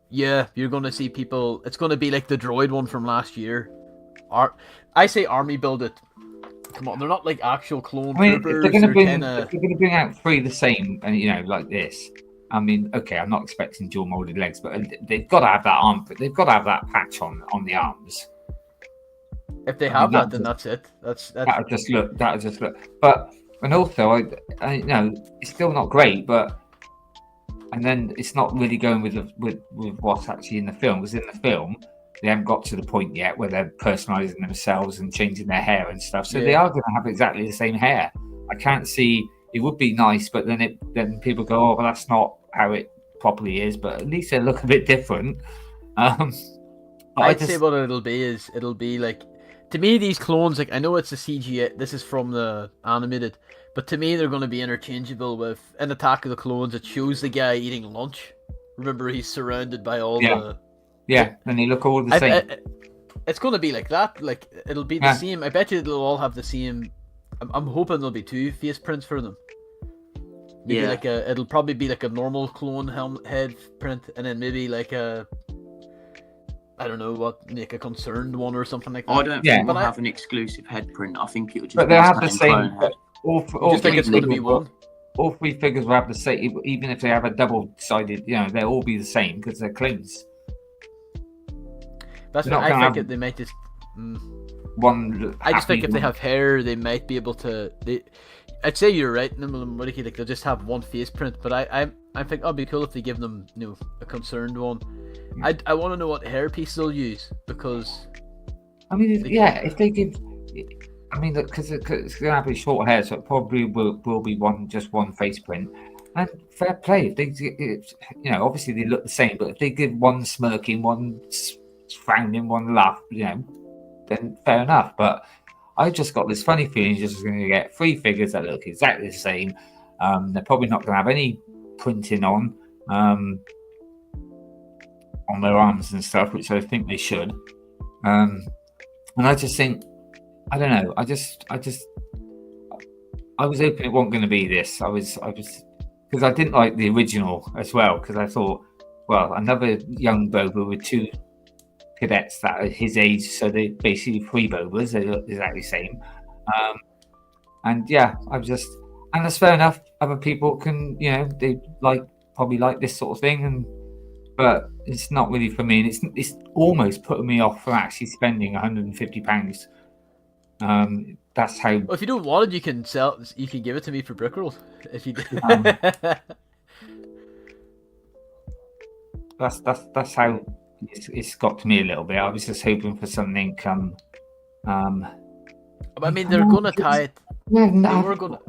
Speaker 2: you're going to see people, it's going to be like the droid one from last year. I say army build it. Come on, they're not like actual clone troopers.
Speaker 3: They're going to bring out 3 the same, and like this. I mean, okay, I'm not expecting dual molded legs, but they've got to have that arm. They've got to have that patch on the arms.
Speaker 2: If they have that, then that's it.
Speaker 3: That'll just look. But and also, I it's still not great. But and then it's not really going with what's actually in the film. Because in the film, they haven't got to the point yet where they're personalising themselves and changing their hair and stuff. So they are going to have exactly the same hair. I can't see. It would be nice, but then people go, oh, well, that's not how it properly is. But at least they look a bit different.
Speaker 2: I'd say what it'll be like, to me, these clones, like, I know it's a CG, this is from the animated, but to me, they're going to be interchangeable with an Attack of the Clones. It shows the guy eating lunch. Remember, he's surrounded by all the...
Speaker 3: Yeah, and they look all the same.
Speaker 2: It's going to be like that. Like, it'll be the same. I bet you they'll all have the same... I'm hoping there'll be 2 face prints for them. Maybe it'll probably be like a normal clone head print, and then maybe like I don't know what, like a concerned one or something like that.
Speaker 4: I don't think we'll have an exclusive head print. I think it would just.
Speaker 3: But
Speaker 4: be
Speaker 3: they have the same.
Speaker 2: I just think it's going to be one.
Speaker 3: All 3 figures will have the same, even if they have a double-sided. They'll all be the same because they're clones.
Speaker 2: That's what I think. They might just.
Speaker 3: One.
Speaker 2: I just think if they have hair, they might be able to. I'd say you're right, Nimble and WhittaKEE, like they'll just have 1 face print, but I think it'd be cool if they give them a concerned one. I want to know what hair piece they'll use, because
Speaker 3: I mean if they give, I mean, because it's gonna have short hair, so it probably will be just one face print. And fair play, if they obviously they look the same, but if they give 1 smirking, 1 frowning, 1 laugh, then fair enough. But I've just got this funny feeling you're just going to get 3 figures that look exactly the same. They're probably not going to have any printing on their arms and stuff, which I think they should. And I just think, I don't know. I was hoping it wasn't going to be this. I was because I didn't like the original as well, because I thought, well, another young Boba with 2 cadets that are his age, so they basically 3 Bobas, they look exactly the same. And yeah, and that's fair enough. Other people can, they probably like this sort of thing, but it's not really for me. And it's almost putting me off for actually spending £150. That's how.
Speaker 2: Well, if you don't want it, you can sell. You can give it to me for brick rolls. If you.
Speaker 3: That's how it's got to me a little bit. I was just hoping for something.
Speaker 2: I mean, they're gonna tie it.
Speaker 3: No,
Speaker 2: We're gonna.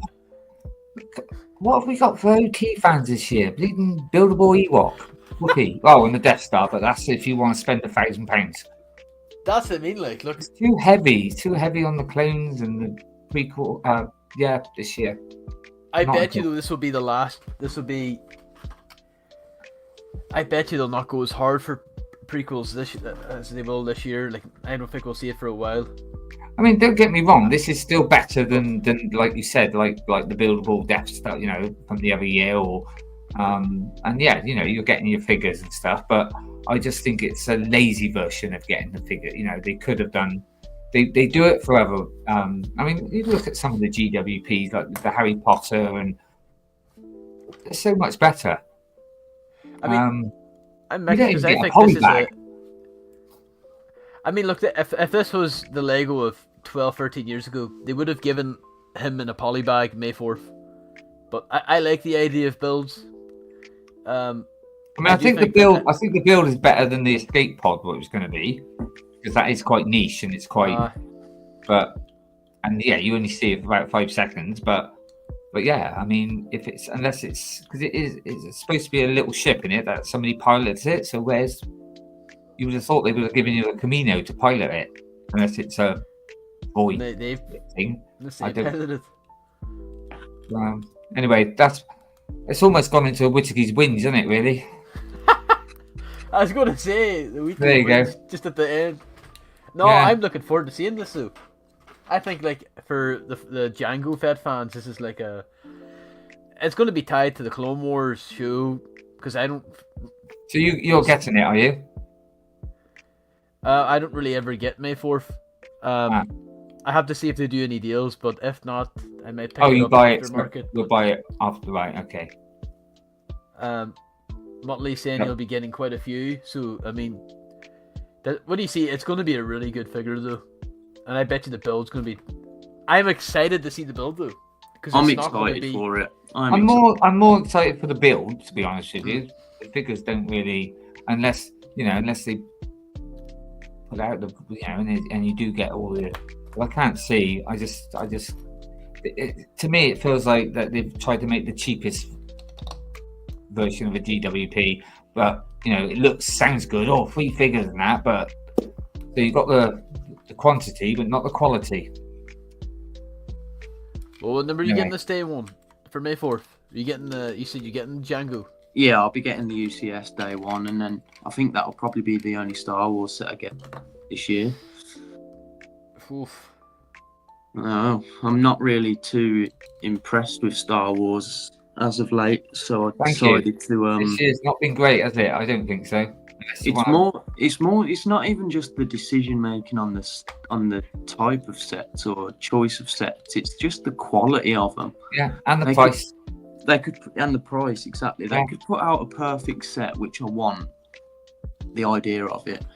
Speaker 3: What have we got for OT fans this year? Bleeding buildable Ewok. Whoopee. Oh, and the Death Star, but that's if you want to spend £1,000.
Speaker 2: That's what I mean. Like, look,
Speaker 3: it's too heavy on the clones and the prequel. This year.
Speaker 2: I bet you though this will be the last. This will be. I bet you they'll not go as hard for prequels as they will this year. Like, I don't think we'll see it for a while.
Speaker 3: I mean, don't get me wrong. This is still better than like you said, like the buildable Death Star, from the other year, or and yeah, you're getting your figures and stuff. But I just think it's a lazy version of getting the figure. They could have done. They do it forever. I mean, you look at some of the GWPs, like the Harry Potter, and they're so much better.
Speaker 2: I mean, I'm because I think this is a. I mean, look, if this was the Lego of 12, 13 years ago, they would have given him in a poly bag May 4th. But I like the idea of builds.
Speaker 3: I think the build is better than the escape pod, what it was going to be, because that is quite niche and it's quite. You only see it for about 5 seconds, but yeah, I mean, unless it's because it's supposed to be a little ship in it that somebody pilots it. So you would have thought they would have given you a Camino to pilot it, unless it's a boy thing. I don't. Anyway, it's almost gone into WhittaKEE's wins, isn't it? Really.
Speaker 2: I was going to say the weekend
Speaker 3: there you go.
Speaker 2: Just at the end. No, yeah. I'm looking forward to seeing this though. I think for the Django Fett fans, this is it's going to be tied to the Clone Wars show because I don't.
Speaker 3: So you're getting it, are you?
Speaker 2: I don't really ever get May 4th. I have to see if they do any deals, but if not, I might pick it up aftermarket.
Speaker 3: You'll buy it after, right? Okay.
Speaker 2: Motley saying you'll be getting quite a few. So I mean, what do you see? It's going to be a really good figure though, and I bet you the build's going to be. I'm excited to see the build though, because
Speaker 4: I'm excited for it.
Speaker 3: I'm more excited for the build, to be honest with you. The figures don't really, unless they put out and you do get all the. Well, I can't see. To me, it feels like that they've tried to make the cheapest version of a GWP, but it sounds good. 3 figures and that, but so you've got the quantity, but not the quality.
Speaker 2: Well, what number are you getting this day one for May 4th? You said you're getting Django.
Speaker 4: Yeah, I'll be getting the UCS day one, and then I think that'll probably be the only Star Wars set I get this year.
Speaker 2: Oof.
Speaker 4: No, I'm not really too impressed with Star Wars as of late, so I decided to.
Speaker 3: This year's not been great, has it? I don't think so.
Speaker 4: It's not even just the decision making on the type of sets or choice of sets. It's just the quality of them.
Speaker 3: Yeah, and the price.
Speaker 4: And the price exactly. They could put out a perfect set, which I want. The idea of it.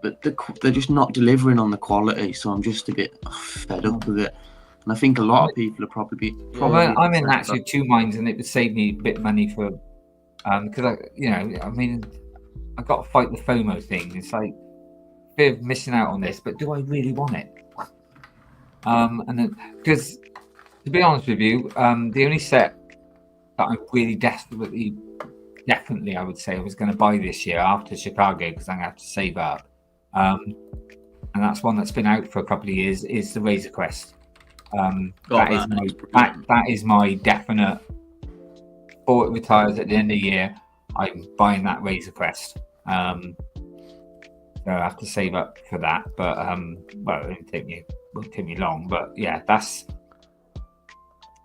Speaker 4: But they're just not delivering on the quality, so I'm just a bit fed up with it. And I think a lot of people are probably.
Speaker 3: I'm in actually 2 minds, and it would save me a bit of money for, because I got to fight the FOMO thing. It's like a bit of missing out on this, but do I really want it? And then because to be honest with you, the only set that I'm really definitely I would say I was going to buy this year after Chicago because I'm going to have to save up. And that's one that's been out for a couple of years is the Razor Crest. That is my definite. Before it retires at the end of the year, I'm buying that Razor Crest. So I have to save up for that, but it won't take me long. But yeah, that's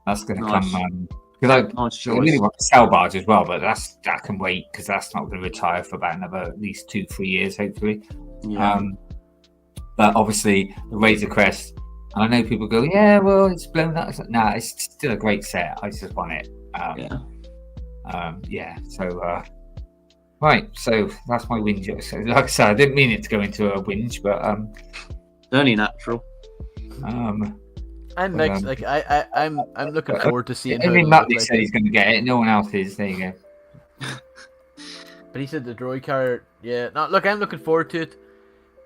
Speaker 3: going to come. Because I really want to sell barge as well, but that can wait because that's not going to retire for about another at least 2-3 years, hopefully.
Speaker 4: Yeah.
Speaker 3: But obviously the Razor Crest, And I know people go, yeah, well, it's blown up. Nah, it's still a great set. I just want it. So, right. So that's my whinge. So, like I said, I didn't mean it to go into a whinge, but
Speaker 4: it's only natural.
Speaker 2: I'm next. I'm looking forward to seeing.
Speaker 3: I mean, Muttley said he's going to get it. No one else is. There you go.
Speaker 2: But he said the droid carrier. Yeah. No, look, I'm looking forward to it.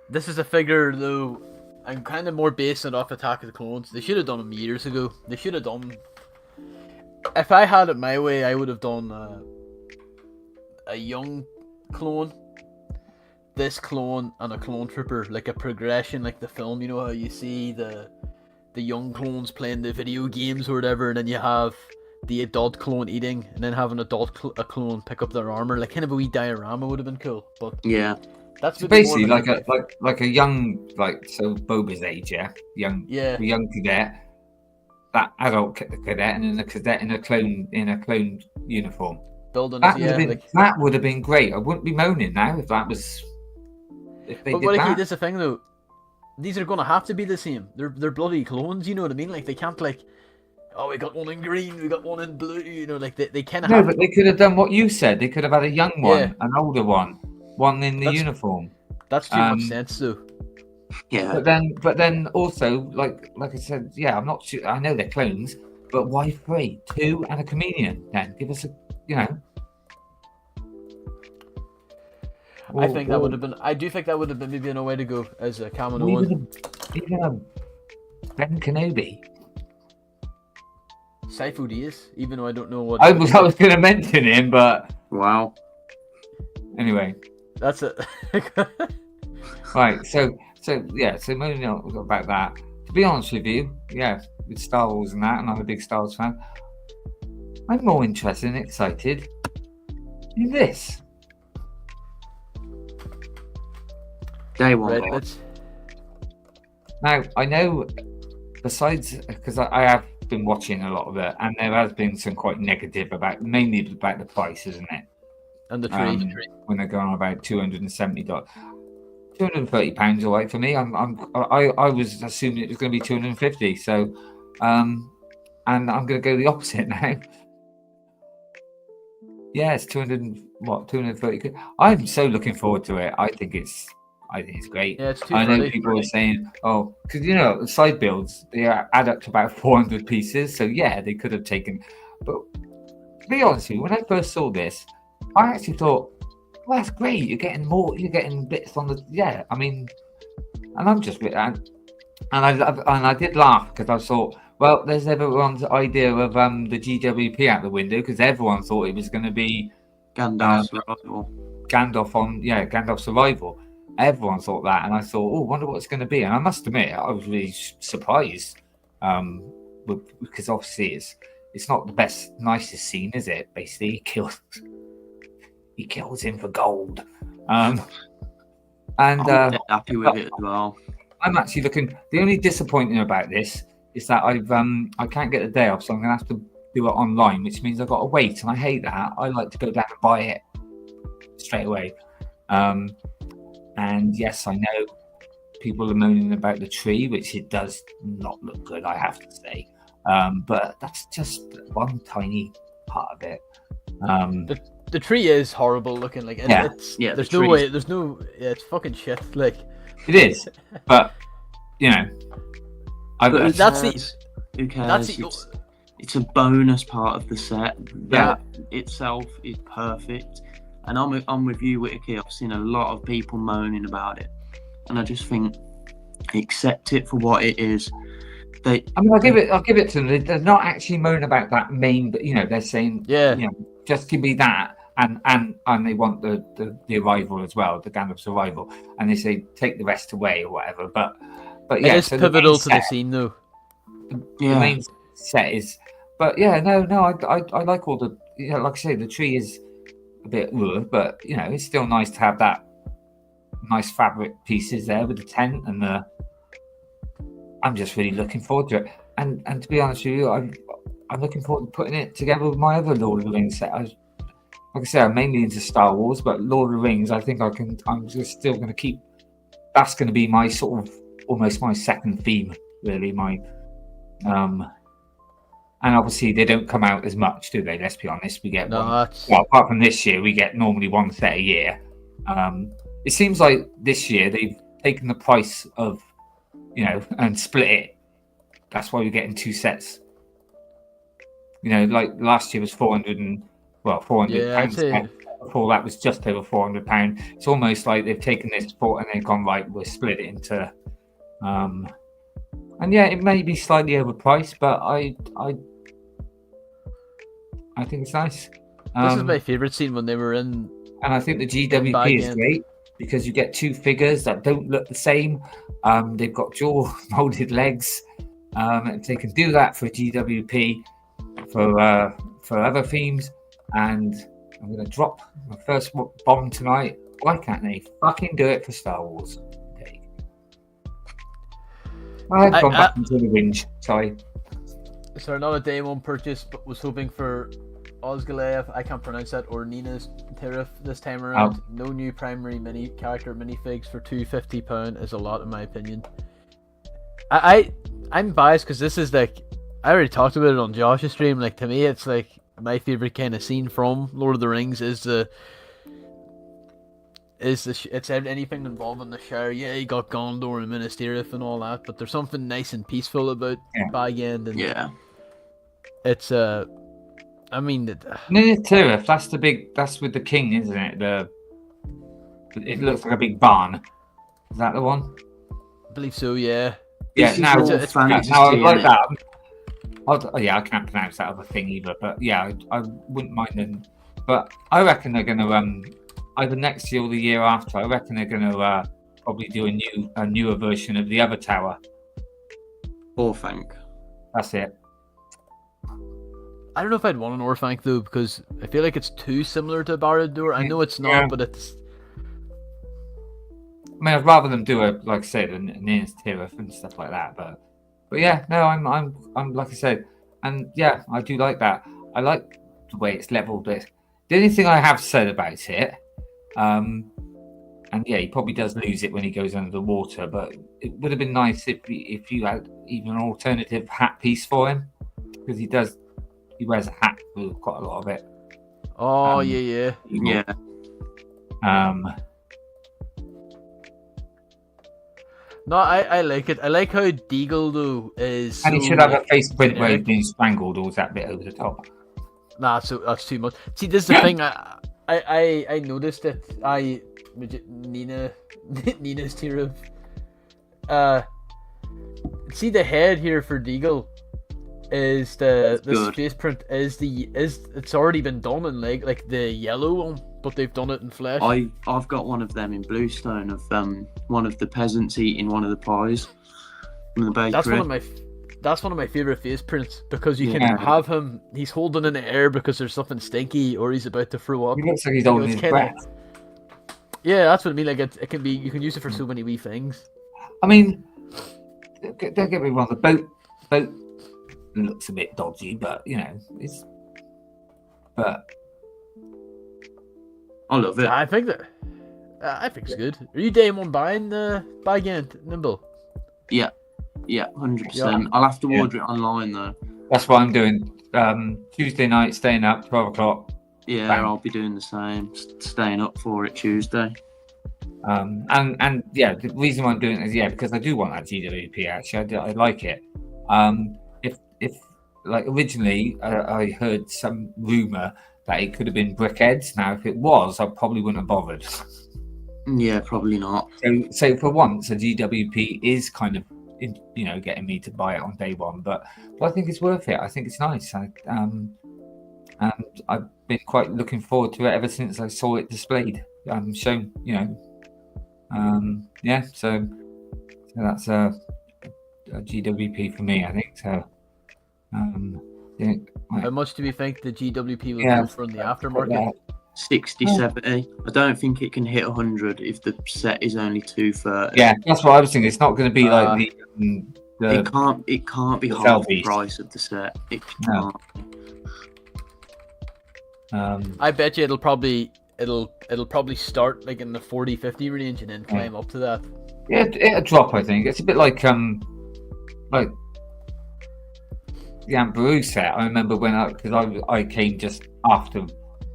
Speaker 2: This is a figure, though. I'm kind of more basing it off Attack of the Clones. They should have done them years ago. They should have done. If I had it my way, I would have done a young clone, this clone, and a clone trooper, like a progression, like the film. You know how you see the young clones playing the video games or whatever, and then you have the adult clone eating, and then having a clone pick up their armor. Like kind of a wee diorama would have been cool. But
Speaker 4: yeah.
Speaker 3: That's so basically like a young, like, so Boba's age, the young cadet, that adult cadet, and then the cadet in a clone uniform. That would have been great. I wouldn't be moaning now if that was. If they did that.
Speaker 2: That's the thing though. These are gonna have to be the same. They're bloody clones. You know what I mean? Like they can't like. Oh, we got one in green. We got one in blue. You know, like they kind of.
Speaker 3: No, but they could have done what you said. They could have had a young one, an older one. One in the uniform.
Speaker 2: That's too much sense, though.
Speaker 4: Yeah.
Speaker 3: But then also, like I said, I'm not sure. I know they're clones, but why 3, 2, and a chameleon? Then give us a,
Speaker 2: I think that would have been. I do think that would have been maybe a way to go as a Kaminoan.
Speaker 3: Even a Ben Kenobi.
Speaker 2: Sifo Dyas, even though I don't know what.
Speaker 3: I was going to mention him, but
Speaker 4: wow.
Speaker 3: Anyway.
Speaker 2: That's it.
Speaker 3: Right, so moaning about that. To be honest with you, with Star Wars and that, and I'm a big Star Wars fan, I'm more interested and excited in this.
Speaker 4: Day one.
Speaker 3: Now, I know, besides, because I have been watching a lot of it, and there has been some quite negative mainly about the price, isn't it?
Speaker 2: And the tree.
Speaker 3: When they're going on about $270, £230, all right for me. I was assuming it was going to be 250. So, and I'm going to go the opposite now. Yeah, it's 230. I'm so looking forward to it. I think it's great.
Speaker 2: Yeah, it's
Speaker 3: I know people are saying, because the side builds, they add up to about 400 pieces. So yeah, they could have taken. But to be honest with you, when I first saw this, I actually thought, well, that's great. You're getting more. You're getting bits on the. I mean, and I'm just and I did laugh because I thought, well, there's everyone's idea of the GWP out the window because everyone thought it was going to be
Speaker 4: Gandalf's Survival.
Speaker 3: Gandalf's Survival. Everyone thought that, and I thought, wonder what it's going to be. And I must admit, I was really surprised because obviously it's not the nicest scene, is it? Basically, he kills him for gold. And
Speaker 4: I'm happy with it as well.
Speaker 3: I'm actually looking. The only disappointing about this is that I can't get the day off, so I'm gonna have to do it online, which means I've got to wait, and I hate that. I like to go down and buy it straight away. And yes, I know people are moaning about the tree, which it does not look good, I have to say. But that's just one tiny part of it.
Speaker 2: The tree is horrible looking. Like there's no way. There's no. Yeah, it's fucking shit. Like
Speaker 3: it is, but
Speaker 4: who cares? It's a bonus part of the set. That itself is perfect. And I'm with you, WhittaKEE. I've seen a lot of people moaning about it, and I just think accept it for what it is.
Speaker 3: I'll give it to them. They're not actually moaning about that main, but they're saying, just give me that, and they want the arrival as well, the Gandalf's arrival, and they say take the rest away or whatever. But yeah,
Speaker 2: it's pivotal to the scene though.
Speaker 3: The main set is, but I like all the, like I say, the tree is a bit, but it's still nice to have that nice fabric pieces there with the tent and the. I'm just really looking forward to it, and to be honest with you, I'm looking forward to putting it together with my other Lord of the Rings set. Like I said, I'm mainly into Star Wars, but Lord of the Rings, I think I'm just still going to keep. That's going to be my sort of almost my second theme really. And obviously they don't come out as much, do they? Let's be honest. We get one. Well, apart from this year, we get normally one set a year. It seems like this year they've taken the price of, and split it. That's why we're getting 2 sets. Like last year was 400 pounds. Before that was just over £400. It's almost like they've taken this and they've gone, right, we'll split it into. And yeah, it may be slightly overpriced, but I think it's nice.
Speaker 2: This is my favourite scene when they were in.
Speaker 3: And I think the GWP is great because you get 2 figures that don't look the same. They've got dual molded legs. If they can do that for GWP for other themes, and I'm going to drop my first bomb tonight. Why can't they fucking do it for Star Wars? Okay. I've gone back into the whinge. Sorry.
Speaker 2: So another day one purchase, but was hoping for Osgalev, I can't pronounce that, or Nina's Tariff this time around. No new primary character minifigs for £250 is a lot in my opinion. I'm biased because this is like, I already talked about it on Josh's stream. Like, to me, it's like my favorite kind of scene from Lord of the Rings is it's anything involving the Shire. Yeah, you got Gondor and Minas Tirith and all that, but there's something nice and peaceful about Bag End. And it's
Speaker 3: Minas Tirith. That's with the king, isn't it? It looks like a big barn. Is that the one?
Speaker 2: I believe so. Yeah.
Speaker 3: Yeah. Now I like that. I can't pronounce that other thing either, but yeah, I wouldn't mind them. But I reckon they're going to either next year or the year after. I reckon they're going to probably do a newer version of the other tower.
Speaker 4: Orthanc.
Speaker 3: That's it.
Speaker 2: I don't know if I'd want an Orthanc though, because I feel like it's too similar to Barad-dûr. I know it's not, but it's.
Speaker 3: I mean, I'd rather them do like I said, an Minas Tirith and stuff like that. But yeah, no, I'm like I said, and yeah, I do like that. I like the way it's leveled. The only thing I have said about it, and yeah, he probably does lose it when he goes under the water. But it would have been nice if you had even an alternative hat piece for him, because he wears a hat with quite a lot of it.
Speaker 2: Oh yeah. No, I like it. I like how Deagle though is.
Speaker 3: And he should have a face print where he's being strangled, or is that bit over the top?
Speaker 2: Nah, so that's too much. See, this is the thing. I noticed it. Nina's Tirith. See the head here for Deagle is this face print is it's already been done in like the yellow one, but they've done it in flesh.
Speaker 4: I've got one of them in Bluestone of one of the peasants eating one of the pies from the bakery.
Speaker 2: That's one of my favorite face prints because you can have him. He's holding in the air because there's something stinky or he's about to throw up.
Speaker 3: He looks like he's holding his breath.
Speaker 2: Yeah, that's what I mean. Like it can be. You can use it for so many wee things.
Speaker 3: I mean, don't get me wrong. The boat looks a bit dodgy, but it's. But
Speaker 4: I love it.
Speaker 2: I think it's good. Are you day one buying the Bag End, Nimble?
Speaker 4: Yeah, 100%. I'll have to order it online though.
Speaker 3: That's what I'm doing. Tuesday night, staying up 12 o'clock.
Speaker 4: Yeah, bang. I'll be doing the same. Staying up for it Tuesday.
Speaker 3: And yeah, the reason why I'm doing it is because I do want that GWP. Actually, I like it. If like originally I heard some rumor that it could have been Brickheads. Now, if it was, I probably wouldn't have bothered.
Speaker 4: Yeah, probably not.
Speaker 3: So for once, a GWP is kind of, getting me to buy it on day one. But I think it's worth it. I think it's nice. And I've been quite looking forward to it ever since I saw it displayed, shown. So that's a GWP for me. I think so.
Speaker 2: How much do we think the GWP will go for in the aftermarket?
Speaker 4: 60, 70. I don't think it can hit 100 if the set is only 230.
Speaker 3: Yeah, that's what I was thinking. It's not going to be like the.
Speaker 4: It can't be half the price of the set. It can't.
Speaker 2: I bet you it'll probably start like in the 40-50 range and then climb up to that.
Speaker 3: Yeah, it'll drop. I think it's a bit like like the Aunt Beru set. I remember because I came just after,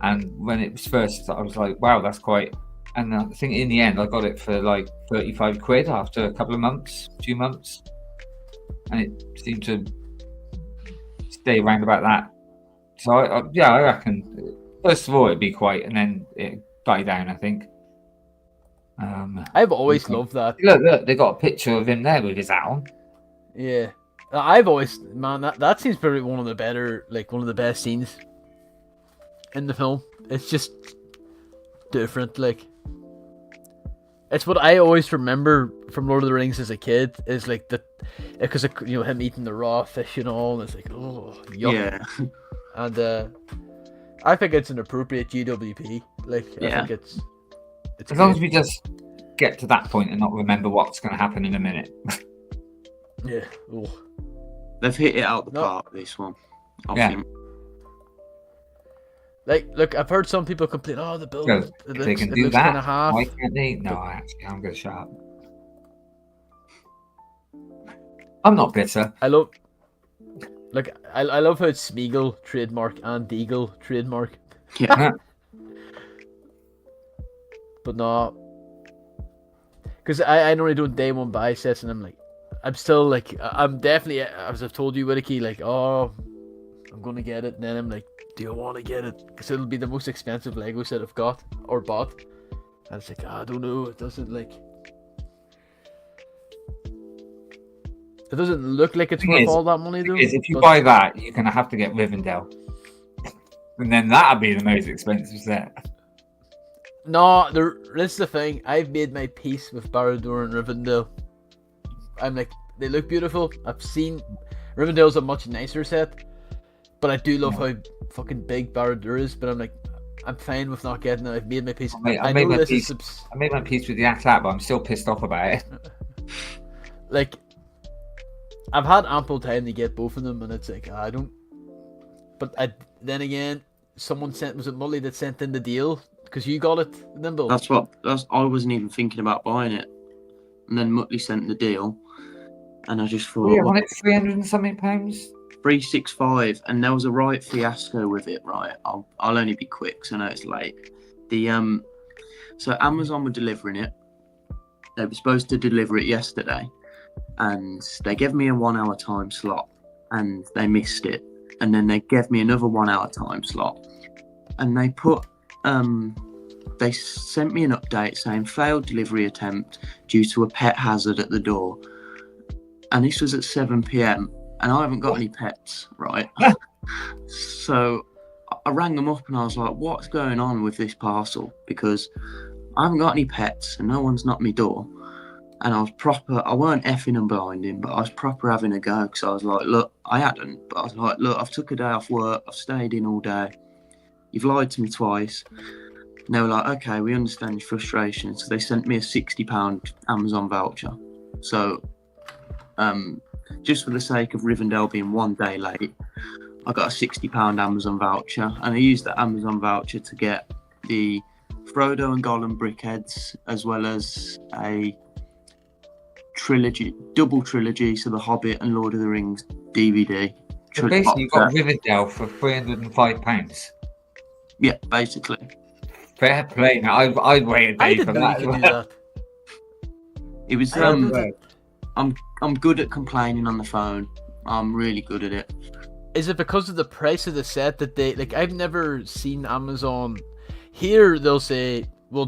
Speaker 3: and when it was first, I was like, wow, that's quite. And I think in the end, I got it for like 35 quid after a few months, and it seemed to stay around about that. So I reckon first of all it'd be quite, and then it die down. I think.
Speaker 2: I've always loved that.
Speaker 3: Look, they got a picture of him there with his hat on.
Speaker 2: Yeah, I've always that seems probably one of the best scenes in the film. It's just different, like. It's what I always remember from Lord of the Rings as a kid, is like because him eating the raw fish and all, and it's like, oh, yuck.
Speaker 4: Yeah.
Speaker 2: And I think it's an appropriate GWP. Like,
Speaker 4: Yeah.
Speaker 2: I think it's
Speaker 3: as long as we just get to that point and not remember what's going to happen in a minute.
Speaker 2: Yeah. Oh.
Speaker 4: They've hit it out the park, this one. I think.
Speaker 2: Like, look, I've heard some people complain, oh, the build,
Speaker 3: They can do that. Why can't they? No, actually, I'm going to shut up. I'm not bitter.
Speaker 2: I love how it's Smeagol trademark and Deagle trademark.
Speaker 4: Yeah.
Speaker 2: But no, because I normally do day one buy sets, and I'm still like, I'm definitely, as I've told you, WhittaKEE, like, oh, I'm gonna get it, and then I'm like, do you want to get it? Because it'll be the most expensive Lego set I've got or bought. And it's like, I don't know, it doesn't look like it's worth all that money though.
Speaker 3: If you buy that, you're gonna have to get Rivendell, and then that'll be the most expensive set.
Speaker 2: No, this is the thing. I've made my peace with Barad-dûr and Rivendell. I'm like, they look beautiful. I've seen Rivendell's a much nicer set, but I do love how fucking big Barad-dûr is. But I'm like, I'm fine with not getting it. I've made my peace.
Speaker 3: I made my peace with the Atat, but I'm still pissed off about it.
Speaker 2: Like, I've had ample time to get both of them, and it's like, I don't. But then again, someone was it Mully that sent in the deal? Because you got it, Nimble.
Speaker 4: I wasn't even thinking about buying it, and then Muttley sent the deal, and I just thought,
Speaker 3: on it 300 and something pounds.
Speaker 4: 365, and there was a right fiasco with it. Right, I'll only be quick, so I know it's late. So Amazon were delivering it. They were supposed to deliver it yesterday, and they gave me a 1 hour time slot, and they missed it, and then they gave me another 1 hour time slot, and they put. They sent me an update saying failed delivery attempt due to a pet hazard at the door. And this was at 7 p.m. and I haven't got any pets, right? So I rang them up and I was like, what's going on with this parcel? Because I haven't got any pets and no one's knocked my door. And I weren't effing and blinding, but I was proper having a go, because I was like, look, I hadn't, but I was like, look, I've took a day off work, I've stayed in all day. You've lied to me twice. And they were like, okay, we understand your frustration. So they sent me a £60 Amazon voucher. So just for the sake of Rivendell being 1 day late, I got a £60 Amazon voucher. And I used that Amazon voucher to get the Frodo and Gollum brickheads, as well as a double trilogy, so The Hobbit and Lord of the Rings DVD.
Speaker 3: So basically, you got Rivendell for £305.
Speaker 4: Yeah, basically.
Speaker 3: Fair play. Now, I'd wait a day for that.
Speaker 2: Do that.
Speaker 4: It was. I'm good at complaining on the phone. I'm really good at it.
Speaker 2: Is it because of the price of the set that they like? I've never seen Amazon. Here they'll say, well,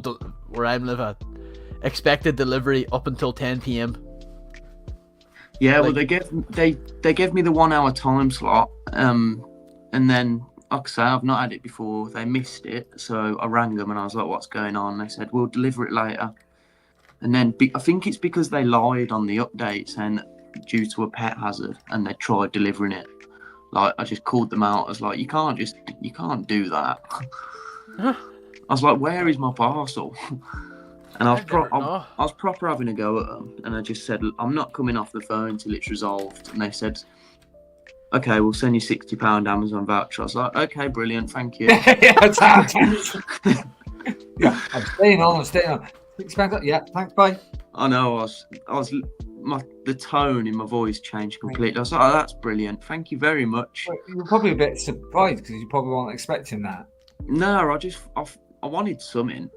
Speaker 2: where I live at, expected delivery up until 10 p.m.
Speaker 4: Yeah, well, they gave me the 1 hour time slot, and then, like I say, I've not had it before. They missed it, so I rang them and I was like, "What's going on?" They said, "We'll deliver it later." And then I think it's because they lied on the update saying due to a pet hazard, and they tried delivering it. Like, I just called them out. I was like, "You can't do that." I was like, "Where is my parcel?" And I was proper having a go at them, and I just said, "I'm not coming off the phone till it's resolved." And they said, "Okay, we'll send you £60 Amazon voucher." I was like, "Okay, brilliant, thank you."
Speaker 3: Yeah, I'm staying on. £6. Yeah, thanks, bye.
Speaker 4: I know. the tone in my voice changed completely. I was like, oh, that's brilliant. Thank you very much.
Speaker 3: Well, you were probably a bit surprised because you probably weren't expecting that.
Speaker 4: No, I wanted something.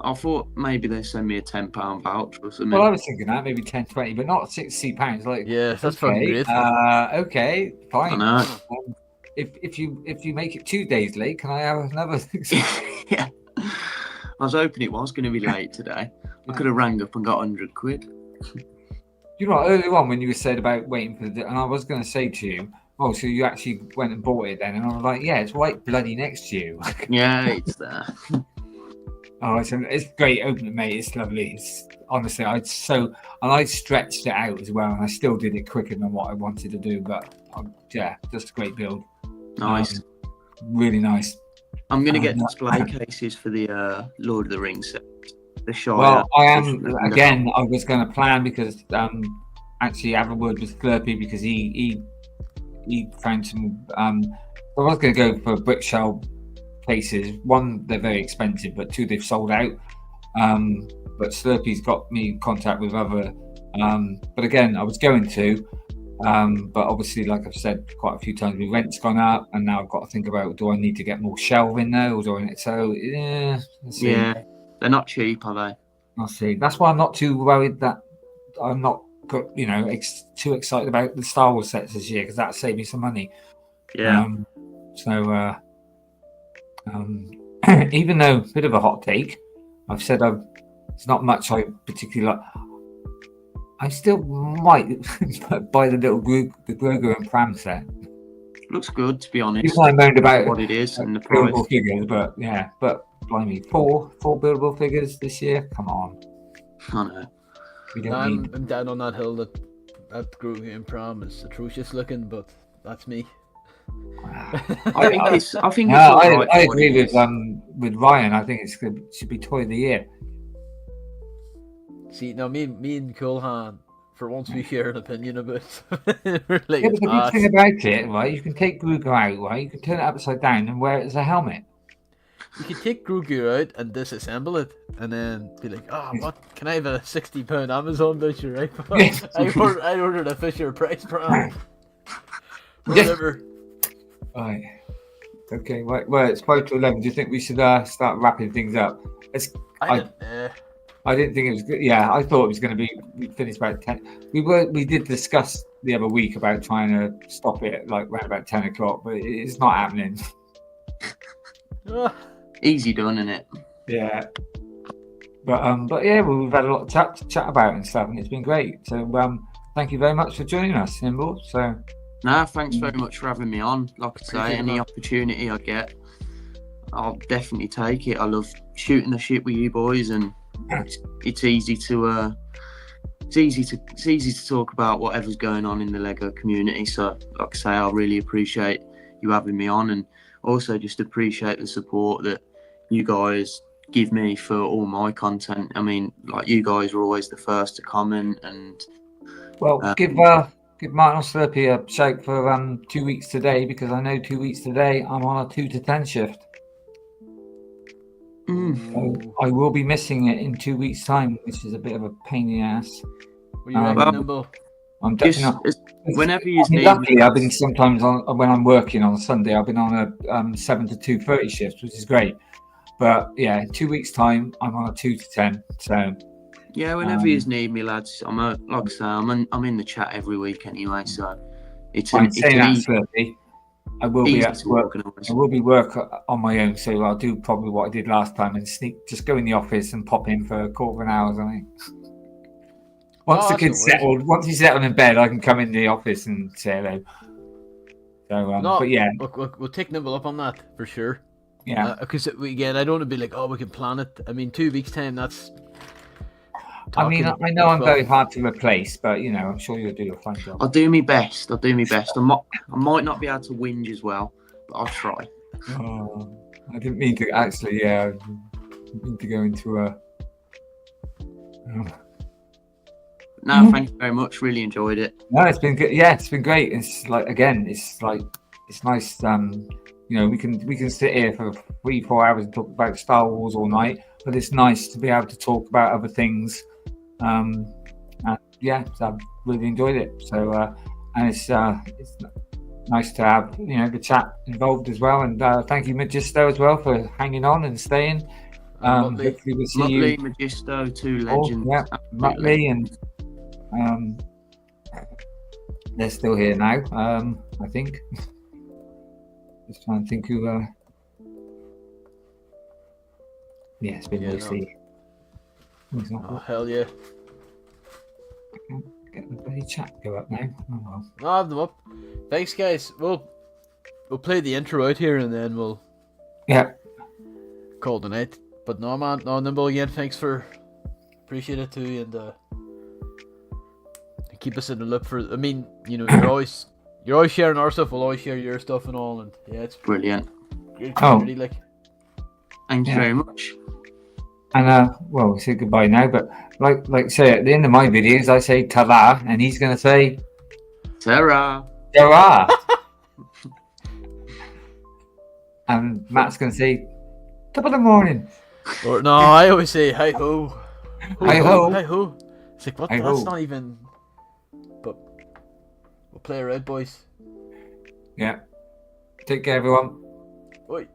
Speaker 4: I thought maybe they send me a £10 voucher or something.
Speaker 3: Well, I was thinking that maybe 10, 20, but not £60. Like,
Speaker 2: Yeah, that's fucking great.
Speaker 3: Okay, fine.
Speaker 4: I know.
Speaker 3: If you make it 2 days late, can I have another?
Speaker 4: Yeah. I was hoping it was going to be late today. I could have rang up and got £100.
Speaker 3: You know, earlier on when you were said about waiting for and I was going to say to you, oh, so you actually went and bought it then? And I was like, yeah, it's right bloody next to you.
Speaker 4: Yeah, it's there.
Speaker 3: Oh, it's great opening, mate. It's lovely. It's honestly, I stretched it out as well, and I still did it quicker than what I wanted to do. But yeah, just a great build.
Speaker 4: Nice,
Speaker 3: really nice.
Speaker 4: I'm gonna get display cases for the Lord of the Rings set. The Shire.
Speaker 3: Well, I am again. I was going to plan because actually have a word with Slurpy because he found some. I was going to go for brick shell cases. One, they're very expensive, but two, they've sold out. But Slurpy's got me in contact with other. But again, I was going to. But obviously, like I've said quite a few times, the rent's gone up, and now I've got to think about: do I need to get more shelving there, or do I? So yeah,
Speaker 4: yeah, they're not cheap, are they?
Speaker 3: I'll see. That's why I'm not too worried that I'm not, too excited about the Star Wars sets this year because that saved me some money.
Speaker 4: Yeah.
Speaker 3: Even though a bit of a hot take, I've said it's not much I particularly like. I still might buy the little Grogu and Pram set.
Speaker 4: Looks good, to be honest.
Speaker 3: Even though I moaned about
Speaker 4: what it is and the price.
Speaker 3: Buildable figures, but blimey, four buildable figures this year. Come on.
Speaker 4: I know.
Speaker 2: I'm down on that hill that Grogu and Pram is atrocious looking, but that's me.
Speaker 4: I think
Speaker 3: I agree with Ryan. I think it should be toy of the year.
Speaker 2: See, now me and Coolhan, for once we share an opinion about it.
Speaker 3: But the good thing about it, right, you can take Grogu out, right, you can turn it upside down and wear it as a helmet.
Speaker 2: You can take Grogu out and disassemble it, and then be like, what? Can I have a £60 Amazon voucher, right? I ordered a Fisher Price Pram. Whatever.
Speaker 3: Right. Okay, right. Well, it's 5 to 11. Do you think we should start wrapping things up? I didn't think it was good. Yeah, I thought it was going to be. We finished about 10. We did discuss the other week about trying to stop it at like around about 10 o'clock, but it's not happening.
Speaker 4: Easy done, isn't it?
Speaker 3: Yeah. But yeah, we've had a lot of chat about and stuff, and it's been great. So thank you very much for joining us, Nimble. So.
Speaker 4: No, thanks very much for having me on. Like I say, any opportunity I get, I'll definitely take it. I love shooting the shit with you boys, and it's easy to talk about whatever's going on in the Lego community. So, like I say, I really appreciate you having me on, and also just appreciate the support that you guys give me for all my content. I mean, like, you guys were always the first to comment, and
Speaker 3: give Martin or Slurpy a shout for 2 weeks today, because I know 2 weeks today I'm on a 2 to 10 shift. So I will be missing it in 2 weeks' time, which is a bit of a pain in the ass.
Speaker 2: What you reckon, Nimble?
Speaker 3: I'm definitely
Speaker 4: whenever you need.
Speaker 3: Luckily, I've been sometimes when I'm working on Sunday. I've been on a 7 to 2:30 shift, which is great. But yeah, in 2 weeks' time, I'm on a 2 to 10. So.
Speaker 4: Yeah, whenever you need me, lads. Like I say, I'm in the chat every week anyway, so it's
Speaker 3: Slurpy. I will be at work. I will be work on my own, so I'll do probably what I did last time and just go in the office and pop in for a quarter of an hour or something. Once the kid's settled, once he's settled in bed, I can come in the office and say hello. So, but yeah,
Speaker 2: we'll take Nimble up on that for sure.
Speaker 3: Yeah,
Speaker 2: because again, I don't want to be like, we can plan it. I mean, 2 weeks' time, that's.
Speaker 3: I mean, I know I'm very hard to replace, but I'm sure you'll do a fine job.
Speaker 4: I'll do my best. I might not be able to whinge as well, but I'll try.
Speaker 3: Oh, I didn't mean to actually. Yeah, I didn't mean to go into a.
Speaker 4: No, thank you very much. Really enjoyed it.
Speaker 3: No, it's been good. Yeah, it's been great. It's like it's nice. We can sit here for 3-4 hours and talk about Star Wars all night, but it's nice to be able to talk about other things. And yeah, so I've really enjoyed it. So and it's nice to have the chat involved as well. And thank you, Magisto, as well for hanging on and staying. Hopefully we'll see you.
Speaker 4: Magisto, two legends.
Speaker 3: Yeah, Muttley and they're still here now. I think. Just trying to think who. Yeah, it's been mostly.
Speaker 2: Oh hell yeah!
Speaker 3: Get the bloody chat go up now. Oh well.
Speaker 2: No, I have them up. Thanks, guys. We'll play the intro out here and then we'll call the night. But no, man, no, Nimble again. Thanks for appreciate it too, and keep us in the loop for. I mean, you're always sharing our stuff. We'll always share your stuff and all, and yeah, it's
Speaker 4: brilliant.
Speaker 2: Great community, like.
Speaker 4: Thank you very much.
Speaker 3: And well, we say goodbye now, but like say at the end of my videos, I say ta-ra, and he's gonna say
Speaker 4: ta-ra.
Speaker 3: Ta-ra. And Matt's gonna say top of the morning.
Speaker 2: Or no, I always say hi ho.
Speaker 3: Hi ho.
Speaker 2: Hi ho. It's like what?
Speaker 3: Hi
Speaker 2: That's
Speaker 3: ho.
Speaker 2: not even. But we'll play around, boys.
Speaker 3: Yeah. Take care, everyone.
Speaker 2: Oi.